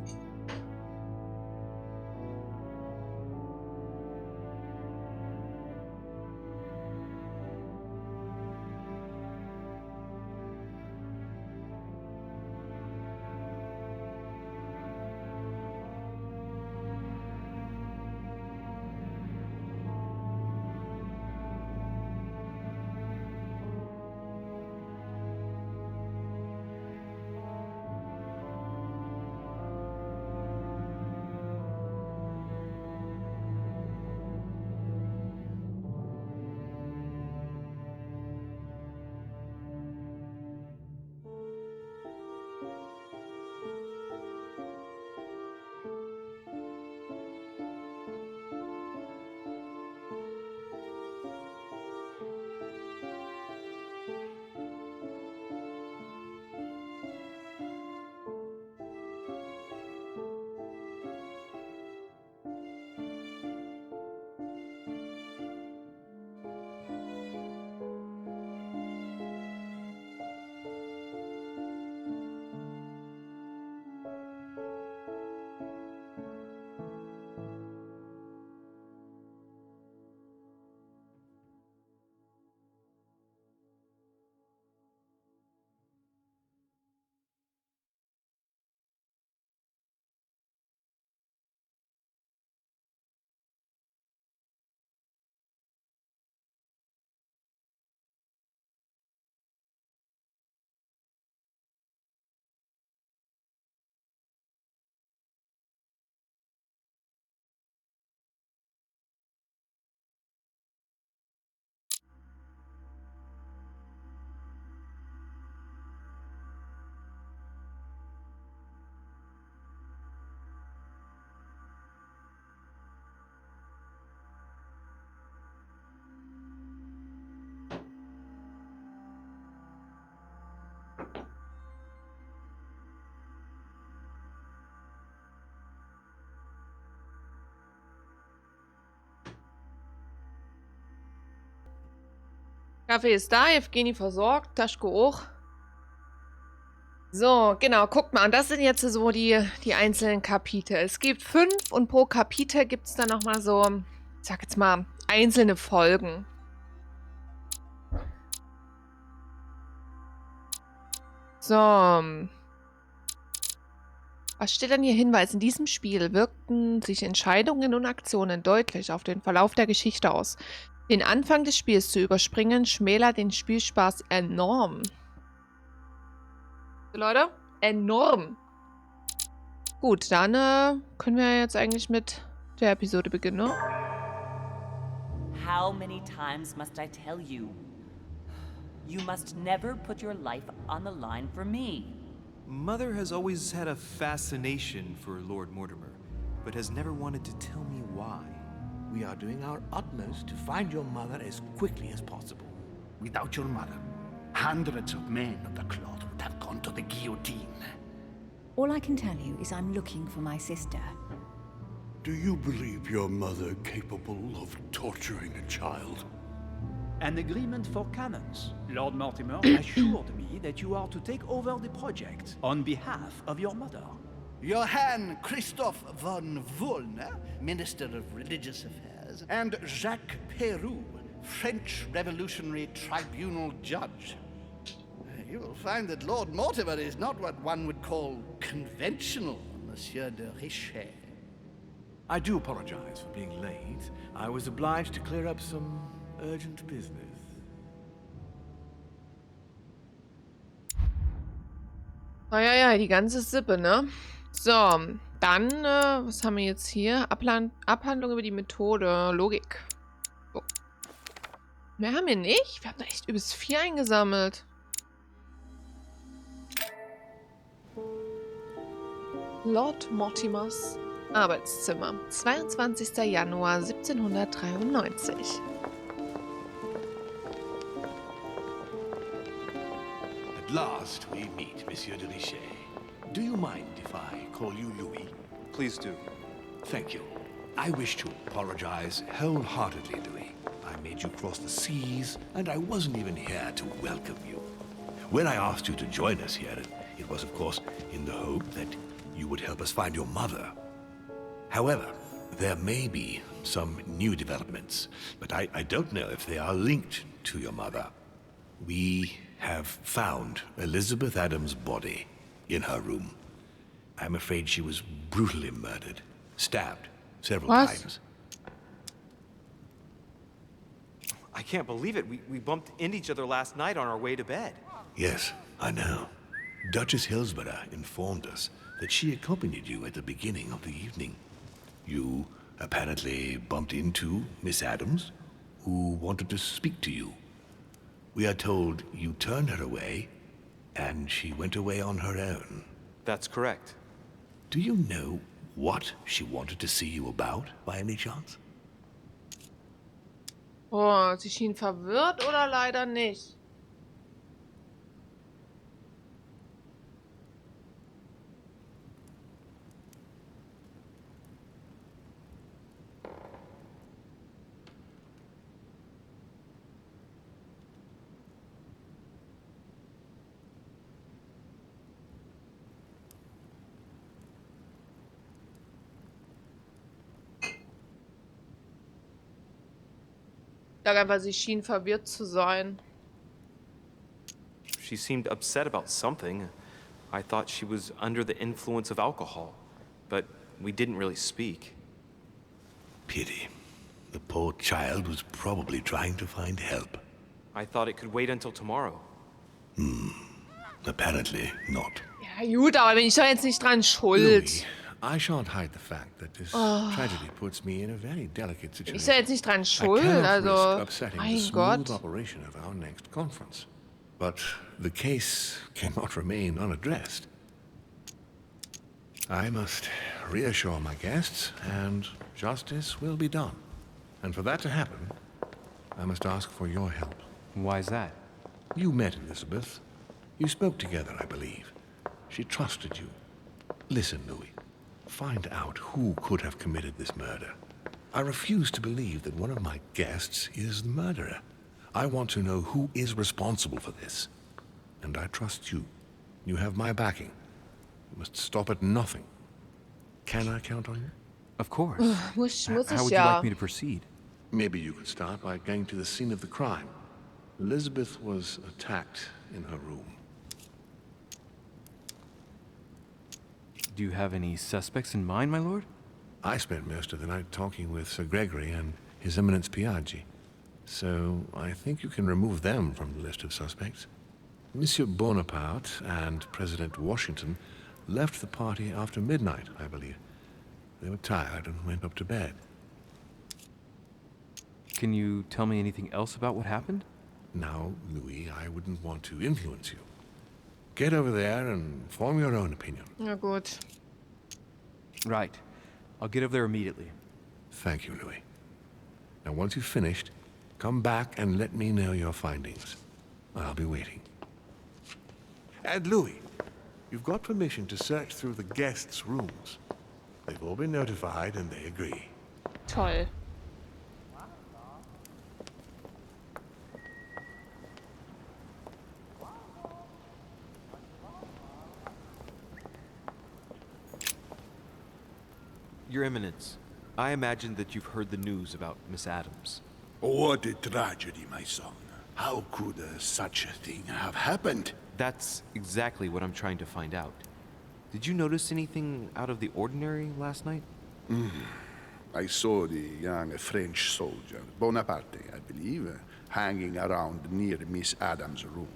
[SPEAKER 1] Kaffee ist da, Evgeni versorgt, Taschko auch. So, genau, guckt mal. Und das sind jetzt so die einzelnen Kapitel. Es gibt 5 und pro Kapitel gibt es dann nochmal so, ich sag jetzt mal, einzelne Folgen. So. Was steht denn hier? Hinweis. In diesem Spiel wirkten sich Entscheidungen und Aktionen deutlich auf den Verlauf der Geschichte aus. Den Anfang des Spiels zu überspringen, schmälert den Spielspaß enorm. Leute, enorm. Gut, dann können wir jetzt eigentlich mit der Episode beginnen, ne?
[SPEAKER 2] How many times must I tell you? You must never put your life on the line for me.
[SPEAKER 5] Mother has always had a fascination for Lord Mortimer, but has never wanted to tell me why.
[SPEAKER 9] We are doing our utmost to find your mother as quickly as possible.
[SPEAKER 11] Without your mother, hundreds of men of the cloth would have gone to the guillotine.
[SPEAKER 7] All I can tell you is I'm looking for my sister.
[SPEAKER 10] Do you believe your mother capable of torturing a child?
[SPEAKER 12] An agreement for cannons. Lord Mortimer assured me that you are to take over the project on behalf of your mother.
[SPEAKER 11] Johann Christoph von Wollner, Minister of Religious Affairs, and Jacques Peroux, French Revolutionary Tribunal Judge. You will find that Lord Mortimer is not what one would call conventional, Monsieur de Richet.
[SPEAKER 9] I do apologize for being late. I was obliged to clear up some urgent business.
[SPEAKER 1] Ja, die ganze Sippe, ne? So, dann, was haben wir jetzt hier? Abhandlung über die Methode, Logik. So. Mehr haben wir nicht? Wir haben da echt übelst viel eingesammelt. Lord Mortimers Arbeitszimmer, 22. Januar 1793.
[SPEAKER 9] At last we meet, Monsieur de Richet. Do you mind if I call you Louis?
[SPEAKER 5] Please do.
[SPEAKER 9] Thank you. I wish to apologize wholeheartedly, Louis. I made you cross the seas, and I wasn't even here to welcome you. When I asked you to join us here, it was, of course, in the hope that you would help us find your mother. However, there may be some new developments, but I don't know if they are linked to your mother. We have found Elizabeth Adams' body in her room. I'm afraid she was brutally murdered, stabbed several times.
[SPEAKER 5] I can't believe it. We bumped into each other last night on our way to bed.
[SPEAKER 9] Yes, I know. Duchess Hillsborough informed us that she accompanied you at the beginning of the evening. You apparently bumped into Miss Adams, who wanted to speak to you. We are told you turned her away, and she went away on her own.
[SPEAKER 5] That's correct.
[SPEAKER 9] Do you know what she wanted to see you about, by any chance?
[SPEAKER 1] Oh, sie schien verwirrt oder leider nicht? Ich sag einfach, sie schien verwirrt zu sein.
[SPEAKER 5] She seemed upset about something. I thought she was under the influence of alcohol, but we didn't really speak.
[SPEAKER 9] Pity. The poor child was probably trying to find help.
[SPEAKER 5] I thought it could wait until tomorrow.
[SPEAKER 9] Apparently not.
[SPEAKER 1] Ja gut, aber bin ich doch jetzt nicht dran schuld.
[SPEAKER 10] Louis, I shan't hide the fact that this tragedy puts me in a very delicate
[SPEAKER 1] Bin
[SPEAKER 10] situation.
[SPEAKER 1] ich da jetzt nicht dran schuld,
[SPEAKER 10] I cannot
[SPEAKER 1] also,
[SPEAKER 10] risk upsetting the
[SPEAKER 1] mein
[SPEAKER 10] smooth
[SPEAKER 1] Gott.
[SPEAKER 10] operation of our next conference. But the case cannot remain unaddressed. I must reassure my guests, and justice will be done. And for that to happen, I must ask for your help.
[SPEAKER 5] Why's that?
[SPEAKER 10] You met Elizabeth. You spoke together, I believe. She trusted you. Listen, Louis. Find out who could have committed this murder. I refuse to believe that one of my guests is the murderer.
[SPEAKER 17] I want to know who is responsible for this. And I trust you. You have my backing. You must stop at nothing. Can I count on you?
[SPEAKER 5] Of course.
[SPEAKER 1] Muss
[SPEAKER 5] How
[SPEAKER 1] ich
[SPEAKER 5] would you
[SPEAKER 1] ja.
[SPEAKER 5] like me to proceed?
[SPEAKER 17] Maybe you could start by going to the scene of the crime. Elizabeth was attacked in her room.
[SPEAKER 5] Do you have any suspects in mind, my lord?
[SPEAKER 17] I spent most of the night talking with Sir Gregory and His Eminence Piaggi, so I think you can remove them from the list of suspects. Monsieur Bonaparte and President Washington left the party after midnight, I believe. They were tired and went up to bed.
[SPEAKER 5] Can you tell me anything else about what happened?
[SPEAKER 17] Now, Louis, I wouldn't want to influence you. Get over there and form your own opinion.
[SPEAKER 1] Na gut.
[SPEAKER 5] Right. I'll get over there immediately.
[SPEAKER 17] Thank you, Louis. Now, once you've finished, come back and let me know your findings. I'll be waiting. And Louis, you've got permission to search through the guests' rooms. They've all been notified and they agree.
[SPEAKER 1] Toll.
[SPEAKER 14] Your Eminence, I imagine that you've heard the news about Miss Adams.
[SPEAKER 10] What a tragedy, my son. How could such a thing have happened?
[SPEAKER 14] That's exactly what I'm trying to find out. Did you notice anything out of the ordinary last night?
[SPEAKER 10] I saw the young French soldier, Bonaparte, I believe, hanging around near Miss Adams' room.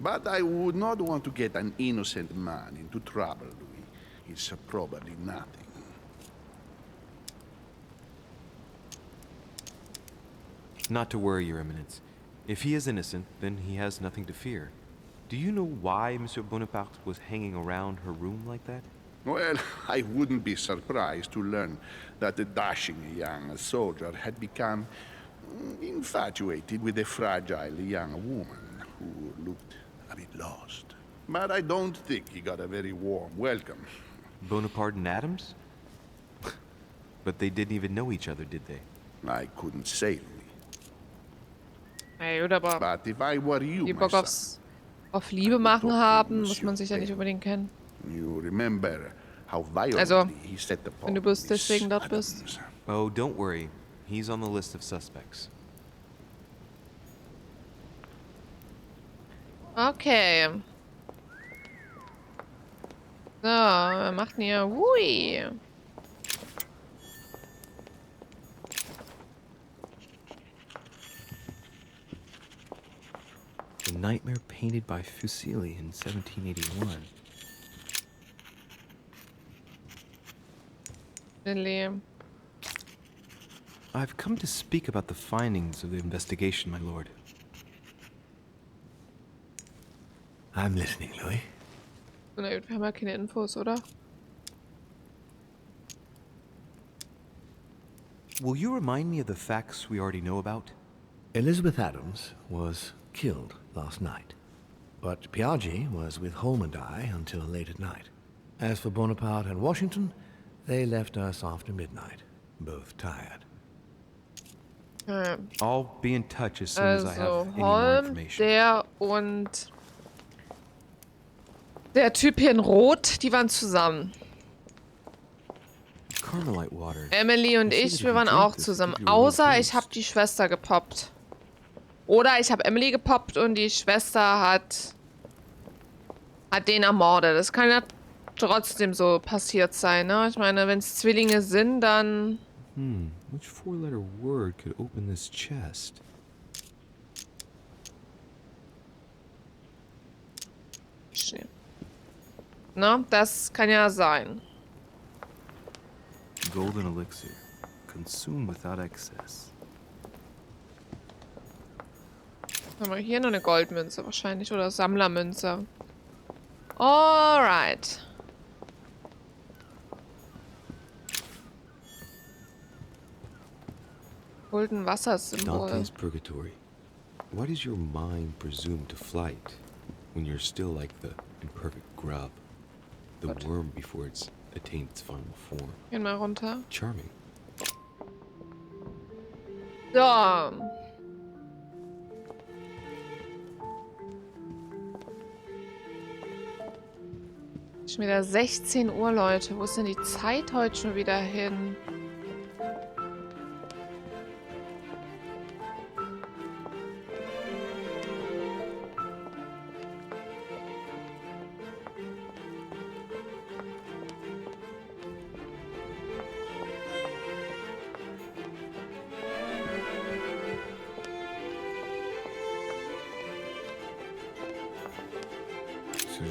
[SPEAKER 10] But I would not want to get an innocent man into trouble, Louis. It's probably nothing.
[SPEAKER 14] Not to worry, Your Eminence. If he is innocent, then he has nothing to fear. Do you know why Monsieur Bonaparte was hanging around her room like that?
[SPEAKER 10] Well, I wouldn't be surprised to learn that the dashing young soldier had become infatuated with a fragile young woman who looked a bit lost. But I don't think he got a very warm welcome.
[SPEAKER 14] Bonaparte and Adams? But they didn't even know each other, did they?
[SPEAKER 10] I couldn't say, Louis.
[SPEAKER 1] Ey, gut, aber
[SPEAKER 10] But if I were you,
[SPEAKER 1] die
[SPEAKER 10] my
[SPEAKER 1] Bock
[SPEAKER 10] son,
[SPEAKER 1] auf Liebe machen haben, muss man sich ja nicht unbedingt kennen.
[SPEAKER 10] you remember how violently
[SPEAKER 1] Also,
[SPEAKER 10] he set
[SPEAKER 1] wenn
[SPEAKER 10] upon
[SPEAKER 1] du bloß
[SPEAKER 10] Miss
[SPEAKER 1] deswegen dort
[SPEAKER 10] Adams.
[SPEAKER 1] bist.
[SPEAKER 14] Oh, don't worry. He's on the list of suspects.
[SPEAKER 1] Okay. So, wir machen hier... Hui.
[SPEAKER 14] The nightmare painted by Fuseli in 1781.
[SPEAKER 1] Lilly.
[SPEAKER 14] I've come to speak about the findings of the investigation, my lord.
[SPEAKER 17] I'm listening, Louis.
[SPEAKER 1] Na gut, wir haben ja keine Infos, oder?
[SPEAKER 14] Will you remind me of the facts we already know about?
[SPEAKER 6] Elizabeth Adams was killed last night, but Piaggi was with Holm and I until late at night. As for Bonaparte and Washington, they left us after midnight, both tired.
[SPEAKER 14] I'll be in touch as soon as I have any more
[SPEAKER 1] Holm,
[SPEAKER 14] information.
[SPEAKER 1] der und der Typ hier in Rot, die waren zusammen.
[SPEAKER 14] Carmelite water.
[SPEAKER 1] Emily und ich, wir waren auch zusammen. Außer ich habe die Schwester gepoppt. Oder ich habe Emily gepoppt und die Schwester hat den ermordet. Das kann ja trotzdem so passiert sein, ne? Ich meine, wenn es Zwillinge sind, dann...
[SPEAKER 14] Which four-letter word could open this chest?
[SPEAKER 1] Na, das kann ja sein.
[SPEAKER 14] Golden elixir. Consume without excess.
[SPEAKER 1] Haben wir hier noch eine Goldmünze wahrscheinlich oder Sammlermünze. Alright. Golden Wassersymbol.
[SPEAKER 14] Dante's Purgatory. Why does your mind presume to flight when you're still like the imperfect grub, the worm before it's attained its final form?
[SPEAKER 1] Gehen mal runter.
[SPEAKER 14] Charming.
[SPEAKER 1] So. Schon wieder 16 Uhr, Leute. Wo ist denn die Zeit heute schon wieder hin?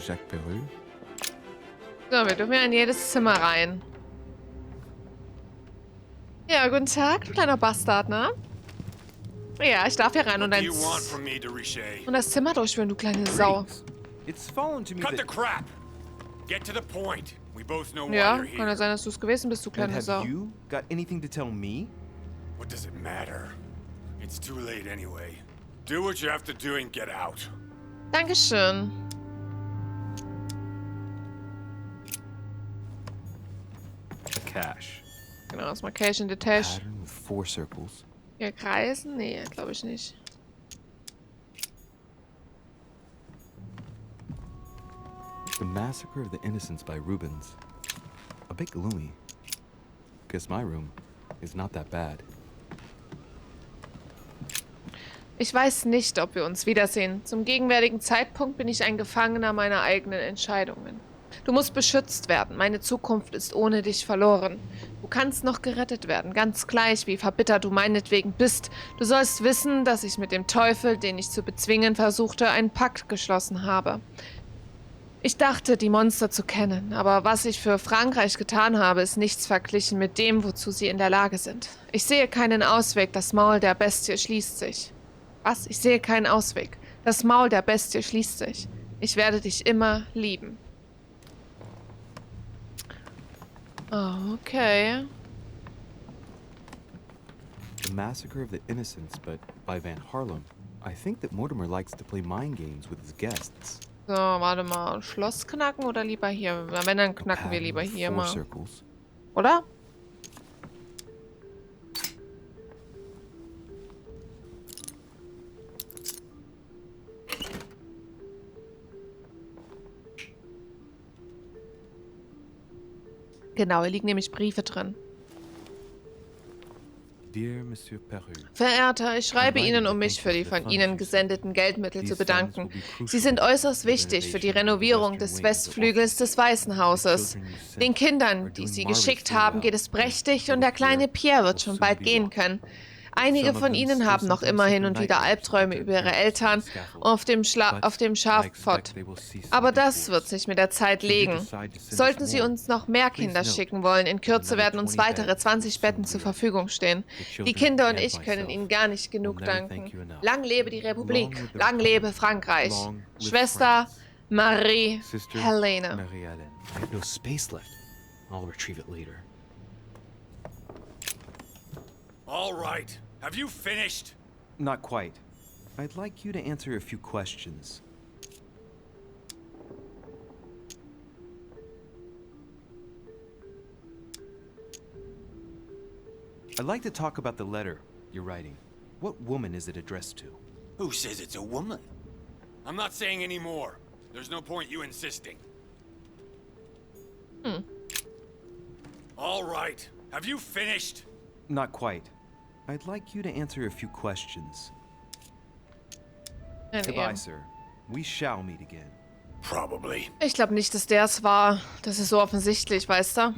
[SPEAKER 5] Jacques Perreux?
[SPEAKER 1] So, wir dürfen ja in jedes Zimmer rein. Ja, guten Tag, du kleiner Bastard, ne? Ja, ich darf hier rein und das Zimmer durchführen, du kleine Sau.
[SPEAKER 6] It's fallen to me
[SPEAKER 3] Cut the
[SPEAKER 6] that...
[SPEAKER 3] crap! Get to the point. We both know why
[SPEAKER 1] Ja,
[SPEAKER 3] you're
[SPEAKER 1] kann ja
[SPEAKER 3] here.
[SPEAKER 1] sein, dass du es gewesen bist, du
[SPEAKER 6] And
[SPEAKER 1] kleine
[SPEAKER 6] have
[SPEAKER 1] Sau.
[SPEAKER 6] you got anything to tell me?
[SPEAKER 3] What does it matter? It's too late anyway. Do what you have to do and get out.
[SPEAKER 1] Dankeschön.
[SPEAKER 5] Cash.
[SPEAKER 1] Genau, das Marcation Detache.
[SPEAKER 5] Pattern with 4 circles.
[SPEAKER 1] Hier kreisen? Nee, glaube ich nicht.
[SPEAKER 5] The Massacre of the Innocents by Rubens. A bit gloomy. Guess my room is not that bad.
[SPEAKER 1] Ich weiß nicht, ob wir uns wiedersehen. Zum gegenwärtigen Zeitpunkt bin ich ein Gefangener meiner eigenen Entscheidungen. Du musst beschützt werden. Meine Zukunft ist ohne dich verloren. Du kannst noch gerettet werden, ganz gleich, wie verbittert du meinetwegen bist. Du sollst wissen, dass ich mit dem Teufel, den ich zu bezwingen versuchte, einen Pakt geschlossen habe. Ich dachte, die Monster zu kennen, aber was ich für Frankreich getan habe, ist nichts verglichen mit dem, wozu sie in der Lage sind. Ich sehe keinen Ausweg, das Maul der Bestie schließt sich. Was? Ich sehe keinen Ausweg. Das Maul der Bestie schließt sich. Ich werde dich immer lieben. Oh, okay.
[SPEAKER 5] The Massacre of the Innocents, but by Van Harlem. I think that Mortimer likes to play mind games with his guests.
[SPEAKER 1] So, warte mal. Schloss knacken oder lieber hier? Na, wenn, dann knacken wir lieber hier mal.
[SPEAKER 5] Circles.
[SPEAKER 1] Oder? Genau, hier liegen nämlich Briefe drin.
[SPEAKER 5] Dear Monsieur Perreux.
[SPEAKER 1] Verehrter, ich schreibe Ihnen, um mich für die von Ihnen gesendeten Geldmittel zu bedanken. Sie sind äußerst wichtig für die Renovierung des Westflügels des Weißen Hauses. Den Kindern, die Sie geschickt haben, geht es prächtig und der kleine Pierre wird schon bald gehen können. Einige von ihnen haben noch immer hin und wieder Albträume über ihre Eltern auf dem Schafpott. Aber das wird sich mit der Zeit legen. Sollten Sie uns noch mehr Kinder schicken wollen, in Kürze werden uns weitere 20 Betten zur Verfügung stehen. Die Kinder und ich können Ihnen gar nicht genug danken. Lang lebe die Republik, lang lebe Frankreich. Schwester Marie Helene.
[SPEAKER 5] I have no space left. I'll retrieve it later.
[SPEAKER 3] All right. Have you finished?
[SPEAKER 6] Not quite. I'd like you to answer a few questions. I'd like to talk about the letter you're writing. What woman is it addressed to?
[SPEAKER 3] Who says it's a woman? I'm not saying any more. There's no point you insisting. All right. Have you finished?
[SPEAKER 6] Not quite. I'd like you to answer a few questions. Goodbye, sir. We shall meet again.
[SPEAKER 3] Probably.
[SPEAKER 1] Ich glaube nicht, dass der es war. Das ist so offensichtlich, weißt du?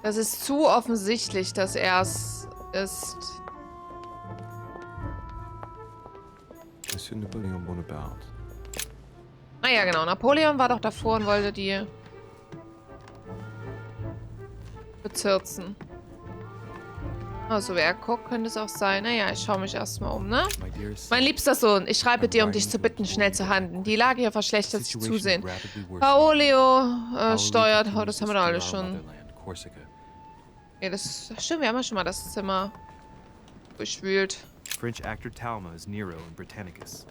[SPEAKER 1] Das ist zu offensichtlich, dass er es ist.
[SPEAKER 5] Monsieur Napoleon Bonaparte.
[SPEAKER 1] Ah ja, genau. Napoleon war doch davor und wollte die bezirzen. Also wer guckt, könnte es auch sein. Naja, ich schaue mich erstmal um, ne? Mein liebster Sohn, ich schreibe dir, um dich zu bitten, schnell zu handeln. Die Lage hier verschlechtert sich zusehen. Paolio steuert... Oh, das haben wir doch alle schon. Ja, das stimmt, wir haben ja schon mal das Zimmer durchwühlt.
[SPEAKER 6] French actor Talma is Nero in Britannicus,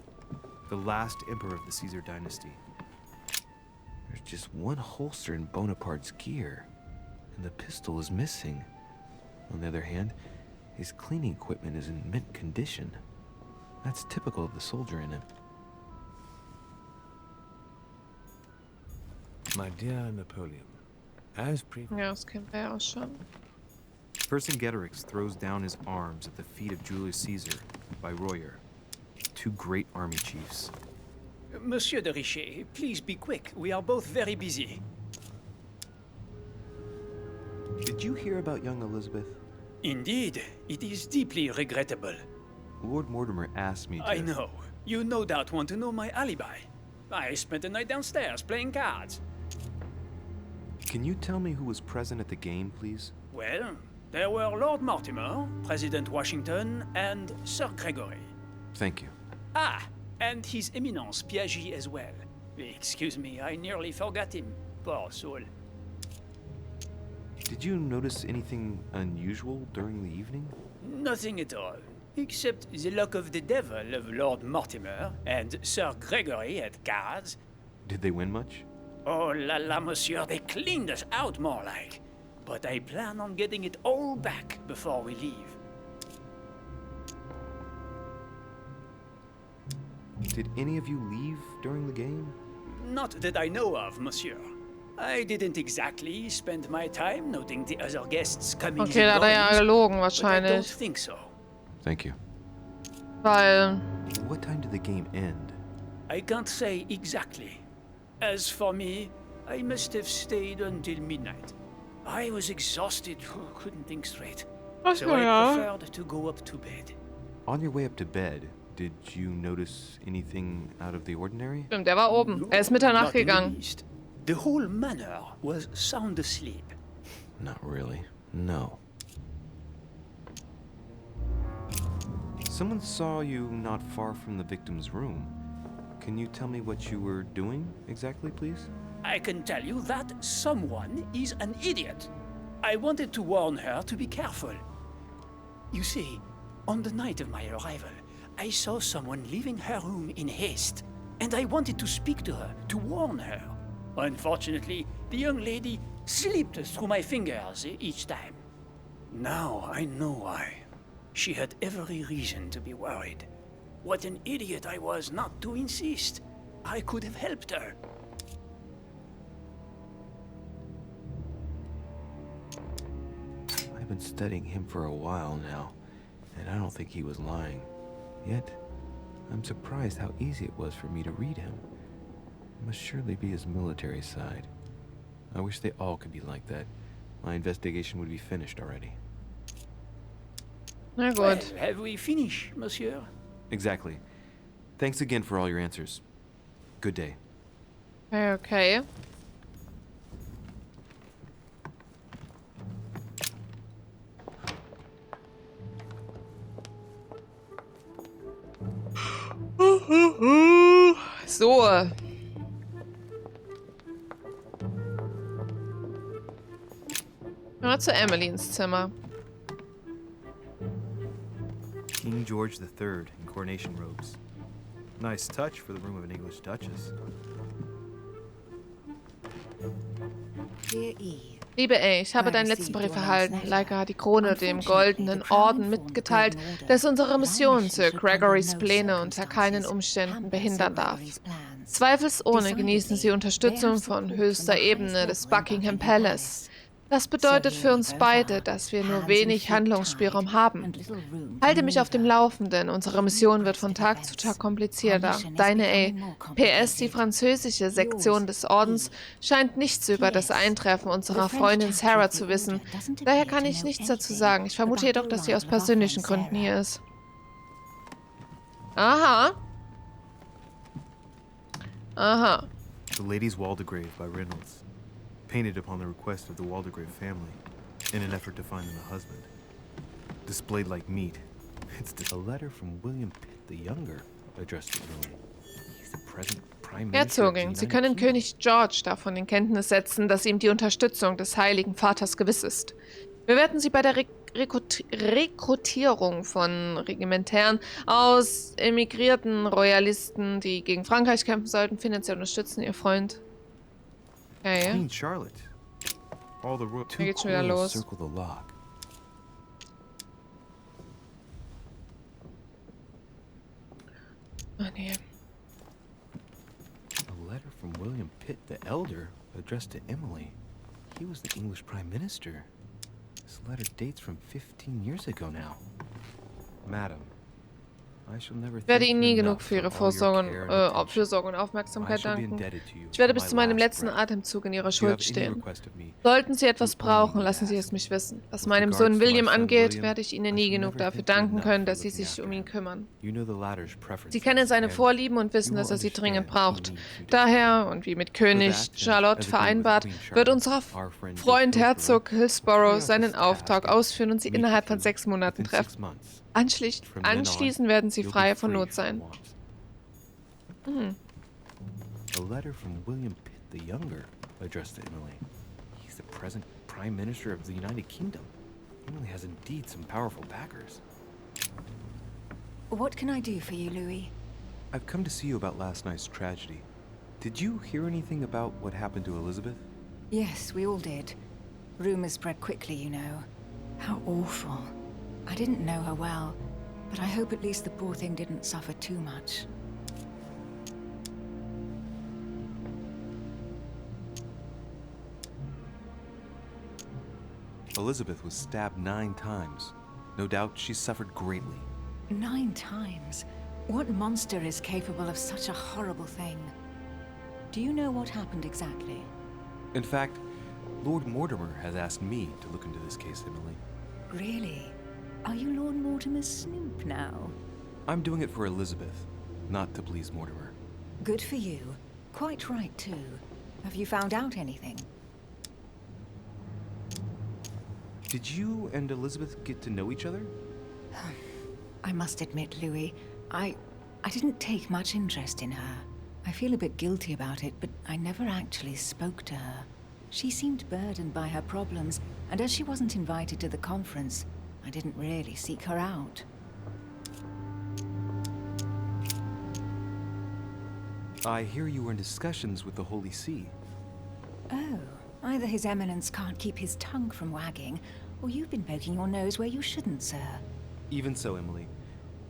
[SPEAKER 6] the last emperor of the Caesar dynasty.
[SPEAKER 5] There's just one holster in Bonaparte's gear, and the pistol is missing. On the other hand, his cleaning equipment is in mint condition. That's typical of the soldier in him.
[SPEAKER 17] My dear Napoleon, as previous.
[SPEAKER 1] Ja, das kennen wir ja auch schon.
[SPEAKER 5] Vercingetorix throws down his arms at the feet of Julius Caesar by Royer, two great army chiefs.
[SPEAKER 12] Monsieur de Richet, please be quick. We are both very busy.
[SPEAKER 5] Did you hear about young Elizabeth?
[SPEAKER 12] Indeed, it is deeply regrettable.
[SPEAKER 5] Lord Mortimer asked me to...
[SPEAKER 12] I know. You no doubt want to know my alibi. I spent the night downstairs playing cards.
[SPEAKER 5] Can you tell me who was present at the game, please?
[SPEAKER 12] Well, there were Lord Mortimer, President Washington, and Sir Gregory.
[SPEAKER 5] Thank you.
[SPEAKER 12] Ah, and His Eminence Piaget as well. Excuse me, I nearly forgot him. Poor soul.
[SPEAKER 5] Did you notice anything unusual during the evening?
[SPEAKER 12] Nothing at all, except the luck of the devil of Lord Mortimer and Sir Gregory at cards.
[SPEAKER 5] Did they win much?
[SPEAKER 12] Oh la la, monsieur, they cleaned us out more like. But I plan on getting it all back before we leave.
[SPEAKER 5] Did any of you leave during the game?
[SPEAKER 12] Not that I know of, monsieur. I didn't exactly spend my time noting the other guests coming
[SPEAKER 1] Okay, da hat er ja gelogen
[SPEAKER 12] but I don't
[SPEAKER 1] wahrscheinlich.
[SPEAKER 12] think so.
[SPEAKER 5] Thank you.
[SPEAKER 1] Weil...
[SPEAKER 5] What time did the game end?
[SPEAKER 12] I can't say exactly. As for me, I must have stayed until midnight. I was exhausted, couldn't think straight. So I preferred to go up to bed.
[SPEAKER 5] On your way up to bed, did you notice anything out of the ordinary?
[SPEAKER 1] Stimmt, der war oben. Er ist Mitternacht
[SPEAKER 12] Not in the
[SPEAKER 1] gegangen.
[SPEAKER 12] least. The whole manor was sound asleep.
[SPEAKER 5] Not really. No. Someone saw you not far from the victim's room. Can you tell me what you were doing exactly, please?
[SPEAKER 12] I can tell you that someone is an idiot. I wanted to warn her to be careful. You see, on the night of my arrival, I saw someone leaving her room in haste, and I wanted to speak to her, to warn her. Unfortunately, the young lady slipped through my fingers each time. Now I know why. She had every reason to be worried. What an idiot I was not to insist. I could have helped her.
[SPEAKER 5] I've been studying him for a while now, and I don't think he was lying. Yet, I'm surprised how easy it was for me to read him. It must surely be his military side. I wish they all could be like that. My investigation would be finished already.
[SPEAKER 1] Na gut.
[SPEAKER 12] Well, have we finished, monsieur?
[SPEAKER 5] Exactly. Thanks again for all your answers. Good day.
[SPEAKER 1] Okay. So. Mal zu Emelyns Zimmer.
[SPEAKER 5] King George III in coronation robes. Nice touch for the room of an English duchess.
[SPEAKER 7] Dear E.
[SPEAKER 1] Liebe A, ich habe deinen letzten Brief erhalten. Leica hat die Krone dem goldenen Orden mitgeteilt, dass unsere Mission Sir Gregorys Pläne unter keinen Umständen behindern darf. Zweifelsohne genießen sie Unterstützung von höchster Ebene des Buckingham Palace. Das bedeutet für uns beide, dass wir nur wenig Handlungsspielraum haben. Halte mich auf dem Laufenden. Unsere Mission wird von Tag zu Tag komplizierter. Deine A. PS, die französische Sektion des Ordens scheint nichts über das Eintreffen unserer Freundin Sarah zu wissen. Daher kann ich nichts dazu sagen. Ich vermute jedoch, dass sie aus persönlichen Gründen hier ist. Aha. Aha.
[SPEAKER 5] The Lady's Waldegrave by Reynolds. Painted upon the request of the Waldegrave family, in an effort to find them a husband. Displayed like meat. It's a letter from William Pitt the Younger, addressed to Louis. He's the present Prime Minister.
[SPEAKER 1] Herzogin, Sie können König George davon in Kenntnis setzen, dass ihm die Unterstützung des Heiligen Vaters gewiss ist. Wir werden Sie bei der Rekrutierung von Regimentären aus emigrierten Royalisten, die gegen Frankreich kämpfen sollten, finanziell unterstützen, Ihr Freund. Okay.
[SPEAKER 5] Queen Charlotte. All the royal
[SPEAKER 1] Hier geht's schon wieder los.
[SPEAKER 5] circle the lock.
[SPEAKER 1] Oh nee.
[SPEAKER 5] A letter
[SPEAKER 6] from William Pitt the Elder, addressed to Emily. He was the English Prime Minister. This letter dates from 15 years ago now. Madam, I shall never
[SPEAKER 1] Ich werde
[SPEAKER 6] thank
[SPEAKER 1] Ihnen
[SPEAKER 6] you
[SPEAKER 1] nie
[SPEAKER 6] enough
[SPEAKER 1] genug für Ihre
[SPEAKER 6] for all your
[SPEAKER 1] Fürsorge
[SPEAKER 6] care
[SPEAKER 1] und,
[SPEAKER 6] and attention.
[SPEAKER 1] Fürsorge und
[SPEAKER 6] I
[SPEAKER 1] Aufmerksamkeit
[SPEAKER 6] shall be
[SPEAKER 1] danken.
[SPEAKER 6] indebted to you
[SPEAKER 1] Ich werde
[SPEAKER 6] till
[SPEAKER 1] bis
[SPEAKER 6] my
[SPEAKER 1] zu meinem
[SPEAKER 6] last
[SPEAKER 1] letzten
[SPEAKER 6] breath.
[SPEAKER 1] Atemzug in Ihrer
[SPEAKER 6] If you
[SPEAKER 1] Schuld
[SPEAKER 6] have any
[SPEAKER 1] stehen.
[SPEAKER 6] request of me,
[SPEAKER 1] Sollten Sie etwas
[SPEAKER 6] do only
[SPEAKER 1] brauchen,
[SPEAKER 6] need
[SPEAKER 1] lassen Sie
[SPEAKER 6] ask.
[SPEAKER 1] es mich wissen. Was
[SPEAKER 6] With
[SPEAKER 1] meinem
[SPEAKER 6] regards
[SPEAKER 1] Sohn
[SPEAKER 6] to my
[SPEAKER 1] William
[SPEAKER 6] son
[SPEAKER 1] angeht,
[SPEAKER 6] William,
[SPEAKER 1] werde ich Ihnen
[SPEAKER 6] I
[SPEAKER 1] nie
[SPEAKER 6] shall
[SPEAKER 1] genug
[SPEAKER 6] never
[SPEAKER 1] dafür
[SPEAKER 6] thank you
[SPEAKER 1] danken
[SPEAKER 6] enough
[SPEAKER 1] können,
[SPEAKER 6] for
[SPEAKER 1] dass Sie
[SPEAKER 6] looking
[SPEAKER 1] sich um
[SPEAKER 6] after
[SPEAKER 1] ihn
[SPEAKER 6] him.
[SPEAKER 1] kümmern.
[SPEAKER 6] You know the latter's preferences,
[SPEAKER 1] Sie kennen seine
[SPEAKER 6] and
[SPEAKER 1] Vorlieben und
[SPEAKER 6] you
[SPEAKER 1] wissen,
[SPEAKER 6] will
[SPEAKER 1] dass er sie dringend
[SPEAKER 6] understand
[SPEAKER 1] braucht.
[SPEAKER 6] he needs you
[SPEAKER 1] Daher, und wie mit König Charlotte vereinbart, wird unser Freund Herzog Hillsborough seinen Auftrag ausführen und sie innerhalb von 6 Monaten treffen. Anschließend werden sie frei von Not sein.
[SPEAKER 6] A letter from William Pitt the Younger, addressed to Emily. He's the present Prime Minister of the United Kingdom. Emily has indeed some powerful backers.
[SPEAKER 7] What can I do for you, Louis?
[SPEAKER 6] I've come to see you about last night's tragedy. Did you hear anything about what happened to Elizabeth?
[SPEAKER 7] Yes, we all did. Rumors spread quickly, you know. How awful. I didn't know her well, but I hope at least the poor thing didn't suffer too much.
[SPEAKER 6] Elizabeth was stabbed 9 times. No doubt she suffered greatly.
[SPEAKER 7] 9 times? What monster is capable of such a horrible thing? Do you know what happened exactly?
[SPEAKER 6] In fact, Lord Mortimer has asked me to look into this case, Emily.
[SPEAKER 7] Really? Are you Lord Mortimer's snoop now?
[SPEAKER 6] I'm doing it for Elizabeth, not to please Mortimer.
[SPEAKER 7] Good for you. Quite right, too. Have you found out anything?
[SPEAKER 6] Did you and Elizabeth get to know each other?
[SPEAKER 7] I must admit, Louis, I didn't take much interest in her. I feel a bit guilty about it, but I never actually spoke to her. She seemed burdened by her problems, and as she wasn't invited to the conference, I didn't really seek her out.
[SPEAKER 6] I hear you were in discussions with the Holy See.
[SPEAKER 7] Oh, either His Eminence can't keep his tongue from wagging, or you've been poking your nose where you shouldn't, sir.
[SPEAKER 6] Even so, Emily,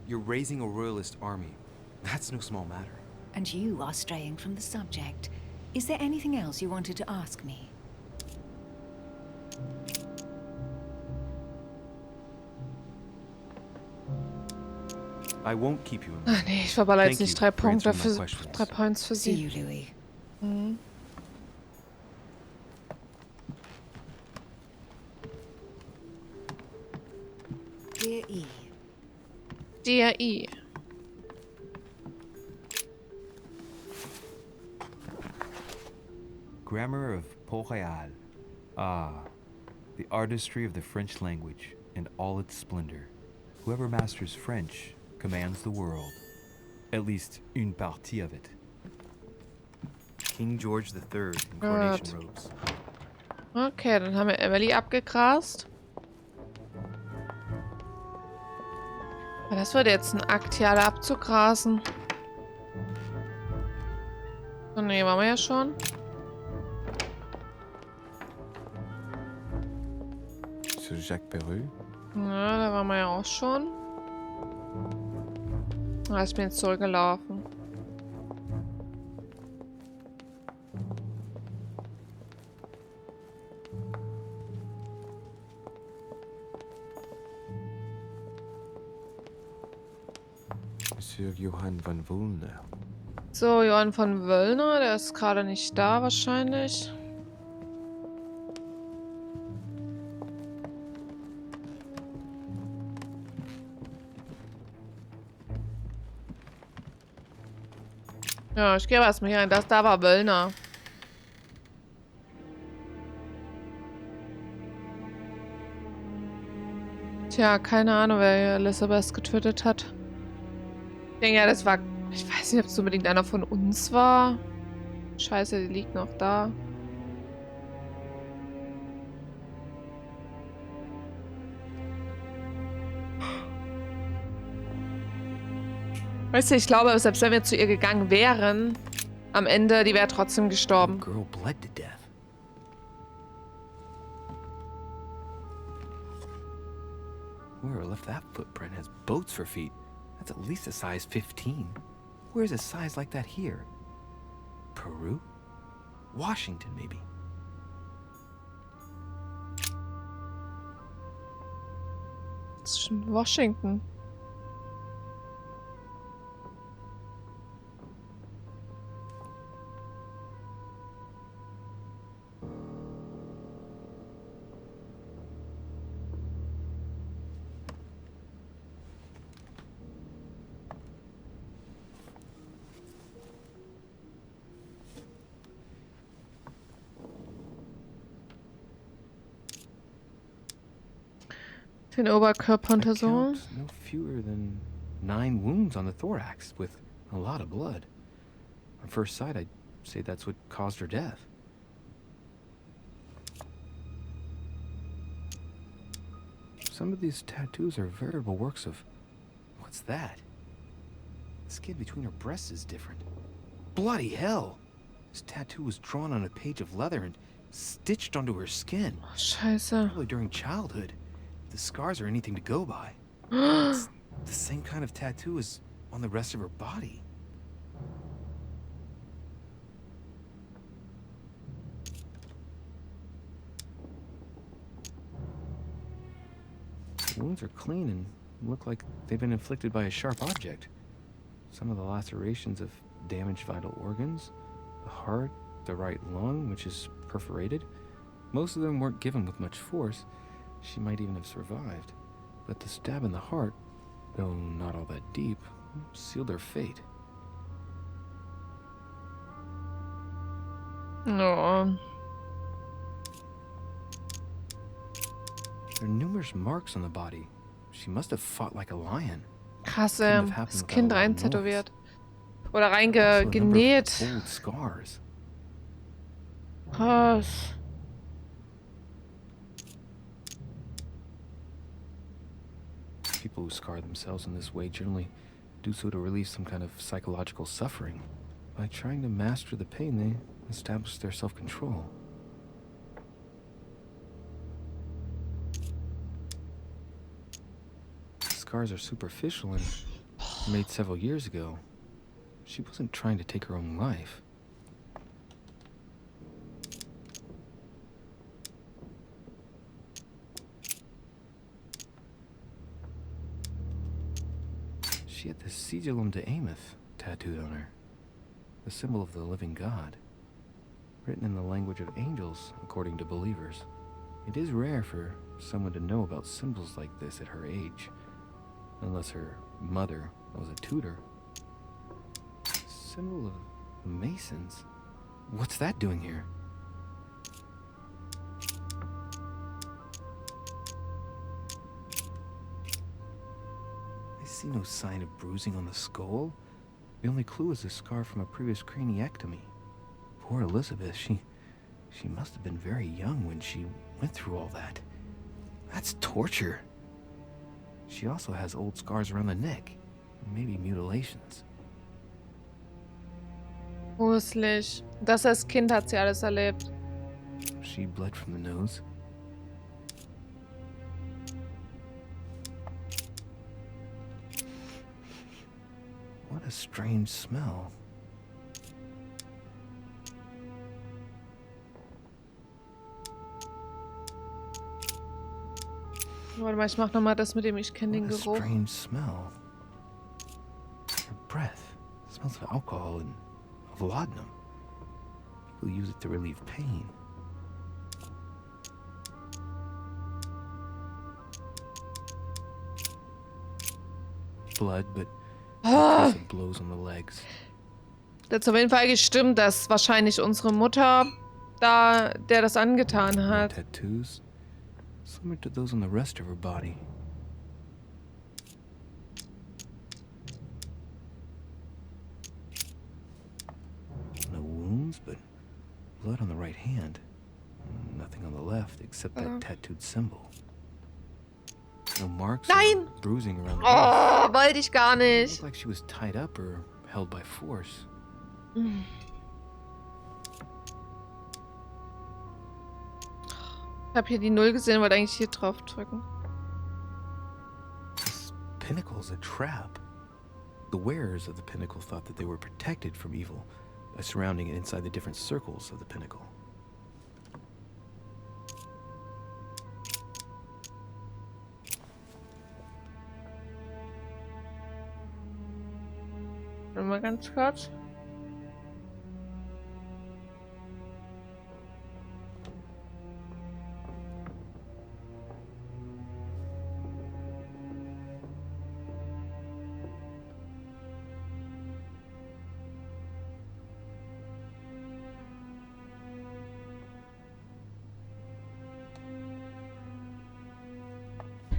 [SPEAKER 6] you're raising a royalist army. That's no small matter.
[SPEAKER 7] And you are straying from the subject. Is there anything else you wanted to ask me?
[SPEAKER 6] I won't keep you in
[SPEAKER 1] Ach
[SPEAKER 6] mind.
[SPEAKER 1] nee, ich verballer jetzt
[SPEAKER 6] Thank
[SPEAKER 1] nicht
[SPEAKER 6] you
[SPEAKER 1] 3
[SPEAKER 6] for
[SPEAKER 1] Punkte
[SPEAKER 6] answering my
[SPEAKER 1] für
[SPEAKER 6] questions.
[SPEAKER 1] 3 Points für
[SPEAKER 7] See
[SPEAKER 1] sie.
[SPEAKER 7] you, Louis.
[SPEAKER 1] Mhm.
[SPEAKER 7] Dear E.
[SPEAKER 1] Dear E.
[SPEAKER 5] Grammar of Port-Royal. Ah, the artistry of the French language and all its splendor. Whoever masters French commands the world. At least une partie of it.
[SPEAKER 6] King George III in coronation robes.
[SPEAKER 1] Okay, dann haben wir Emily abgegrast. Aber das wird jetzt ein Akt, hier alle abzugrasen. So, nee, waren wir ja schon.
[SPEAKER 6] Sir Jacques Perru.
[SPEAKER 1] Ja, da waren wir ja auch schon. Ah, ich bin jetzt zurückgelaufen.
[SPEAKER 6] Sir Johann von Wöllner.
[SPEAKER 1] So, Johann von Wöllner, der ist gerade nicht da wahrscheinlich. Ja, ich gehe erstmal hier rein. Da war Wöllner. Tja, keine Ahnung, wer hier Elizabeth getötet hat. Ich denke ja, das war... Ich weiß nicht, ob es unbedingt einer von uns war. Scheiße, die liegt noch da. Weißt du, ich glaube, selbst wenn wir zu ihr gegangen wären, am Ende, die wäre trotzdem gestorben.
[SPEAKER 6] Girl bled to death. Whoever left that footprint has boats for feet. That's at least a size 15. Where's a size like that here? Peru? Washington, maybe.
[SPEAKER 1] Das ist schon Washington. Den Oberkörper
[SPEAKER 6] I
[SPEAKER 1] untersuchen.
[SPEAKER 6] count no fewer than 9 wounds on the thorax, with a lot of blood. On first sight, I'd say that's what caused her death. Some of these tattoos are veritable works of... What's that? The skin between her breasts is different. Bloody hell! This tattoo was drawn on a page of leather and stitched onto her skin.
[SPEAKER 1] Scheiße.
[SPEAKER 6] Probably during childhood. If the scars are anything to go by. It's the same kind of tattoo as on the rest of her body. The wounds are clean and look like they've been inflicted by a sharp object. Some of the lacerations have damaged vital organs, the heart, the right lung, which is perforated. Most of them weren't given with much force. She might even have survived. But the stab in the heart, though not all that deep, sealed her fate.
[SPEAKER 1] No.
[SPEAKER 6] There are numerous marks on the body. She must have fought like a lion.
[SPEAKER 1] Krasse. Das Kind reintätowiert. Oder reingenäht.
[SPEAKER 6] Old scars.
[SPEAKER 1] Krass.
[SPEAKER 6] People who scar themselves in this way generally do so to relieve some kind of psychological suffering. By trying to master the pain, they establish their self-control. Scars are superficial and made several years ago. She wasn't trying to take her own life. She had the Sigillum de Ameth tattooed on her, the symbol of the living God, written in the language of angels, according to believers. It is rare for someone to know about symbols like this at her age, unless her mother was a tutor. Symbol of Masons? What's that doing here? I see no sign of bruising on the skull. The only clue is a scar from a previous craniectomy. Poor Elizabeth, she must have been very young when she went through all that. That's torture. She also has old scars around the neck, maybe mutilations.
[SPEAKER 1] Gruselig. Das als Kind hat sie alles erlebt.
[SPEAKER 6] She bled from the nose. What a strange smell.
[SPEAKER 1] Warte mal, ich mach nochmal das mit dem ich kenne den
[SPEAKER 6] What a
[SPEAKER 1] Geruch.
[SPEAKER 6] strange smell. Her breath smells of alcohol and of laudanum. People use it to relieve pain. Blood, but no trace of blows on the legs.
[SPEAKER 1] Das ist auf jeden Fall gestimmt, dass wahrscheinlich unsere Mutter da, der das angetan hat.
[SPEAKER 6] Tattoos, similar to those on the rest of her body. No wounds, but blood on the right hand. Nothing on the left except that tattooed symbol. No marks
[SPEAKER 1] Nein!
[SPEAKER 6] or bruising around the
[SPEAKER 1] Oh, wollte ich gar
[SPEAKER 6] It
[SPEAKER 1] nicht.
[SPEAKER 6] looked like she was tied up or held by force.
[SPEAKER 1] Ich habe hier die 0 gesehen, wollte eigentlich hier drauf drücken.
[SPEAKER 6] This pinnacle's a trap. The wearers of the pinnacle thought that they were protected from evil, surrounding it inside the different circles of the pinnacle.
[SPEAKER 1] Mal ganz kurz.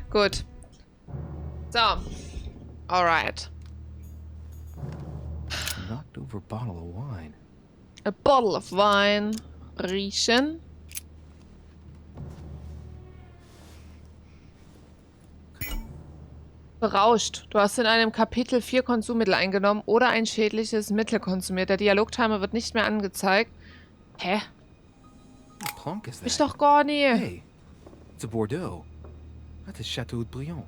[SPEAKER 1] Gut. So. Alright.
[SPEAKER 6] Knocked over bottle of wine.
[SPEAKER 1] A bottle of wine. Riechen. Berauscht. Du hast in einem Kapitel 4 Konsummittel eingenommen oder ein schädliches Mittel konsumiert. Der Dialogtimer wird nicht mehr angezeigt. Hä?
[SPEAKER 6] What plonk is that?
[SPEAKER 1] Ist doch gar nie.
[SPEAKER 6] Hey, it's a Bordeaux. That's a Chateau de Briand.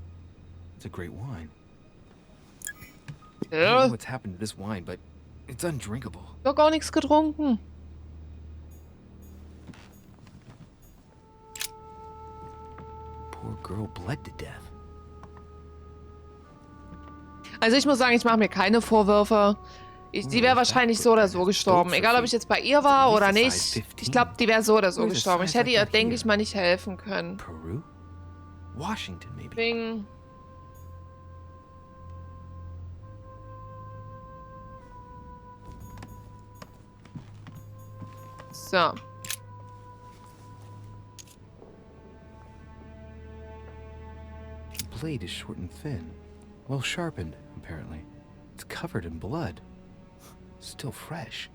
[SPEAKER 6] It's a great wine. I don't know what's happened to this wine, but it's undrinkable.
[SPEAKER 1] Doch gar nichts getrunken.
[SPEAKER 6] Poor girl bled to death.
[SPEAKER 1] Also ich muss sagen, ich mache mir keine Vorwürfe. Sie wäre wahrscheinlich so oder so gestorben. Egal, ob ich jetzt bei ihr war oder nicht. Ich glaube, die wäre so oder so gestorben. Ich hätte ihr, denke ich mal, nicht helfen können.
[SPEAKER 6] Peru? Washington, maybe.
[SPEAKER 1] Deswegen... So.
[SPEAKER 6] The blade is short and thin. Well sharpened, apparently. It's covered in blood. Still fresh.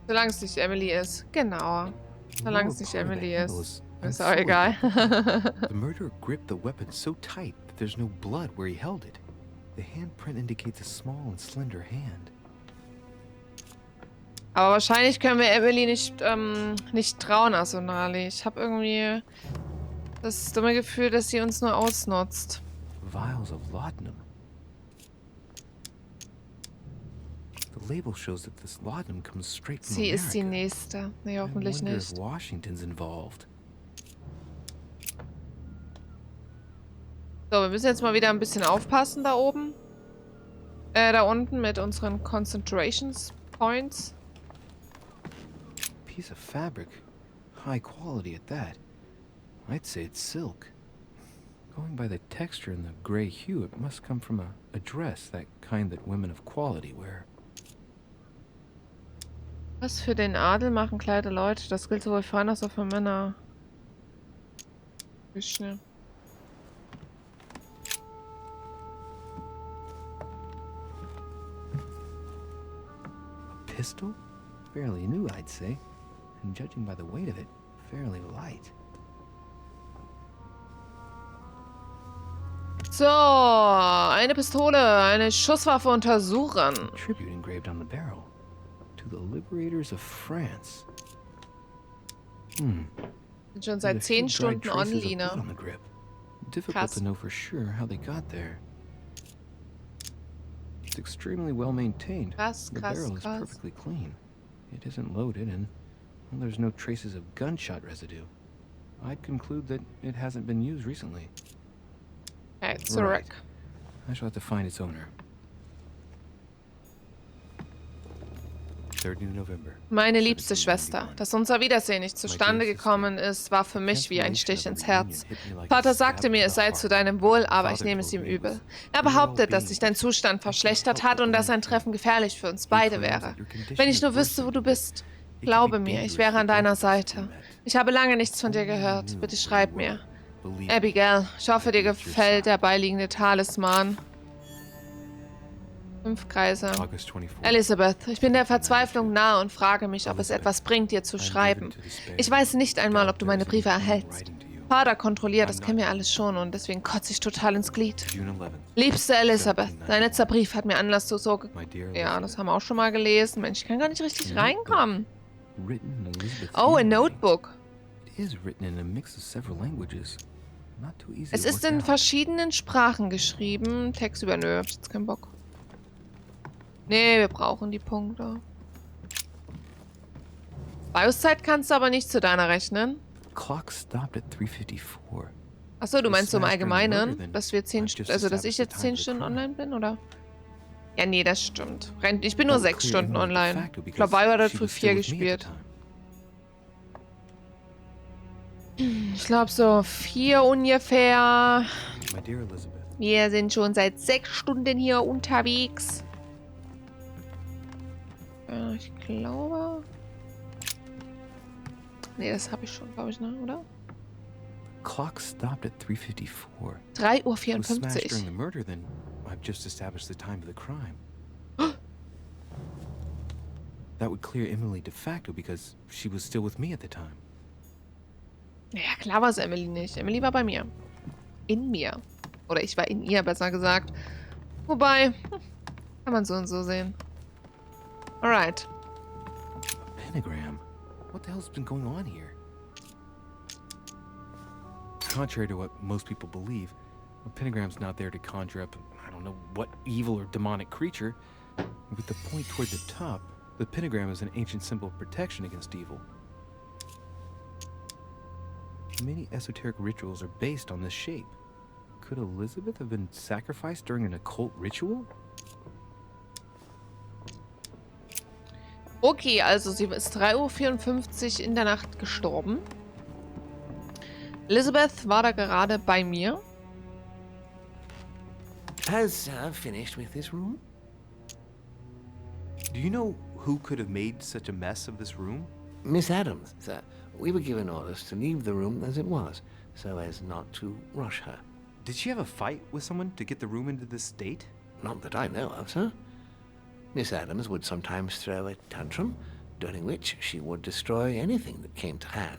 [SPEAKER 1] Solange es nicht Emily ist. Genau. Solange es nicht Emily ist. Ist auch
[SPEAKER 6] unsullied.
[SPEAKER 1] egal.
[SPEAKER 6] The murderer gripped the weapon so tight that there's no blood where he held it. The handprint indicates a small and slender hand.
[SPEAKER 1] Aber wahrscheinlich können wir Emily nicht trauen, Asonali. Ich habe irgendwie das dumme Gefühl, dass sie uns nur ausnutzt.
[SPEAKER 6] Vials of laudanum. The label shows that this laudanum comes straight from
[SPEAKER 1] Sie
[SPEAKER 6] America.
[SPEAKER 1] ist die Nächste. Nee, hoffentlich
[SPEAKER 6] I wonder
[SPEAKER 1] nicht.
[SPEAKER 6] if Washington's involved.
[SPEAKER 1] So, wir müssen jetzt mal wieder ein bisschen aufpassen da oben. Da unten mit unseren Concentration Points.
[SPEAKER 6] Piece of fabric. High quality at that. I'd say it's silk. Going by the texture and the gray hue, it must come from a dress, that kind that women of quality wear.
[SPEAKER 1] Was für den Adel machen kleine Leute? Das gilt sowohl für Frauen als auch für Männer. Schnell.
[SPEAKER 6] A pistol? Fairly new, I'd say. And judging by the weight of it, fairly light.
[SPEAKER 1] So, eine Pistole, eine Schusswaffe untersuchen.
[SPEAKER 6] Tribute engraved on the barrel. To the liberators of France.
[SPEAKER 1] Sind schon seit 10 Stunden online.
[SPEAKER 6] Difficult
[SPEAKER 1] Krass.
[SPEAKER 6] to know for sure how they got there. It's extremely well maintained.
[SPEAKER 1] Krass,
[SPEAKER 6] The
[SPEAKER 1] krass,
[SPEAKER 6] barrel is
[SPEAKER 1] krass.
[SPEAKER 6] perfectly clean. It isn't loaded, and well, there's no traces of gunshot residue. I'd conclude that it hasn't been used recently.
[SPEAKER 1] Okay, zurück.
[SPEAKER 6] Right. I shall have to find its owner. 3rd November.
[SPEAKER 1] Meine liebste Schwester, dass unser Wiedersehen nicht zustande gekommen ist, war für mich wie ein Stich ins Herz. Vater sagte mir, es sei zu deinem Wohl, aber ich nehme es ihm übel. Er behauptet, dass sich dein Zustand verschlechtert hat und dass ein Treffen gefährlich für uns beide wäre. Wenn ich nur wüsste, wo du bist. Glaube mir, ich wäre an deiner Seite. Ich habe lange nichts von dir gehört. Bitte schreib mir. Abigail, ich hoffe, dir gefällt der beiliegende Talisman. 5 Kreise. Elizabeth, ich bin der Verzweiflung nahe und frage mich, ob es etwas bringt, dir zu schreiben. Ich weiß nicht einmal, ob du meine Briefe erhältst. Vater kontrolliert, das kennen wir alles schon und deswegen kotze ich total ins Glied. Liebste Elizabeth, dein letzter Brief hat mir Anlass zu Sorge... Ja, das haben wir auch schon mal gelesen. Mensch, ich kann gar nicht richtig reinkommen. Oh, ein Notebook. Es ist in verschiedenen Sprachen geschrieben. Text über... Nö, hab ich jetzt keinen Bock. Nee, wir brauchen die Punkte. BIOS-Zeit kannst du aber nicht zu deiner rechnen.
[SPEAKER 5] Clock stopped at 3:54.
[SPEAKER 1] Achso, du meinst so im Allgemeinen, dass wir dass ich jetzt 10 Stunden online bin, oder? Ja, nee, das stimmt. Ich bin nur 6 Stunden online. Ich glaube, Bio hat heute früh 4 gespielt. Ich glaube so 4 ungefähr. Wir sind schon seit 6 Stunden hier unterwegs. Ja, ich glaube... Nee, das habe ich schon, glaube ich, ne, oder?
[SPEAKER 5] Clock stopped at 3:54.
[SPEAKER 1] 3:54
[SPEAKER 5] during the murder, then I've just established the time of the crime. That would clear Emily de facto because she was still with me at the time.
[SPEAKER 1] Ja, klar war es Emily nicht. Emily war bei mir. In mir. Oder ich war in ihr, besser gesagt. Wobei, kann man so und so sehen. Alright.
[SPEAKER 5] A pentagram? What the hell's been going on here? Contrary to what most people believe, a pentagram's not there to conjure up, I don't know what evil or demonic creature. With the point toward the top, the pentagram is an ancient symbol of protection against evil. Many esoteric rituals are based on this shape. Could Elizabeth have been sacrificed during an occult ritual?
[SPEAKER 1] Okay, also sie ist 3:54 Uhr in der Nacht gestorben. Elizabeth war da gerade bei mir.
[SPEAKER 9] Has finished with this room?
[SPEAKER 5] Do you know who could have made such a mess of this room?
[SPEAKER 9] Miss Adams, sir. We were given orders to leave the room as it was, so as not to rush her.
[SPEAKER 5] Did she have a fight with someone to get the room into this state?
[SPEAKER 9] Not that I know of, sir. Miss Adams would sometimes throw a tantrum, during which she would destroy anything that came to hand.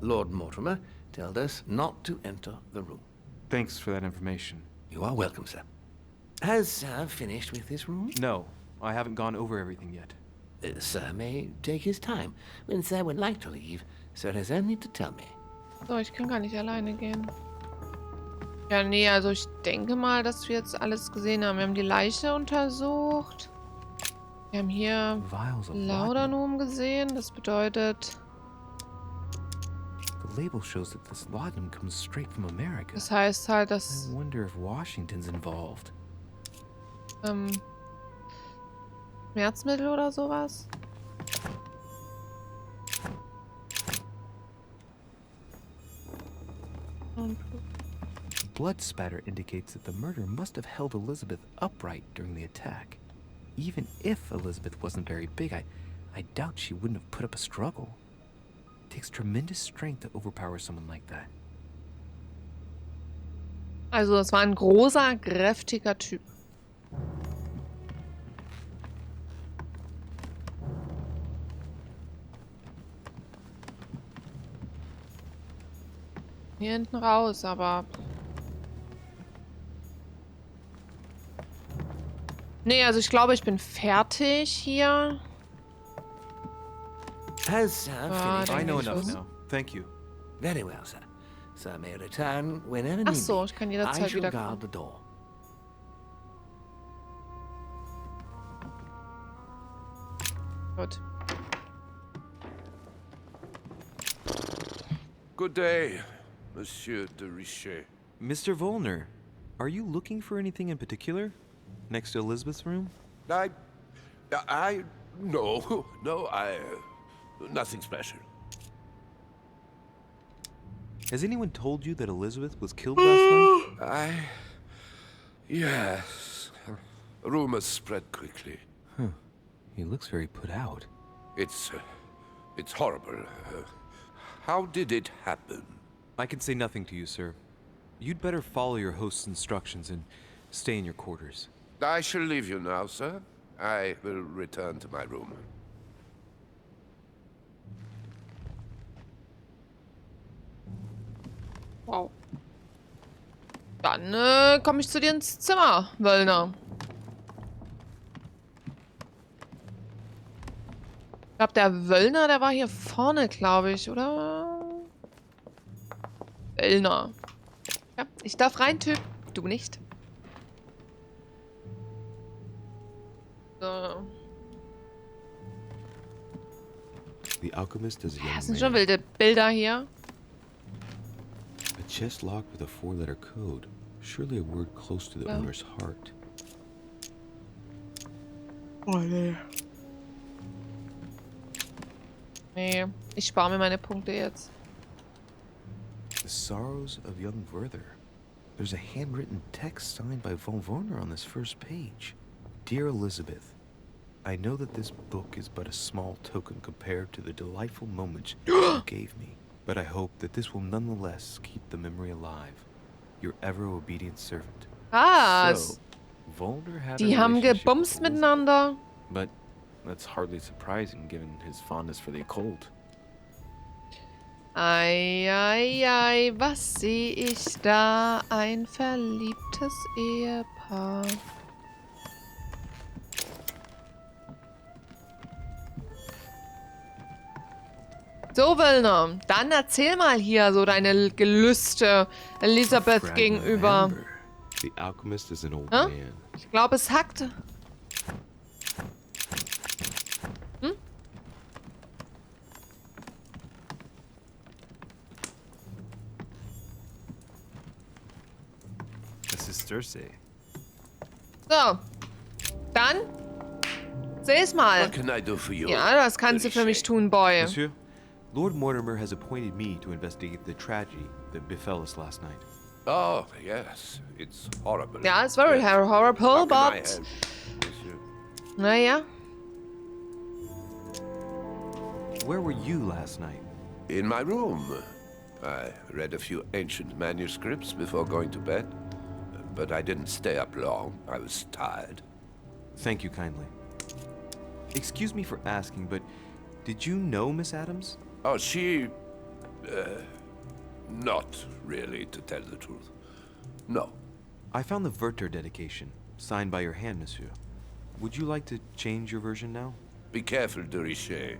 [SPEAKER 9] Lord Mortimer told us not to enter the room.
[SPEAKER 5] Thanks for that information.
[SPEAKER 9] You are welcome, sir. Has finished with this room?
[SPEAKER 5] No, I haven't gone over everything yet.
[SPEAKER 9] Sir may take his time. When Sir would like to leave, Sir has only to tell me.
[SPEAKER 1] So, ich kann gar nicht alleine gehen. Ja, nee, also ich denke mal, dass wir jetzt alles gesehen haben. Wir haben die Leiche untersucht. Wir haben hier Laudanum gesehen. Das bedeutet...
[SPEAKER 5] The label shows that this laudanum comes straight from America.
[SPEAKER 1] Das heißt halt, dass...
[SPEAKER 5] I wonder if Washington's involved.
[SPEAKER 1] Schmerzmittel oder sowas?
[SPEAKER 5] Blood spatter indicates that the murder must have held Elizabeth upright during the attack. Even if Elizabeth wasn't very big, I doubt she wouldn't have put up a struggle. It takes tremendous strength to overpower someone like that.
[SPEAKER 1] Also, es war ein großer, kräftiger Typ. Hier hinten raus, aber... Nee, also ich glaube, ich bin fertig hier.
[SPEAKER 9] Has finished.
[SPEAKER 5] I know enough now. Thank you.
[SPEAKER 9] Very well, sir. Sir may return whenever
[SPEAKER 1] Ach
[SPEAKER 9] needed.
[SPEAKER 1] so, ich kann
[SPEAKER 9] I
[SPEAKER 1] jederzeit
[SPEAKER 9] shall
[SPEAKER 1] wieder
[SPEAKER 9] guard
[SPEAKER 1] kommen.
[SPEAKER 9] the door.
[SPEAKER 1] Gut.
[SPEAKER 16] Good day, Monsieur de Richet.
[SPEAKER 5] Mr. Volner, are you looking for anything in particular? Next to Elizabeth's room?
[SPEAKER 16] No, nothing special.
[SPEAKER 5] Has anyone told you that Elizabeth was killed last night?
[SPEAKER 16] Yes. Rumors spread quickly.
[SPEAKER 5] Huh. He looks very put out.
[SPEAKER 16] It's horrible. How did it happen?
[SPEAKER 5] I can say nothing to you, sir. You'd better follow your host's instructions and stay in your quarters.
[SPEAKER 16] I shall leave you now, sir. I will return to my room.
[SPEAKER 1] Wow. Dann komme ich zu dir ins Zimmer, Wöllner. Ich glaube, der Wöllner, der war hier vorne, glaube ich, oder? Wöllner. Ja, ich darf rein, Typ. Du nicht. So.
[SPEAKER 14] The alchemist is a young
[SPEAKER 1] Das sind schon
[SPEAKER 14] man.
[SPEAKER 1] wilde Bilder hier.
[SPEAKER 14] A chest locked with a 4-letter code. Surely a word close to the
[SPEAKER 1] Ja.
[SPEAKER 14] owner's heart.
[SPEAKER 1] Oh nee. Nee, ich spare mir meine Punkte jetzt.
[SPEAKER 6] The Sorrows of Young Werther. There's a handwritten text signed by von Werner on this first page. Dear Elizabeth, I know that this book is but a small token compared to the delightful moments you gave me, but I hope that this will nonetheless keep the memory alive. Your ever obedient servant.
[SPEAKER 1] Was?
[SPEAKER 6] So, Werner had a
[SPEAKER 1] Die haben
[SPEAKER 6] relationship
[SPEAKER 1] gebumst
[SPEAKER 6] with Elizabeth,
[SPEAKER 1] miteinander.
[SPEAKER 6] but that's hardly surprising given his fondness for the occult.
[SPEAKER 1] Ei, ei, ei, was sehe ich da? Ein verliebtes Ehepaar. So, Wilner, dann erzähl mal hier so deine Gelüste Elisabeth
[SPEAKER 14] Fragment
[SPEAKER 1] gegenüber.
[SPEAKER 14] Amber. The alchemist is an old
[SPEAKER 1] Hä?
[SPEAKER 14] man.
[SPEAKER 1] Ich glaube, es hackt. Hm?
[SPEAKER 5] Das ist Cersei.
[SPEAKER 1] So, dann seh's mal.
[SPEAKER 10] What can I do for you?
[SPEAKER 1] Ja, das kannst du für mich tun, Boy.
[SPEAKER 6] Monsieur, Lord Mortimer has appointed me to investigate the tragedy that befell us last night.
[SPEAKER 10] Oh, yes. It's horrible.
[SPEAKER 1] Ja, it's very horrible,
[SPEAKER 10] How can I
[SPEAKER 1] but...
[SPEAKER 10] help, monsieur?
[SPEAKER 1] Naja.
[SPEAKER 6] Where were you last night?
[SPEAKER 10] In my room. I read a few ancient manuscripts before going to bed. But I didn't stay up long. I was tired.
[SPEAKER 6] Thank you kindly. Excuse me for asking, but did you know Miss Adams?
[SPEAKER 10] Oh, she... not really, to tell the truth. No.
[SPEAKER 6] I found the Werther dedication, signed by your hand, monsieur. Would you like to change your version now?
[SPEAKER 10] Be careful, de Richet.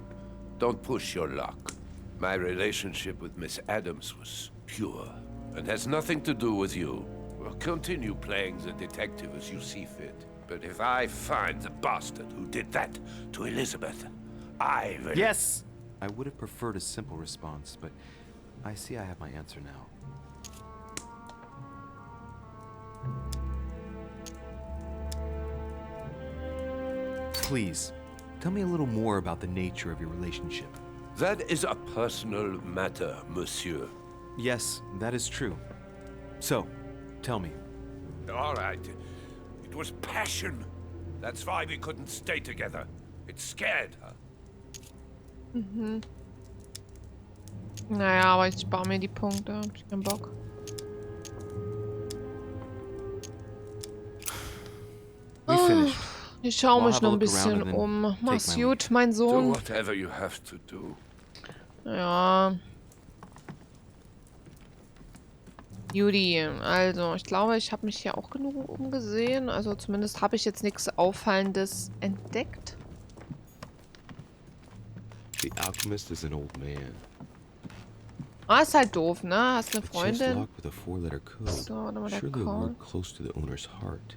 [SPEAKER 10] Don't push your luck. My relationship with Miss Adams was pure, and has nothing to do with you. Well, continue playing the detective as you see fit. But if I find the bastard who did that to Elizabeth, I will...
[SPEAKER 6] Yes! I would have preferred a simple response, but I see I have my answer now. Please, tell me a little more about the nature of your relationship.
[SPEAKER 10] That is a personal matter, monsieur.
[SPEAKER 6] Yes, that is true. So, tell me.
[SPEAKER 10] All right. It was passion. That's why we couldn't stay together. It scared her.
[SPEAKER 1] Mhm. Naja, aber ich spare mir die Punkte. Hab ich keinen Bock.
[SPEAKER 6] We finished.
[SPEAKER 1] Ich schaue
[SPEAKER 6] I'll
[SPEAKER 1] mich
[SPEAKER 6] have a
[SPEAKER 1] noch ein
[SPEAKER 6] look around
[SPEAKER 1] bisschen
[SPEAKER 6] and then
[SPEAKER 1] um. Mach's
[SPEAKER 6] take my
[SPEAKER 1] gut, mein
[SPEAKER 10] Do
[SPEAKER 1] Sohn.
[SPEAKER 10] whatever you have to do.
[SPEAKER 1] Ja. Judy, also ich glaube, ich habe mich hier auch genug umgesehen. Also zumindest habe ich jetzt nichts Auffallendes entdeckt.
[SPEAKER 14] The alchemist is an old man.
[SPEAKER 1] Ah, ist halt doof, ne? Hast eine
[SPEAKER 14] A chest
[SPEAKER 1] Freundin?
[SPEAKER 14] locked with a 4-letter code.
[SPEAKER 1] So, warte mal, der
[SPEAKER 14] Surely a
[SPEAKER 1] Code.
[SPEAKER 14] word close to the owner's heart.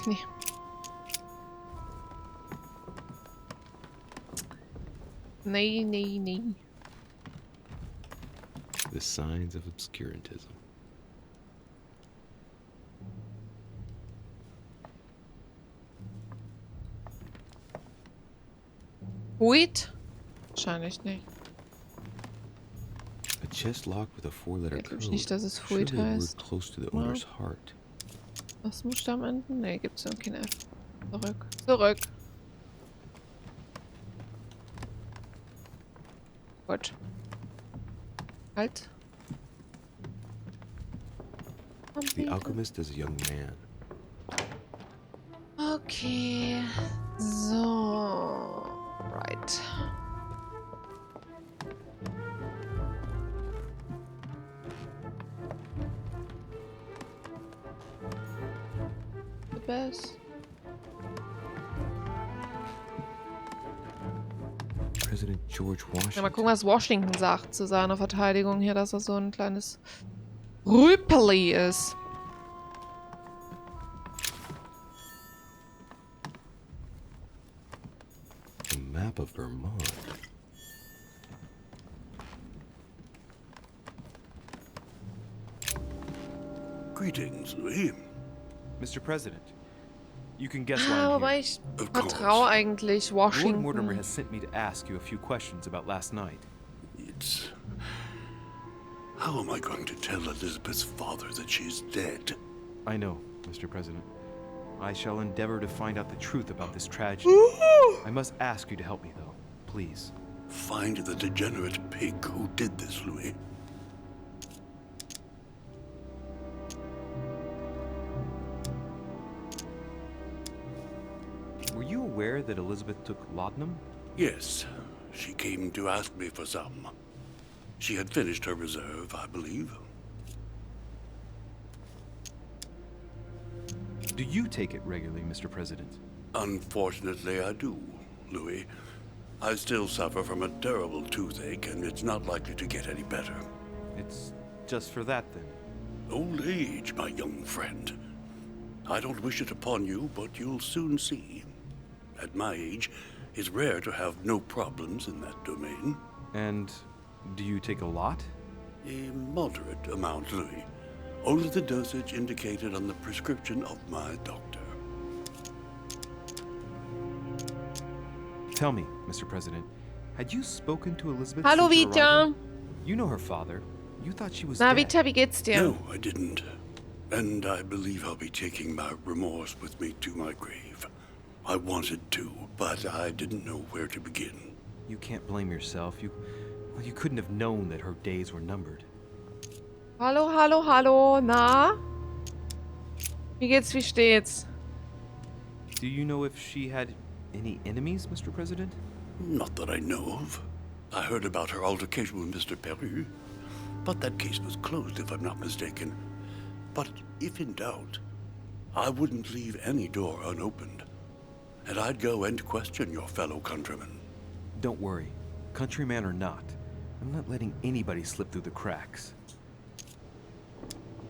[SPEAKER 1] Nee. Nee, nee, nee.
[SPEAKER 14] The signs of obscurantism.
[SPEAKER 1] Huit? Wahrscheinlich nicht.
[SPEAKER 14] A chest locked with a 4-letter
[SPEAKER 1] Ich glaube
[SPEAKER 14] code.
[SPEAKER 1] nicht, dass es Fuit
[SPEAKER 14] Surely a word
[SPEAKER 1] heißt.
[SPEAKER 14] close to the
[SPEAKER 1] Ja.
[SPEAKER 14] owner's heart.
[SPEAKER 1] Was muss da am Ende? Ne, gibt's noch kein F. Zurück. Zurück. Gut. Halt.
[SPEAKER 14] The alchemist is a young man.
[SPEAKER 1] Okay. So. Right. Elizabeth.
[SPEAKER 14] President George
[SPEAKER 1] Ja,
[SPEAKER 14] Washington.
[SPEAKER 1] mal gucken, was Washington sagt zu seiner Verteidigung hier, dass er so ein kleines Rüpeli ist.
[SPEAKER 14] A map of Vermont.
[SPEAKER 10] Greetings, Louis.
[SPEAKER 5] Mr. President, you can guess why
[SPEAKER 1] Ah,
[SPEAKER 5] I'm
[SPEAKER 1] wobei
[SPEAKER 5] here.
[SPEAKER 1] ich vertraue eigentlich
[SPEAKER 5] Lord Mortimer
[SPEAKER 1] Washington.
[SPEAKER 5] has sent me to ask you a few questions about last night.
[SPEAKER 10] It's... How am I going to tell Elizabeth's father that she's dead?
[SPEAKER 5] I know, Mr. President. I shall endeavor to find out the truth about this tragedy. I must ask you to help me, though. Please.
[SPEAKER 10] Find the degenerate pig who did this, Louis.
[SPEAKER 5] Were you aware that Elizabeth took laudanum?
[SPEAKER 10] Yes, she came to ask me for some. She had finished her reserve, I believe.
[SPEAKER 5] Do you take it regularly, Mr. President?
[SPEAKER 10] Unfortunately, I do, Louis. I still suffer from a terrible toothache, and it's not likely to get any better.
[SPEAKER 5] It's just for that, then?
[SPEAKER 10] Old age, my young friend. I don't wish it upon you, but you'll soon see. At my age, it's rare to have no problems in that domain.
[SPEAKER 5] And do you take a lot?
[SPEAKER 10] A moderate amount, Louis. Only the dosage indicated on the prescription of my doctor.
[SPEAKER 5] Tell me, Mr. President, had you spoken to Elizabeth
[SPEAKER 1] Hallo,
[SPEAKER 5] since her
[SPEAKER 1] Vita.
[SPEAKER 5] arrival? You know her father. You thought she was
[SPEAKER 1] Na,
[SPEAKER 5] dead.
[SPEAKER 1] Vita, wie geht's dir?
[SPEAKER 10] No, I didn't. And I believe I'll be taking my remorse with me to my grave. I wanted to, but I didn't know where to begin.
[SPEAKER 5] You can't blame yourself. You couldn't have known that her days were numbered.
[SPEAKER 1] Hallo, hallo, hallo. Na? Wie geht's, wie steht's?
[SPEAKER 5] Do you know if she had any enemies, Mr. President?
[SPEAKER 10] Not that I know of. I heard about her altercation with Mr. Peru, but that case was closed if I'm not mistaken. But if in doubt, I wouldn't leave any door unopened. And I'd go and question your fellow countrymen.
[SPEAKER 5] Don't worry. Countryman or not, I'm not letting anybody slip through the cracks.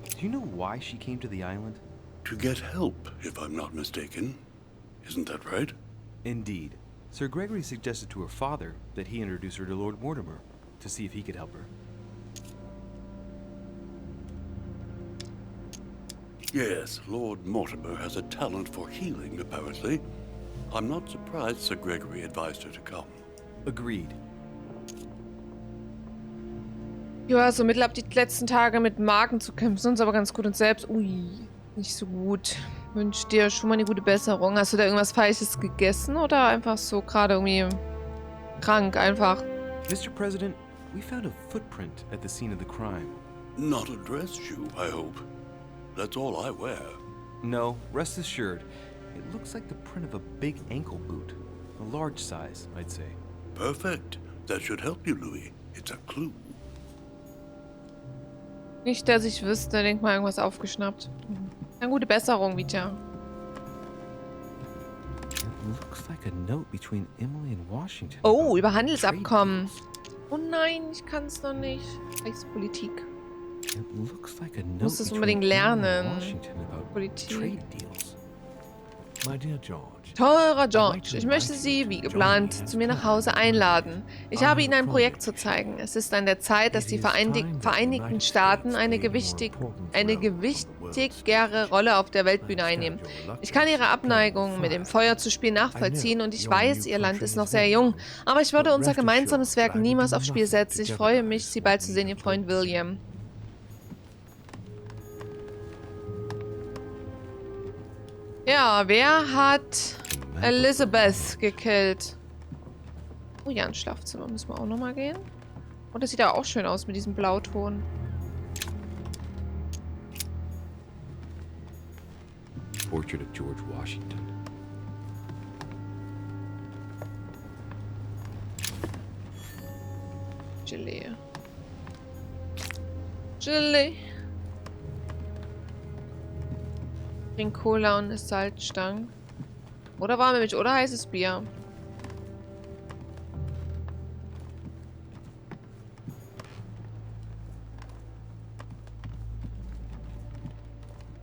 [SPEAKER 5] Do you know why she came to the island?
[SPEAKER 10] To get help, if I'm not mistaken. Isn't that right?
[SPEAKER 5] Indeed. Sir Gregory suggested to her father that he introduce her to Lord Mortimer to see if he could help her.
[SPEAKER 10] Yes, Lord Mortimer has a talent for healing, apparently. I'm not surprised Sir Gregory advised her to come.
[SPEAKER 5] Agreed.
[SPEAKER 1] Ja, so mittel ab die letzten Tage mit Magen zu kämpfen, sonst aber ganz gut und selbst. Ui, nicht so gut. Wünsch dir schon mal eine gute Besserung. Hast du da irgendwas Falsches gegessen oder einfach so gerade irgendwie krank einfach?
[SPEAKER 5] Mr. President, we found a footprint at the scene of the crime.
[SPEAKER 10] Not a dress shoe, I hope. That's all I wear.
[SPEAKER 5] No, rest assured. It looks like the print of a big ankle boot. A large size, I'd say.
[SPEAKER 10] Perfect. That should help you, Louis. It's a clue.
[SPEAKER 1] Nicht, dass ich wüsste. Denk mal, irgendwas aufgeschnappt. Eine gute Besserung, Vita.
[SPEAKER 5] It looks like a note between Emily and Washington.
[SPEAKER 1] Oh, über Handelsabkommen. Oh nein, ich kann es noch nicht. Rechtspolitik.
[SPEAKER 5] It looks like a
[SPEAKER 1] Ich muss
[SPEAKER 5] note
[SPEAKER 1] das
[SPEAKER 5] between
[SPEAKER 1] unbedingt
[SPEAKER 5] Emily and
[SPEAKER 1] lernen.
[SPEAKER 5] Washington about
[SPEAKER 1] Politik.
[SPEAKER 5] trade deals.
[SPEAKER 17] My dear George,
[SPEAKER 1] Teurer George, ich möchte Sie, wie geplant, zu mir nach Hause einladen. Ich habe Ihnen ein Projekt zu zeigen. Es ist an der Zeit, dass die Vereinigten Staaten eine gewichtigere Rolle auf der Weltbühne einnehmen. Ich kann Ihre Abneigung, mit dem Feuer zu spielen, nachvollziehen und ich weiß, Ihr Land ist noch sehr jung. Aber ich würde unser gemeinsames Werk niemals aufs Spiel setzen. Ich freue mich, Sie bald zu sehen, Ihr Freund William. Ja, wer hat Elizabeth gekillt? Oh ja, ins Schlafzimmer müssen wir auch nochmal gehen. Und das sieht ja auch schön aus mit diesem Blauton.
[SPEAKER 14] Portrait of George Washington.
[SPEAKER 1] Gelee. Gelee. Trink Cola und isst Salzstangen. Oder warme Milch oder heißes Bier.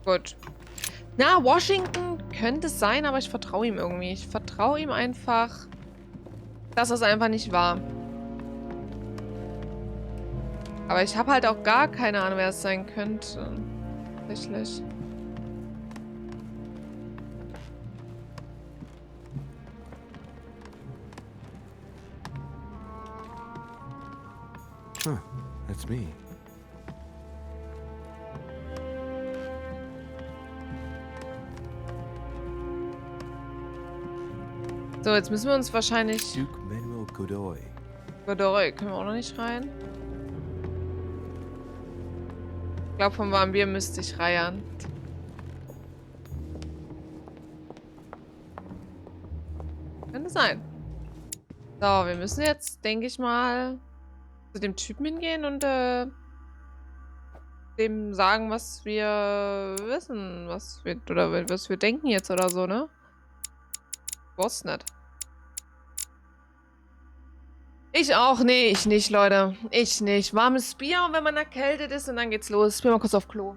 [SPEAKER 1] Gut. Na, Washington könnte es sein, aber ich vertraue ihm irgendwie. Ich vertraue ihm einfach, dass es einfach nicht war. Aber ich habe halt auch gar keine Ahnung, wer es sein könnte. Tatsächlich.
[SPEAKER 6] Huh, that's me.
[SPEAKER 1] So, jetzt müssen wir uns wahrscheinlich...
[SPEAKER 6] Duke Manuel Godoy.
[SPEAKER 1] Godoy, können wir auch noch nicht rein? Ich glaube, vom warmen Bier müsste ich reiern. Könnte sein. So, wir müssen jetzt, denke ich mal, zu dem Typen hingehen und dem sagen, was wir wissen, was wir denken jetzt oder so, ne? Ich weiß nicht. Ich auch, nee, ich nicht, Leute. Ich nicht. Warmes Bier, wenn man erkältet ist und dann geht's los. Ich bin mal kurz auf Klo.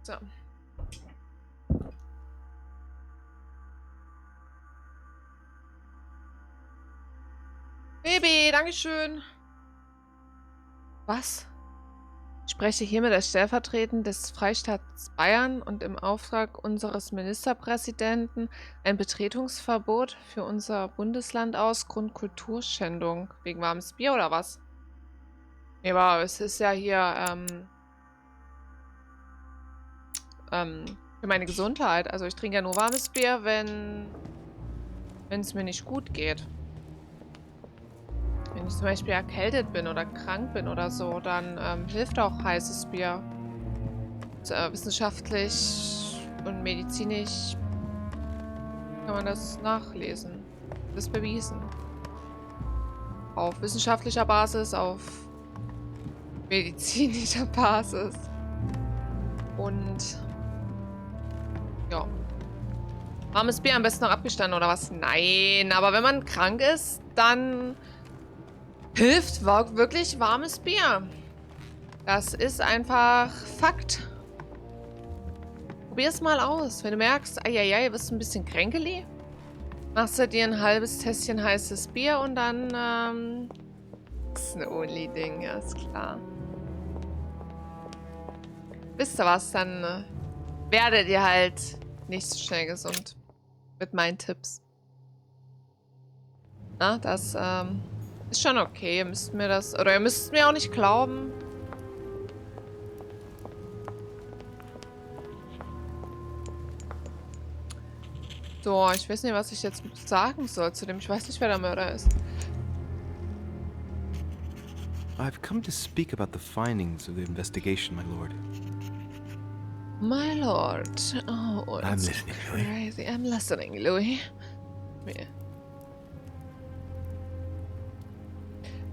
[SPEAKER 1] So. Baby, dankeschön. Was? Ich spreche hiermit als Stellvertreter des Freistaats Bayern und im Auftrag unseres Ministerpräsidenten ein Betretungsverbot für unser Bundesland aus, Grundkulturschändung. Wegen warmes Bier oder was? Nee, aber es ist ja hier, für meine Gesundheit. Also ich trinke ja nur warmes Bier, wenn es mir nicht gut geht. Wenn ich zum Beispiel erkältet bin oder krank bin oder so, dann hilft auch heißes Bier. Und, wissenschaftlich und medizinisch kann man das nachlesen. Das ist bewiesen. Auf wissenschaftlicher Basis, auf medizinischer Basis. Und ja. Warmes Bier am besten noch abgestanden oder was? Nein, aber wenn man krank ist, dann hilft wirklich warmes Bier. Das ist einfach Fakt. Probier es mal aus. Wenn du merkst, eieiei, wirst du ein bisschen kränkeli, machst du dir ein halbes Tässchen heißes Bier und dann, das ist ein Only-Ding, ja, ist klar. Wisst ihr was, dann werdet ihr halt nicht so schnell gesund. Mit meinen Tipps. Na, das, ist schon okay. Ihr müsst mir das, oder ihr müsst mir auch nicht glauben. So, ich weiß nicht, was ich jetzt sagen soll zu dem. Ich weiß nicht, wer der Mörder ist.
[SPEAKER 5] I've come to speak about the findings of the investigation, my lord.
[SPEAKER 1] My lord. Oh,
[SPEAKER 9] I'm
[SPEAKER 1] that's
[SPEAKER 9] listening,
[SPEAKER 1] crazy. I'm listening, Louis.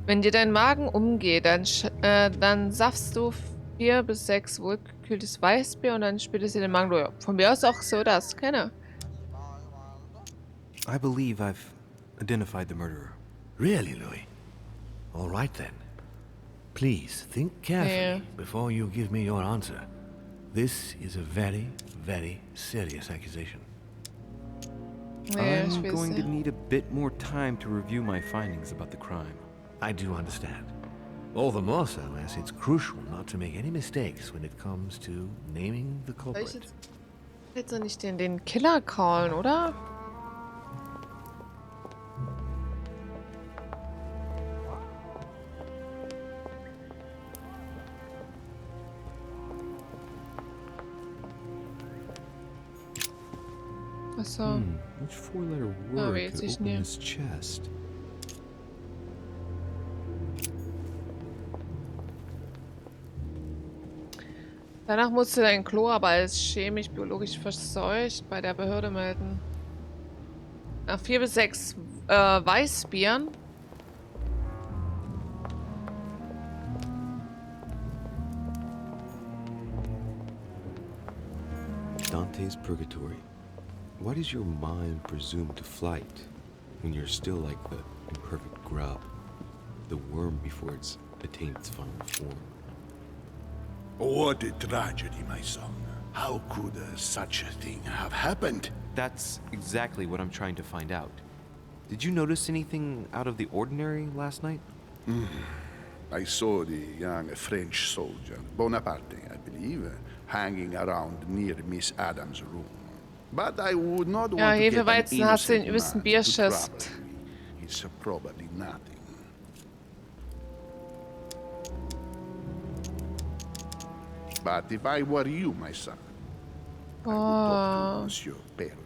[SPEAKER 1] Wenn dir dein Magen umgeht, dann saffst du 4 bis 6 wohlgekühltes Weißbier und dann spürt es dir den Magen durch. Von mir aus auch so, das kenne.
[SPEAKER 5] I believe I've identified the murderer.
[SPEAKER 9] Really, Louis? All right then. Please think carefully before you give me your answer. This is a very, very serious accusation.
[SPEAKER 5] I'm going to need a bit more time to review my findings about the crime.
[SPEAKER 9] I do understand. All the more so as it's crucial not to make any mistakes when it comes to naming the culprit.
[SPEAKER 1] Soll ich jetzt noch nicht den Killer callen, oder? Achso.
[SPEAKER 14] Which four-letter
[SPEAKER 1] Ah,
[SPEAKER 14] word
[SPEAKER 1] weet
[SPEAKER 14] could
[SPEAKER 1] ich
[SPEAKER 14] open
[SPEAKER 1] nicht.
[SPEAKER 14] his chest?
[SPEAKER 1] Danach musst du dein Klo aber als chemisch-biologisch verseucht bei der Behörde melden. Nach 4 bis 6 Weißbieren.
[SPEAKER 14] Dante's Purgatory. Why does your mind presume to flight when you're still like the imperfect grub, the worm before it's attained its final form?
[SPEAKER 10] What a tragedy, my son. How could such a thing have happened?
[SPEAKER 5] That's exactly what I'm trying to find out. Did you notice anything out of the ordinary last night?
[SPEAKER 10] I saw the young French soldier, Bonaparte, I believe, hanging around near Miss Adams' room. But I would not want to get an
[SPEAKER 1] Hefeweizen hast du den
[SPEAKER 10] innocent
[SPEAKER 1] übelsten
[SPEAKER 10] man to
[SPEAKER 1] Bierschiss.
[SPEAKER 10] trouble. It's probably nothing. But if I were you, my son, I would talk to Monsieur Perrin.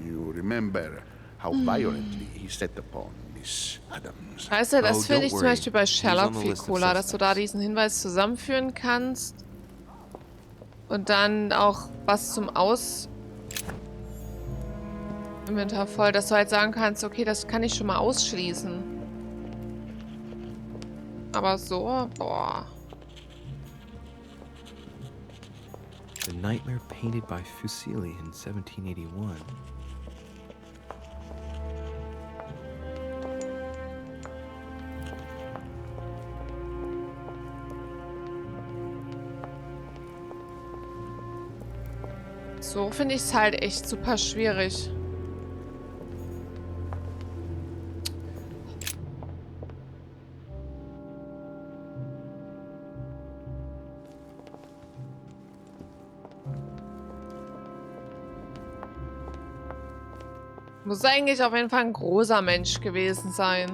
[SPEAKER 10] You remember how violently he set upon Miss Adams.
[SPEAKER 1] Weißt du, das
[SPEAKER 5] Oh,
[SPEAKER 1] finde
[SPEAKER 5] don't
[SPEAKER 1] ich zum
[SPEAKER 5] worry.
[SPEAKER 1] Beispiel bei
[SPEAKER 5] He's on
[SPEAKER 1] Sherlock
[SPEAKER 5] the
[SPEAKER 1] viel
[SPEAKER 5] list of
[SPEAKER 1] cooler, dass du da diesen Hinweis zusammenführen kannst. Und dann auch was zum Inventar voll, dass du halt sagen kannst, okay, das kann ich schon mal ausschließen. Aber so, boah.
[SPEAKER 5] The nightmare painted by Fuseli in 1781.
[SPEAKER 1] So finde ich es halt echt super schwierig. Muss eigentlich auf jeden Fall ein großer Mensch gewesen sein.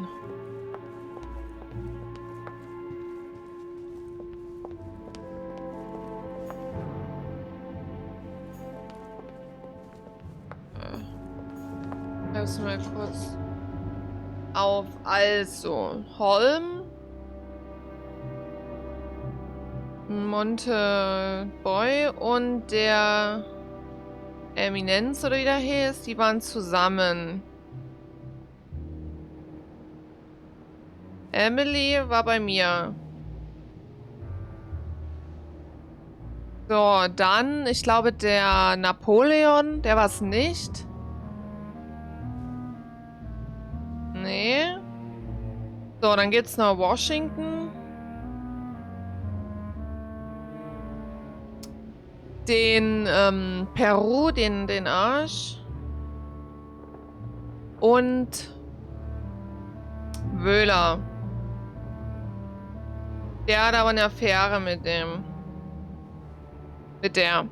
[SPEAKER 1] Müssen wir kurz auf. Also, Holm. Boy und der Eminenz oder wie der hieß, die waren zusammen. Emily war bei mir. So, dann, ich glaube, der Napoleon, der war es nicht. Nee. So, dann geht's nach Washington. Den, Peru, den Arsch. Und Wöhler. Der hat aber eine Affäre mit dem. Mit der.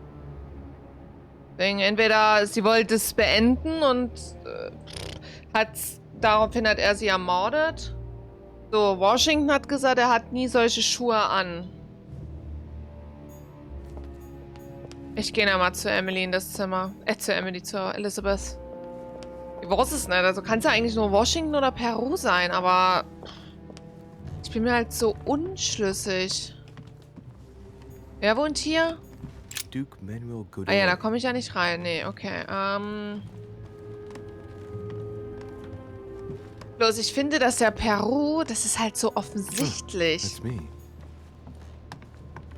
[SPEAKER 1] Deswegen entweder sie wollte es beenden und daraufhin hat er sie ermordet. So, Washington hat gesagt, er hat nie solche Schuhe an. Ich gehe mal zu Emily in das Zimmer. Zu Emily, zur Elizabeth. Ich weiß es nicht. Also kann es ja eigentlich nur Washington oder Peru sein, aber ich bin mir halt so unschlüssig. Wer wohnt hier?
[SPEAKER 5] Duke Manuel Goodall.
[SPEAKER 1] Ah ja, da komme ich ja nicht rein. Nee, okay. Bloß ich finde, dass der Peru, das ist halt so offensichtlich.
[SPEAKER 5] That's me.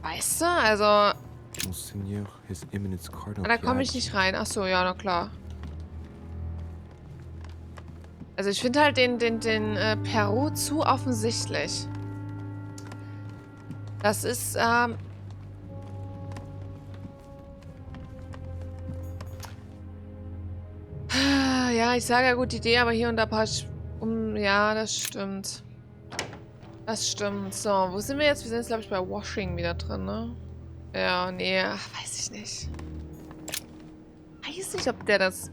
[SPEAKER 1] Weißt du? Also,
[SPEAKER 5] Monseigneur, His Eminence Cardinal.
[SPEAKER 1] da komme ich nicht rein. Ach so, ja, na klar. Also ich finde halt den Peru zu offensichtlich. Das ist, ja, ich sage ja gut Idee, aber hier und da paar ja, das stimmt. Das stimmt. So, wo sind wir jetzt? Wir sind jetzt, glaube ich, bei Washington wieder drin, ne? Ja, nee, ach, weiß ich nicht. Weiß nicht, ob der das...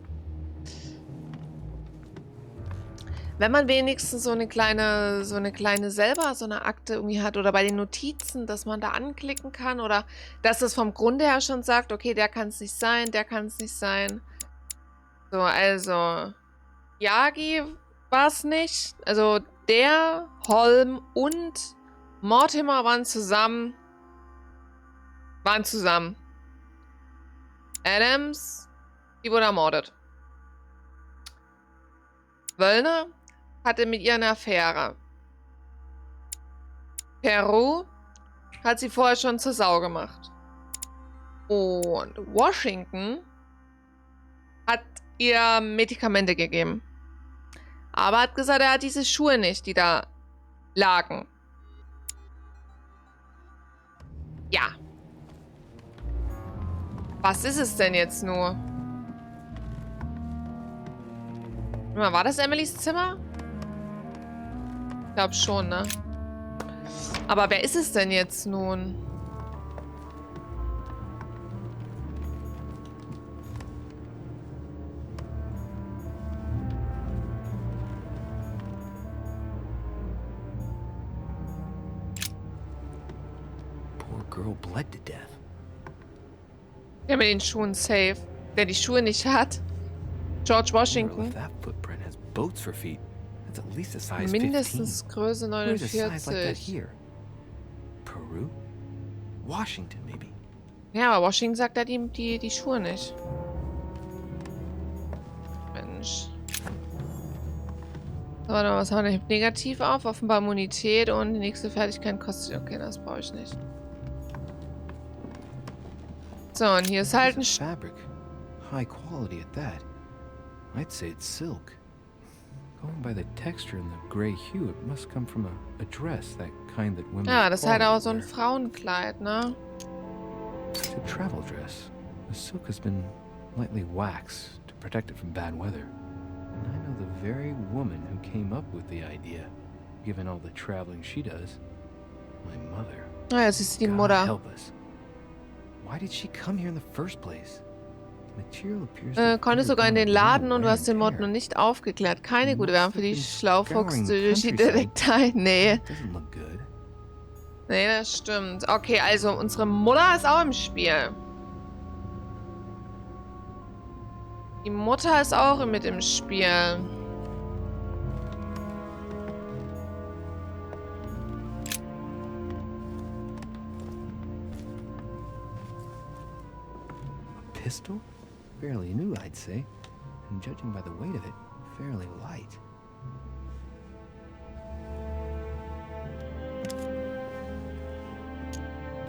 [SPEAKER 1] Wenn man wenigstens so eine kleine selber, so eine Akte irgendwie hat oder bei den Notizen, dass man da anklicken kann oder dass es vom Grunde her schon sagt, okay, der kann es nicht sein, der kann es nicht sein. So, also, Yagi war es nicht. Also, der, Holm und Mortimer waren zusammen. Adams, die wurde ermordet. Wöllner hatte mit ihr eine Affäre. Peru hat sie vorher schon zur Sau gemacht. Und Washington hat ihr Medikamente gegeben. Aber hat gesagt, er hat diese Schuhe nicht, die da lagen. Ja. Was ist es denn jetzt nur? War das Emilys Zimmer? Ich glaube schon, ne? Aber wer ist es denn jetzt nun?
[SPEAKER 5] Poor girl bled to death.
[SPEAKER 1] Der mit den Schuhen safe. Der die Schuhe nicht hat. George Washington.
[SPEAKER 5] That footprint has boats for feet. That's at least a size 15.
[SPEAKER 1] Mindestens Größe
[SPEAKER 5] Where's a size like that
[SPEAKER 1] 49.
[SPEAKER 5] here? Peru? Washington, maybe.
[SPEAKER 1] Ja, aber Washington sagt er die Schuhe nicht. Mensch. So, warte mal, was haben wir denn? Negativ auf? Offenbar Immunität und die nächste Fertigkeit kostet... Okay, das brauche ich nicht. So, und hier ist halt ein...
[SPEAKER 6] fabric. High quality at that. I'd say it's silk. Going by the texture and the gray hue, it must come from a dress, that kind that women
[SPEAKER 1] Ja, das ist halt auch so ein
[SPEAKER 6] wear.
[SPEAKER 1] Frauenkleid, ne?
[SPEAKER 6] It's a travel dress. The silk has been lightly waxed to protect it from bad weather. And I know the very woman who came up with the idea, given all the traveling she does. My mother.
[SPEAKER 1] Ah, es ist die
[SPEAKER 6] God
[SPEAKER 1] Mutter.
[SPEAKER 6] help us. Why did she come here in the first place? Material appears to have
[SPEAKER 1] Konntest sogar in den
[SPEAKER 6] undergone
[SPEAKER 1] Laden und du
[SPEAKER 6] wear
[SPEAKER 1] hast den
[SPEAKER 6] and
[SPEAKER 1] Mod
[SPEAKER 6] tear.
[SPEAKER 1] noch nicht aufgeklärt. Keine gute Werbung für die Schlaufuchs
[SPEAKER 6] scouring
[SPEAKER 1] durch die
[SPEAKER 6] countryside.
[SPEAKER 1] Detektei. Nee.
[SPEAKER 6] Doesn't look good.
[SPEAKER 1] Nee, das stimmt. Okay, also unsere Mutter ist auch im Spiel. Die Mutter ist auch mit im Spiel.
[SPEAKER 6] Pistol? Fairly new, I'd say. And judging by the weight of it, fairly light.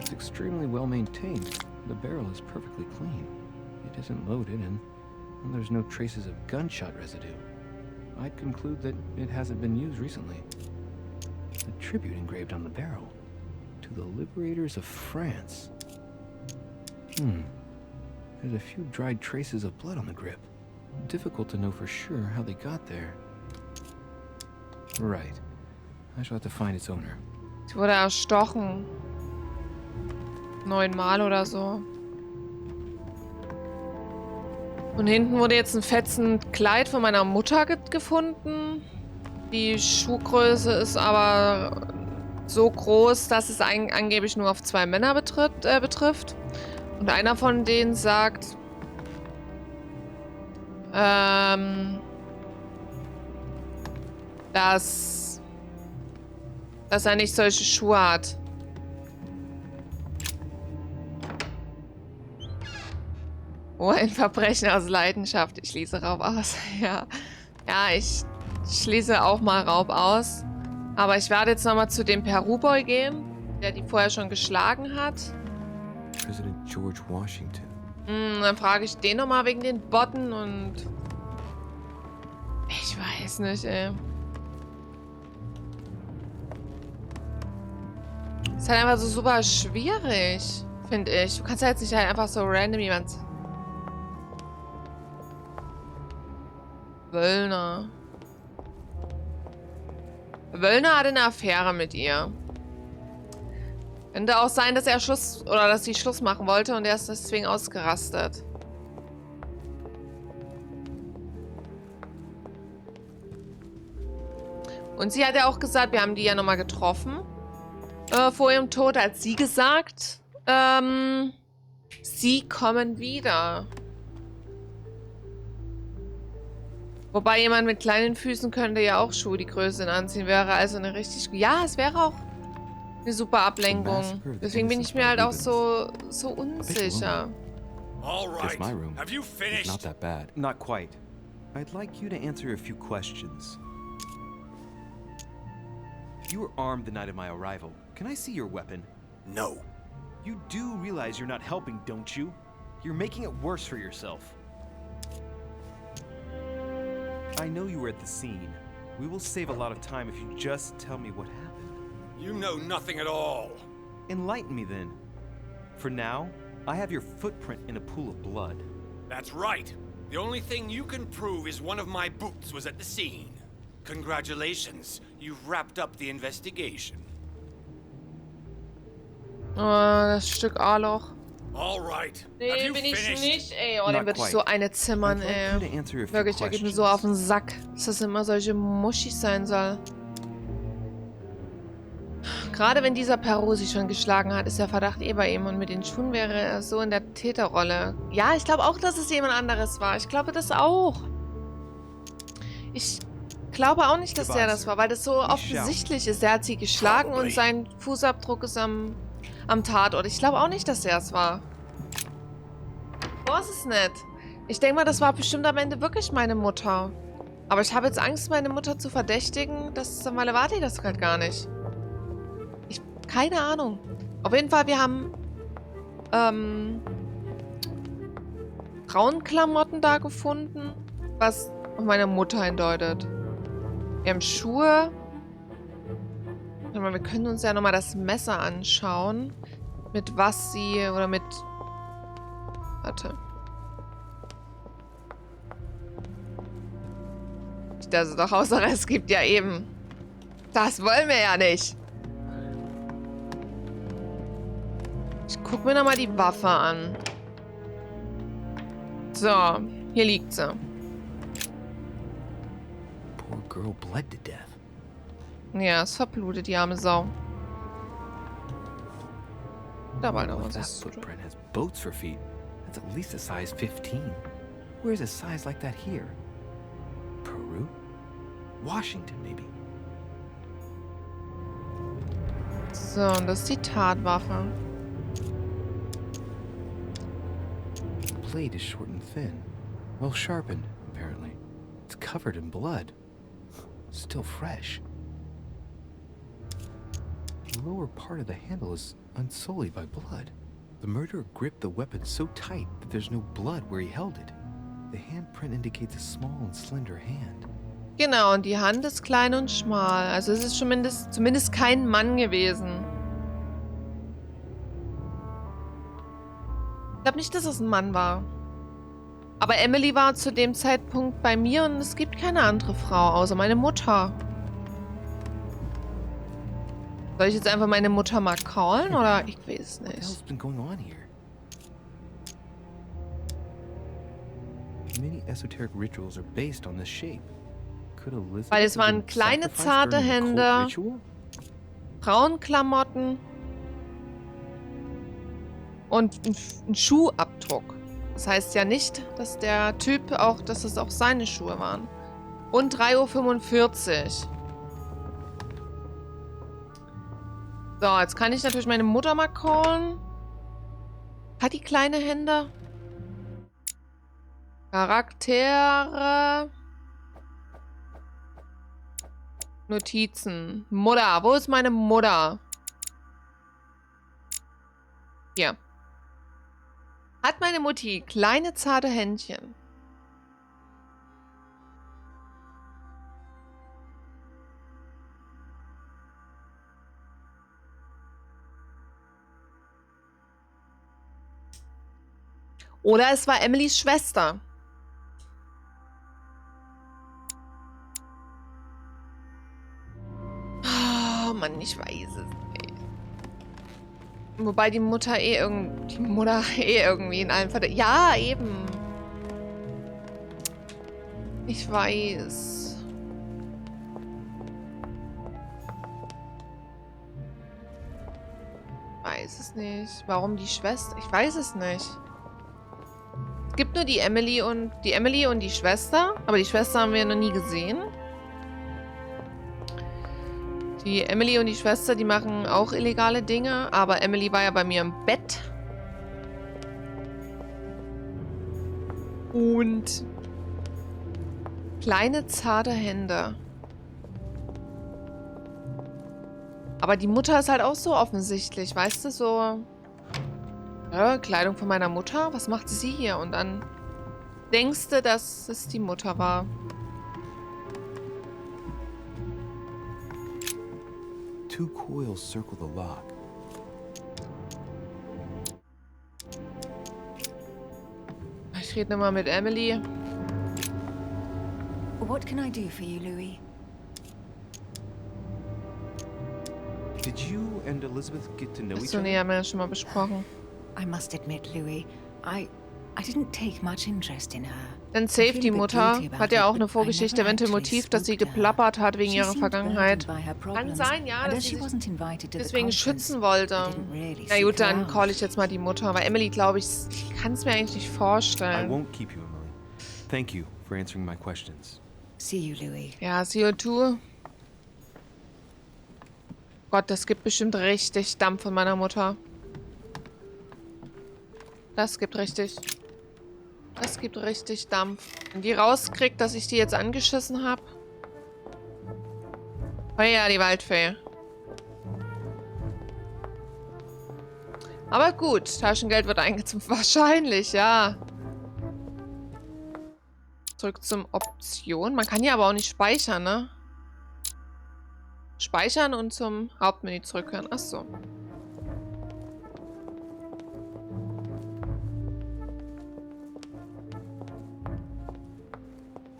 [SPEAKER 6] It's extremely well maintained. The barrel is perfectly clean. It isn't loaded, and there's no traces of gunshot residue. I'd conclude that it hasn't been used recently. A tribute engraved on the barrel. To the liberators of France. There's a few dried traces of blood on the grip. Difficult to know for sure how they got there. Right. I shall have to find its owner.
[SPEAKER 1] Sie wurde erstochen. 9 Mal oder so. Und hinten wurde jetzt ein fetzen Kleid von meiner Mutter gefunden. Die Schuhgröße ist aber so groß, dass es angeblich nur auf 2 Männer betrifft. Und einer von denen sagt, dass er nicht solche Schuhe hat. Oh, ein Verbrechen aus Leidenschaft. Ich schließe Raub aus. Ja, ich schließe auch mal Raub aus. Aber ich werde jetzt nochmal zu dem Peru-Boy gehen, der die vorher schon geschlagen hat.
[SPEAKER 14] President George Washington.
[SPEAKER 1] Dann frage ich den nochmal wegen den Botten und... Ich weiß nicht, ey. Ist halt einfach so super schwierig, finde ich. Du kannst ja jetzt nicht halt einfach so random jemand... Wöllner. Wöllner hat eine Affäre mit ihr. Könnte auch sein, dass er Schluss... Oder dass sie Schluss machen wollte und er ist deswegen ausgerastet. Und sie hat ja auch gesagt, wir haben die ja nochmal getroffen. Vor ihrem Tod hat sie gesagt, sie kommen wieder. Wobei jemand mit kleinen Füßen könnte ja auch Schuhe die Größe anziehen. Wäre also eine richtig... Ja, es wäre auch eine super Ablenkung. Deswegen bin ich mir halt auch so unsicher.
[SPEAKER 5] Guess my room is not that bad. Not quite. I'd like you to answer a few questions. You were armed the night of my arrival. Can I see your weapon?
[SPEAKER 10] No.
[SPEAKER 5] You do realize you're not helping, don't you? You're making it worse for yourself. I know you were at the scene. We will save a lot of time if you just tell me what happened.
[SPEAKER 3] You know nothing at all.
[SPEAKER 5] Enlighten me then. For now, I have your footprint in a pool of blood.
[SPEAKER 3] That's right. The only thing you can prove is one of my boots was at the scene. Congratulations, you've wrapped up the investigation.
[SPEAKER 1] Oh, das Stück A-Loch.
[SPEAKER 3] All right.
[SPEAKER 1] Nee, bin ich nicht, ey. Oh, den würde ich so eine zimmern, ey. Wirklich, der geht mir so auf den Sack, dass das immer solche Muschis sein soll. Gerade wenn dieser Peru sich schon geschlagen hat, ist der Verdacht eh bei ihm. Und mit den Schuhen wäre er so in der Täterrolle. Ja, ich glaube auch, dass es jemand anderes war. Ich glaube das auch. Ich glaube auch nicht, dass der das war, weil das so offensichtlich ist. Der hat sie geschlagen und sein Fußabdruck ist am Tatort. Ich glaube auch nicht, dass der es war. Ich weiß es nicht. Ich denke mal, das war bestimmt am Ende wirklich meine Mutter. Aber ich habe jetzt Angst, meine Mutter zu verdächtigen. Weil erwarte ich das halt gar nicht. Keine Ahnung. Auf jeden Fall, wir haben Frauenklamotten da gefunden, was auf meine Mutter hindeutet. Wir haben Schuhe. Warte mal, wir können uns ja nochmal das Messer anschauen. Mit was sie, oder mit Warte. Nicht, dass es doch Hausarrest gibt, ja eben. Das wollen wir ja nicht. Ich guck mir nochmal die Waffe an. So, hier liegt sie.
[SPEAKER 6] Poor girl bled to death.
[SPEAKER 1] Ja, es verblutet, die arme Sau. Da war noch was
[SPEAKER 6] That
[SPEAKER 1] zu tun.
[SPEAKER 6] footprint has boats for feet. That's at least a size 15. Where's a size like that here? Peru? Washington, maybe.
[SPEAKER 1] So, und das ist die Tatwaffe.
[SPEAKER 6] The blade is short and thin. Well sharpened, apparently. It's covered in blood. Still fresh. The lower part of the handle is unsullied by blood. The murderer gripped the weapon so tight that there's no blood where he held it. The handprint indicates a small and slender hand.
[SPEAKER 1] Genau, und die Hand ist klein und schmal. Also es ist zumindest kein Mann gewesen. Ich glaube nicht, dass es ein Mann war. Aber Emily war zu dem Zeitpunkt bei mir und es gibt keine andere Frau, außer meine Mutter. Soll ich jetzt einfach meine Mutter mal callen oder ich weiß es
[SPEAKER 6] What the hell's
[SPEAKER 1] nicht.
[SPEAKER 6] been going on here? Many esoteric rituals are based on this shape. Could Elizabeth
[SPEAKER 1] Weil es
[SPEAKER 6] have
[SPEAKER 1] waren
[SPEAKER 6] been
[SPEAKER 1] kleine,
[SPEAKER 6] sacrificed
[SPEAKER 1] zarte
[SPEAKER 6] during a cult
[SPEAKER 1] Hände,
[SPEAKER 6] ritual?
[SPEAKER 1] Frauenklamotten und ein Schuhabdruck. Das heißt ja nicht, dass der Typ auch, dass es auch seine Schuhe waren. Und 3:45 Uhr. So, jetzt kann ich natürlich meine Mutter mal callen. Hat die kleine Hände? Charaktere. Notizen. Mutter. Wo ist meine Mutter? Hier. Hat meine Mutti kleine, zarte Händchen? Oder es war Emilys Schwester. Oh Mann, ich weiß es nicht. Wobei die Mutter irgendwie in allem verdammt. Ja, eben. Ich weiß. Ich weiß es nicht. Warum die Schwester? Ich weiß es nicht. Es gibt nur die Emily und die Schwester. Aber die Schwester haben wir noch nie gesehen. Die Emily und die Schwester, die machen auch illegale Dinge. Aber Emily war ja bei mir im Bett. Und kleine, zarte Hände. Aber die Mutter ist halt auch so offensichtlich, weißt du, so... Ja, Kleidung von meiner Mutter? Was macht sie hier? Und dann denkst du, dass es die Mutter war.
[SPEAKER 6] Two coils circle the lock.
[SPEAKER 1] Ich rede nochmal mit Emily.
[SPEAKER 7] What can I do for you, Louis?
[SPEAKER 6] Did you and Elizabeth get to know each
[SPEAKER 1] Achso,
[SPEAKER 6] other?
[SPEAKER 1] nee, haben wir ja schon mal besprochen.
[SPEAKER 7] I must admit, Louis, I didn't take much interest in her.
[SPEAKER 1] Denn Safe, die Mutter, hat ja auch eine Vorgeschichte, eventuell Motiv, dass sie geplappert hat wegen ihrer Vergangenheit. Kann sein, ja, dass sie sich deswegen schützen wollte. Na gut, dann call ich jetzt mal die Mutter. Aber Emily, glaube ich kann es mir eigentlich nicht
[SPEAKER 6] I
[SPEAKER 1] vorstellen.
[SPEAKER 6] won't keep you, Emily. Thank you for answering my questions.
[SPEAKER 7] See you, Louis.
[SPEAKER 1] Ja, see you too. Gott, das gibt bestimmt richtig Dampf von meiner Mutter. Das gibt richtig Dampf. Wenn die rauskriegt, dass ich die jetzt angeschissen habe. Oh ja, die Waldfee. Aber gut, Taschengeld wird eingezogen. Wahrscheinlich, ja. Zurück zum Option. Man kann hier aber auch nicht speichern, ne? Speichern und zum Hauptmenü zurückkehren. Achso.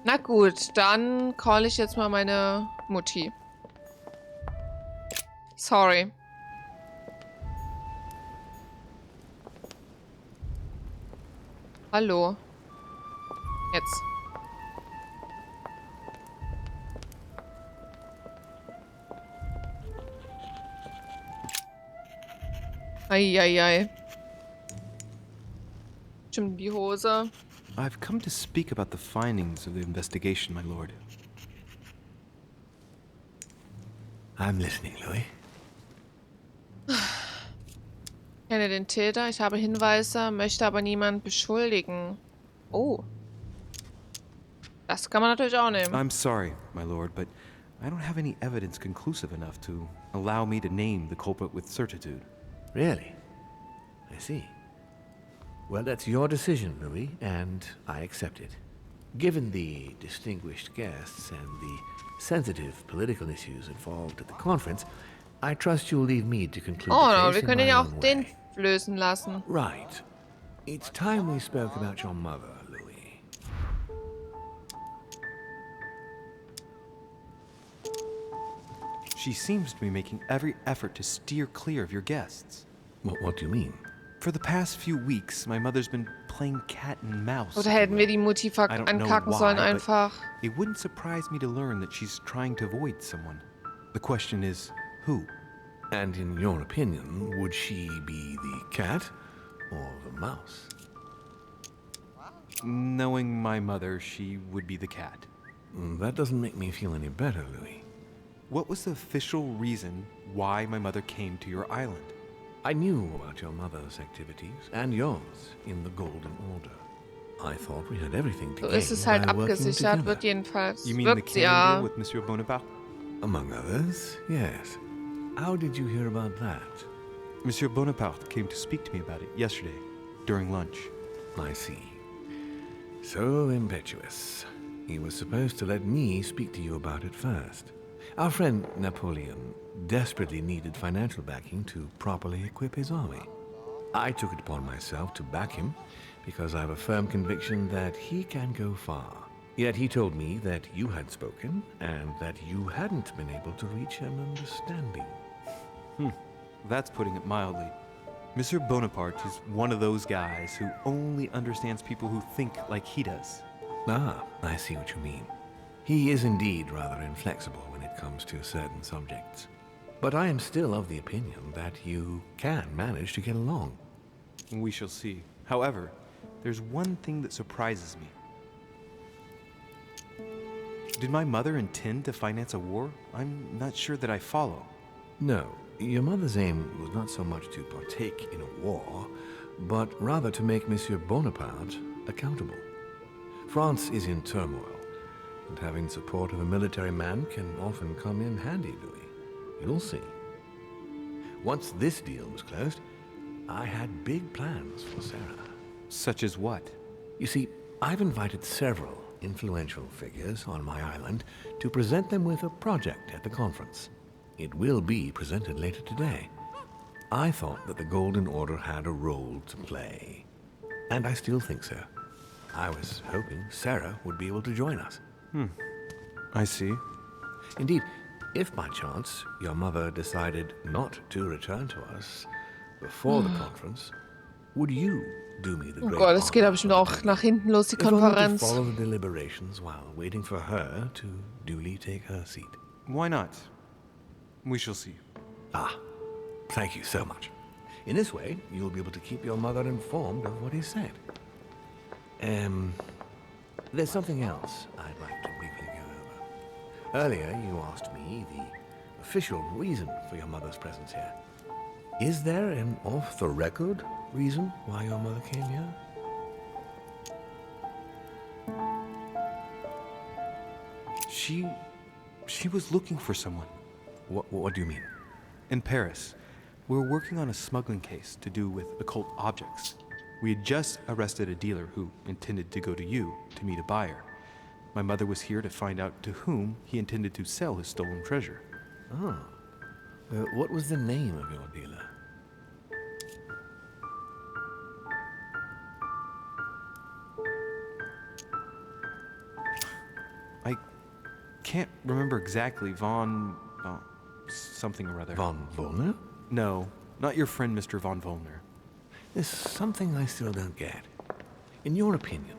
[SPEAKER 1] Na gut, dann call ich jetzt mal meine Mutti. Sorry. Hallo. Jetzt. Eieiei. Stimmt, die Hose.
[SPEAKER 5] I've come to speak about the findings of the investigation, my lord.
[SPEAKER 9] I'm listening, Louis.
[SPEAKER 1] Ich kenne den Täter, ich habe Hinweise, möchte aber niemand beschuldigen. Oh. Das kann man natürlich auch nehmen.
[SPEAKER 5] I'm sorry, my lord, but I don't have any evidence conclusive enough to allow me to name the culprit with certitude.
[SPEAKER 9] Really? I see. Well, that's your decision, Louis, and I accept it. Given the distinguished guests and the sensitive political issues involved at the conference, I trust you'll leave me to conclude
[SPEAKER 1] Oh,
[SPEAKER 9] the
[SPEAKER 1] no,
[SPEAKER 9] case
[SPEAKER 1] wir
[SPEAKER 9] in
[SPEAKER 1] können ihn
[SPEAKER 9] my
[SPEAKER 1] ja auch
[SPEAKER 9] own
[SPEAKER 1] den
[SPEAKER 9] way.
[SPEAKER 1] lösen lassen.
[SPEAKER 9] Right. It's time we spoke about your mother, Louis.
[SPEAKER 5] She seems to be making every effort to steer clear of your guests.
[SPEAKER 9] What do you mean?
[SPEAKER 5] For the past few weeks, my mother's been playing cat and mouse.
[SPEAKER 1] Oder hätten wir die Mutti
[SPEAKER 5] I don't know
[SPEAKER 1] ankacken sollen
[SPEAKER 5] why,
[SPEAKER 1] einfach.
[SPEAKER 5] but it wouldn't surprise me to learn that she's trying to avoid someone. The question is, who?
[SPEAKER 9] And in your opinion, would she be the cat or the mouse?
[SPEAKER 5] Knowing my mother, she would be the cat.
[SPEAKER 9] That doesn't make me feel any better, Louis.
[SPEAKER 5] What was the official reason why my mother came to your island?
[SPEAKER 9] I knew about your mother's activities and yours in the Golden Order. I thought we had everything to
[SPEAKER 1] So
[SPEAKER 9] gain
[SPEAKER 1] ist es halt
[SPEAKER 9] by working
[SPEAKER 1] abgesichert,
[SPEAKER 9] together.
[SPEAKER 1] wird jedenfalls.
[SPEAKER 5] You mean the
[SPEAKER 1] Wirkt
[SPEAKER 5] cannon
[SPEAKER 1] ja.
[SPEAKER 5] deal with Monsieur Bonaparte?
[SPEAKER 9] Among others, yes. How did you hear about that?
[SPEAKER 5] Monsieur Bonaparte came to speak to me about it yesterday, during lunch.
[SPEAKER 9] I see. So impetuous. He was supposed to let me speak to you about it first. Our friend Napoleon desperately needed financial backing to properly equip his army. I took it upon myself to back him because I have a firm conviction that he can go far. Yet he told me that you had spoken and that you hadn't been able to reach an understanding.
[SPEAKER 5] That's putting it mildly. Monsieur Bonaparte is one of those guys who only understands people who think like he does.
[SPEAKER 9] Ah, I see what you mean. He is indeed rather inflexible when it comes to certain subjects. But I am still of the opinion that you can manage to get along.
[SPEAKER 5] We shall see. However, there's one thing that surprises me. Did my mother intend to finance a war? I'm not sure that I follow.
[SPEAKER 9] No, your mother's aim was not so much to partake in a war, but rather to make Monsieur Bonaparte accountable. France is in turmoil, and having support of a military man can often come in handy, Louis. You'll see. Once this deal was closed, I had big plans for Sarah.
[SPEAKER 5] Such as what?
[SPEAKER 9] You see, I've invited several influential figures on my island to present them with a project at the conference. It will be presented later today. I thought that the Golden Order had a role to play, and I still think so. I was hoping Sarah would be able to join us.
[SPEAKER 5] I see.
[SPEAKER 9] Indeed, if by chance your mother decided not to return to us before the conference, would you do me the
[SPEAKER 1] Oh
[SPEAKER 9] great
[SPEAKER 1] Gott, es geht
[SPEAKER 9] honor
[SPEAKER 1] aber bestimmt auch nach hinten los, die
[SPEAKER 9] if only to
[SPEAKER 1] Konferenz.
[SPEAKER 9] follow the deliberations while waiting for her to duly take her seat?
[SPEAKER 5] Why not? We shall see.
[SPEAKER 9] Ah, thank you so much. In this way, you'll be able to keep your mother informed of what is said. There's something else I'd like to briefly go over. Earlier, you asked me the official reason for your mother's presence here. Is there an off-the-record reason why your mother came here?
[SPEAKER 5] She was looking for someone.
[SPEAKER 9] What do you mean?
[SPEAKER 5] In Paris, we were working on a smuggling case to do with occult objects. We had just arrested a dealer who intended to go to you to meet a buyer. My mother was here to find out to whom he intended to sell his stolen treasure.
[SPEAKER 9] Oh. What was the name of your dealer?
[SPEAKER 5] can't remember exactly. Von something or other.
[SPEAKER 9] Von Wollner?
[SPEAKER 5] No, not your friend, Mr. Von Wollner.
[SPEAKER 9] There's something I still don't get. In your opinion,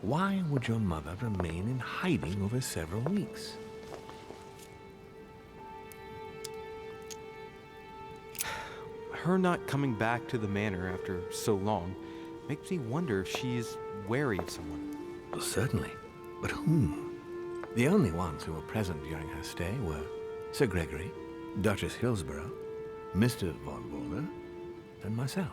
[SPEAKER 9] why would your mother remain in hiding over several weeks?
[SPEAKER 5] Her not coming back to the manor after so long makes me wonder if she is wary of someone.
[SPEAKER 9] Well, certainly. But whom? The only ones who were present during her stay were Sir Gregory, Duchess Hillsborough, Mr. Von Wollner, and myself.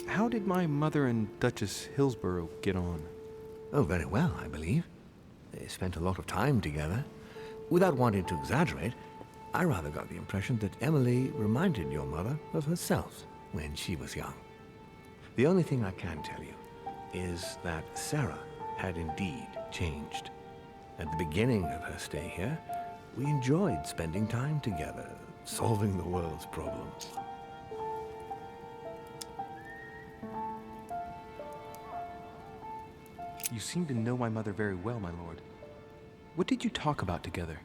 [SPEAKER 5] How did my mother and Duchess Hillsborough get on?
[SPEAKER 9] Oh, very well, I believe. They spent a lot of time together. Without wanting to exaggerate, I rather got the impression that Emily reminded your mother of herself when she was young. The only thing I can tell you is that Sarah had indeed changed. At the beginning of her stay here, we enjoyed spending time together, solving the world's problems.
[SPEAKER 5] You seem to know my mother very well, my lord. What did you talk about together?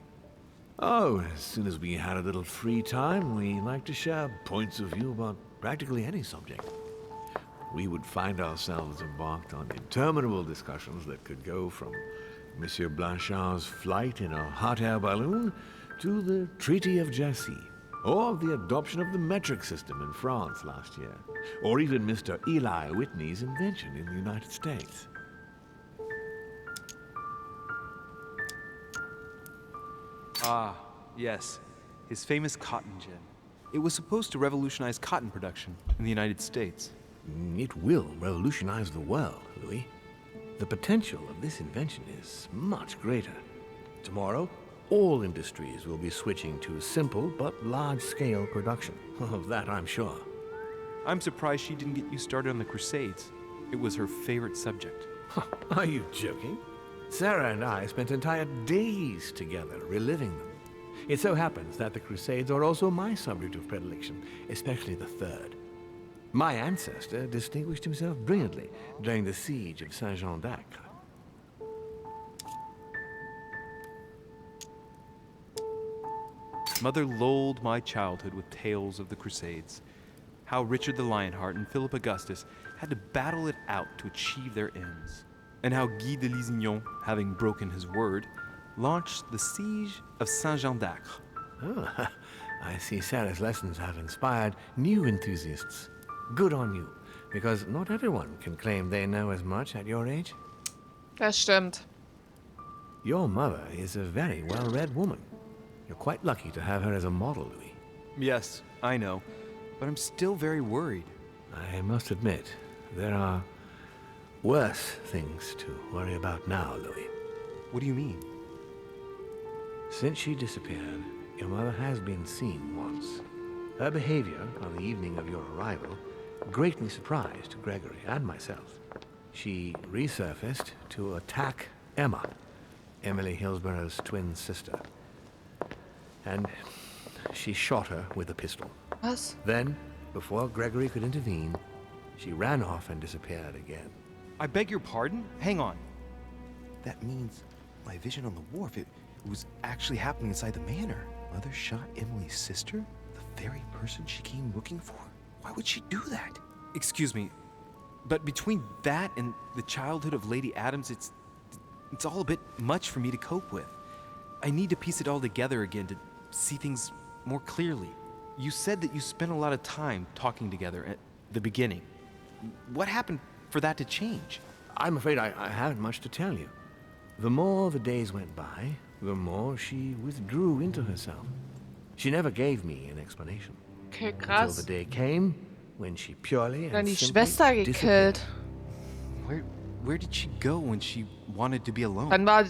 [SPEAKER 9] Oh, as soon as we had a little free time, we liked to share points of view about practically any subject. We would find ourselves embarked on interminable discussions that could go from Monsieur Blanchard's flight in a hot air balloon to the Treaty of Jassy, or the adoption of the metric system in France last year, or even Mr. Eli Whitney's invention in the United States.
[SPEAKER 5] Ah, yes. His famous cotton gin. It was supposed to revolutionize cotton production in the United States.
[SPEAKER 9] It will revolutionize the world, Louis. The potential of this invention is much greater. Tomorrow, all industries will be switching to simple but large-scale production. Of that, I'm sure.
[SPEAKER 5] I'm surprised she didn't get you started on the Crusades. It was her favorite subject.
[SPEAKER 9] Are you joking? Sarah and I spent entire days together reliving them. It so happens that the Crusades are also my subject of predilection, especially the third. My ancestor distinguished himself brilliantly during the siege of Saint-Jean d'Acre.
[SPEAKER 5] Mother lulled my childhood with tales of the Crusades. How Richard the Lionheart and Philip Augustus had to battle it out to achieve their ends. And how Guy de Lusignan, having broken his word, launched the siege of Saint-Jean d'Acre.
[SPEAKER 9] Oh, I see Sarah's lessons have inspired new enthusiasts. Good on you, because not everyone can claim they know as much at your age.
[SPEAKER 1] Das stimmt.
[SPEAKER 9] Your mother is a very well-read woman. You're quite lucky to have her as a model, Louis.
[SPEAKER 5] Yes, I know, but I'm still very worried.
[SPEAKER 9] I must admit, there are worse things to worry about now, Louis.
[SPEAKER 5] What do you mean?
[SPEAKER 9] Since she disappeared, your mother has been seen once. Her behavior on the evening of your arrival greatly surprised Gregory and myself. She resurfaced to attack Emma, Emily Hillsborough's twin sister. And she shot her with a pistol.
[SPEAKER 1] Was?
[SPEAKER 9] Then, before Gregory could intervene, she ran off and disappeared again.
[SPEAKER 5] I beg your pardon? Hang on.
[SPEAKER 6] That means my vision on the wharf, it was actually happening inside the manor. Mother shot Emily's sister? The very person she came looking for? Why would she do that?
[SPEAKER 5] Excuse me, but between that and the childhood of Lady Adams, it's all a bit much for me to cope with. I need to piece it all together again to see things more clearly. You said that you spent a lot of time talking together at the beginning. What happened for that to change?
[SPEAKER 9] I'm afraid I haven't much to tell you. The more the days went by, the more she withdrew into herself. She never gave me an explanation.
[SPEAKER 1] Okay,
[SPEAKER 9] Until
[SPEAKER 1] krass.
[SPEAKER 9] the day came when she purely
[SPEAKER 1] Dann
[SPEAKER 9] and
[SPEAKER 1] die
[SPEAKER 9] simply
[SPEAKER 1] Schwester
[SPEAKER 9] disappeared.
[SPEAKER 1] gekillt.
[SPEAKER 5] Where did she go when she wanted to be alone?
[SPEAKER 1] Dann war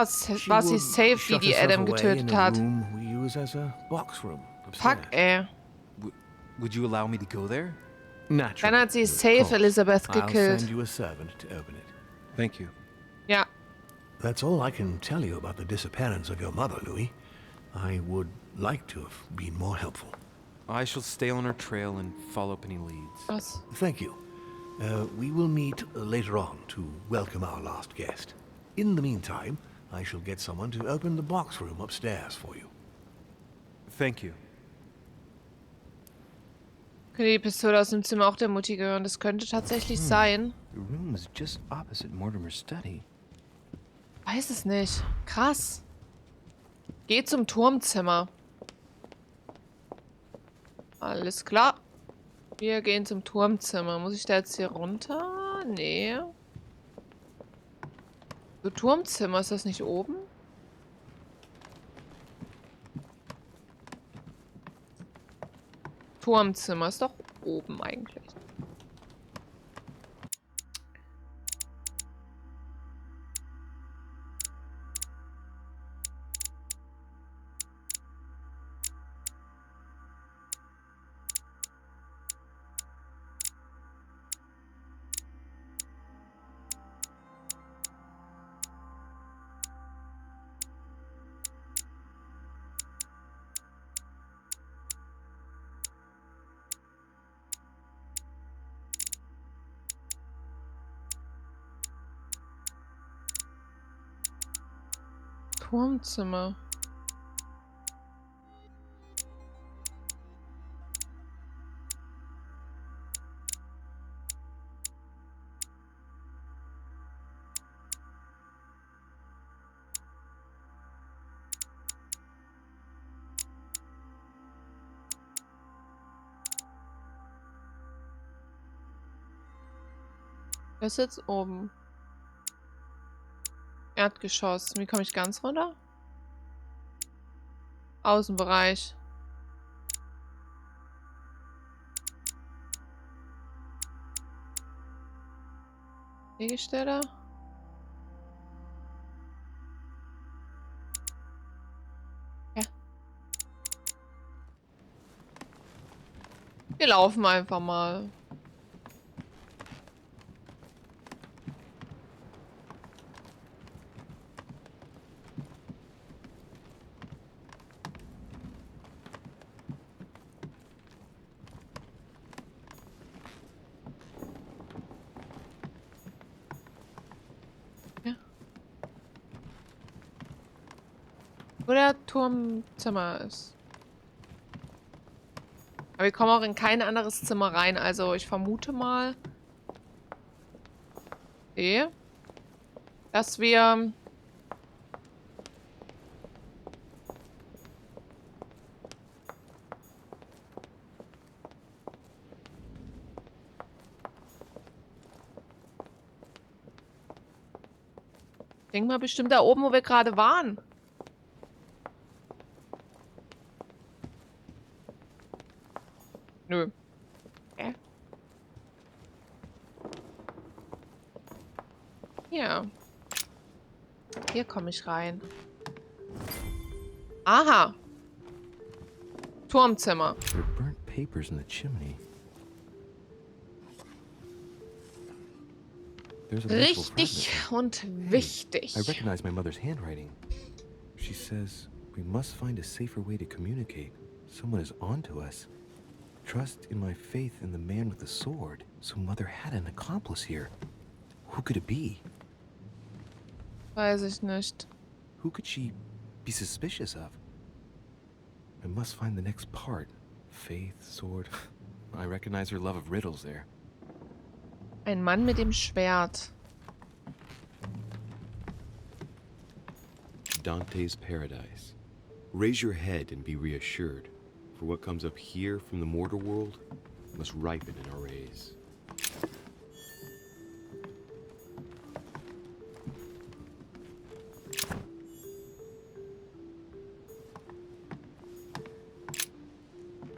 [SPEAKER 1] sie
[SPEAKER 9] would
[SPEAKER 1] safe,
[SPEAKER 9] shut
[SPEAKER 1] die
[SPEAKER 9] herself
[SPEAKER 1] Adam
[SPEAKER 9] away
[SPEAKER 1] getötet
[SPEAKER 9] in a
[SPEAKER 1] hat.
[SPEAKER 9] room we use as a box room
[SPEAKER 1] Fuck,
[SPEAKER 9] upstairs.
[SPEAKER 1] ey.
[SPEAKER 5] Would you allow me to go there?
[SPEAKER 9] Naturally.
[SPEAKER 1] Dann hat sie
[SPEAKER 9] of
[SPEAKER 1] safe
[SPEAKER 9] course.
[SPEAKER 1] Elizabeth
[SPEAKER 9] I'll
[SPEAKER 1] gekillt.
[SPEAKER 9] send you a servant to open it.
[SPEAKER 5] Thank you.
[SPEAKER 1] Ja.
[SPEAKER 9] That's all I can tell you about the disappearance of your mother, Louis. I would like to have been more helpful.
[SPEAKER 5] I shall stay on her trail and follow up any leads.
[SPEAKER 1] Was?
[SPEAKER 9] Thank you. We will meet later on to welcome our last guest. In the meantime, I shall get someone to open the box room upstairs for you.
[SPEAKER 5] Thank you.
[SPEAKER 1] Könnte die Pistole aus dem Zimmer auch der Mutti gehören? Das könnte tatsächlich sein.
[SPEAKER 6] The room is just opposite Mortimer's study.
[SPEAKER 1] Weiß es nicht. Krass. Geh zum Turmzimmer. Alles klar. Wir gehen zum Turmzimmer. Muss ich da jetzt hier runter? Nee. So, Turmzimmer, ist das nicht oben? Turmzimmer ist doch oben eigentlich. Turmzimmer. Das ist jetzt oben. Erdgeschoss. Wie komme ich ganz runter? Außenbereich. Liegestelle. Ja. Wir laufen einfach mal. Wo der Turmzimmer ist. Aber wir kommen auch in kein anderes Zimmer rein. Also ich vermute mal, dass wir denk mal bestimmt da oben, wo wir gerade waren. Nö. Hier. Hier komme ich rein. Aha. Turmzimmer.
[SPEAKER 6] There are burnt papers in the chimney. There's a legible
[SPEAKER 1] Richtig
[SPEAKER 6] fragment.
[SPEAKER 1] und wichtig.
[SPEAKER 6] I recognize my mother's handwriting. She says we must find a safer way to communicate. Someone is onto us. Trust in my faith in the man with the sword. So Mother had an accomplice here. Who could it be?
[SPEAKER 1] Weiß ich nicht.
[SPEAKER 6] Who could she be suspicious of? I must find the next part. Faith, sword. I recognize her love of riddles there.
[SPEAKER 1] Ein Mann mit dem Schwert.
[SPEAKER 14] Dante's paradise. Raise your head and be reassured, for what comes up here from the mortal world must ripen in our rays.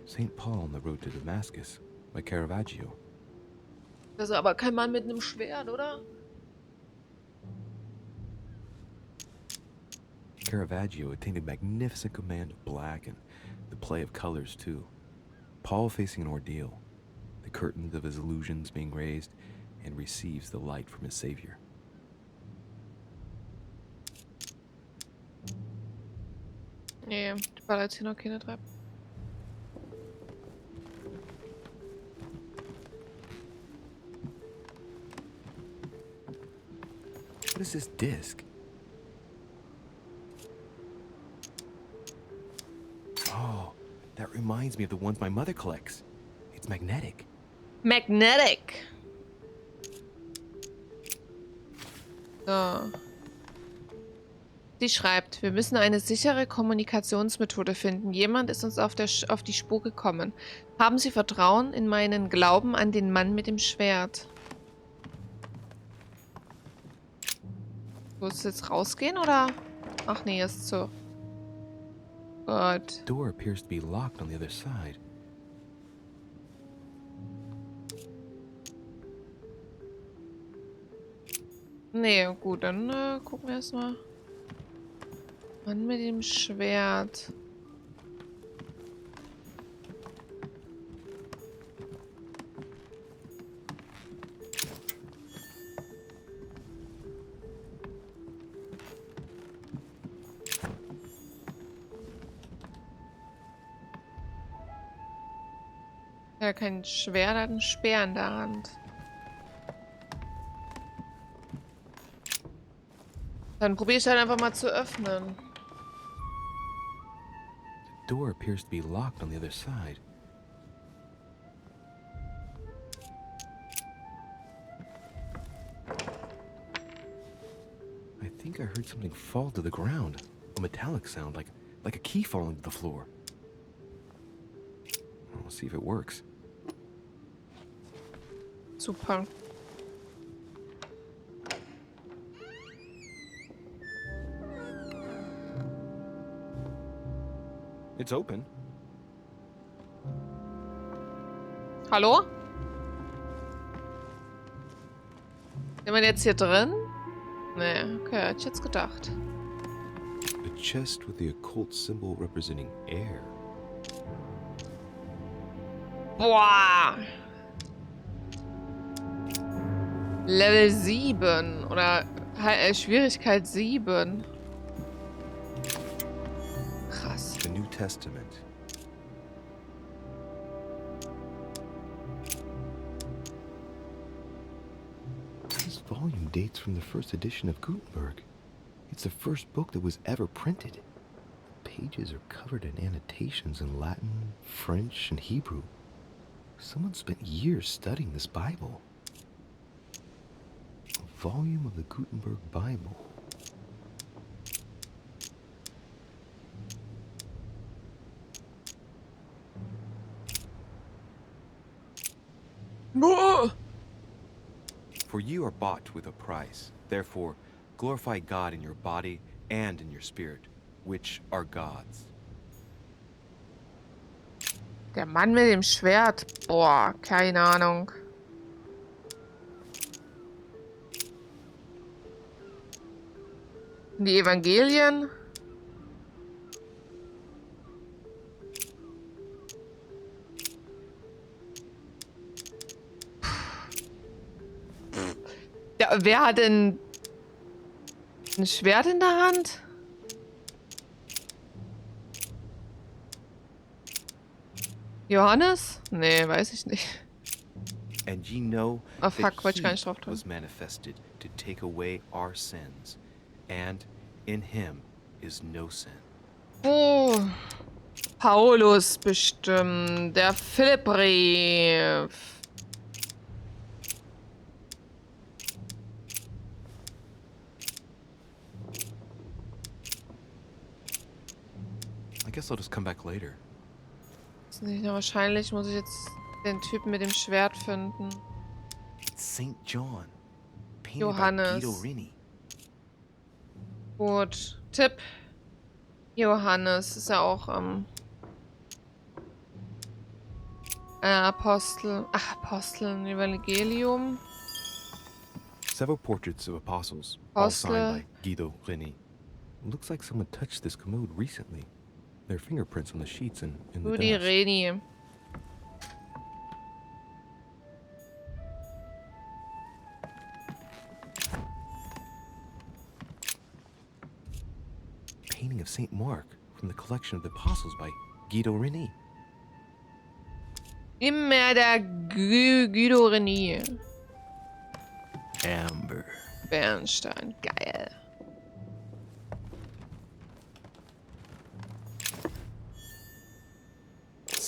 [SPEAKER 6] St. Paul on the road to Damascus by Caravaggio.
[SPEAKER 1] Das ist aber kein Mann mit einem Schwert, oder?
[SPEAKER 6] Caravaggio attained a magnificent command of black and the play of colors too. Paul facing an ordeal, the curtains of his illusions being raised, and receives the light from his Savior.
[SPEAKER 1] Nee, ich baller jetzt hier noch keine Treppe.
[SPEAKER 6] What is this disc?
[SPEAKER 5] reminds me of the ones my mother collects. It's magnetic.
[SPEAKER 1] Magnetic. So. Sie schreibt, wir müssen eine sichere Kommunikationsmethode finden. Jemand ist uns auf die Spur gekommen. Haben Sie Vertrauen in meinen Glauben an den Mann mit dem Schwert? Soll es jetzt rausgehen, oder? Ach nee, ist so. Gut.
[SPEAKER 5] The door appears to be locked on the other side.
[SPEAKER 1] Nee, gut, dann gucken wir erstmal. Mann mit dem Schwert. Ja, kein Schwert, hat ein Speer in der Hand. Dann probiere ich halt einfach mal zu öffnen.
[SPEAKER 5] The door appears to be locked on the other side. I think I heard something fall to the ground. A metallic sound, like a key falling to the floor. We'll see if it works.
[SPEAKER 1] Super.
[SPEAKER 5] It's open.
[SPEAKER 1] Hallo? Sind wir jetzt hier drin? Nee, okay, hätte ich jetzt gedacht.
[SPEAKER 14] A chest with the occult symbol representing air.
[SPEAKER 1] Boah! Level 7 oder Schwierigkeit 7. Krass.
[SPEAKER 5] The New Testament. This volume dates from the first edition of Gutenberg. It's the first book that was ever printed. Pages are covered in annotations in Latin, French, and Hebrew. Someone spent years studying this Bible. A volume of the Gutenberg Bible. For you are bought with a price. Therefore, glorify God in your body and in your spirit, which are God's.
[SPEAKER 1] Der Mann mit dem Schwert. Boah, keine Ahnung. Die Evangelien. Ja, wer hat denn ein Schwert in der Hand? Johannes? Nee, weiß ich nicht.
[SPEAKER 5] And ye know
[SPEAKER 1] Oh fuck,
[SPEAKER 5] that
[SPEAKER 1] wollte ich gar
[SPEAKER 5] he
[SPEAKER 1] nicht drauf tun.
[SPEAKER 5] was manifested to take away our sins, and in him is no sin.
[SPEAKER 1] Oh, Paulus bestimmt. Der Philippbrief.
[SPEAKER 5] I guess I'll just come back later.
[SPEAKER 1] Ist nicht, wahrscheinlich muss ich jetzt den Typen mit dem Schwert finden.
[SPEAKER 5] It's St. John, painted
[SPEAKER 1] Johannes.
[SPEAKER 5] by Guido Rini.
[SPEAKER 1] Gut. Tipp. Johannes ist ja auch Apostel. Ach, Apostel im Evangelium.
[SPEAKER 5] Several portraits of apostles, all signed
[SPEAKER 1] Apostel.
[SPEAKER 5] by Guido Rini. Looks like someone touched this commode recently. There are fingerprints on the sheets and in the
[SPEAKER 1] Rudi
[SPEAKER 5] dust.
[SPEAKER 1] Reni.
[SPEAKER 5] Painting of St. Mark from the collection of the apostles by Guido Rini.
[SPEAKER 1] Immer der Guido Reni.
[SPEAKER 5] Amber.
[SPEAKER 1] Bernstein. Geil.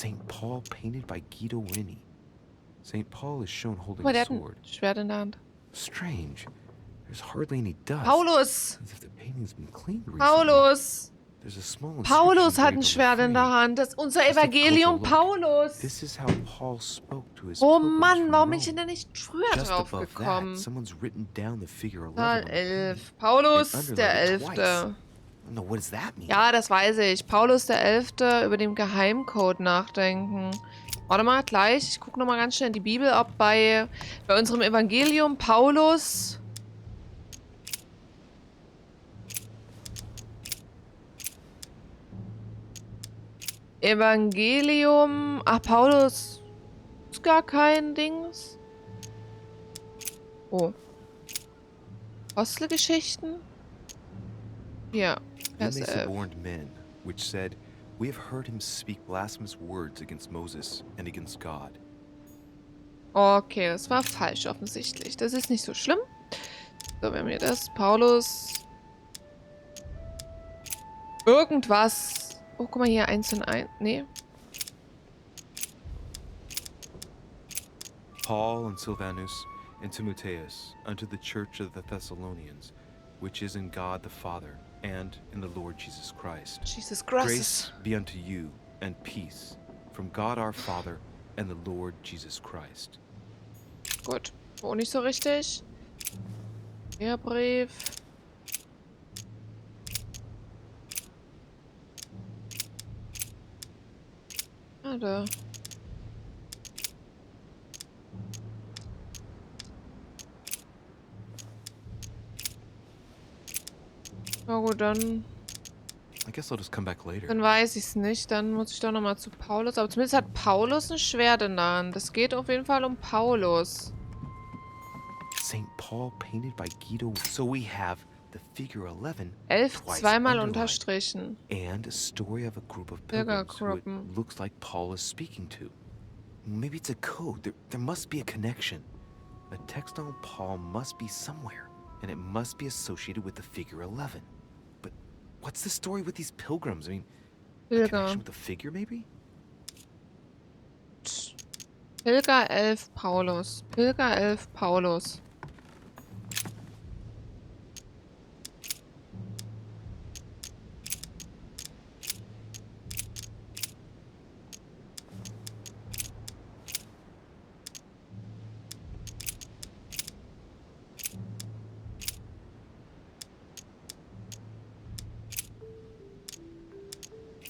[SPEAKER 5] St. Paul painted by Guido Reni. St. Paul is shown holding
[SPEAKER 1] Oh, der
[SPEAKER 5] a
[SPEAKER 1] hat ein
[SPEAKER 5] sword.
[SPEAKER 1] Schwert in der Hand.
[SPEAKER 5] Strange. There's hardly any dust.
[SPEAKER 1] Paulus!
[SPEAKER 5] As if the painting's been cleaned recently.
[SPEAKER 1] Paulus!
[SPEAKER 5] There's a small
[SPEAKER 1] Paulus
[SPEAKER 5] inscription
[SPEAKER 1] hat ein
[SPEAKER 5] engraved on the
[SPEAKER 1] Schwert in der
[SPEAKER 5] frame.
[SPEAKER 1] Hand. Das ist unser
[SPEAKER 5] Let's take a closer
[SPEAKER 1] Evangelium
[SPEAKER 5] look.
[SPEAKER 1] Paulus.
[SPEAKER 5] This is how Paul spoke to his
[SPEAKER 1] Oh
[SPEAKER 5] pilgrims
[SPEAKER 1] Mann,
[SPEAKER 5] from
[SPEAKER 1] warum bin
[SPEAKER 5] Rome.
[SPEAKER 1] ich denn da nicht früher
[SPEAKER 5] Just
[SPEAKER 1] drauf
[SPEAKER 5] above that,
[SPEAKER 1] gekommen?
[SPEAKER 5] someone's written down the figure 11
[SPEAKER 1] Zahl
[SPEAKER 5] on the
[SPEAKER 1] 11.
[SPEAKER 5] page
[SPEAKER 1] Paulus
[SPEAKER 5] and
[SPEAKER 1] der
[SPEAKER 5] underlined it twice.
[SPEAKER 1] 11.
[SPEAKER 5] No, what does that mean?
[SPEAKER 1] Ja, das weiß ich. Paulus der 11. über den Geheimcode nachdenken. Warte mal, gleich. Ich gucke nochmal ganz schnell in die Bibel, ob bei unserem Evangelium Paulus... Evangelium... Ach, Paulus ist gar kein Dings. Oh. Apostelgeschichten? Ja,
[SPEAKER 5] Then
[SPEAKER 1] Vers
[SPEAKER 5] they
[SPEAKER 1] 11.
[SPEAKER 5] suborned men, which said, "We have heard him speak blasphemous words against Moses and against God."
[SPEAKER 1] Okay, das war falsch offensichtlich. Das ist nicht so schlimm. So, wenn wir das... Paulus... Irgendwas... Oh, guck mal hier, 1 und 1. Nee.
[SPEAKER 5] Paul and Silvanus and Timotheus unto the church of the Thessalonians, which is in God the Father and in the Lord Jesus Christ.
[SPEAKER 1] Jesus Christ.
[SPEAKER 5] Grace be unto you and peace from God our Father and the Lord Jesus Christ.
[SPEAKER 1] Gut. Wo nicht so richtig. Der Brief. Ah, da. Na gut, dann
[SPEAKER 5] I guess I'll just come back later.
[SPEAKER 1] weiß ich es nicht. Dann muss ich doch nochmal zu Paulus. Aber zumindest hat Paulus ein Schwert in der Hand. Es geht auf jeden Fall um Paulus.
[SPEAKER 5] St. Paul painted by Guido. So we have the figure 11
[SPEAKER 1] 11
[SPEAKER 5] twice
[SPEAKER 1] zweimal
[SPEAKER 5] underlined,
[SPEAKER 1] unterstrichen.
[SPEAKER 5] and a story of a group of pilgrims who it
[SPEAKER 1] Pilgergruppen.
[SPEAKER 5] looks like Paul is speaking to. Maybe it's a code. There must be a connection. A text on Paul must be somewhere, and it must be associated with the figure 11. But what's the story with these pilgrims? I mean, a connection with the figure, maybe?
[SPEAKER 1] Pilger 11 Paulus. Pilger 11 Paulus.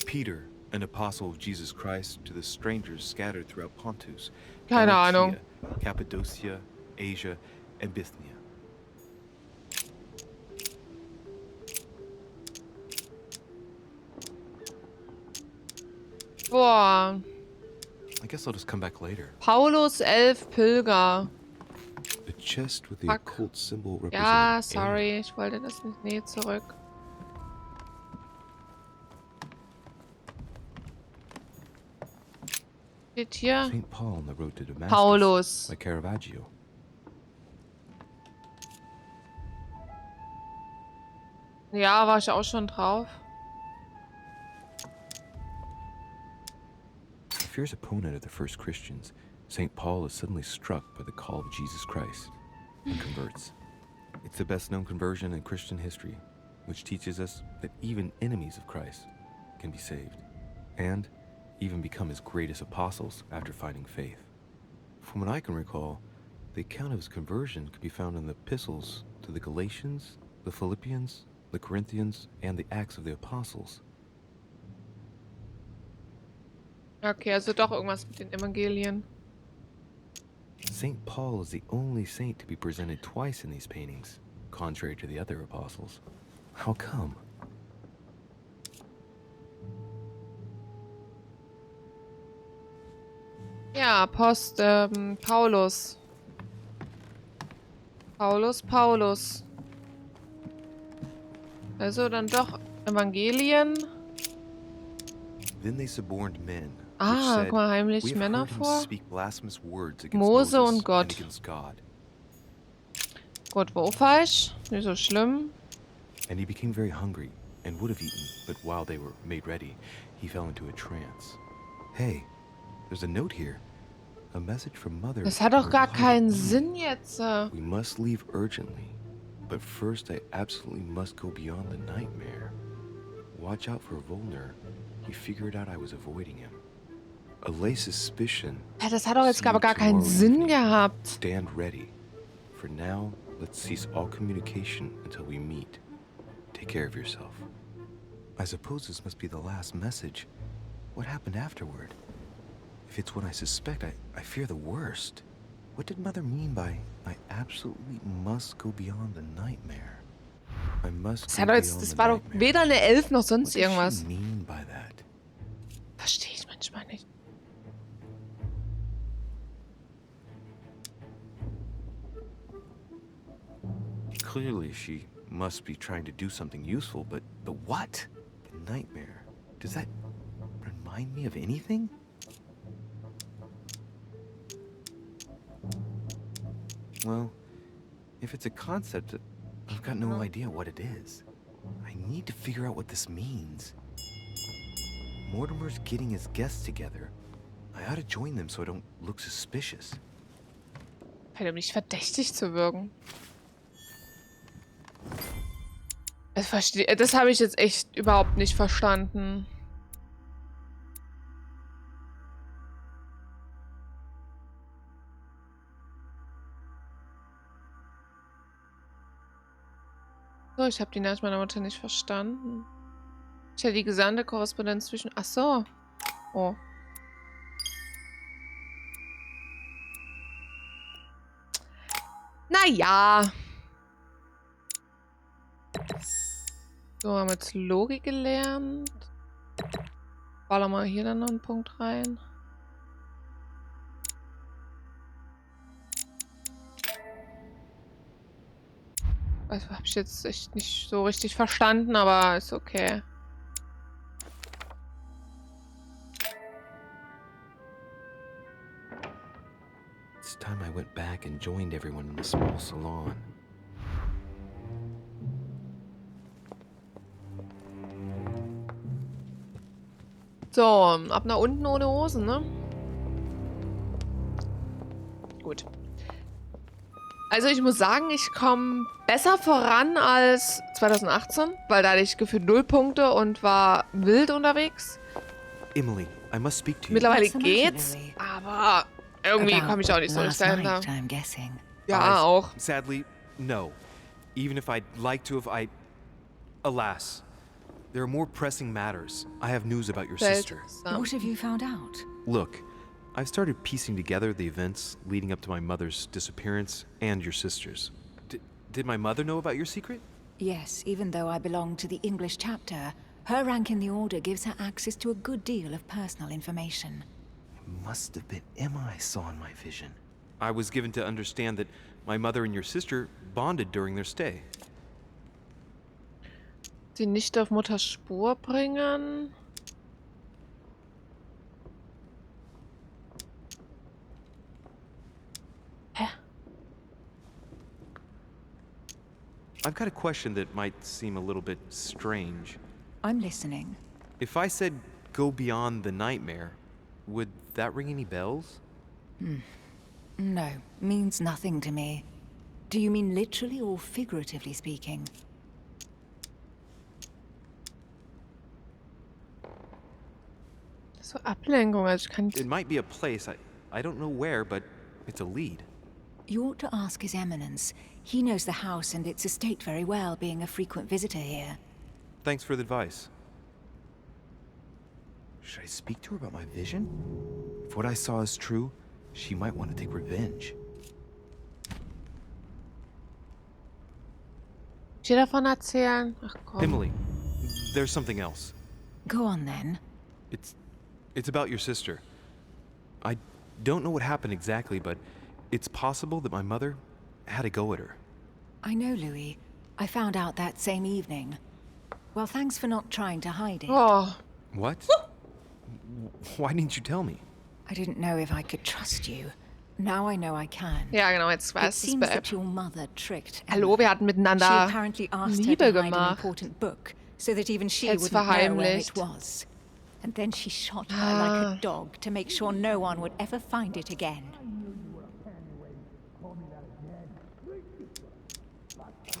[SPEAKER 5] Peter, an apostle of Jesus Christ, to the strangers scattered throughout Pontus,
[SPEAKER 1] Keine Ahnung.
[SPEAKER 5] Galatia, Cappadocia, Asia, and Bithynia.
[SPEAKER 1] Boah.
[SPEAKER 5] I guess I'll just come back later.
[SPEAKER 1] Paulus 11 Pilger.
[SPEAKER 14] A chest with the
[SPEAKER 1] Fuck.
[SPEAKER 14] occult symbol representing
[SPEAKER 1] Ja,
[SPEAKER 14] air.
[SPEAKER 1] sorry. Ich wollte das nicht. Nee, zurück. Steht hier.
[SPEAKER 5] St. Paul on the road to Damascus.
[SPEAKER 1] Paulus.
[SPEAKER 5] By Caravaggio.
[SPEAKER 1] Ja, war ich auch schon drauf.
[SPEAKER 5] A fierce opponent of the first Christians, St. Paul is suddenly struck by the call of Jesus Christ and converts. It's the best known conversion in Christian history, which teaches us that even enemies of Christ can be saved, and even become his greatest apostles after finding faith. From what I can recall, the account of his conversion could be found in the epistles to the Galatians, the Philippians, the Corinthians, and the Acts of the Apostles.
[SPEAKER 1] Okay, also doch irgendwas mit den Evangelien.
[SPEAKER 5] St. Paul is the only saint to be presented twice in these paintings, contrary to the other apostles. How come?
[SPEAKER 1] Ja, Paulus. Paulus. Also dann doch Evangelien.
[SPEAKER 5] Then they suborned men,
[SPEAKER 1] Ah,
[SPEAKER 5] which said,
[SPEAKER 1] guck mal, heimlich
[SPEAKER 5] "We have
[SPEAKER 1] Männer
[SPEAKER 5] heard him
[SPEAKER 1] vor.
[SPEAKER 5] speak blasphemous words against
[SPEAKER 1] Mose
[SPEAKER 5] Moses
[SPEAKER 1] und Gott.
[SPEAKER 5] and against God."
[SPEAKER 1] Gut, wo falsch? Nicht so schlimm.
[SPEAKER 5] And he became very hungry and would have eaten, but while they were made ready, he fell into a trance. Hey, There's a note here. A message from Mother.
[SPEAKER 1] Das hat doch gar keinen Sinn jetzt.
[SPEAKER 14] We must leave urgently, but first I absolutely must go beyond the nightmare. Watch out for Volner. He figured out I was avoiding him. Allay suspicion.
[SPEAKER 1] Ja, das hat doch jetzt aber gar keinen Sinn gehabt.
[SPEAKER 14] Stand ready. For now, let's cease all communication until we meet. Take care of yourself.
[SPEAKER 5] I suppose this must be the last message. What happened afterward? If it's what I suspect, I fear the worst. What did Mother mean by, I absolutely must go beyond the nightmare? I must
[SPEAKER 1] Das war doch weder eine Elf noch sonst irgendwas.
[SPEAKER 5] Mean by that?
[SPEAKER 1] Verstehe ich manchmal nicht.
[SPEAKER 5] Clearly, she must be trying to do something useful, but what? The nightmare. Does that remind me of anything? Well, if it's a concept, I've got no idea what it is. I need to figure out what this means. Mortimer's getting his guests together. I ought to join them so I don't look suspicious.
[SPEAKER 1] Um nicht verdächtig zu wirken. Das habe ich jetzt echt überhaupt nicht verstanden. So, ich habe die Nachricht meiner Mutter nicht verstanden. Ich hätte die gesandte Korrespondenz zwischen... Ach so. Oh. Naja. So, haben wir jetzt Logik gelernt. Ballern wir hier dann noch einen Punkt rein. Also habe ich jetzt echt nicht so richtig verstanden, aber ist okay.
[SPEAKER 5] It's time I went back and joined everyone in the small salon.
[SPEAKER 1] So, ab nach unten ohne Hosen, ne? Gut. Also ich muss sagen, ich komme besser voran als 2018, weil da hatte ich gefühlt 0 Punkte und war wild unterwegs.
[SPEAKER 5] Emily, I must speak to you.
[SPEAKER 1] Mittlerweile geht's, aber irgendwie komme ich auch nicht so richtig dahinter. Ja, auch.
[SPEAKER 5] Sadly, no. Even if I'd like to have, alas. There are more pressing matters. I have news about your sister.
[SPEAKER 7] What have you found out?
[SPEAKER 5] Look, I've started piecing together the events leading up to my mother's disappearance and your sister's. Did my mother know about your secret?
[SPEAKER 7] Yes, even though I belong to the English chapter, her rank in the order gives her access to a good deal of personal information.
[SPEAKER 5] It must have been Emma I saw in my vision. I was given to understand that my mother and your sister bonded during their stay.
[SPEAKER 1] Sie nicht auf Mutters Spur bringen. Hä?
[SPEAKER 5] I've got a question that might seem a little bit strange.
[SPEAKER 7] I'm listening.
[SPEAKER 5] If I said go beyond the nightmare, would that ring any bells?
[SPEAKER 7] No, means nothing to me. Do you mean literally or figuratively speaking?
[SPEAKER 1] So Ablenkung, also ich kann...
[SPEAKER 5] It might be a place, I don't know where, but it's a lead.
[SPEAKER 7] You ought to ask His Eminence. He knows the house and its estate very well, being a frequent visitor here.
[SPEAKER 5] Thanks for the advice. Should I speak to her about my vision? If what I saw is true, she might want to take revenge.
[SPEAKER 1] Ich will davon erzählen. Ach komm.
[SPEAKER 5] Emily, there's something else.
[SPEAKER 7] Go on then.
[SPEAKER 5] It's about your sister. I don't know what happened exactly, but it's possible that my mother had a go at her.
[SPEAKER 7] I know, Louis. I found out that same evening. Well, thanks for not trying to hide it.
[SPEAKER 1] Oh.
[SPEAKER 5] What? Why didn't you tell me?
[SPEAKER 7] I didn't know if I could trust you. Now I know I can.
[SPEAKER 1] Ja, genau, jetzt weiß
[SPEAKER 7] It
[SPEAKER 1] es
[SPEAKER 7] seems that your mother tricked Emma.
[SPEAKER 1] Hallo, wir hatten miteinander
[SPEAKER 7] She apparently asked her
[SPEAKER 1] Liebe
[SPEAKER 7] to hide an
[SPEAKER 1] gemacht.
[SPEAKER 7] important book, so that even she
[SPEAKER 1] Jetzt
[SPEAKER 7] wouldn't know where it
[SPEAKER 1] verheimlicht.
[SPEAKER 7] was. And then she shot her like a dog to make sure no one would ever find it again.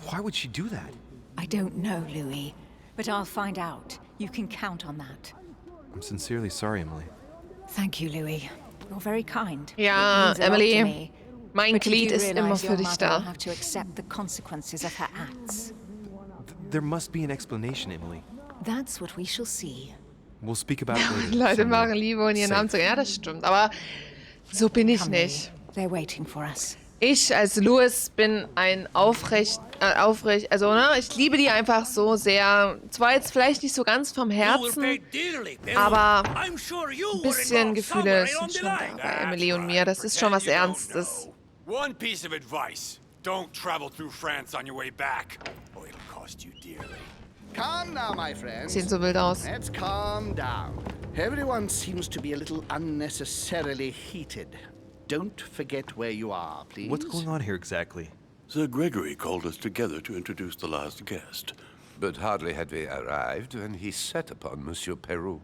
[SPEAKER 5] Why would she do that?
[SPEAKER 7] I don't know, Louis, but I'll find out. You can count on that.
[SPEAKER 5] I'm sincerely sorry, Emily.
[SPEAKER 7] Thank you, Louis. You're very kind.
[SPEAKER 1] Ja,
[SPEAKER 7] It means a lot to
[SPEAKER 1] Emily,
[SPEAKER 7] me.
[SPEAKER 1] mein
[SPEAKER 7] But you
[SPEAKER 1] Glied
[SPEAKER 7] do
[SPEAKER 1] ist immer
[SPEAKER 7] realize
[SPEAKER 1] für
[SPEAKER 7] your
[SPEAKER 1] dich
[SPEAKER 7] mother will
[SPEAKER 1] da.
[SPEAKER 7] have to accept the consequences of her acts.
[SPEAKER 5] There must be an explanation, Emily.
[SPEAKER 7] That's what we shall see.
[SPEAKER 5] We'll speak about it later.
[SPEAKER 1] Leute
[SPEAKER 5] somewhere
[SPEAKER 1] machen Liebe und ihren
[SPEAKER 5] safe.
[SPEAKER 1] Namen zu. Ja, das stimmt. Aber so bin ich
[SPEAKER 7] Come, Louis.
[SPEAKER 1] nicht.
[SPEAKER 7] They're waiting for us.
[SPEAKER 1] Ich als Louis bin ein also ne, ich liebe die einfach so sehr. Zwar jetzt vielleicht nicht so ganz vom Herzen, aber ein bisschen Gefühle sind schon da bei Emily und mir. Das ist schon was Ernstes.
[SPEAKER 3] One piece of advice. Don't travel through France on your way back, or it'll cost you dearly.
[SPEAKER 11] Come now, my friends.
[SPEAKER 1] Sehen so wild aus.
[SPEAKER 11] Let's calm down. Everyone seems to be a little unnecessarily heated. Don't forget where you are, please.
[SPEAKER 5] What's going on here exactly?
[SPEAKER 10] Sir Gregory called us together to introduce the last guest.
[SPEAKER 16] But hardly had we arrived when he set upon Monsieur Peru.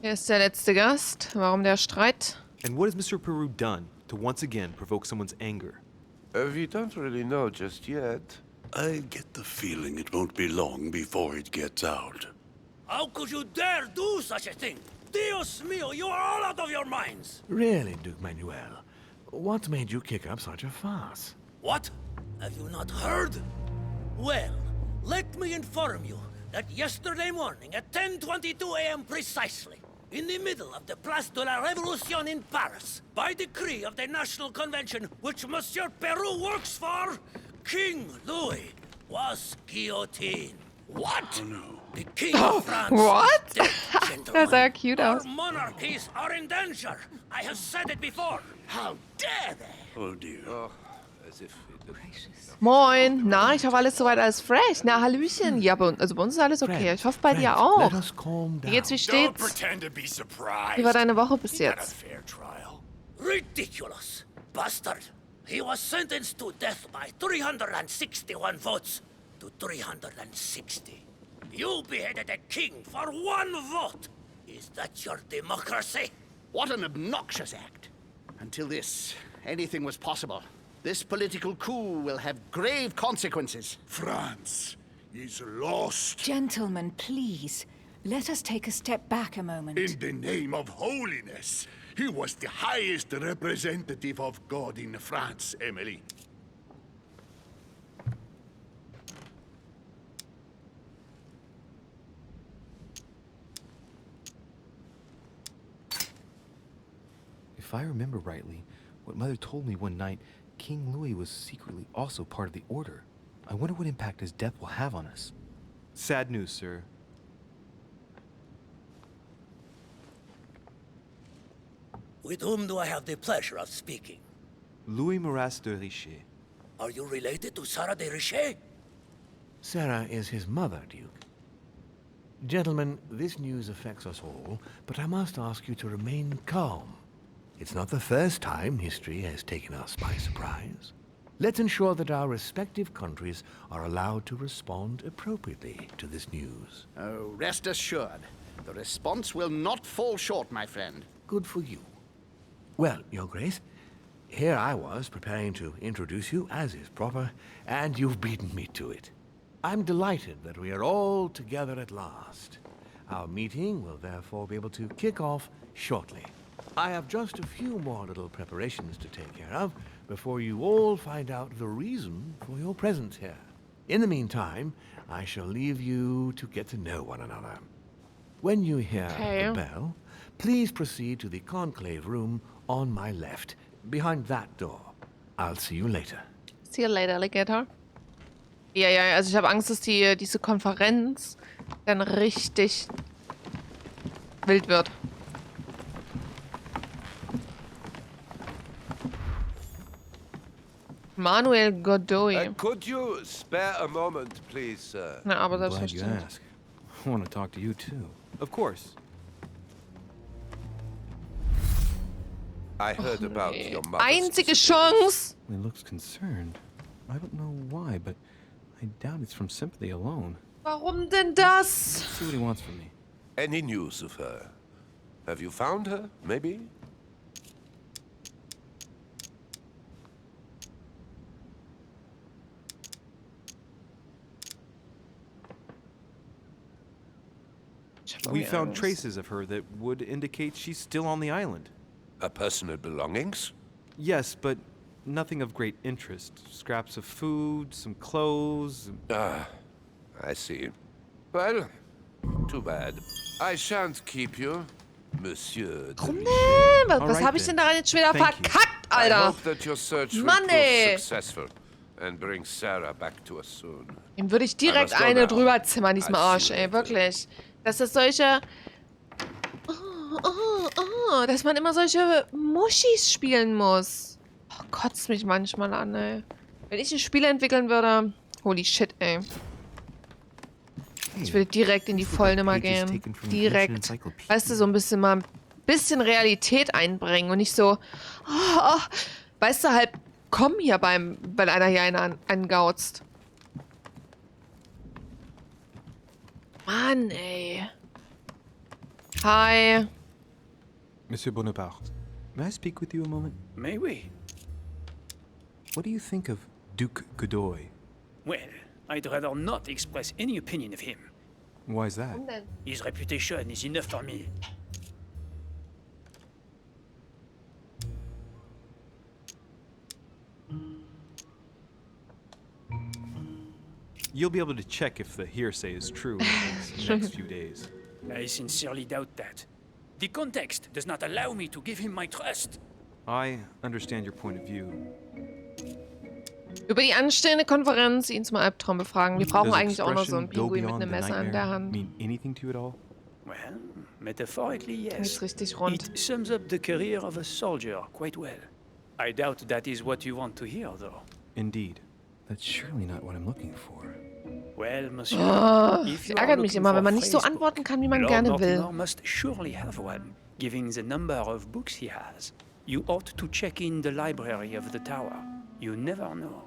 [SPEAKER 1] Hier ist der letzte Gast. Warum der Streit?
[SPEAKER 5] And what has Mr. Peru done to once again provoke someone's anger?
[SPEAKER 16] We don't really know just yet.
[SPEAKER 10] I get the feeling it won't be long before it gets out.
[SPEAKER 18] How could you dare do such a thing? Dios mío, you are all out of your minds!
[SPEAKER 9] Really, Duke Manuel? What made you kick up such a fuss?
[SPEAKER 18] What? Have you not heard? Well, let me inform you that yesterday morning at 10:22 a.m. precisely, in the middle of the Place de la Révolution in Paris, by decree of the National Convention which Monsieur Peru works for, King Louis was guillotined.
[SPEAKER 10] What? Oh, no.
[SPEAKER 18] The King of France
[SPEAKER 1] What?
[SPEAKER 18] is dead, gentlemen.
[SPEAKER 1] Das sah cute
[SPEAKER 18] Our
[SPEAKER 1] aus.
[SPEAKER 18] monarchies are in danger. I have said it before. How dare they?
[SPEAKER 10] Oh dear.
[SPEAKER 16] As if it...
[SPEAKER 1] Moin. Na, ich hoffe alles soweit alles fresh. Na, Hallöchen. Ja, bei uns ist alles okay. Ich hoffe bei dir auch.
[SPEAKER 9] Let us calm
[SPEAKER 1] Wie
[SPEAKER 9] down.
[SPEAKER 1] geht's, wie
[SPEAKER 3] Don't
[SPEAKER 1] steht's?
[SPEAKER 3] pretend to be surprised.
[SPEAKER 1] Wie war deine Woche bis
[SPEAKER 3] You had a
[SPEAKER 1] jetzt?
[SPEAKER 3] fair trial.
[SPEAKER 18] Ridiculous. Bastard. He was sentenced to death by 361 votes to 360. You beheaded a king for one vote. Is that your democracy?
[SPEAKER 11] What an obnoxious act. Until this, anything was possible. This political coup will have grave consequences.
[SPEAKER 8] France is lost.
[SPEAKER 7] Gentlemen, please. Let us take a step back a moment.
[SPEAKER 8] In the name of holiness. He was the highest representative of God in France, Emily.
[SPEAKER 5] If I remember rightly, what Mother told me one night, King Louis was secretly also part of the Order. I wonder what impact his death will have on us. Sad news, sir.
[SPEAKER 18] With whom do I have the pleasure of speaking?
[SPEAKER 5] Louis Maras de Richet.
[SPEAKER 18] Are you related to Sarah de Richet?
[SPEAKER 9] Sarah is his mother, Duke. Gentlemen, this news affects us all, but I must ask you to remain calm. It's not the first time history has taken us by surprise. Let's ensure that our respective countries are allowed to respond appropriately to this news.
[SPEAKER 11] Oh, rest assured. The response will not fall short, my friend.
[SPEAKER 9] Good for you. Well, Your Grace, here I was preparing to introduce you as is proper, and you've beaten me to it. I'm delighted that we are all together at last. Our meeting will therefore be able to kick off shortly. I have just a few more little preparations to take care of before you all find out the reason for your presence here. In the meantime, I shall leave you to get to know one another. When you hear the bell, please proceed to the conclave room on my left, behind that door. I'll see you later.
[SPEAKER 1] See you later, Alligator. Ja, also ich habe Angst, dass diese Konferenz dann richtig wild wird. Manuel Godoy.
[SPEAKER 16] Could you spare a moment, please, sir?
[SPEAKER 1] Na, aber
[SPEAKER 5] Glad you
[SPEAKER 1] selbstverständlich.
[SPEAKER 5] asked. I want to talk to you too. Of course.
[SPEAKER 16] I heard about your mother.
[SPEAKER 1] Einzige Chance!
[SPEAKER 5] He looks concerned. I don't know why, but I doubt it's from sympathy alone.
[SPEAKER 1] Warum denn das?
[SPEAKER 5] See what he wants from me.
[SPEAKER 16] Any news of her? Have you found her, maybe?
[SPEAKER 5] We found traces of her that would indicate she's still on the island.
[SPEAKER 16] Her personal belongings?
[SPEAKER 5] Yes, but nothing of great interest. Scraps of food, some clothes.
[SPEAKER 16] Ah, I see. Well, too bad. I shan't keep you, Monsieur.
[SPEAKER 1] Warum denn? Was habe ich denn da jetzt schon wieder verkackt,
[SPEAKER 16] I
[SPEAKER 1] Alter?
[SPEAKER 16] hope that your search will
[SPEAKER 1] Mann,
[SPEAKER 16] prove
[SPEAKER 1] ey.
[SPEAKER 16] successful and bring Sarah back to us soon.
[SPEAKER 1] Ihm würde ich direkt eine drüber zimmern, diesem Arsch, ey, wirklich. Dass das solche... dass man immer solche Muschis spielen muss. Oh, kotzt mich manchmal an, ey. Wenn ich ein Spiel entwickeln würde... Holy shit, ey. Ich würde direkt in die Vollnummer gehen. Direkt. Weißt du, so ein bisschen Realität einbringen und nicht so... Oh, weißt du, halt, komm hier wenn einer hier einen angauzt. Mann, ey. Hi.
[SPEAKER 5] Monsieur Bonaparte, may I speak with you a moment?
[SPEAKER 12] May we?
[SPEAKER 5] What do you think of Duke Godoy?
[SPEAKER 12] Well, I'd rather not express any opinion of him.
[SPEAKER 5] Why is that?
[SPEAKER 12] His reputation is enough for me.
[SPEAKER 5] You'll be able to check if the hearsay is true in the next few days.
[SPEAKER 12] I sincerely doubt that. The context does not allow me to give him my trust.
[SPEAKER 5] I understand your point of view.
[SPEAKER 1] Über die anstehende Konferenz ihn zum Albtraum befragen. Wir brauchen
[SPEAKER 5] Does
[SPEAKER 1] eigentlich auch noch so einen
[SPEAKER 5] expression go
[SPEAKER 1] Pinguin mit
[SPEAKER 5] beyond
[SPEAKER 1] einem
[SPEAKER 5] the
[SPEAKER 1] Messer in der
[SPEAKER 5] nightmare
[SPEAKER 1] Hand.
[SPEAKER 5] mean anything to you at all?
[SPEAKER 12] Well, metaphorically, yes.
[SPEAKER 1] Ist richtig rund.
[SPEAKER 12] It sums up the career of a soldier quite well. I doubt that is what you want to hear, though.
[SPEAKER 5] Indeed. That's surely not what I'm looking for.
[SPEAKER 12] Well, monsieur,
[SPEAKER 1] Oh,
[SPEAKER 12] if
[SPEAKER 1] es
[SPEAKER 12] you are
[SPEAKER 1] ärgert mich
[SPEAKER 12] looking
[SPEAKER 1] immer,
[SPEAKER 12] for
[SPEAKER 1] wenn man nicht so
[SPEAKER 12] Facebook,
[SPEAKER 1] antworten kann, wie man
[SPEAKER 12] Lord
[SPEAKER 1] gerne
[SPEAKER 12] Mortimer
[SPEAKER 1] will.
[SPEAKER 12] must surely have one, given the number of books he has. You ought to check in the library of the tower. You never know.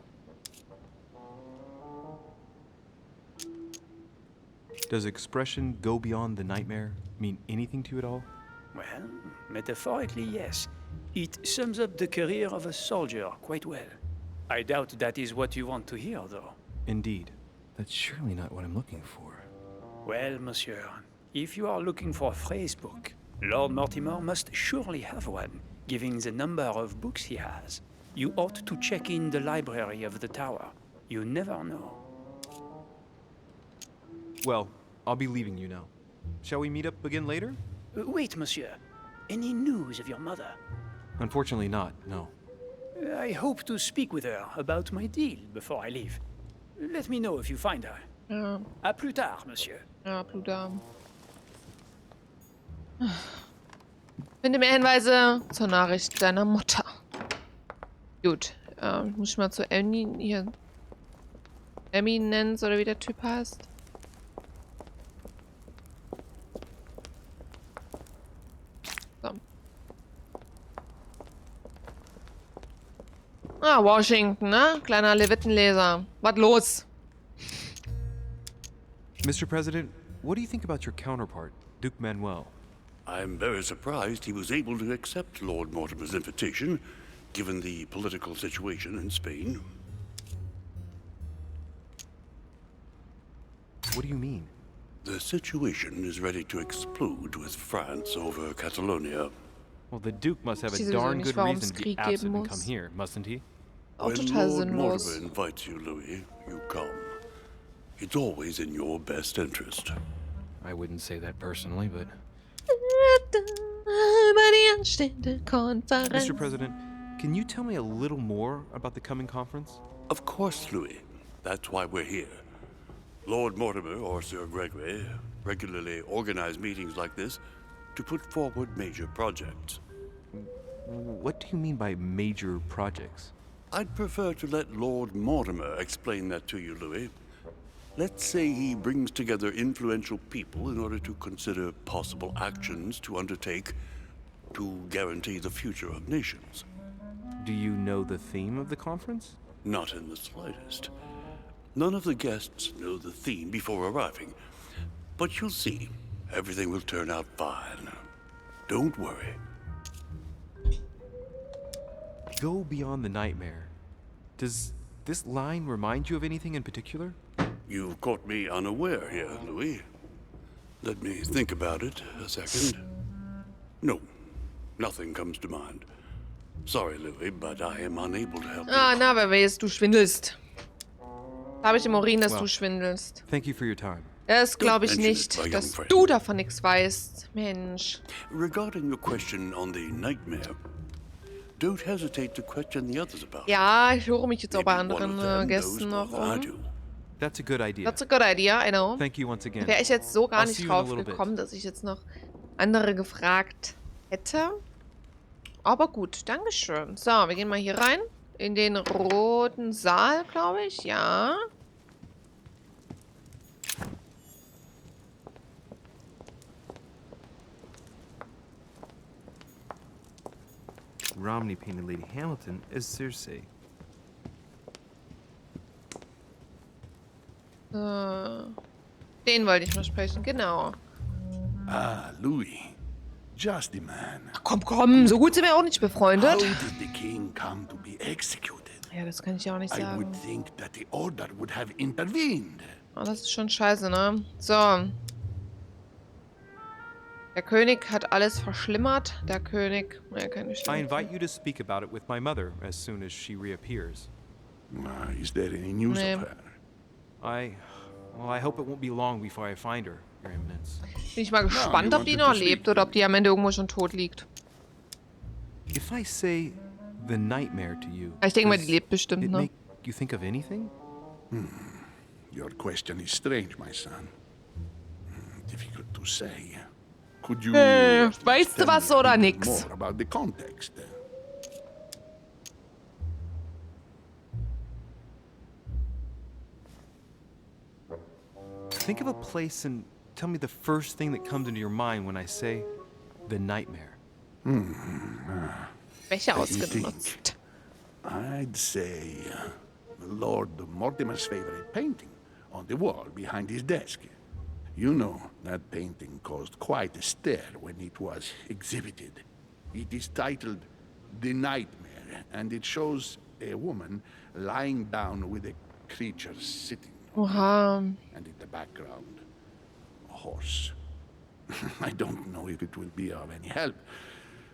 [SPEAKER 5] Does expression go beyond the nightmare mean anything to you at all?
[SPEAKER 12] Well, metaphorically, yes. It sums up the career of a soldier quite well. I doubt that is what you want to hear, though.
[SPEAKER 5] Indeed. That's surely not what I'm looking for.
[SPEAKER 12] Well, monsieur, if you are looking for a phrase book, Lord Mortimer must surely have one, given the number of books he has. You ought to check in the library of the tower. You never know.
[SPEAKER 5] Well, I'll be leaving you now. Shall we meet up again later?
[SPEAKER 12] Wait, monsieur. Any news of your mother?
[SPEAKER 5] Unfortunately not, no.
[SPEAKER 12] I hope to speak with her about my deal before I leave. Let me know if you find her.
[SPEAKER 1] Ja.
[SPEAKER 12] À plus tard, monsieur.
[SPEAKER 1] Ja, Pluder. Finde mehr Hinweise zur Nachricht deiner Mutter. Gut. Muss ich mal zu Eminenz oder wie der Typ heißt. So. Ah, Washington, ne? Kleiner Levittenleser. Was los?
[SPEAKER 5] Mr. President, what do you think about your counterpart, Duke Manuel?
[SPEAKER 10] I'm very surprised he was able to accept Lord Mortimer's invitation, given the political situation in Spain.
[SPEAKER 5] What do you mean?
[SPEAKER 10] The situation is ready to explode with France over Catalonia.
[SPEAKER 5] Well, the Duke must have
[SPEAKER 1] Ich
[SPEAKER 5] a
[SPEAKER 1] weiß
[SPEAKER 5] darn
[SPEAKER 1] sowieso nicht,
[SPEAKER 5] good
[SPEAKER 1] warum
[SPEAKER 5] reason
[SPEAKER 1] es
[SPEAKER 5] to be
[SPEAKER 1] Krieg
[SPEAKER 5] absent
[SPEAKER 1] geben
[SPEAKER 5] and come
[SPEAKER 1] muss.
[SPEAKER 5] here, mustn't he?
[SPEAKER 1] Auch
[SPEAKER 10] When
[SPEAKER 1] total
[SPEAKER 10] Lord
[SPEAKER 1] sinnlos.
[SPEAKER 10] Mortimer invites you, Louis, you come. It's always in your best interest.
[SPEAKER 5] I wouldn't say that personally, but... Mr. President, can you tell me a little more about the coming conference?
[SPEAKER 10] Of course, Louis. That's why we're here. Lord Mortimer or Sir Gregory regularly organize meetings like this to put forward major projects.
[SPEAKER 5] What do you mean by major projects?
[SPEAKER 10] I'd prefer to let Lord Mortimer explain that to you, Louis. Let's say he brings together influential people in order to consider possible actions to undertake to guarantee the future of nations.
[SPEAKER 5] Do you know the theme of the conference?
[SPEAKER 10] Not in the slightest. None of the guests know the theme before arriving, but you'll see. Everything will turn out fine. Don't worry.
[SPEAKER 5] Go beyond the nightmare. Does this line remind you of anything in particular?
[SPEAKER 10] You've caught me unaware here, Louis. Let me think about it a second. No, nothing comes to mind. Sorry, Louis, but I am unable to help you.
[SPEAKER 1] Ah, na, wer weiß, du schwindelst. Da habe ich im Urin, dass du schwindelst.
[SPEAKER 5] Thank you for your time.
[SPEAKER 1] Das glaube ich nicht, dass du davon nichts weißt. Mensch.
[SPEAKER 10] Regarding your question on the nightmare, don't hesitate to question the others about it.
[SPEAKER 1] Ja, ich höre mich jetzt auch bei anderen Gästen noch um.
[SPEAKER 5] That's a good idea.
[SPEAKER 1] That's a good idea, I know.
[SPEAKER 5] Thank you once again.
[SPEAKER 1] Wäre ich jetzt so gar
[SPEAKER 5] I'll
[SPEAKER 1] nicht
[SPEAKER 5] see you in a
[SPEAKER 1] drauf
[SPEAKER 5] little
[SPEAKER 1] gekommen,
[SPEAKER 5] bit.
[SPEAKER 1] dass ich jetzt noch andere gefragt hätte. Aber gut, Dankeschön. So, wir gehen mal hier rein. In den roten Saal, glaube ich. Ja.
[SPEAKER 5] Romney painted Lady Hamilton as Circe.
[SPEAKER 1] Den wollte ich mal sprechen, genau.
[SPEAKER 8] Ah, Louis. Just the man.
[SPEAKER 1] Ach, komm, so gut sind wir auch nicht befreundet.
[SPEAKER 8] How did the king come to be executed?
[SPEAKER 1] Ja, das kann ich ja auch nicht
[SPEAKER 8] I
[SPEAKER 1] sagen.
[SPEAKER 8] would think that the order would have intervened.
[SPEAKER 1] Oh, das ist schon scheiße, ne? So. Der König hat alles verschlimmert. Der König... Ja, kann ich
[SPEAKER 5] I invite you to speak about it with my mother as soon as she reappears.
[SPEAKER 8] Is there any news
[SPEAKER 1] Nee.
[SPEAKER 8] of her?
[SPEAKER 5] I hope it won't be long before I find her, Your Eminence.
[SPEAKER 1] Bin ich mal gespannt, ob die noch lebt oder ob die am Ende irgendwo schon tot liegt.
[SPEAKER 5] If I say the nightmare to you,
[SPEAKER 1] Ich denke mal, die
[SPEAKER 5] does
[SPEAKER 1] lebt bestimmt,
[SPEAKER 5] it
[SPEAKER 1] ne?
[SPEAKER 5] make you think of anything?
[SPEAKER 8] Your question is strange, my son. Difficult to say. Could you
[SPEAKER 1] weißt du was oder nix?
[SPEAKER 8] more about the context?
[SPEAKER 5] Think of a place and tell me the first thing that comes into your mind when I say the nightmare.
[SPEAKER 1] Welche
[SPEAKER 8] Let me
[SPEAKER 1] ausgenutzt?
[SPEAKER 8] I'd say Lord Mortimer's favorite painting on the wall behind his desk. You know, that painting caused quite a stir when it was exhibited. It is titled The Nightmare, and it shows a woman lying down with a creature sitting on her,
[SPEAKER 1] Oha.
[SPEAKER 8] and in the background, a horse. I don't know if it will be of any help,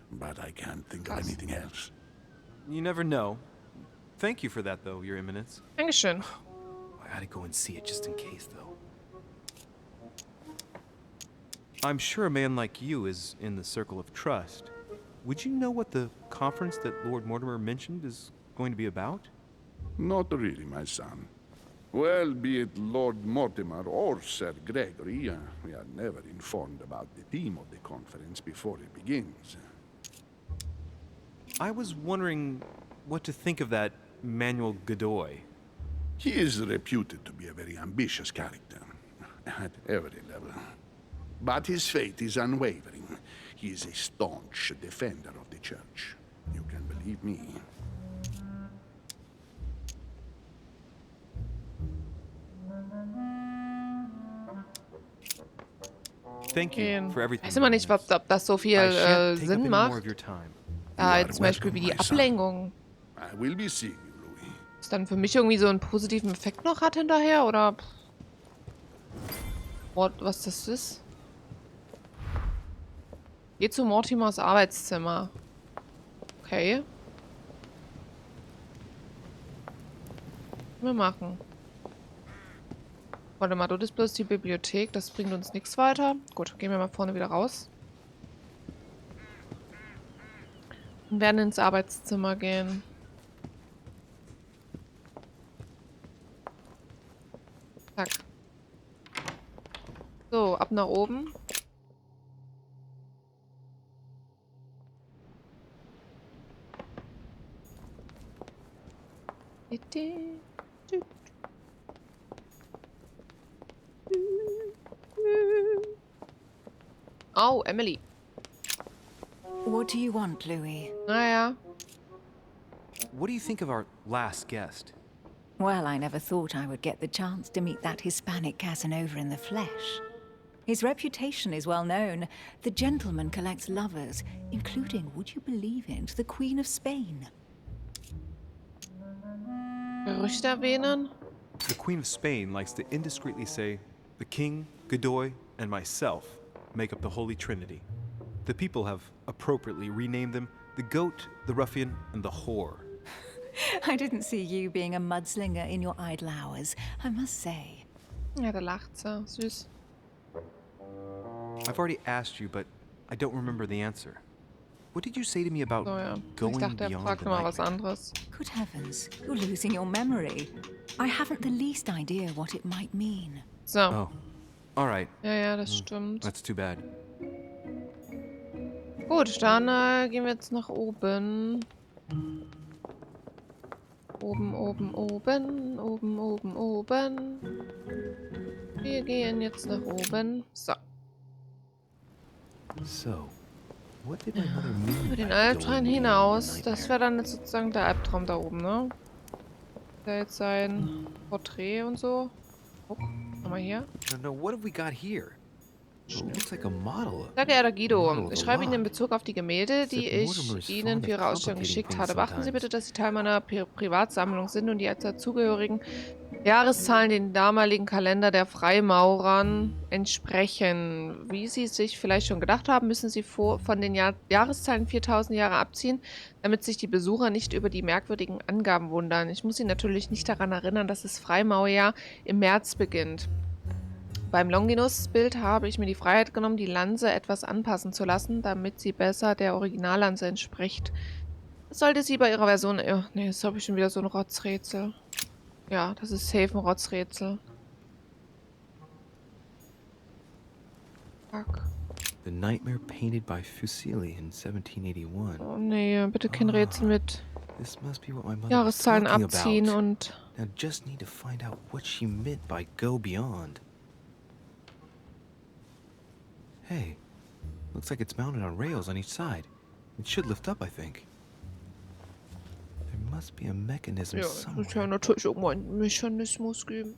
[SPEAKER 8] but I can't think of anything else.
[SPEAKER 5] You never know. Thank you for that, though, Your Eminence.
[SPEAKER 1] Dankeschön.
[SPEAKER 5] I gotta go and see it just in case, though. I'm sure a man like you is in the circle of trust. Would you know what the conference that Lord Mortimer mentioned is going to be about?
[SPEAKER 8] Not really, my son. Well, be it Lord Mortimer or Sir Gregory, we are never informed about the theme of the conference before it begins.
[SPEAKER 5] I was wondering what to think of that Manuel Godoy.
[SPEAKER 8] He is reputed to be a very ambitious character, at every level. But his faith is unwavering. He is a staunch defender of the church. You can believe me.
[SPEAKER 5] Thank you for everything.
[SPEAKER 1] Weiß immer nicht, ob das so viel
[SPEAKER 5] I shan't take up
[SPEAKER 1] Sinn
[SPEAKER 5] any more of
[SPEAKER 1] macht.
[SPEAKER 5] your time.
[SPEAKER 1] Zum Beispiel wie die Ablenkung.
[SPEAKER 8] I will be seeing you, Louis.
[SPEAKER 1] Das dann für mich irgendwie so einen positiven Effekt noch hat hinterher, oder? Was das ist? Geh zu Mortimers Arbeitszimmer. Okay. Wir machen. Warte mal, dort ist bloß die Bibliothek. Das bringt uns nichts weiter. Gut, gehen wir mal vorne wieder raus. Und werden ins Arbeitszimmer gehen. Zack. So, ab nach oben. Oh, Emily.
[SPEAKER 7] What do you want, Louis?
[SPEAKER 1] Naja.
[SPEAKER 5] What do you think of our last guest?
[SPEAKER 7] Well, I never thought I would get the chance to meet that Hispanic Casanova in the flesh. His reputation is well known. The gentleman collects lovers, including, would you believe it, the Queen of Spain.
[SPEAKER 1] Gerüchte erwähnen?
[SPEAKER 5] The Queen of Spain likes to indiscreetly say, the King, Godoy, and myself make up the Holy Trinity. The people have appropriately renamed them the Goat, the Ruffian, and the Whore.
[SPEAKER 7] I didn't see you being a mudslinger in your idle hours, I must say.
[SPEAKER 1] Ja, da lacht sie. Süß.
[SPEAKER 5] I've already asked you, but I don't remember the answer. What did you say to me about
[SPEAKER 1] So, ja.
[SPEAKER 5] going
[SPEAKER 1] Ich dachte,
[SPEAKER 5] beyond
[SPEAKER 1] fragt
[SPEAKER 5] the
[SPEAKER 1] mal was
[SPEAKER 5] nightmare?
[SPEAKER 1] anderes.
[SPEAKER 7] Good heavens, you're losing your memory. I haven't the least idea what it might mean.
[SPEAKER 1] So.
[SPEAKER 5] Oh, all right.
[SPEAKER 1] Ja, das stimmt.
[SPEAKER 5] That's too bad.
[SPEAKER 1] Gut, dann gehen wir jetzt nach oben. Oben, oben, oben. Oben, oben, oben. Wir gehen jetzt nach oben. So.
[SPEAKER 5] So, what did my mother mean
[SPEAKER 1] Über den
[SPEAKER 5] by
[SPEAKER 1] Albtraum
[SPEAKER 5] going
[SPEAKER 1] hinaus.
[SPEAKER 5] beyond the
[SPEAKER 1] Das wäre dann jetzt sozusagen der Albtraum da oben, ne? Da jetzt sein Porträt und so. Oh, schau mal hier.
[SPEAKER 5] No, what have we got here? It looks like a model.
[SPEAKER 1] Sehr geehrter Guido,
[SPEAKER 5] Model of
[SPEAKER 1] ich
[SPEAKER 5] the
[SPEAKER 1] schreibe Ihnen in
[SPEAKER 5] lot.
[SPEAKER 1] Bezug auf die Gemälde, die ich Ihnen für Ihre Ausstellung geschickt hatte. Beachten Sie bitte, dass sie Teil meiner Privatsammlung sind und die als dazugehörigen Jahreszahlen den damaligen Kalender der Freimaurern entsprechen. Wie Sie sich vielleicht schon gedacht haben, müssen Sie von den Jahreszahlen 4000 Jahre abziehen, damit sich die Besucher nicht über die merkwürdigen Angaben wundern. Ich muss Sie natürlich nicht daran erinnern, dass das Freimaurjahr im März beginnt. Beim Longinus-Bild habe ich mir die Freiheit genommen, die Lanze etwas anpassen zu lassen, damit sie besser der Originallanze entspricht. Das sollte sie bei ihrer Version... Oh, nee, jetzt habe ich schon wieder so ein Rotzrätsel. Ja, das ist safe ein Rotzrätsel. Fuck.
[SPEAKER 5] The Nightmare painted by Fuseli in 1781.
[SPEAKER 1] Oh nee, bitte kein Rätsel mit
[SPEAKER 5] This must be what my mother was
[SPEAKER 1] Jahreszahlen
[SPEAKER 5] talking
[SPEAKER 1] abziehen
[SPEAKER 5] about.
[SPEAKER 1] und...
[SPEAKER 5] Now just need to find out what she meant by go beyond. Hey, looks like it's mounted on rails on each side. It should lift up, I think. There must be a mechanism
[SPEAKER 1] Ja, es
[SPEAKER 5] somewhere.
[SPEAKER 1] muss ja natürlich irgendwo einen Mechanismus geben.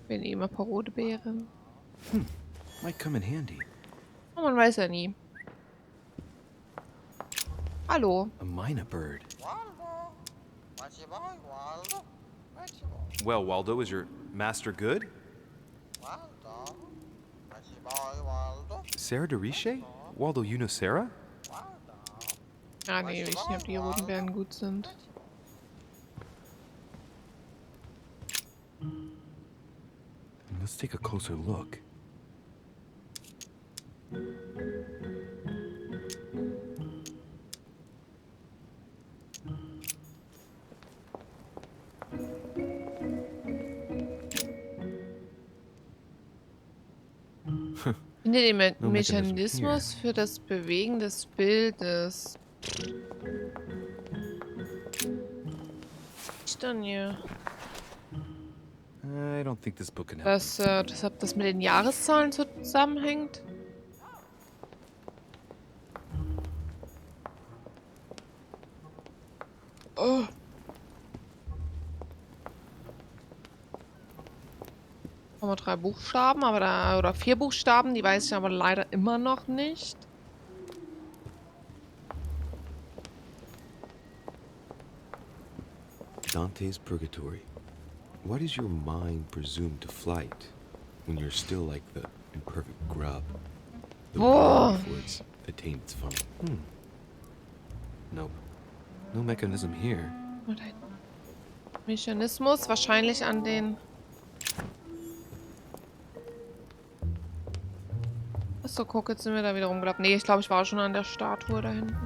[SPEAKER 1] Wir nehmen ein paar rote Beeren.
[SPEAKER 5] Might come in handy.
[SPEAKER 1] Oh, man weiß ja nie. Hallo.
[SPEAKER 5] A minor bird. Well, Waldo, is your master good? Sarah DeRiche? Waldo, you know Sarah?
[SPEAKER 1] Ah, nee, ich weiß nicht, ob die roten Beeren gut sind.
[SPEAKER 5] Let's take a closer look.
[SPEAKER 1] Finde den
[SPEAKER 5] No mechanism
[SPEAKER 1] Mechanismus für das Bewegen des Bildes. Was ist denn hier?
[SPEAKER 5] I don't think this book can help.
[SPEAKER 1] Das mit den Jahreszahlen zusammenhängt? Oh. Haben wir 3 Buchstaben, aber oder 4 Buchstaben, die weiß ich aber leider immer noch nicht.
[SPEAKER 14] Dante's Purgatory. Why does your mind presume to flight when you're still like the imperfect grub? The worm before it's attained its fun. Nope. No mechanism here.
[SPEAKER 1] Und ein Mechanismus, wahrscheinlich an den... Achso, guck, jetzt sind wir da wieder rumgelaufen. Nee, ich glaube, ich war schon an der Statue da hinten.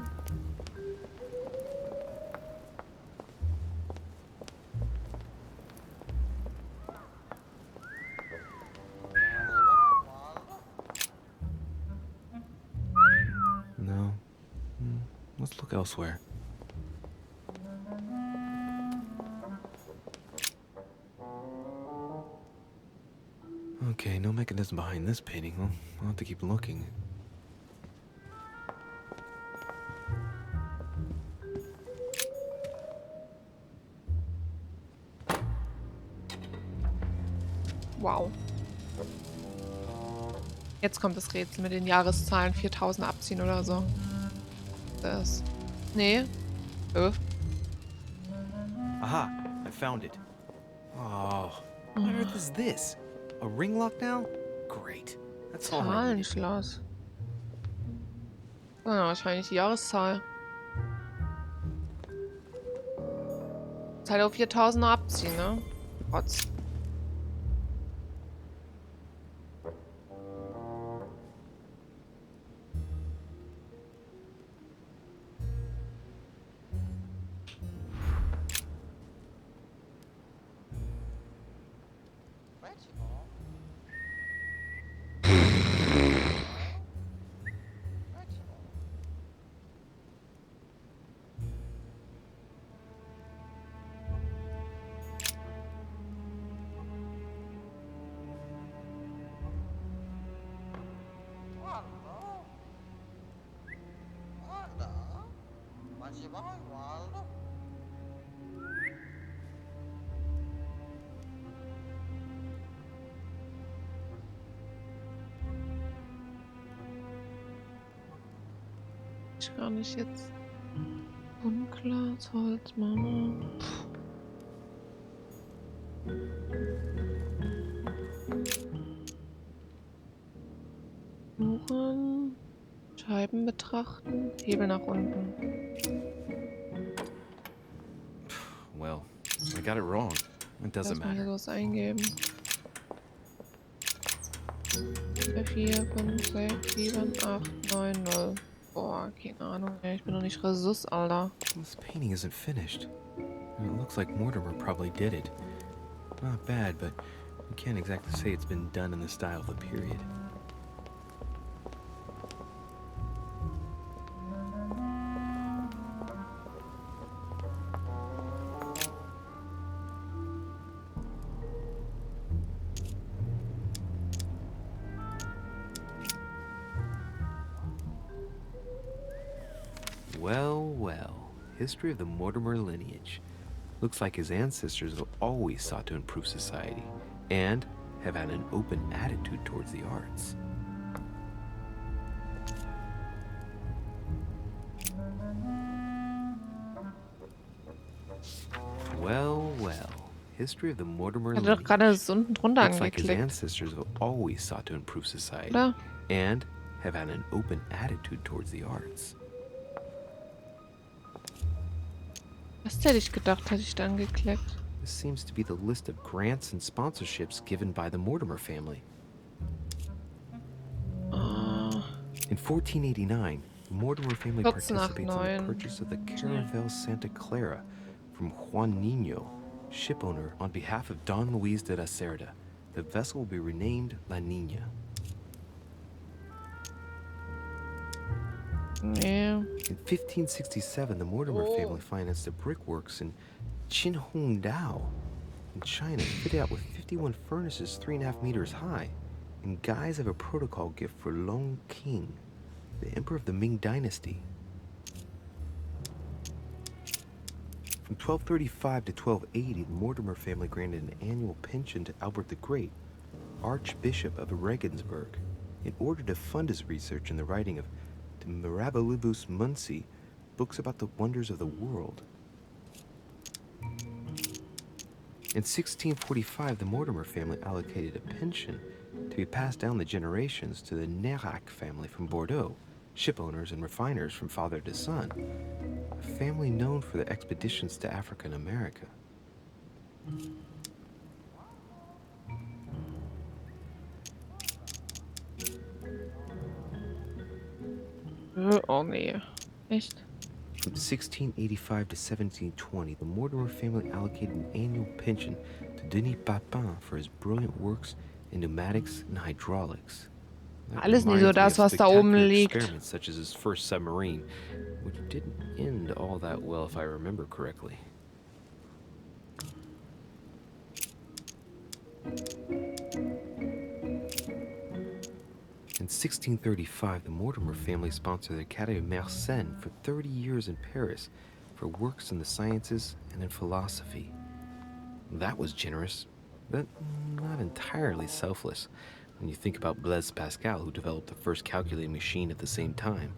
[SPEAKER 5] No. Let's look elsewhere. Okay, no mechanism behind this painting. I'll have to keep looking.
[SPEAKER 1] Wow. Jetzt kommt das Rätsel mit den Jahreszahlen 4000 abziehen oder so. Das. Nee.
[SPEAKER 5] Aha, I found it. Oh, what on earth is this? A ring lock now? Great. That's all I needed.
[SPEAKER 1] Zahlenschloss. Ja, wahrscheinlich die Jahreszahl. Ist halt auf 4000 noch abziehen, ne? Trotz. Ich gar nicht jetzt. Unklar, Holz, Mama. Suchen. Scheiben betrachten. Hebel nach unten.
[SPEAKER 5] Well, I got it wrong. It doesn't
[SPEAKER 1] Lass mal hier
[SPEAKER 5] matter.
[SPEAKER 1] was eingeben. 4, 5, 6, 7, 8, 9, 0. Boah, keine Ahnung. Ey, ich bin noch nicht Ressus, Alter.
[SPEAKER 5] This painting isn't finished. And it looks like Mortimer probably did it. Not bad, but we can't exactly say it's been done in the style of the period. Well, history of the Mortimer lineage. Looks like his ancestors have always sought to improve society and have had an open attitude towards the arts. Well, history of the Mortimer
[SPEAKER 1] Ich hatte doch gerade das unten drunter
[SPEAKER 5] Looks like his
[SPEAKER 1] angeklickt.
[SPEAKER 5] ancestors have always sought to improve society
[SPEAKER 1] Oder?
[SPEAKER 5] and have had an open attitude towards the arts.
[SPEAKER 1] Was hätte ich gedacht, hatte ich da angeklickt?
[SPEAKER 5] This seems to be the list of grants and sponsorships given by the Mortimer family. In 1489, the Mortimer family
[SPEAKER 1] 14 nach
[SPEAKER 5] participates in the
[SPEAKER 1] 9.
[SPEAKER 5] purchase of the Caravel Santa Clara from Juan Niño, shipowner, on behalf of Don Luis de la Cerda. The vessel will be renamed La Niña.
[SPEAKER 1] Nee.
[SPEAKER 5] In 1567, the Mortimer family financed the brickworks in Qinhongdao in China, fitted out with 51 furnaces 3.5 meters high, in guise of a protocol gift for Long King, the emperor of the Ming Dynasty. From 1235 to 1280, the Mortimer family granted an annual pension to Albert the Great, Archbishop of Regensburg, in order to fund his research in the writing of De Mirabilibus Munci, books about the wonders of the world. In 1645, the Mortimer family allocated a pension to be passed down the generations to the Nérac family from Bordeaux, shipowners and refiners from father to son, a family known for their expeditions to Africa and America.
[SPEAKER 1] Oh nee. Echt?
[SPEAKER 5] From 1685 to 1720, the Mortimer family allocated an annual pension to Denis Papin for his brilliant works in pneumatics and hydraulics. That
[SPEAKER 1] Alles nie so
[SPEAKER 5] reminds me
[SPEAKER 1] das,
[SPEAKER 5] of
[SPEAKER 1] was da oben
[SPEAKER 5] spectacular
[SPEAKER 1] liegt.
[SPEAKER 5] experiments such as his first submarine, which didn't end all that well if I remember correctly.
[SPEAKER 14] In 1635, the Mortimer family sponsored the Academy of Mersenne for 30 years in Paris for works in the sciences and in philosophy. That was generous, but not entirely selfless when you think about Blaise Pascal, who developed the first calculating machine at the same time.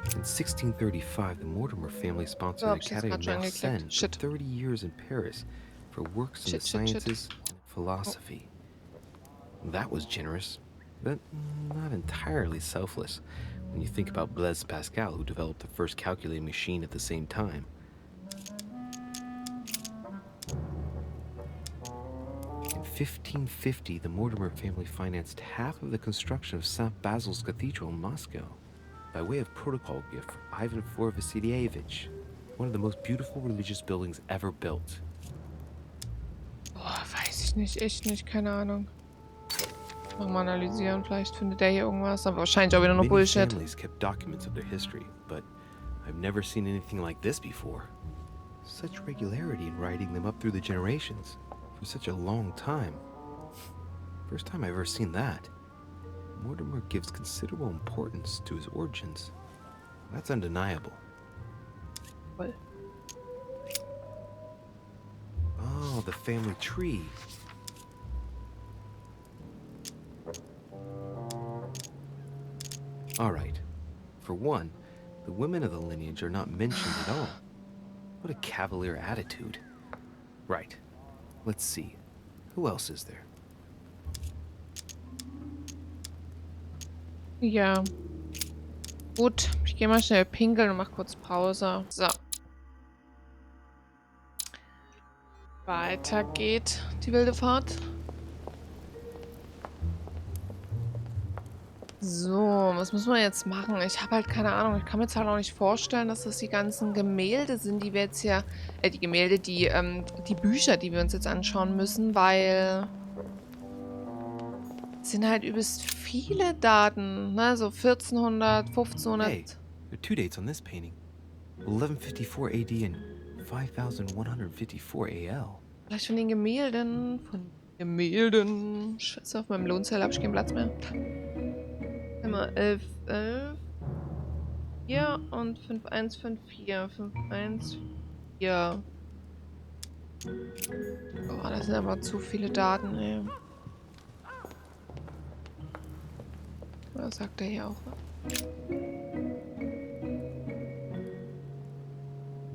[SPEAKER 14] In 1635, the Mortimer family sponsored the Academy of Mersenne for 30 years in Paris for works in the sciences and philosophy. That was generous, but not entirely selfless when you think about Blaise Pascal, who developed the first calculating machine at the same time. In 1550, the Mortimer family financed half of the construction of St. Basil's Cathedral in Moscow by way of protocol gift from Ivan IV Vasilievich, one of the most beautiful religious buildings ever built.
[SPEAKER 1] Boah, weiß ich nicht, echt nicht, keine Ahnung. Mal analysieren, vielleicht findet der hier irgendwas, aber wahrscheinlich auch wieder nur Bullshit.
[SPEAKER 14] Many families kept documents of their history, but I've never seen anything like this before. Such regularity in writing them up through the generations for such a long time. First time I've ever seen that. Mortimer gives considerable importance to his origins. That's undeniable.
[SPEAKER 1] What?
[SPEAKER 14] Oh, the family tree. All right. For one, the women of the lineage are not mentioned at all. What a cavalier attitude. Right. Let's see. Who else is there?
[SPEAKER 1] Ja. Gut, ich gehe mal schnell pinkeln und mach kurz Pause. So. Weiter geht die wilde Fahrt. So, was müssen wir jetzt machen? Ich habe halt keine Ahnung. Ich kann mir jetzt halt auch nicht vorstellen, dass das die ganzen Gemälde sind, die wir jetzt hier... die Gemälde, die Bücher, die wir uns jetzt anschauen müssen, weil... Es sind halt übelst viele Daten, ne? So 1400, 1500...
[SPEAKER 14] Hey, there are two dates on this painting. 1154 AD and 5154 AL.
[SPEAKER 1] Vielleicht von den Gemälden. Scheiße, auf meinem Lohnzettel habe ich keinen Platz mehr. Immer 11, 11. Hier und 5154. 5154. Boah, das sind aber zu viele Daten, ey. Was sagt er hier auch?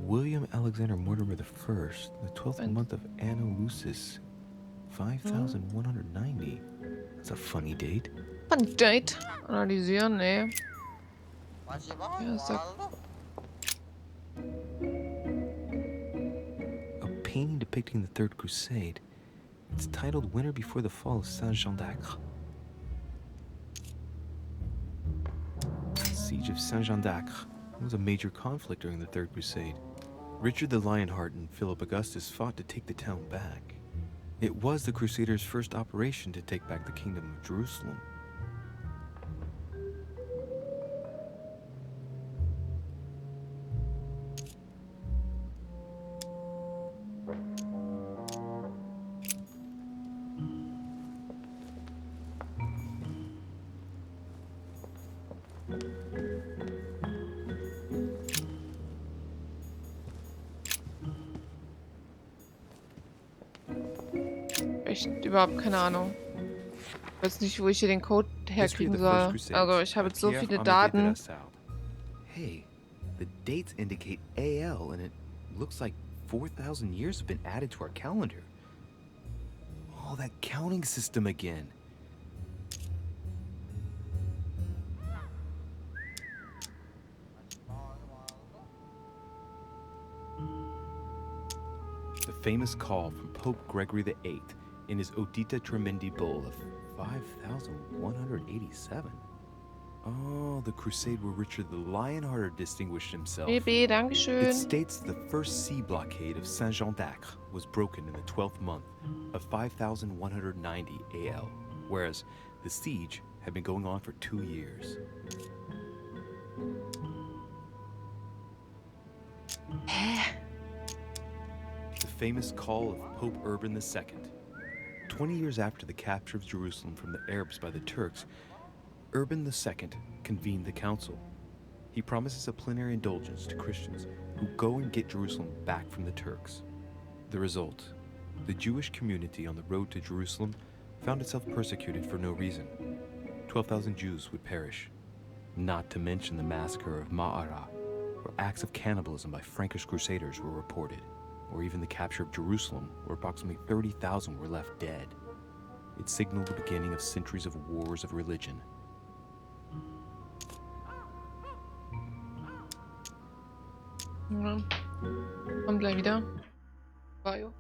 [SPEAKER 14] William Alexander Mortimer I, the 12th month of Anno Lucis, 5190. That's a funny date.
[SPEAKER 1] Funny date. Analysieren, nee. Ja, sagt...
[SPEAKER 14] A painting depicting the Third Crusade. It's titled Winter Before the Fall of Saint-Jean d'Acre. The Siege of Saint-Jean d'Acre was a major conflict during the Third Crusade. Richard the Lionheart and Philip Augustus fought to take the town back. It was the Crusaders' first operation to take back the Kingdom of Jerusalem.
[SPEAKER 1] Echt überhaupt keine Ahnung. Ich weiß nicht, wo ich hier den Code herkriegen soll. Also ich habe jetzt so viele Daten.
[SPEAKER 14] Hey, the dates indicate AL and it looks like 4,000 years have been added to our calendar. Oh, that counting system again. The famous call from Pope Gregory VIII in his Audita Tremendi Bull of 5,187. Oh, the crusade where Richard the Lionhearted distinguished himself.
[SPEAKER 1] Baby, dankeschön.
[SPEAKER 14] It states the first sea blockade of Saint-Jean d'Acre was broken in the 12th month of 5,190 AL, whereas the siege had been going on for 2 years. The famous call of Pope Urban II,
[SPEAKER 5] 20 years after the capture of Jerusalem from the Arabs by the Turks, Urban II convened the council. He promises a plenary indulgence to Christians who go and get Jerusalem back from the Turks. The result, the Jewish community on the road to Jerusalem found itself persecuted for no reason. 12,000 Jews would perish, not to mention the massacre of Ma'ara, where acts of cannibalism by Frankish crusaders were reported, or even the capture of Jerusalem, where approximately 30,000 were left dead. It signaled the beginning of centuries of wars of religion.
[SPEAKER 1] Ja. Komm gleich wieder. Bio.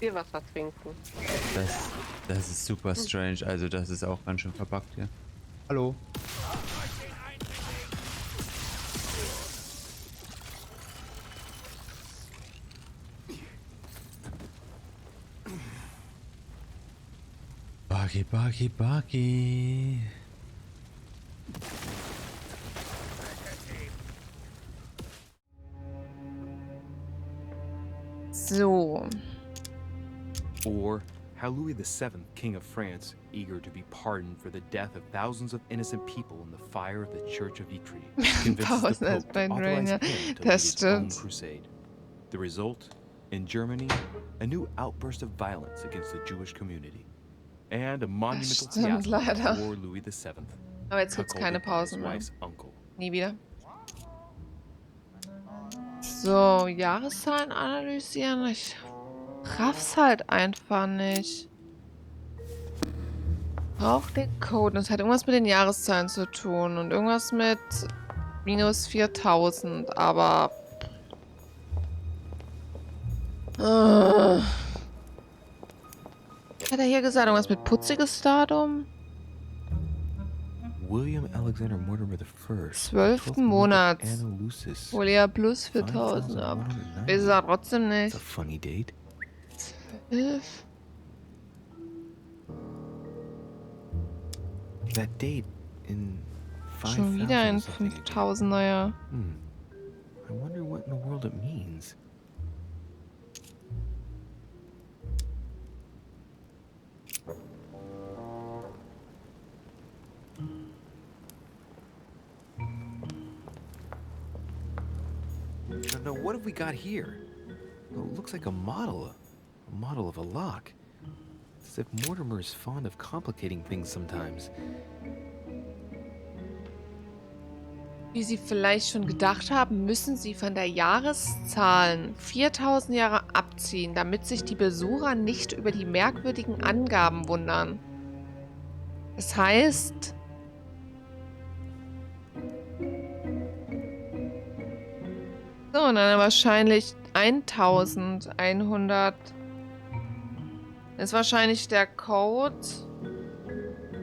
[SPEAKER 19] Viel Wasser trinken.
[SPEAKER 20] Das ist super strange. Also das ist auch ganz schön verpackt hier. Hallo. Buggy, buggy, buggy.
[SPEAKER 1] So.
[SPEAKER 5] Or how Louis VII, King of France, eager to be pardoned for the death of thousands of innocent people in the fire of the Church of Vitry, convinces the Pope to authorize him to lead his own crusade. The result? In Germany, a new outburst of violence against the Jewish community. And a monumental fiasco for Louis VII.
[SPEAKER 1] Aber jetzt gibt's keine Pausen mehr. Nie wieder. So, Jahreszahlen analysieren. Ich raff's halt einfach nicht. Braucht den Code. Das hat irgendwas mit den Jahreszahlen zu tun. Und irgendwas mit minus 4000. Aber... Hat er hier gesagt, irgendwas mit putziges Datum?
[SPEAKER 5] William Alexander Mortimer I.
[SPEAKER 1] 12. Monats. Hol ja plus 4000 ab. Ist er trotzdem nicht.
[SPEAKER 5] A funny date.
[SPEAKER 1] 12.
[SPEAKER 5] That date in 5000.
[SPEAKER 1] Schon wieder ein 5000er, ja.
[SPEAKER 5] I wonder what in the world it means. Now, what have we got here? Well, it looks like a model of a lock. It's as if Mortimer is fond of complicating things sometimes.
[SPEAKER 1] Wie Sie vielleicht schon gedacht haben, müssen Sie von der Jahreszahlen 4000 Jahre abziehen, damit sich die Besucher nicht über die merkwürdigen Angaben wundern. Das heißt... So, und dann wahrscheinlich 1100. Das ist wahrscheinlich der Code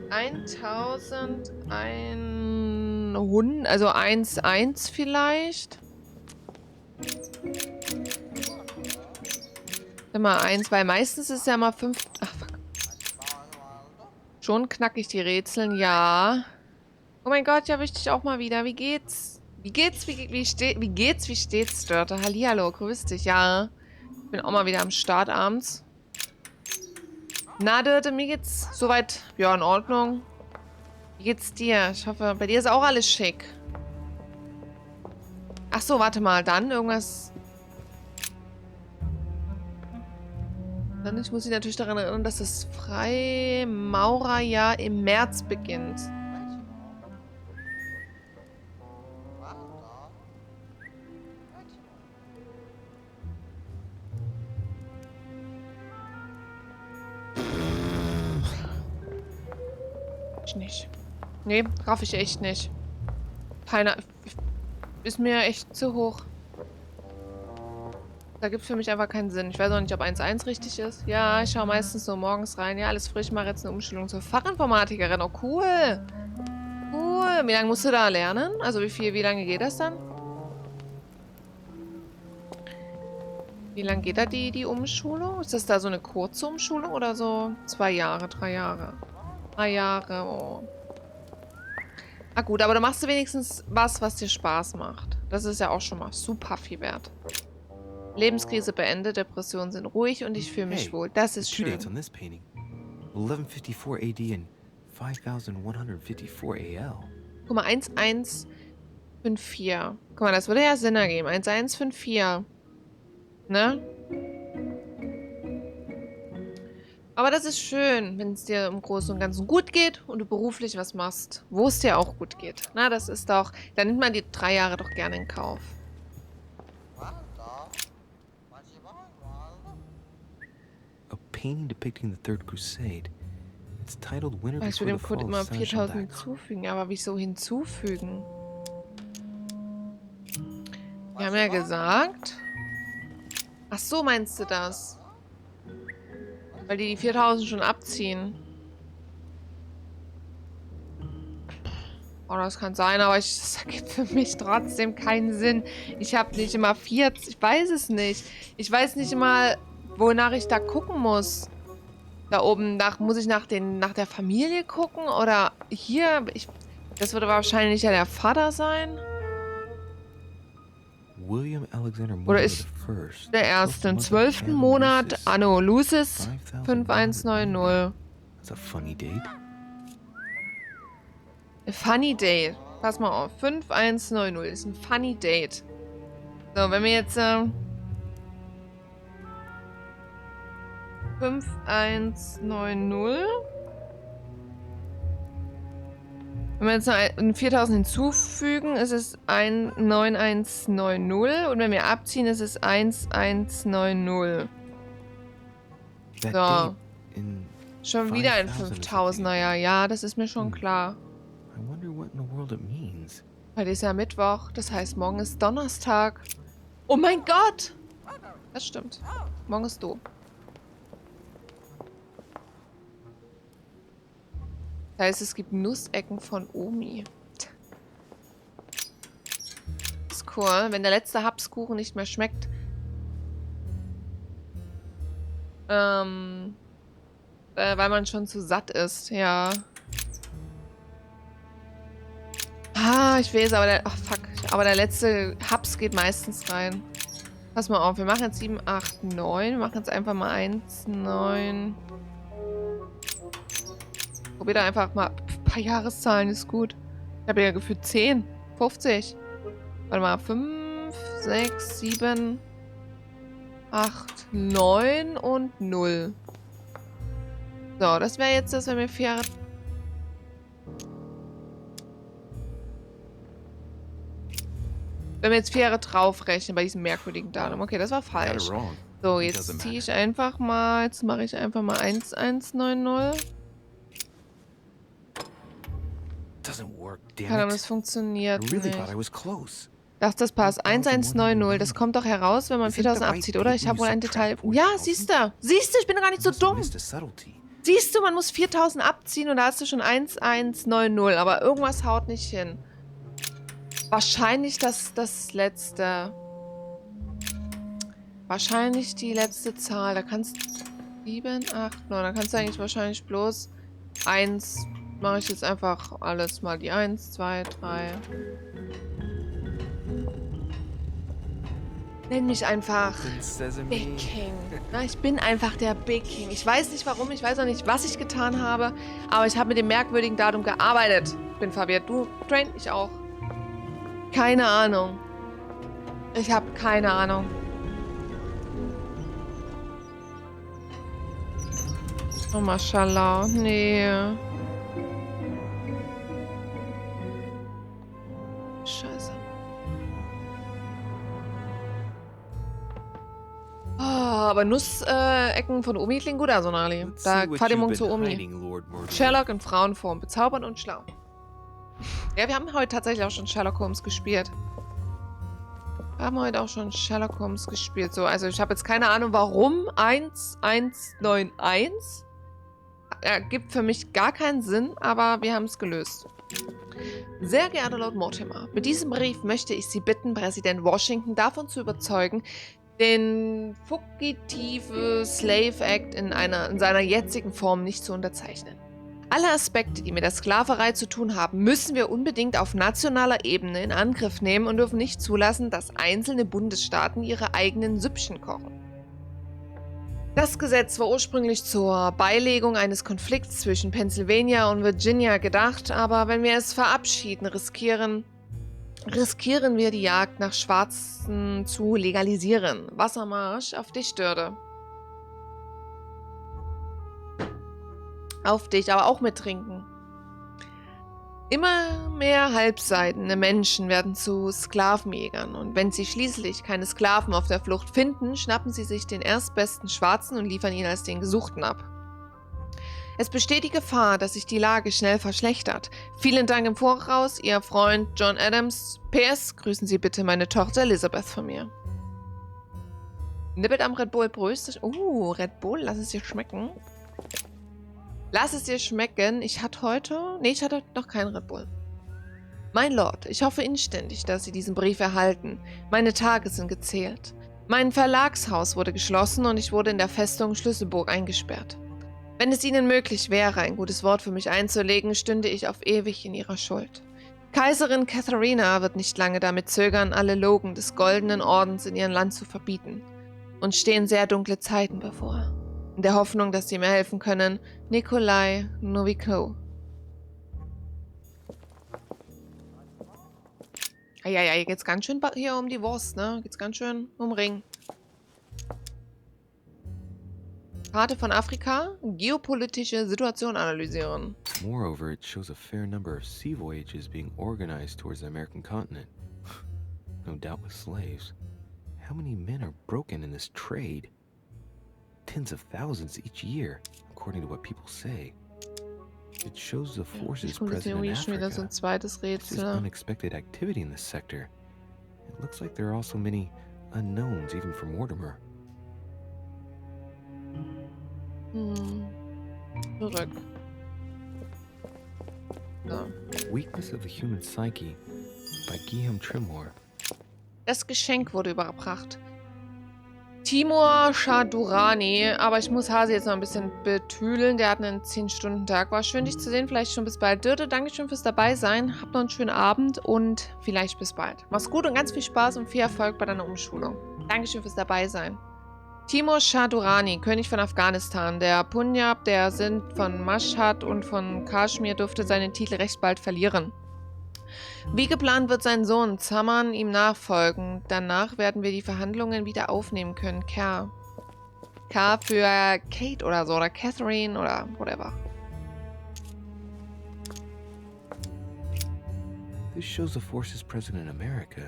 [SPEAKER 1] 1100, also 11 vielleicht. Immer 1, weil meistens ist ja immer 5. Ach, fuck. Schon knackig die Rätseln, ja. Oh mein Gott, ja, möchte ich auch mal wieder. Wie geht's? Wie geht's? Wie steht's, Dörte? Hallihallo, grüß dich, ja. Ich bin auch mal wieder am Start abends. Na, Dörte, mir geht's soweit, ja, in Ordnung. Wie geht's dir? Ich hoffe, bei dir ist auch alles schick. Ach so, warte mal, dann irgendwas... Dann ich muss mich natürlich daran erinnern, dass das Freimaurerjahr im März beginnt. ich nicht. Nee, raff ich echt nicht. Keiner. Ist mir echt zu hoch. Da gibt es für mich einfach keinen Sinn. Ich weiß auch nicht, ob 1.1 richtig ist. Ja, ich schaue meistens nur morgens rein. Ja, alles frisch. Mache jetzt eine Umschulung zur Fachinformatikerin. Oh, cool. Cool. Wie lange musst du da lernen? Also wie lange geht das dann? Wie lange geht da die Umschulung? Ist das da so eine kurze Umschulung oder so 2 Jahre, 3 Jahre? 3 Jahre, oh. Ah gut, aber du machst wenigstens was dir Spaß macht. Das ist ja auch schon mal super viel wert. Lebenskrise beendet, Depressionen sind ruhig und ich fühle mich wohl. Das ist schön.
[SPEAKER 6] Dates on this painting. 1154 AD and 5154 AL.
[SPEAKER 1] Guck mal, 1154. Guck mal, das würde ja Sinn ergeben. 1154. Ne? Aber das ist schön, wenn es dir im Großen und Ganzen gut geht und du beruflich was machst, wo es dir auch gut geht. Na, das ist doch... Da nimmt man die 3 Jahre doch gerne in Kauf.
[SPEAKER 6] A painting depicting the Third Crusade. It's titled Winter
[SPEAKER 1] Ich will
[SPEAKER 6] Before
[SPEAKER 1] dem
[SPEAKER 6] the
[SPEAKER 1] Code
[SPEAKER 6] Fall
[SPEAKER 1] immer
[SPEAKER 6] of
[SPEAKER 1] 4000
[SPEAKER 6] Saint-Jacques.
[SPEAKER 1] hinzufügen. Aber wieso hinzufügen? Wir haben ja gesagt... Ach so, meinst du das? Weil die 4000 schon abziehen. Oh, das kann sein, aber das ergibt für mich trotzdem keinen Sinn. Ich habe nicht immer 40. Ich weiß es nicht. Ich weiß nicht immer, wonach ich da gucken muss. Da oben muss ich nach der Familie gucken oder hier. Das würde wahrscheinlich ja der Vater sein.
[SPEAKER 6] William Alexander
[SPEAKER 1] Oder
[SPEAKER 6] Mortimer
[SPEAKER 1] ist
[SPEAKER 6] I.
[SPEAKER 1] der erste. Im 12. Monat Anno Lucis 5190.
[SPEAKER 6] That's a funny date.
[SPEAKER 1] A funny date. Pass mal auf. 5190 ist ein funny date. So, wenn wir jetzt 5190. Wenn wir jetzt noch 4000 hinzufügen, ist es 9190. Und wenn wir abziehen, ist es 1190. So. Schon wieder ein 5000er, ja. Ja, das ist mir schon klar.
[SPEAKER 6] I wonder what in the world it means.
[SPEAKER 1] Heute ist ja Mittwoch, das heißt, morgen ist Donnerstag. Oh mein Gott! Das stimmt. Morgen ist du. Das heißt, es gibt Nussecken von Omi. Ist cool, wenn der letzte Hapskuchen nicht mehr schmeckt. Weil man schon zu satt ist, ja. Ah, ich weiß, aber der letzte Haps geht meistens rein. Pass mal auf, wir machen jetzt 7, 8, 9. Wir machen jetzt einfach mal 1, 9. Probier da einfach mal ein paar Jahreszahlen, ist gut. Ich habe ja gefühlt 10, 50. Warte mal, 5, 6, 7, 8, 9 und 0. So, das wäre jetzt das, wenn wir 4 Jahre... Wenn wir jetzt 4 Jahre draufrechnen bei diesem merkwürdigen Datum. Okay, das war falsch. So, jetzt ziehe ich einfach mal... Jetzt mache ich einfach mal 1190. Keine Ahnung, das funktioniert nicht. Das passt. 1190, das kommt doch heraus, wenn man 4000 abzieht, oder? Ich habe wohl ein Detail... Ja, siehst du, ich bin doch gar nicht so dumm. Siehst du, man muss 4000 abziehen und da hast du schon 1190, aber irgendwas haut nicht hin. Wahrscheinlich das letzte. Wahrscheinlich die letzte Zahl. Da kannst du 7, 8, 9. Da kannst du eigentlich wahrscheinlich bloß 1. Mache ich jetzt einfach alles mal die 1, 2, 3. Nenn mich einfach Big King. Na, ich bin einfach der Big King. Ich weiß nicht warum, ich weiß auch nicht, was ich getan habe, aber ich habe mit dem merkwürdigen Datum gearbeitet. Bin verwirrt. Du, Train, ich auch. Keine Ahnung. Ich habe keine Ahnung. Oh, Mashallah. Nee. Scheiße. Oh, aber Nussecken von Omi klingt gut, also Nali. Da fahrt ihr morgen zu Omi. Sherlock in Frauenform, bezaubernd und schlau. Ja, wir haben heute tatsächlich auch schon Sherlock Holmes gespielt. So, also ich habe jetzt keine Ahnung, warum 1191. Gibt für mich gar keinen Sinn, aber wir haben es gelöst. Sehr geehrter Lord Mortimer, mit diesem Brief möchte ich Sie bitten, Präsident Washington davon zu überzeugen, den Fugitive Slave Act in seiner jetzigen Form nicht zu unterzeichnen. Alle Aspekte, die mit der Sklaverei zu tun haben, müssen wir unbedingt auf nationaler Ebene in Angriff nehmen und dürfen nicht zulassen, dass einzelne Bundesstaaten ihre eigenen Süppchen kochen. Das Gesetz war ursprünglich zur Beilegung eines Konflikts zwischen Pennsylvania und Virginia gedacht, aber wenn wir es verabschieden, riskieren wir die Jagd nach Schwarzen zu legalisieren. Wassermarsch auf dich, Dörde. Auf dich, aber auch mit Trinken. Immer mehr halbseidene Menschen werden zu Sklavenjägern und wenn sie schließlich keine Sklaven auf der Flucht finden, schnappen sie sich den erstbesten Schwarzen und liefern ihn als den Gesuchten ab. Es besteht die Gefahr, dass sich die Lage schnell verschlechtert. Vielen Dank im Voraus, Ihr Freund John Adams. PS, grüßen Sie bitte meine Tochter Elizabeth von mir. Nippelt am Red Bull, bröst. Red Bull, lass es dir schmecken. Lass es dir schmecken. Ich hatte heute noch keinen Red Bull. Mein Lord, ich hoffe inständig, dass Sie diesen Brief erhalten. Meine Tage sind gezählt. Mein Verlagshaus wurde geschlossen und ich wurde in der Festung Schlüsselburg eingesperrt. Wenn es Ihnen möglich wäre, ein gutes Wort für mich einzulegen, stünde ich auf ewig in Ihrer Schuld. Kaiserin Katharina wird nicht lange damit zögern, alle Logen des Goldenen Ordens in ihrem Land zu verbieten. Uns stehen sehr dunkle Zeiten bevor. In der Hoffnung, dass Sie mir helfen können, Nikolai Noviko. Ja, hier geht's ganz schön hier um die Wurst, ne? Geht's ganz schön um Ring. Karte von Afrika, geopolitische Situation analysieren.
[SPEAKER 14] Moreover, it shows a fair number of sea voyages being organized towards the American continent. No doubt with slaves. How many men are broken in this trade? Tens of thousands each year, according to what people say. It shows the forces present in Africa.
[SPEAKER 1] So ein zweites
[SPEAKER 14] This is
[SPEAKER 1] Rätsel.
[SPEAKER 14] unexpected activity in this sector. It looks like there are also many unknowns, even for Mortimer.
[SPEAKER 1] Zurück. So.
[SPEAKER 14] Weakness of the Human Psyche by Guillaume Tremor.
[SPEAKER 1] Das Geschenk wurde überbracht. Timur Shadurani, aber ich muss Hase jetzt noch ein bisschen betüdeln. Der hat einen 10-Stunden-Tag. War schön, dich zu sehen. Vielleicht schon bis bald. Dürte, Dankeschön fürs Dabeisein. Habt noch einen schönen Abend und vielleicht bis bald. Mach's gut und ganz viel Spaß und viel Erfolg bei deiner Umschulung. Dankeschön fürs Dabeisein. Timur Shadurani, König von Afghanistan. Der Punjab, der Sindh von Mashhad und von Kaschmir dürfte seinen Titel recht bald verlieren. Wie geplant wird sein Sohn Zaman ihm nachfolgen. Danach werden wir die Verhandlungen wieder aufnehmen können. K für Kate oder so, oder Catherine oder whatever.
[SPEAKER 14] This shows the forces present in America.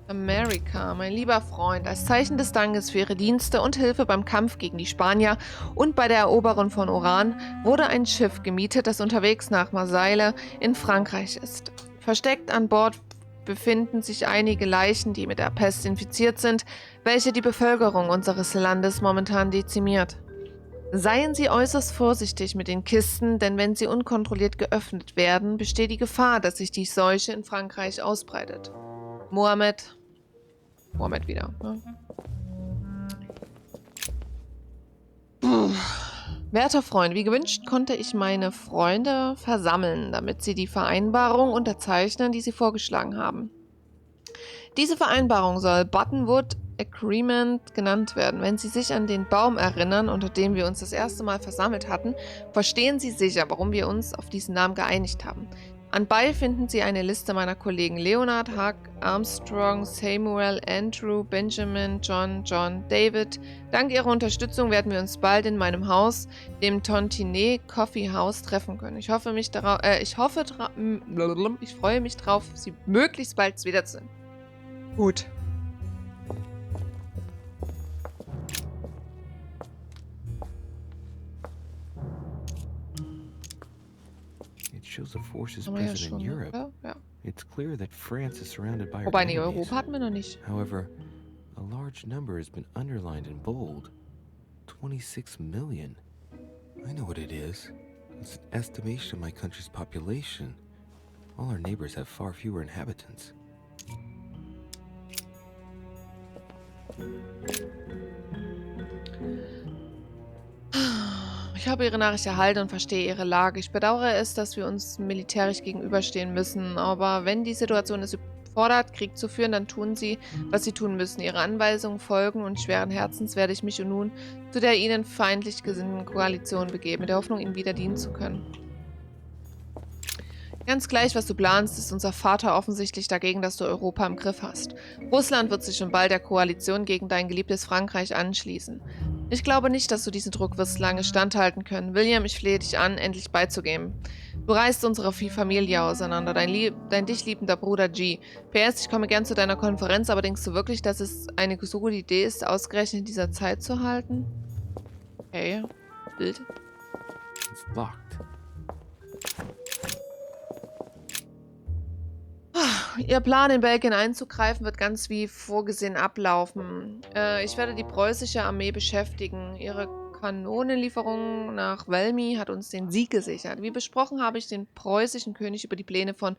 [SPEAKER 1] Amerika, mein lieber Freund, als Zeichen des Dankes für Ihre Dienste und Hilfe beim Kampf gegen die Spanier und bei der Eroberung von Oran wurde ein Schiff gemietet, das unterwegs nach Marseille in Frankreich ist. Versteckt an Bord befinden sich einige Leichen, die mit der Pest infiziert sind, welche die Bevölkerung unseres Landes momentan dezimiert. Seien Sie äußerst vorsichtig mit den Kisten, denn wenn sie unkontrolliert geöffnet werden, besteht die Gefahr, dass sich die Seuche in Frankreich ausbreitet. Mohammed wieder. Ne? Werter Freund, wie gewünscht konnte ich meine Freunde versammeln, damit sie die Vereinbarung unterzeichnen, die sie vorgeschlagen haben. Diese Vereinbarung soll Buttonwood Agreement genannt werden. Wenn Sie sich an den Baum erinnern, unter dem wir uns das erste Mal versammelt hatten, verstehen Sie sicher, warum wir uns auf diesen Namen geeinigt haben. Anbei finden Sie eine Liste meiner Kollegen Leonard, Huck, Armstrong, Samuel, Andrew, Benjamin, John, David. Dank Ihrer Unterstützung werden wir uns bald in meinem Haus, dem Tontinet Coffee House, treffen können. Ich freue mich drauf, Sie möglichst bald wiederzusehen. Gut.
[SPEAKER 14] shows the forces
[SPEAKER 1] Haben wir ja
[SPEAKER 14] present
[SPEAKER 1] schon,
[SPEAKER 14] in
[SPEAKER 1] ne?
[SPEAKER 14] Europe.
[SPEAKER 1] Ja.
[SPEAKER 14] It's clear that France is surrounded by her
[SPEAKER 1] Wobei, nee,
[SPEAKER 14] enemies.
[SPEAKER 1] Europa hatten wir noch nicht.
[SPEAKER 14] However, a large number has been underlined in bold. 26 million. I know what it is. It's an estimation of my country's population. All our neighbors have far fewer inhabitants.
[SPEAKER 1] Ich habe Ihre Nachricht erhalten und verstehe Ihre Lage. Ich bedauere es, dass wir uns militärisch gegenüberstehen müssen. Aber wenn die Situation es fordert, Krieg zu führen, dann tun Sie, was Sie tun müssen. Ihre Anweisungen folgen und schweren Herzens werde ich mich nun zu der Ihnen feindlich gesinnten Koalition begeben, mit der Hoffnung, Ihnen wieder dienen zu können. Ganz gleich, was du planst, ist unser Vater offensichtlich dagegen, dass du Europa im Griff hast. Russland wird sich schon bald der Koalition gegen dein geliebtes Frankreich anschließen. Ich glaube nicht, dass du diesen Druck wirst lange standhalten können. William, ich flehe dich an, endlich beizugeben. Du reißt unsere Familie auseinander, dein dich liebender Bruder G. PS, ich komme gern zu deiner Konferenz, aber denkst du wirklich, dass es eine so gute Idee ist, ausgerechnet in dieser Zeit zu halten? Okay, Bild.
[SPEAKER 14] It's locked.
[SPEAKER 1] Ihr Plan, in Belgien einzugreifen, wird ganz wie vorgesehen ablaufen. Ich werde die preußische Armee beschäftigen. Ihre Kanonenlieferung nach Valmy hat uns den Sieg gesichert. Wie besprochen habe ich den preußischen König über die Pläne von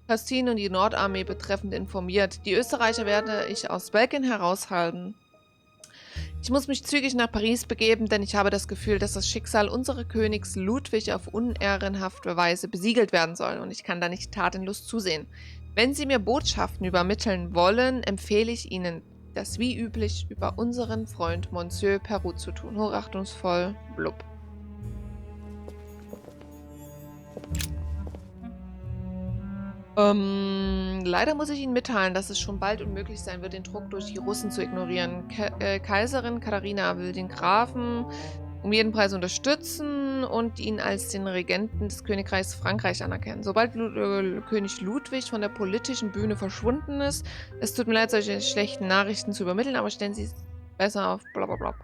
[SPEAKER 1] Castine und die Nordarmee betreffend informiert. Die Österreicher werde ich aus Belgien heraushalten. Ich muss mich zügig nach Paris begeben, denn ich habe das Gefühl, dass das Schicksal unseres Königs Ludwig auf unehrenhafte Weise besiegelt werden soll und ich kann da nicht tatenlos zusehen. Wenn Sie mir Botschaften übermitteln wollen, empfehle ich Ihnen, das wie üblich über unseren Freund Monsieur Perrault zu tun. Hochachtungsvoll, blub. Leider muss ich Ihnen mitteilen, dass es schon bald unmöglich sein wird, den Druck durch die Russen zu ignorieren. Kaiserin Katharina will den Grafen um jeden Preis unterstützen und ihn als den Regenten des Königreichs Frankreich anerkennen. Sobald König Ludwig von der politischen Bühne verschwunden ist, es tut mir leid, solche schlechten Nachrichten zu übermitteln, aber stellen Sie es besser auf blablabla.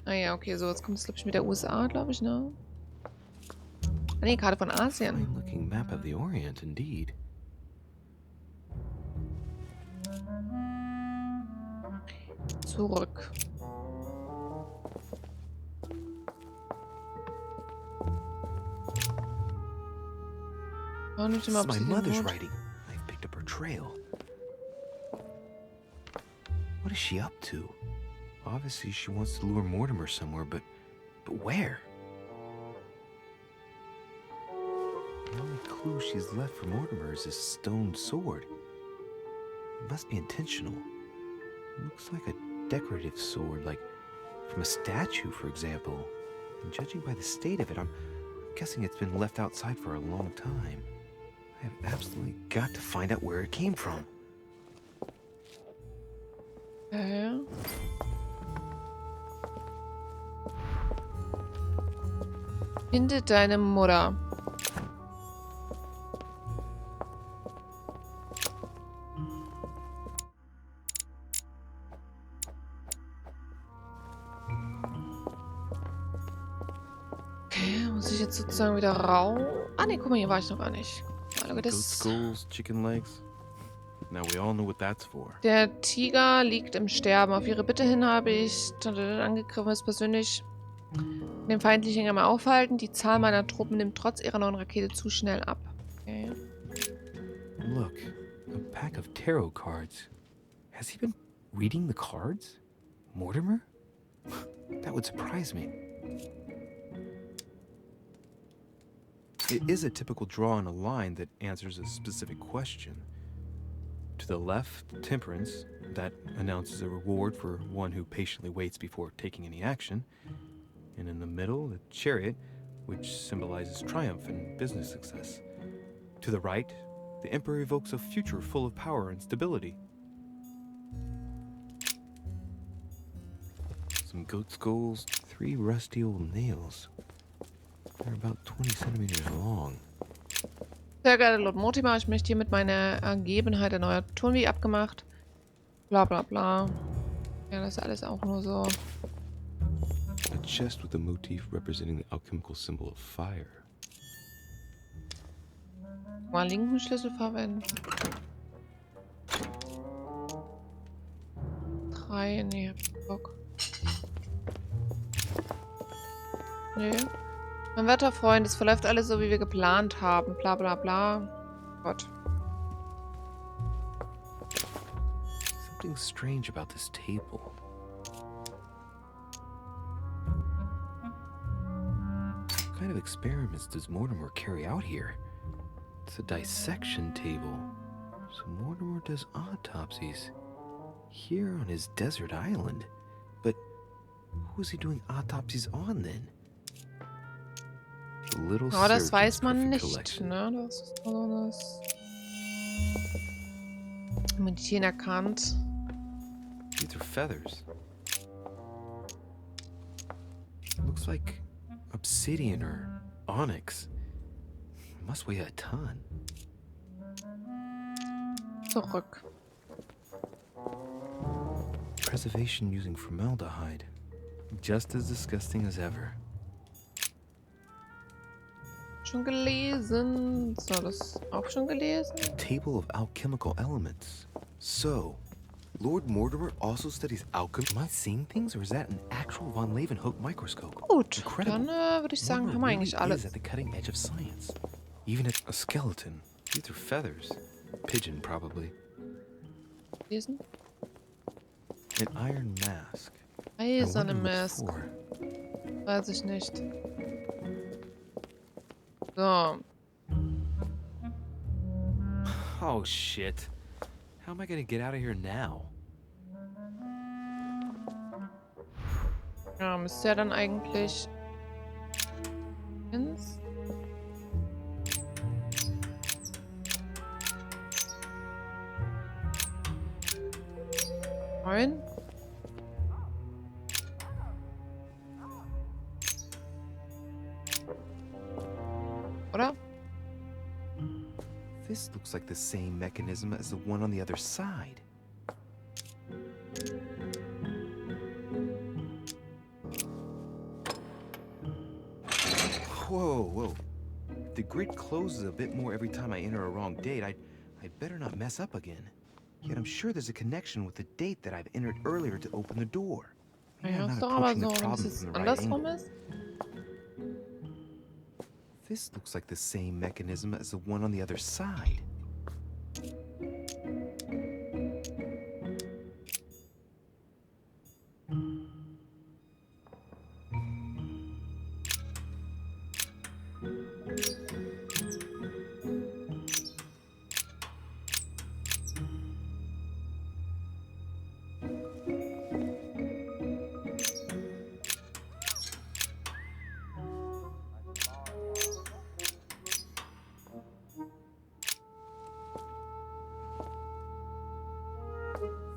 [SPEAKER 1] Ah ja, okay, so, jetzt kommt es, glaube ich, mit der USA, glaube ich, ne? Ah ne, Karte von Asien.
[SPEAKER 14] Fine-looking map of the Orient, indeed.
[SPEAKER 1] Zurück.
[SPEAKER 14] This is my mother's writing. I've picked up her trail. What is she up to? Obviously, she wants to lure Mortimer somewhere, but where? The only clue she's left for Mortimer is this stone sword. It must be intentional. It looks like a decorative sword, like from a statue, for example. And judging by the state of it, I'm guessing it's been left outside for a long time. I have absolutely got to find out where it came from.
[SPEAKER 1] Finde deine Mutter. Okay, muss ich jetzt sozusagen wieder raus? Ah ne, guck mal, hier war ich noch gar nicht.
[SPEAKER 14] Goat skulls, chicken legs. Now we all know what that's for.
[SPEAKER 1] Der Tiger liegt im Sterben. Auf ihre Bitte hin habe ich angegriffenes persönlich den feindlichen einmal aufhalten. Die Zahl meiner Truppen nimmt trotz ihrer neuen Rakete zu schnell ab. Okay.
[SPEAKER 14] Look, a pack of tarot cards. Has he been reading the cards? Mortimer? That would surprise me. It is a typical draw on a line that answers a specific question. To the left, temperance, that announces a reward for one who patiently waits before taking any action. And in the middle, the chariot, which symbolizes triumph and business success. To the right, the emperor evokes a future full of power and stability. Some goat skulls, 3 rusty old nails. They're about 20 centimeters long.
[SPEAKER 1] Sehr geehrter Lord Mortimer, ich möchte hiermit meine Ergebenheit erneuert tun, wie abgemacht. Bla bla bla. Ja, das ist alles auch nur so.
[SPEAKER 14] A chest with a motif representing the alchemical symbol of fire.
[SPEAKER 1] Mal linken Schlüssel verwenden. 3, nee, hab ich Bock. Nee. Mein werter Freund, es verläuft alles so, wie wir geplant haben. Bla bla bla. Gott.
[SPEAKER 5] Something strange about this table. What kind of experiments does Mortimer carry out here? It's a dissection table. So Mortimer does autopsies here on his desert island. But who is he doing autopsies on then? The little
[SPEAKER 1] Aber das
[SPEAKER 5] surgeon's
[SPEAKER 1] weiß man
[SPEAKER 5] perfect
[SPEAKER 1] nicht,
[SPEAKER 5] collection.
[SPEAKER 1] ne? Das ist also das Meditieren erkannt.
[SPEAKER 5] These are feathers. Looks like obsidian or onyx. Must weigh a ton.
[SPEAKER 1] Zurück.
[SPEAKER 5] Preservation using formaldehyde. Just as disgusting as ever.
[SPEAKER 1] Schon gelesen. So, das auch schon gelesen.
[SPEAKER 5] A table of alchemical elements. So, Lord Mortimer also studies alchemy. Am I seeing things, or is that an actual von Leeuwenhoek microscope?
[SPEAKER 1] Gut,
[SPEAKER 5] Incredible.
[SPEAKER 1] dann würde ich sagen,
[SPEAKER 5] Mortimer
[SPEAKER 1] haben wir
[SPEAKER 5] really
[SPEAKER 1] eigentlich
[SPEAKER 5] is
[SPEAKER 1] alles.
[SPEAKER 5] at the cutting edge of science. Even a skeleton. These are feathers. Pigeon, probably.
[SPEAKER 1] Lesen.
[SPEAKER 5] An iron mask.
[SPEAKER 1] Eiserne
[SPEAKER 5] I wonder what
[SPEAKER 1] Mask.
[SPEAKER 5] for.
[SPEAKER 1] Weiß ich nicht. So.
[SPEAKER 5] Oh shit. How am I gonna get out of here now?
[SPEAKER 1] Ja, müsste ja dann eigentlich ins. Rein. Oder?
[SPEAKER 5] This looks like the same mechanism as the one on the other side. Whoa. The grid closes a bit more every time I enter a wrong date. I'd better not mess up again. Yet I'm sure there's a connection with the date that I've entered earlier to open the door. Maybe
[SPEAKER 1] Ja,
[SPEAKER 5] I'm
[SPEAKER 1] ist
[SPEAKER 5] not
[SPEAKER 1] doch aber
[SPEAKER 5] approaching
[SPEAKER 1] so,
[SPEAKER 5] the
[SPEAKER 1] wenn
[SPEAKER 5] problem
[SPEAKER 1] es
[SPEAKER 5] from the right
[SPEAKER 1] andersrum
[SPEAKER 5] angle.
[SPEAKER 1] ist.
[SPEAKER 5] This looks like the same mechanism as the one on the other side.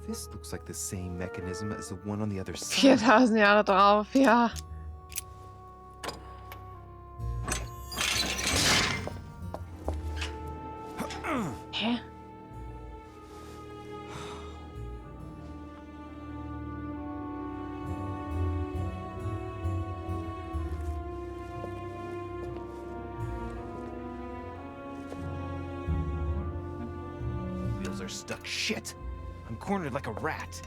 [SPEAKER 5] This looks like the same mechanism as the one on the other side.
[SPEAKER 1] 4000 Jahre drauf, ja. Hä?
[SPEAKER 5] Wheels are stuck. Shit! I'm cornered like a rat.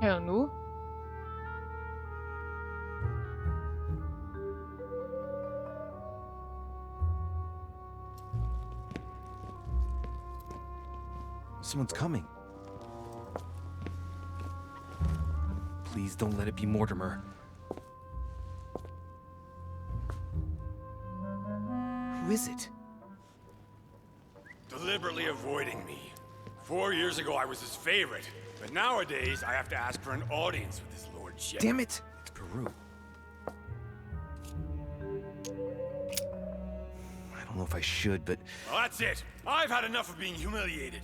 [SPEAKER 1] Ja, nu?
[SPEAKER 5] Someone's coming. Please don't let it be Mortimer. Who is it?
[SPEAKER 3] Deliberately avoiding me. 4 years ago, I was his favorite. But nowadays, I have to ask for an audience with his lordship.
[SPEAKER 5] Damn it! It's Peru. I don't know if I should, but
[SPEAKER 3] Well, that's it. I've had enough of being humiliated.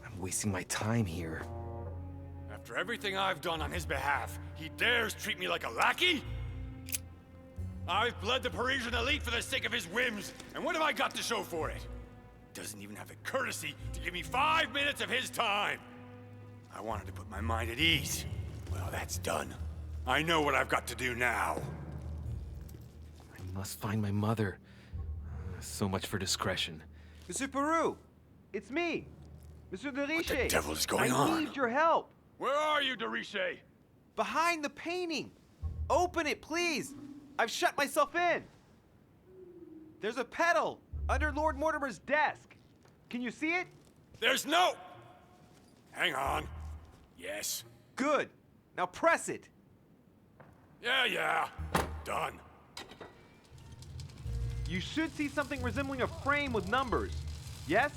[SPEAKER 5] I'm wasting my time here.
[SPEAKER 3] After everything I've done on his behalf, he dares treat me like a lackey? I've bled the Parisian elite for the sake of his whims, and what have I got to show for it? Doesn't even have the courtesy to give me 5 minutes of his time. I I wanted to put my mind at ease. Well, that's done. I know what I've got to do now.
[SPEAKER 5] I must find my mother. So much for discretion.
[SPEAKER 4] Monsieur Peru, it's me, Monsieur de Riche.
[SPEAKER 3] What the devil is going
[SPEAKER 4] I
[SPEAKER 3] on?
[SPEAKER 4] need your help.
[SPEAKER 3] Where are you, de Riche?
[SPEAKER 4] Behind the painting. Open it, please. I've shut myself in. There's a pedal under Lord Mortimer's desk. Can you see it?
[SPEAKER 3] There's no... Hang on. Yes.
[SPEAKER 4] Good. Now press it.
[SPEAKER 3] Yeah. Done.
[SPEAKER 4] You should see something resembling a frame with numbers. Yes?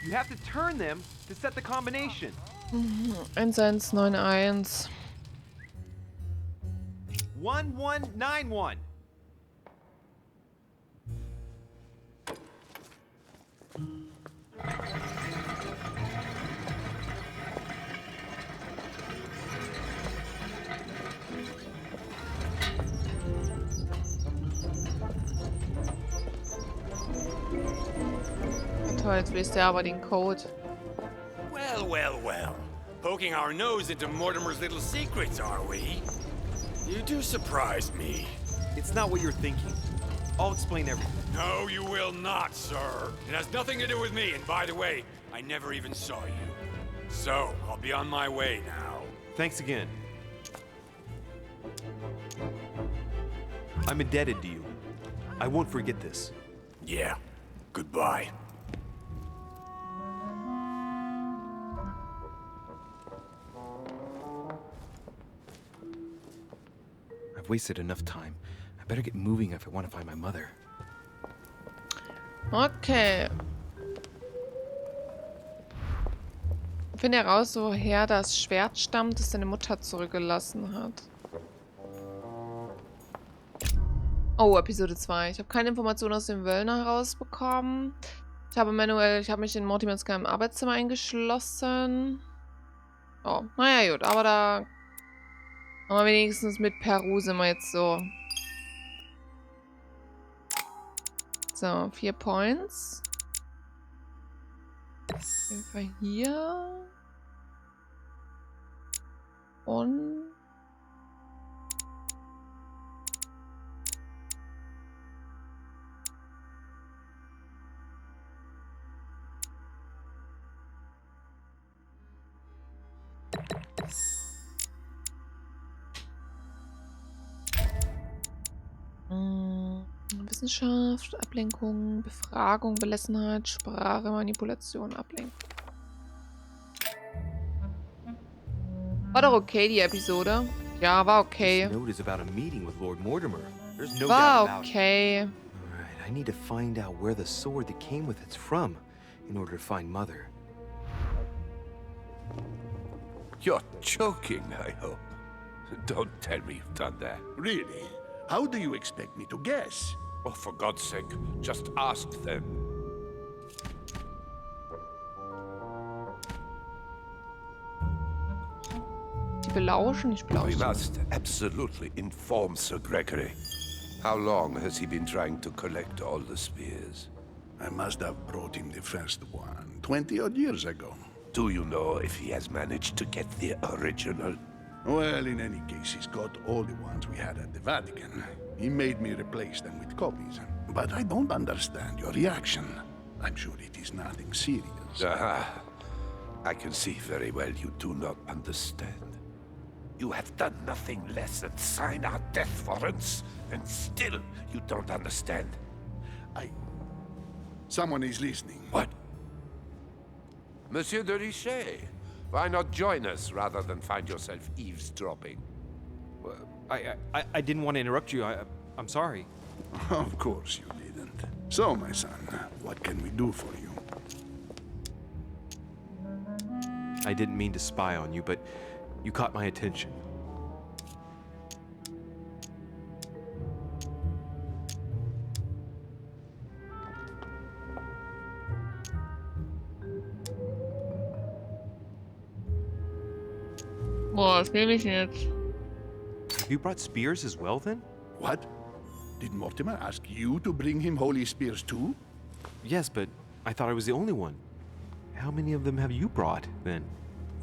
[SPEAKER 4] You have to turn them to set the combination.
[SPEAKER 1] 1191.
[SPEAKER 4] 1191.
[SPEAKER 1] Toll, jetzt liest er aber den Code.
[SPEAKER 3] Well. Poking our nose into Mortimer's little secrets, are we? You do surprise me.
[SPEAKER 4] It's not what you're thinking. I'll explain everything.
[SPEAKER 3] No, you will not, sir. It has nothing to do with me, and by the way, I never even saw you. So, I'll be on my way now.
[SPEAKER 4] Thanks again. I'm indebted to you.
[SPEAKER 5] I won't forget this.
[SPEAKER 3] Yeah. Goodbye.
[SPEAKER 5] I've wasted enough time. I better get moving if I want to find my mother.
[SPEAKER 1] Okay. Finde heraus, woher das Schwert stammt, das seine Mutter zurückgelassen hat. Oh, Episode 2. Ich habe keine Informationen aus dem Wöllner herausbekommen. Ich habe mich in Mortimers geheimen Arbeitszimmer eingeschlossen. Oh, naja, gut. Aber da haben wir wenigstens mit Peru sind wir jetzt so. So, 4 Points. Auf jeden Fall hier. Und... Wissenschaft, Ablenkung, Befragung, Belässenheit, Sprache, Manipulation, Ablenkung. War doch okay, die Episode. Ja, war okay.
[SPEAKER 5] This note is about a meeting with Lord Mortimer. There's no
[SPEAKER 1] War
[SPEAKER 5] doubt about
[SPEAKER 1] okay.
[SPEAKER 5] it. All right, I need to find out where the sword that came with it's from in order to find Mother.
[SPEAKER 10] You're joking, I hope. Don't tell me you've done that.
[SPEAKER 8] Really? How do you expect me to guess?
[SPEAKER 16] Oh, for God's sake, just ask them.
[SPEAKER 1] Die belauschen, ich
[SPEAKER 16] We
[SPEAKER 1] belausche.
[SPEAKER 16] must absolutely inform Sir Gregory. How long has he been trying to collect all the spears?
[SPEAKER 8] I must have brought him the first one 20-odd years ago.
[SPEAKER 16] Do you know if he has managed to get the original?
[SPEAKER 8] Well, in any case, he's got all the ones we had at the Vatican. He made me replace them with copies. But I don't understand your reaction. I'm sure it is nothing serious.
[SPEAKER 16] Aha. I can see very well you do not understand. You have done nothing less than sign our death warrants, and still you don't understand.
[SPEAKER 8] Someone is listening.
[SPEAKER 16] What? Monsieur de Riche, why not join us rather than find yourself eavesdropping?
[SPEAKER 4] I didn't want to interrupt you. I'm sorry.
[SPEAKER 8] Of course you didn't. So, my son, what can we do for you?
[SPEAKER 5] I didn't mean to spy on you, but you caught my attention.
[SPEAKER 1] Boah, was nehme ich denn jetzt?
[SPEAKER 5] You brought spears as well, then?
[SPEAKER 8] What? Did Mortimer ask you to bring him holy spears too?
[SPEAKER 5] Yes, but I thought I was the only one. How many of them have you brought, then?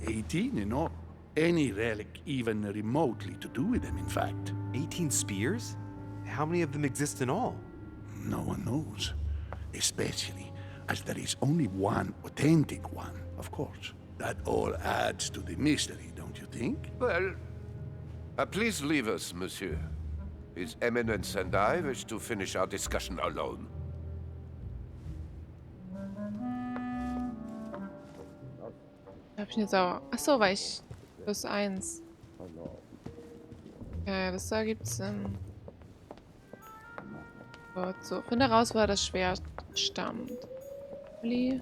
[SPEAKER 8] 18, you know. Any relic even remotely to do with them, in fact.
[SPEAKER 6] 18 spears? How many of them exist in all?
[SPEAKER 8] No one knows. Especially as there is only one authentic one, of course. That all adds to the mystery, don't you think?
[SPEAKER 16] Well, please leave us, monsieur. His Eminence and I wish to finish our discussion alone.
[SPEAKER 1] Hab ich jetzt auch. Achso, weil ich. +1. Ja, das da gibt's dann. Gut, so. Finde raus, woher das Schwert stammt. Nee,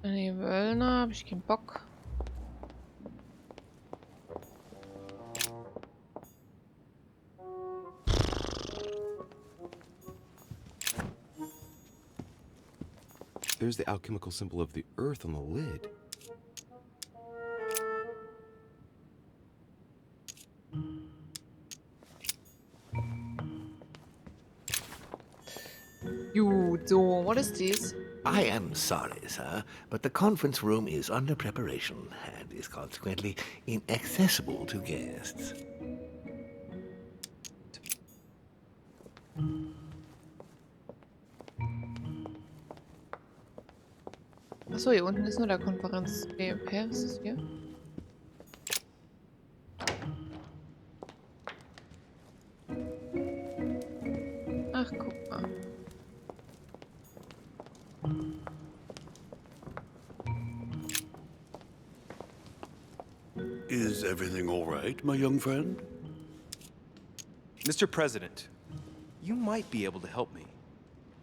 [SPEAKER 1] Wöllner, hab ich keinen Bock.
[SPEAKER 14] There's the alchemical symbol of the earth on the lid.
[SPEAKER 1] Gut, so, what is this?
[SPEAKER 9] I am sorry, sir, but the conference room is under preparation and is consequently inaccessible to guests.
[SPEAKER 1] Achso, hier unten ist nur der Konferenz. Nee, okay, was ist hier? Ach, guck mal.
[SPEAKER 10] Is everything all right, my young friend?
[SPEAKER 5] Mr. President, you might be able to help me.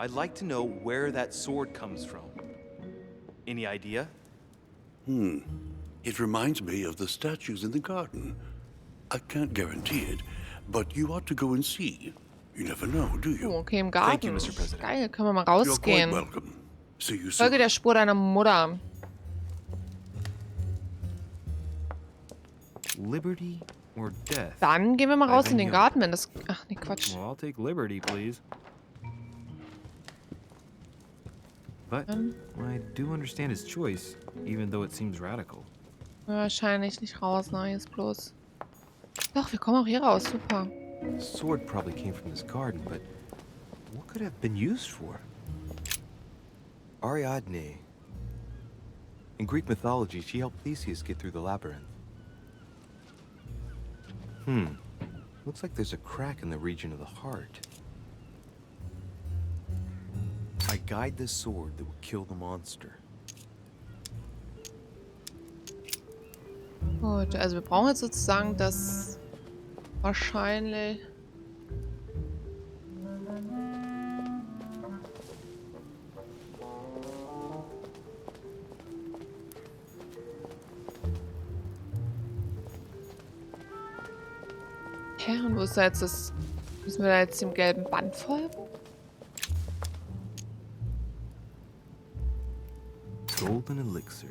[SPEAKER 5] I'd like to know where that sword comes from. Any idea?
[SPEAKER 10] It reminds me of the statues in the garden. I can't guarantee it, but you ought to go and see. You never know, do you?
[SPEAKER 1] Oh, okay, im Garten.
[SPEAKER 5] Thank you, Mr. President.
[SPEAKER 1] Geil, können wir mal
[SPEAKER 10] You're
[SPEAKER 1] rausgehen.
[SPEAKER 10] quite welcome. See you soon.
[SPEAKER 1] Folge der Spur deiner Mutter.
[SPEAKER 6] Liberty or death?
[SPEAKER 1] Dann gehen wir mal raus in den
[SPEAKER 6] Young.
[SPEAKER 1] Garten, wenn das... Ach, nee, Quatsch.
[SPEAKER 6] Well, I'll take liberty, please. But I do understand his choice, even though it seems radical.
[SPEAKER 1] Wahrscheinlich nicht raus, nein, jetzt bloß. Doch, wir kommen auch hier raus, super.
[SPEAKER 6] The sword probably came from this garden, but what could it have been used for? Ariadne. In Greek mythology, she helped Theseus get through the labyrinth. Looks like there's a crack in the region of the heart. I guide this sword that will kill the monster.
[SPEAKER 1] Gut, also wir brauchen jetzt sozusagen das wahrscheinlich... Hä, und wo ist da jetzt das... Müssen wir da jetzt dem gelben Band folgen?
[SPEAKER 6] Golden Elixir.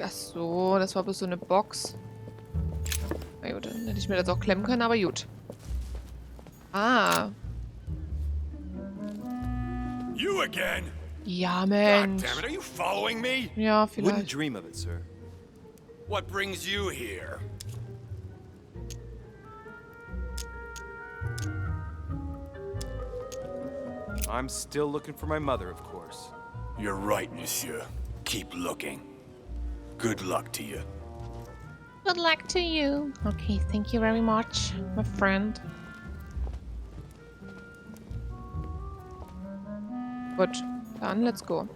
[SPEAKER 1] Ach so, das war bloß so eine Box. Na gut, dann hätte ich mir das auch klemmen können, aber gut. Ah.
[SPEAKER 3] You again?
[SPEAKER 1] Ja,
[SPEAKER 3] God
[SPEAKER 1] Mensch.
[SPEAKER 3] damn it, are you following me?
[SPEAKER 1] Ja,
[SPEAKER 6] Wouldn't
[SPEAKER 1] vielleicht.
[SPEAKER 6] dream of it, sir.
[SPEAKER 3] What brings you here?
[SPEAKER 6] I'm still looking for my mother, of course.
[SPEAKER 3] You're right, monsieur. Keep looking. Good luck to you.
[SPEAKER 1] Good luck to you. Okay, thank you very much, my friend. Gut, dann let's go.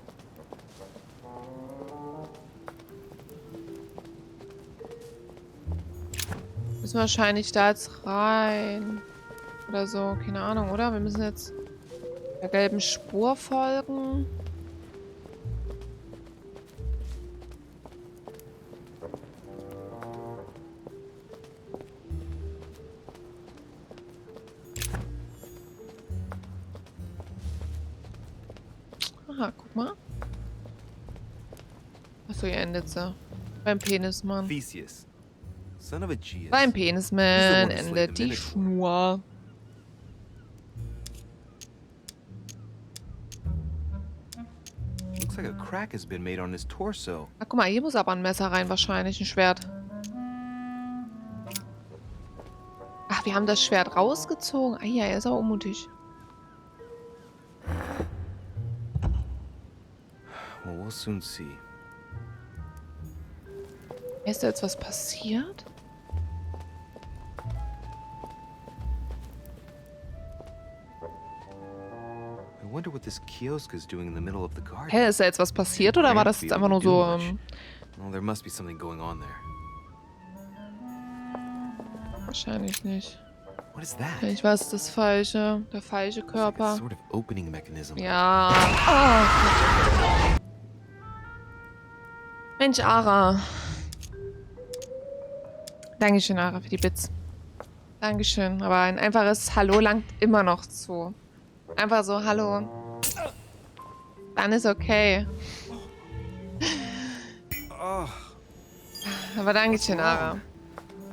[SPEAKER 1] Müssen wir wahrscheinlich da jetzt rein. Oder so, keine Ahnung, oder? Wir müssen jetzt der gelben Spur folgen. Aha, guck mal. Achso, hier endet sie. Beim Penismann.
[SPEAKER 6] Theseus, son of Aegeus.
[SPEAKER 1] Beim
[SPEAKER 6] He's the
[SPEAKER 1] Penismann
[SPEAKER 6] one who slayed
[SPEAKER 1] endet
[SPEAKER 6] the
[SPEAKER 1] die
[SPEAKER 6] Minotaur.
[SPEAKER 1] Schnur.
[SPEAKER 6] Looks like a crack has been made on his torso.
[SPEAKER 1] Ah, guck mal, hier muss aber ein Messer rein wahrscheinlich, ein Schwert. Ach, wir haben das Schwert rausgezogen. Ah ja, er ist auch unmutig.
[SPEAKER 6] Well, we'll soon see.
[SPEAKER 1] Ist da jetzt was passiert?
[SPEAKER 6] I wonder what this kiosk is doing in the middle of the garden.
[SPEAKER 1] Hä, ist da jetzt was passiert oder war das jetzt einfach nur so...
[SPEAKER 6] Well, there must be something going on there.
[SPEAKER 1] Wahrscheinlich nicht.
[SPEAKER 6] What is that?
[SPEAKER 1] Ich weiß, das Falsche. Der falsche Körper.
[SPEAKER 6] Sort of opening mechanism.
[SPEAKER 1] Ja. Oh. Mensch, Ara. Dankeschön, Ara, für die Bits. Dankeschön. Aber ein einfaches Hallo langt immer noch zu. Einfach so, Hallo. Dann ist okay. Aber Dankeschön, Ara.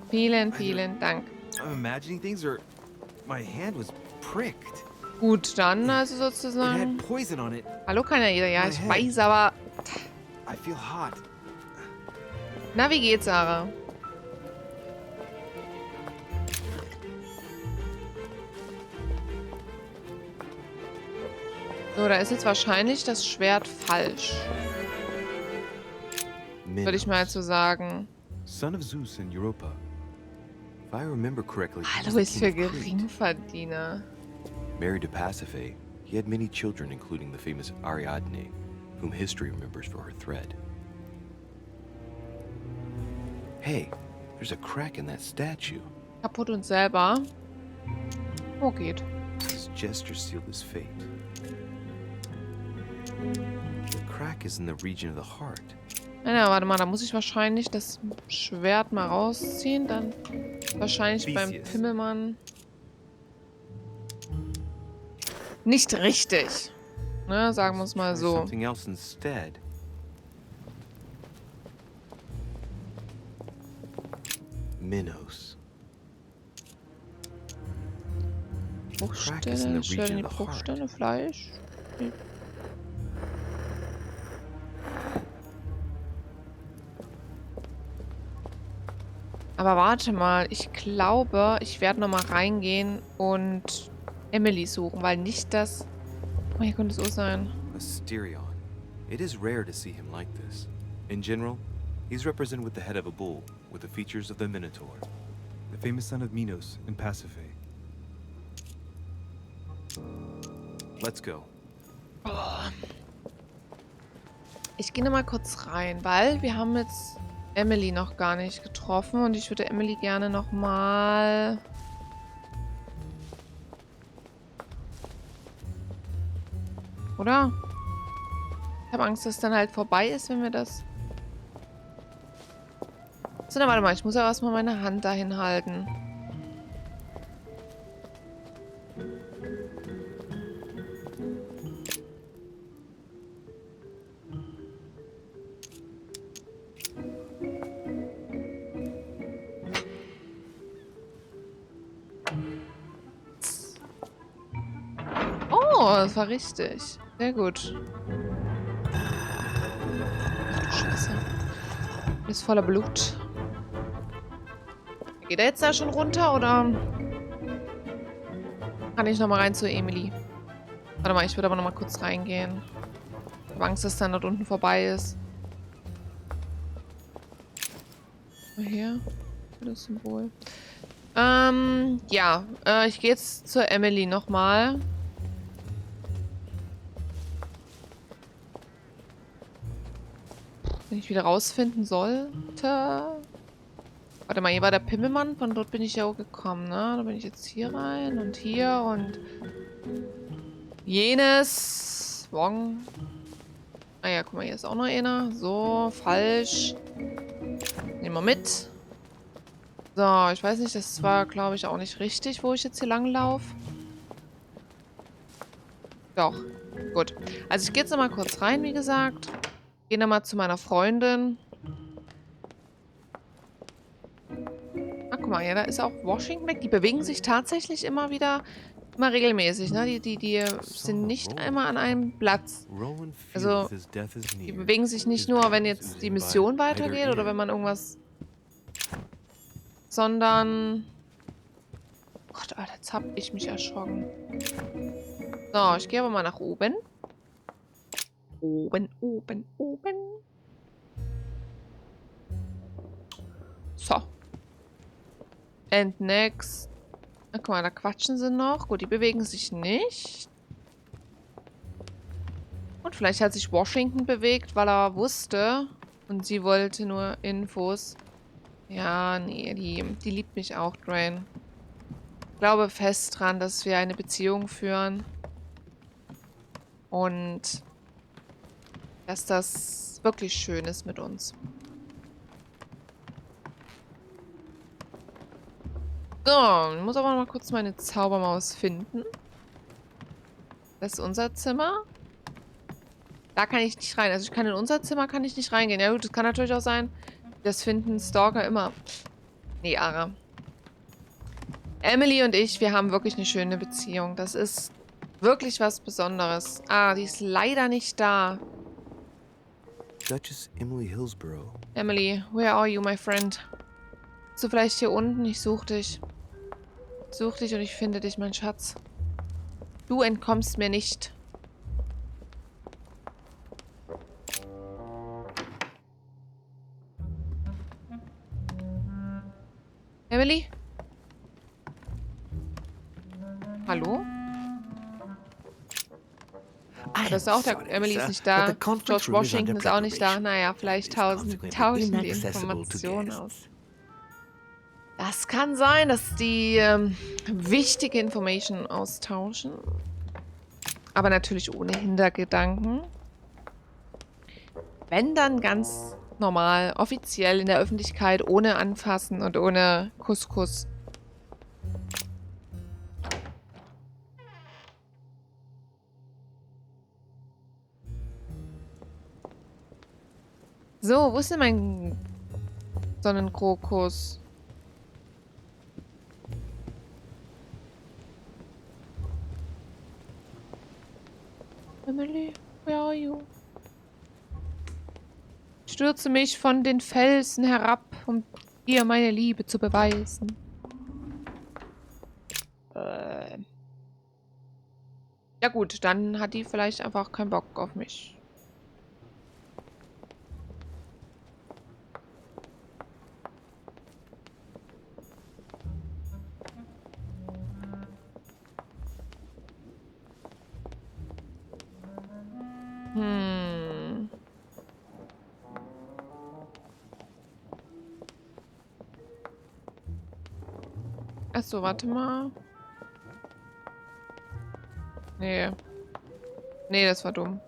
[SPEAKER 1] Vielen, vielen Dank.
[SPEAKER 6] I'm imagining things or my hand was pricked.
[SPEAKER 1] Gut, dann also
[SPEAKER 6] It
[SPEAKER 1] sozusagen.
[SPEAKER 6] had poison on it.
[SPEAKER 1] Hallo, keiner jeder. Ja,
[SPEAKER 6] My
[SPEAKER 1] ich
[SPEAKER 6] head.
[SPEAKER 1] weiß, aber...
[SPEAKER 6] I feel hot.
[SPEAKER 1] Na, wie geht's, Sarah? So, da ist jetzt wahrscheinlich das Schwert falsch. Würde ich mal jetzt so sagen.
[SPEAKER 6] Son of Zeus in Europa. If I remember correctly, he was
[SPEAKER 1] Hallo
[SPEAKER 6] the
[SPEAKER 1] ist
[SPEAKER 6] king
[SPEAKER 1] für
[SPEAKER 6] of Crete.
[SPEAKER 1] Geringverdiener.
[SPEAKER 14] Married to Pasiphae, he had many children, including the famous Ariadne, whom history remembers for her thread. Hey, there's a crack in that statue.
[SPEAKER 1] Kaputt und selber. Oh, geht.
[SPEAKER 6] His gesture sealed his fate. The crack is in the region of the heart.
[SPEAKER 1] Na, warte mal, da muss ich wahrscheinlich das Schwert mal rausziehen. Dann wahrscheinlich beim Pimmelmann. Nicht richtig. Ne, sagen wir es mal so.
[SPEAKER 6] Something else instead. Minnows.
[SPEAKER 1] Bruchstelle, stell in die Bruchstelle, Fleisch. Aber warte mal, ich glaube, ich werde nochmal reingehen und Emily suchen, weil nicht das... Oh, hier könnte es auch sein.
[SPEAKER 6] Asterion. It is rare to see him like this. In general, he's represented with the head of a bull, with the features of the Minotaur. The famous son of Minos in Pasiphae. Let's go.
[SPEAKER 1] Oh. Ich gehe nochmal kurz rein, weil wir haben jetzt Emily noch gar nicht getroffen und ich würde Emily gerne nochmal... Oder? Ich habe Angst, dass es dann halt vorbei ist, wenn wir das... So, dann warte mal, ich muss ja erstmal meine Hand dahin halten. Oh, das war richtig. Sehr gut. Ach du Scheiße. Ist voller Blut. Geht er jetzt da schon runter, oder kann ich nochmal rein zu Emily? Warte mal, ich würde aber nochmal kurz reingehen. Ich habe Angst, dass dann dort unten vorbei ist. Hier. Das Symbol. Ja. Ich gehe jetzt zur Emily nochmal. Wenn ich wieder rausfinden sollte. Warte mal, hier war der Pimmelmann. Von dort bin ich ja auch gekommen, ne? Da bin ich jetzt hier rein und hier und jenes. Wong. Ah ja, guck mal, hier ist auch noch einer. So, falsch. Nehmen wir mit. So, ich weiß nicht, das war, glaube ich, auch nicht richtig, wo ich jetzt hier lang laufe. Doch, gut. Also ich gehe jetzt noch mal kurz rein, wie gesagt. Gehe noch mal zu meiner Freundin. Ah, guck mal, ja, da ist auch Washington Black. Die bewegen sich tatsächlich immer wieder Immer regelmäßig, ne? Die sind nicht einmal an einem Platz. Also, die bewegen sich nicht nur, wenn jetzt die Mission weitergeht oder wenn man irgendwas... Sondern... Gott, Alter, jetzt hab ich mich erschrocken. So, ich gehe aber mal nach oben. Oben, oben, oben. So. And next. Na, guck mal, da quatschen sie noch. Gut, die bewegen sich nicht. Und vielleicht hat sich Washington bewegt, weil er wusste. Und sie wollte nur Infos. Ja, nee, die liebt mich auch, Drain. Ich glaube fest dran, dass wir eine Beziehung führen. Und dass das wirklich schön ist mit uns. So, ich muss aber noch mal kurz meine Zaubermaus finden. Das ist unser Zimmer. Da kann ich nicht rein. Also ich kann in unser Zimmer kann ich nicht reingehen. Ja gut, das kann natürlich auch sein. Das finden Stalker immer. Nee, Ara. Emily und ich, wir haben wirklich eine schöne Beziehung. Das ist wirklich was Besonderes. Ah, die ist leider nicht da.
[SPEAKER 6] Duchess Emily Hillsborough.
[SPEAKER 1] Emily, where are you, my friend? Bist du vielleicht hier unten? Ich suche dich. Ich suche dich und ich finde dich, mein Schatz. Du entkommst mir nicht. Emily? Hallo? Das ist auch der... Emily ist nicht da. George Washington ist auch nicht da. Naja, vielleicht tauschen die Informationen aus. Das kann sein, dass die wichtige Informationen austauschen. Aber natürlich ohne Hintergedanken. Wenn dann ganz normal, offiziell in der Öffentlichkeit, ohne Anfassen und ohne Kuss. So, wo ist denn mein Sonnenkrokus? Emily, where are you? Ich stürze mich von den Felsen herab, um dir meine Liebe zu beweisen. Ja gut, dann hat die vielleicht einfach keinen Bock auf mich. Achso, warte mal. Nee. Nee, das war dumm.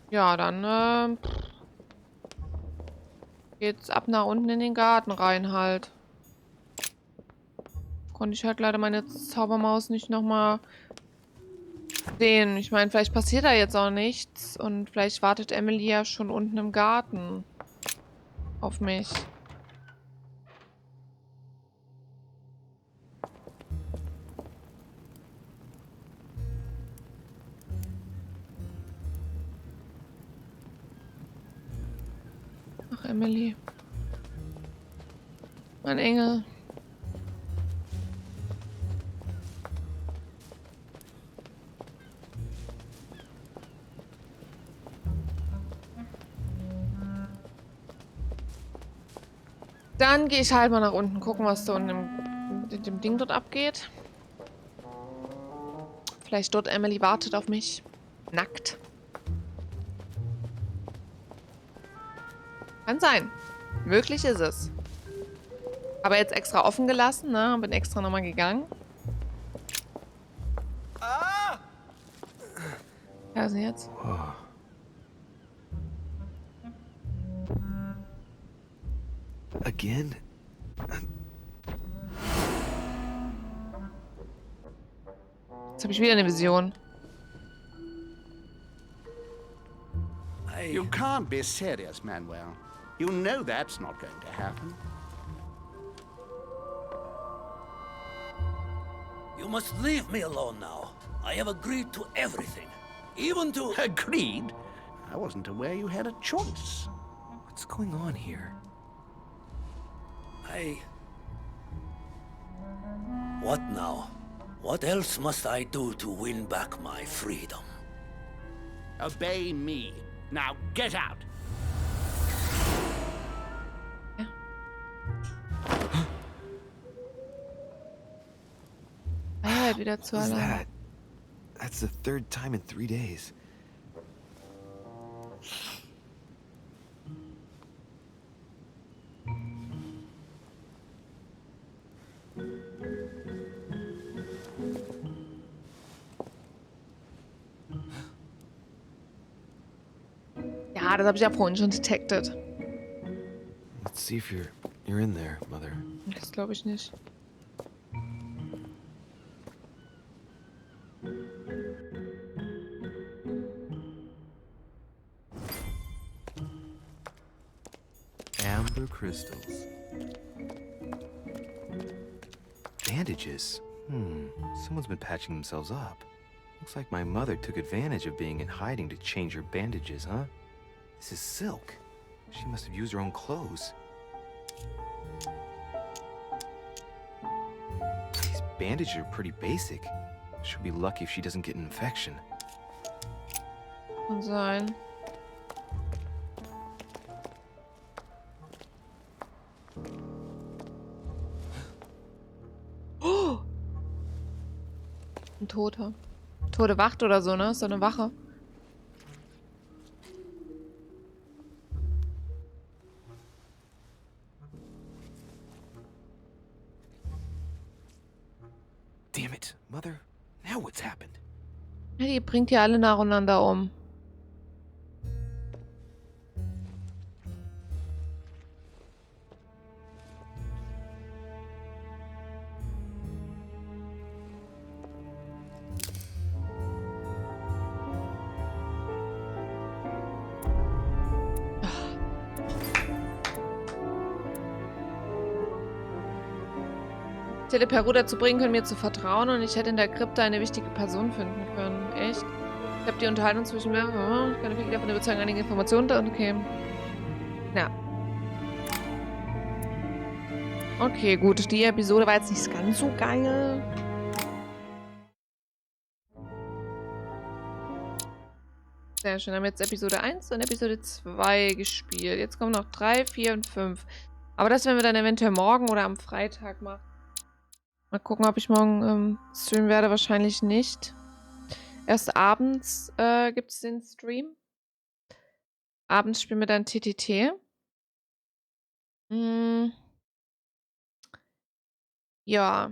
[SPEAKER 1] Ja, dann geht's ab nach unten in den Garten rein halt. Konnte ich halt leider meine Zaubermaus nicht nochmal sehen. Ich meine, vielleicht passiert da jetzt auch nichts. Und vielleicht wartet Emily ja schon unten im Garten auf mich. Ach, Emily. Mein Engel. Dann gehe ich halt mal nach unten, gucken, was da unten in dem Ding dort abgeht. Vielleicht dort Emily wartet auf mich. Nackt. Kann sein. Möglich ist es. Aber jetzt extra offen gelassen, ne? Bin extra nochmal gegangen. Ja, ist jetzt.
[SPEAKER 6] Wow. Again?
[SPEAKER 1] Jetzt habe ich wieder eine Vision.
[SPEAKER 11] You can't be serious, Manuel. You know that's not going to happen.
[SPEAKER 18] You must leave me alone now. I have agreed to everything. Even to...
[SPEAKER 11] Agreed? I wasn't aware you had a choice.
[SPEAKER 5] What's going on here?
[SPEAKER 18] What now? What else must I do to win back my freedom?
[SPEAKER 11] Obey me. Now get out.
[SPEAKER 1] Wieder zu
[SPEAKER 5] What was
[SPEAKER 1] allein.
[SPEAKER 5] that? That's the third time in 3 days.
[SPEAKER 1] Ja, das habe ich ja vorhin schon detected.
[SPEAKER 5] Let's see if you're in there, Mother.
[SPEAKER 1] Das glaube ich nicht.
[SPEAKER 5] Amber crystals. Bandages. Someone's been patching themselves up. Looks like my mother took advantage of being in hiding to change her bandages, huh? This is silk. She must have used her own clothes. These bandages are pretty basic. She'll be lucky if she doesn't get an infection.
[SPEAKER 1] Kann sein. Oh! Ein Toter. Tote Wacht oder so, ne? Ist so eine Wache.
[SPEAKER 5] Damn it, Mother. Now what's happened?
[SPEAKER 1] Ja, die bringt die alle nacheinander um. Ich hätte Peru dazu bringen können, mir zu vertrauen, und ich hätte in der Krypta eine wichtige Person finden können. Echt? Ich habe die Unterhaltung zwischen mir. Ich kann wirklich davon überzeugen, einige Informationen da. Okay. Ja. Okay, gut. Die Episode war jetzt nicht ganz so geil. Sehr schön. Haben jetzt Episode 1 und Episode 2 gespielt. Jetzt kommen noch 3, 4 und 5. Aber das werden wir dann eventuell morgen oder am Freitag machen. Mal gucken, ob ich morgen streamen werde. Wahrscheinlich nicht. Erst abends gibt es den Stream. Abends spielen wir dann TTT. Ja.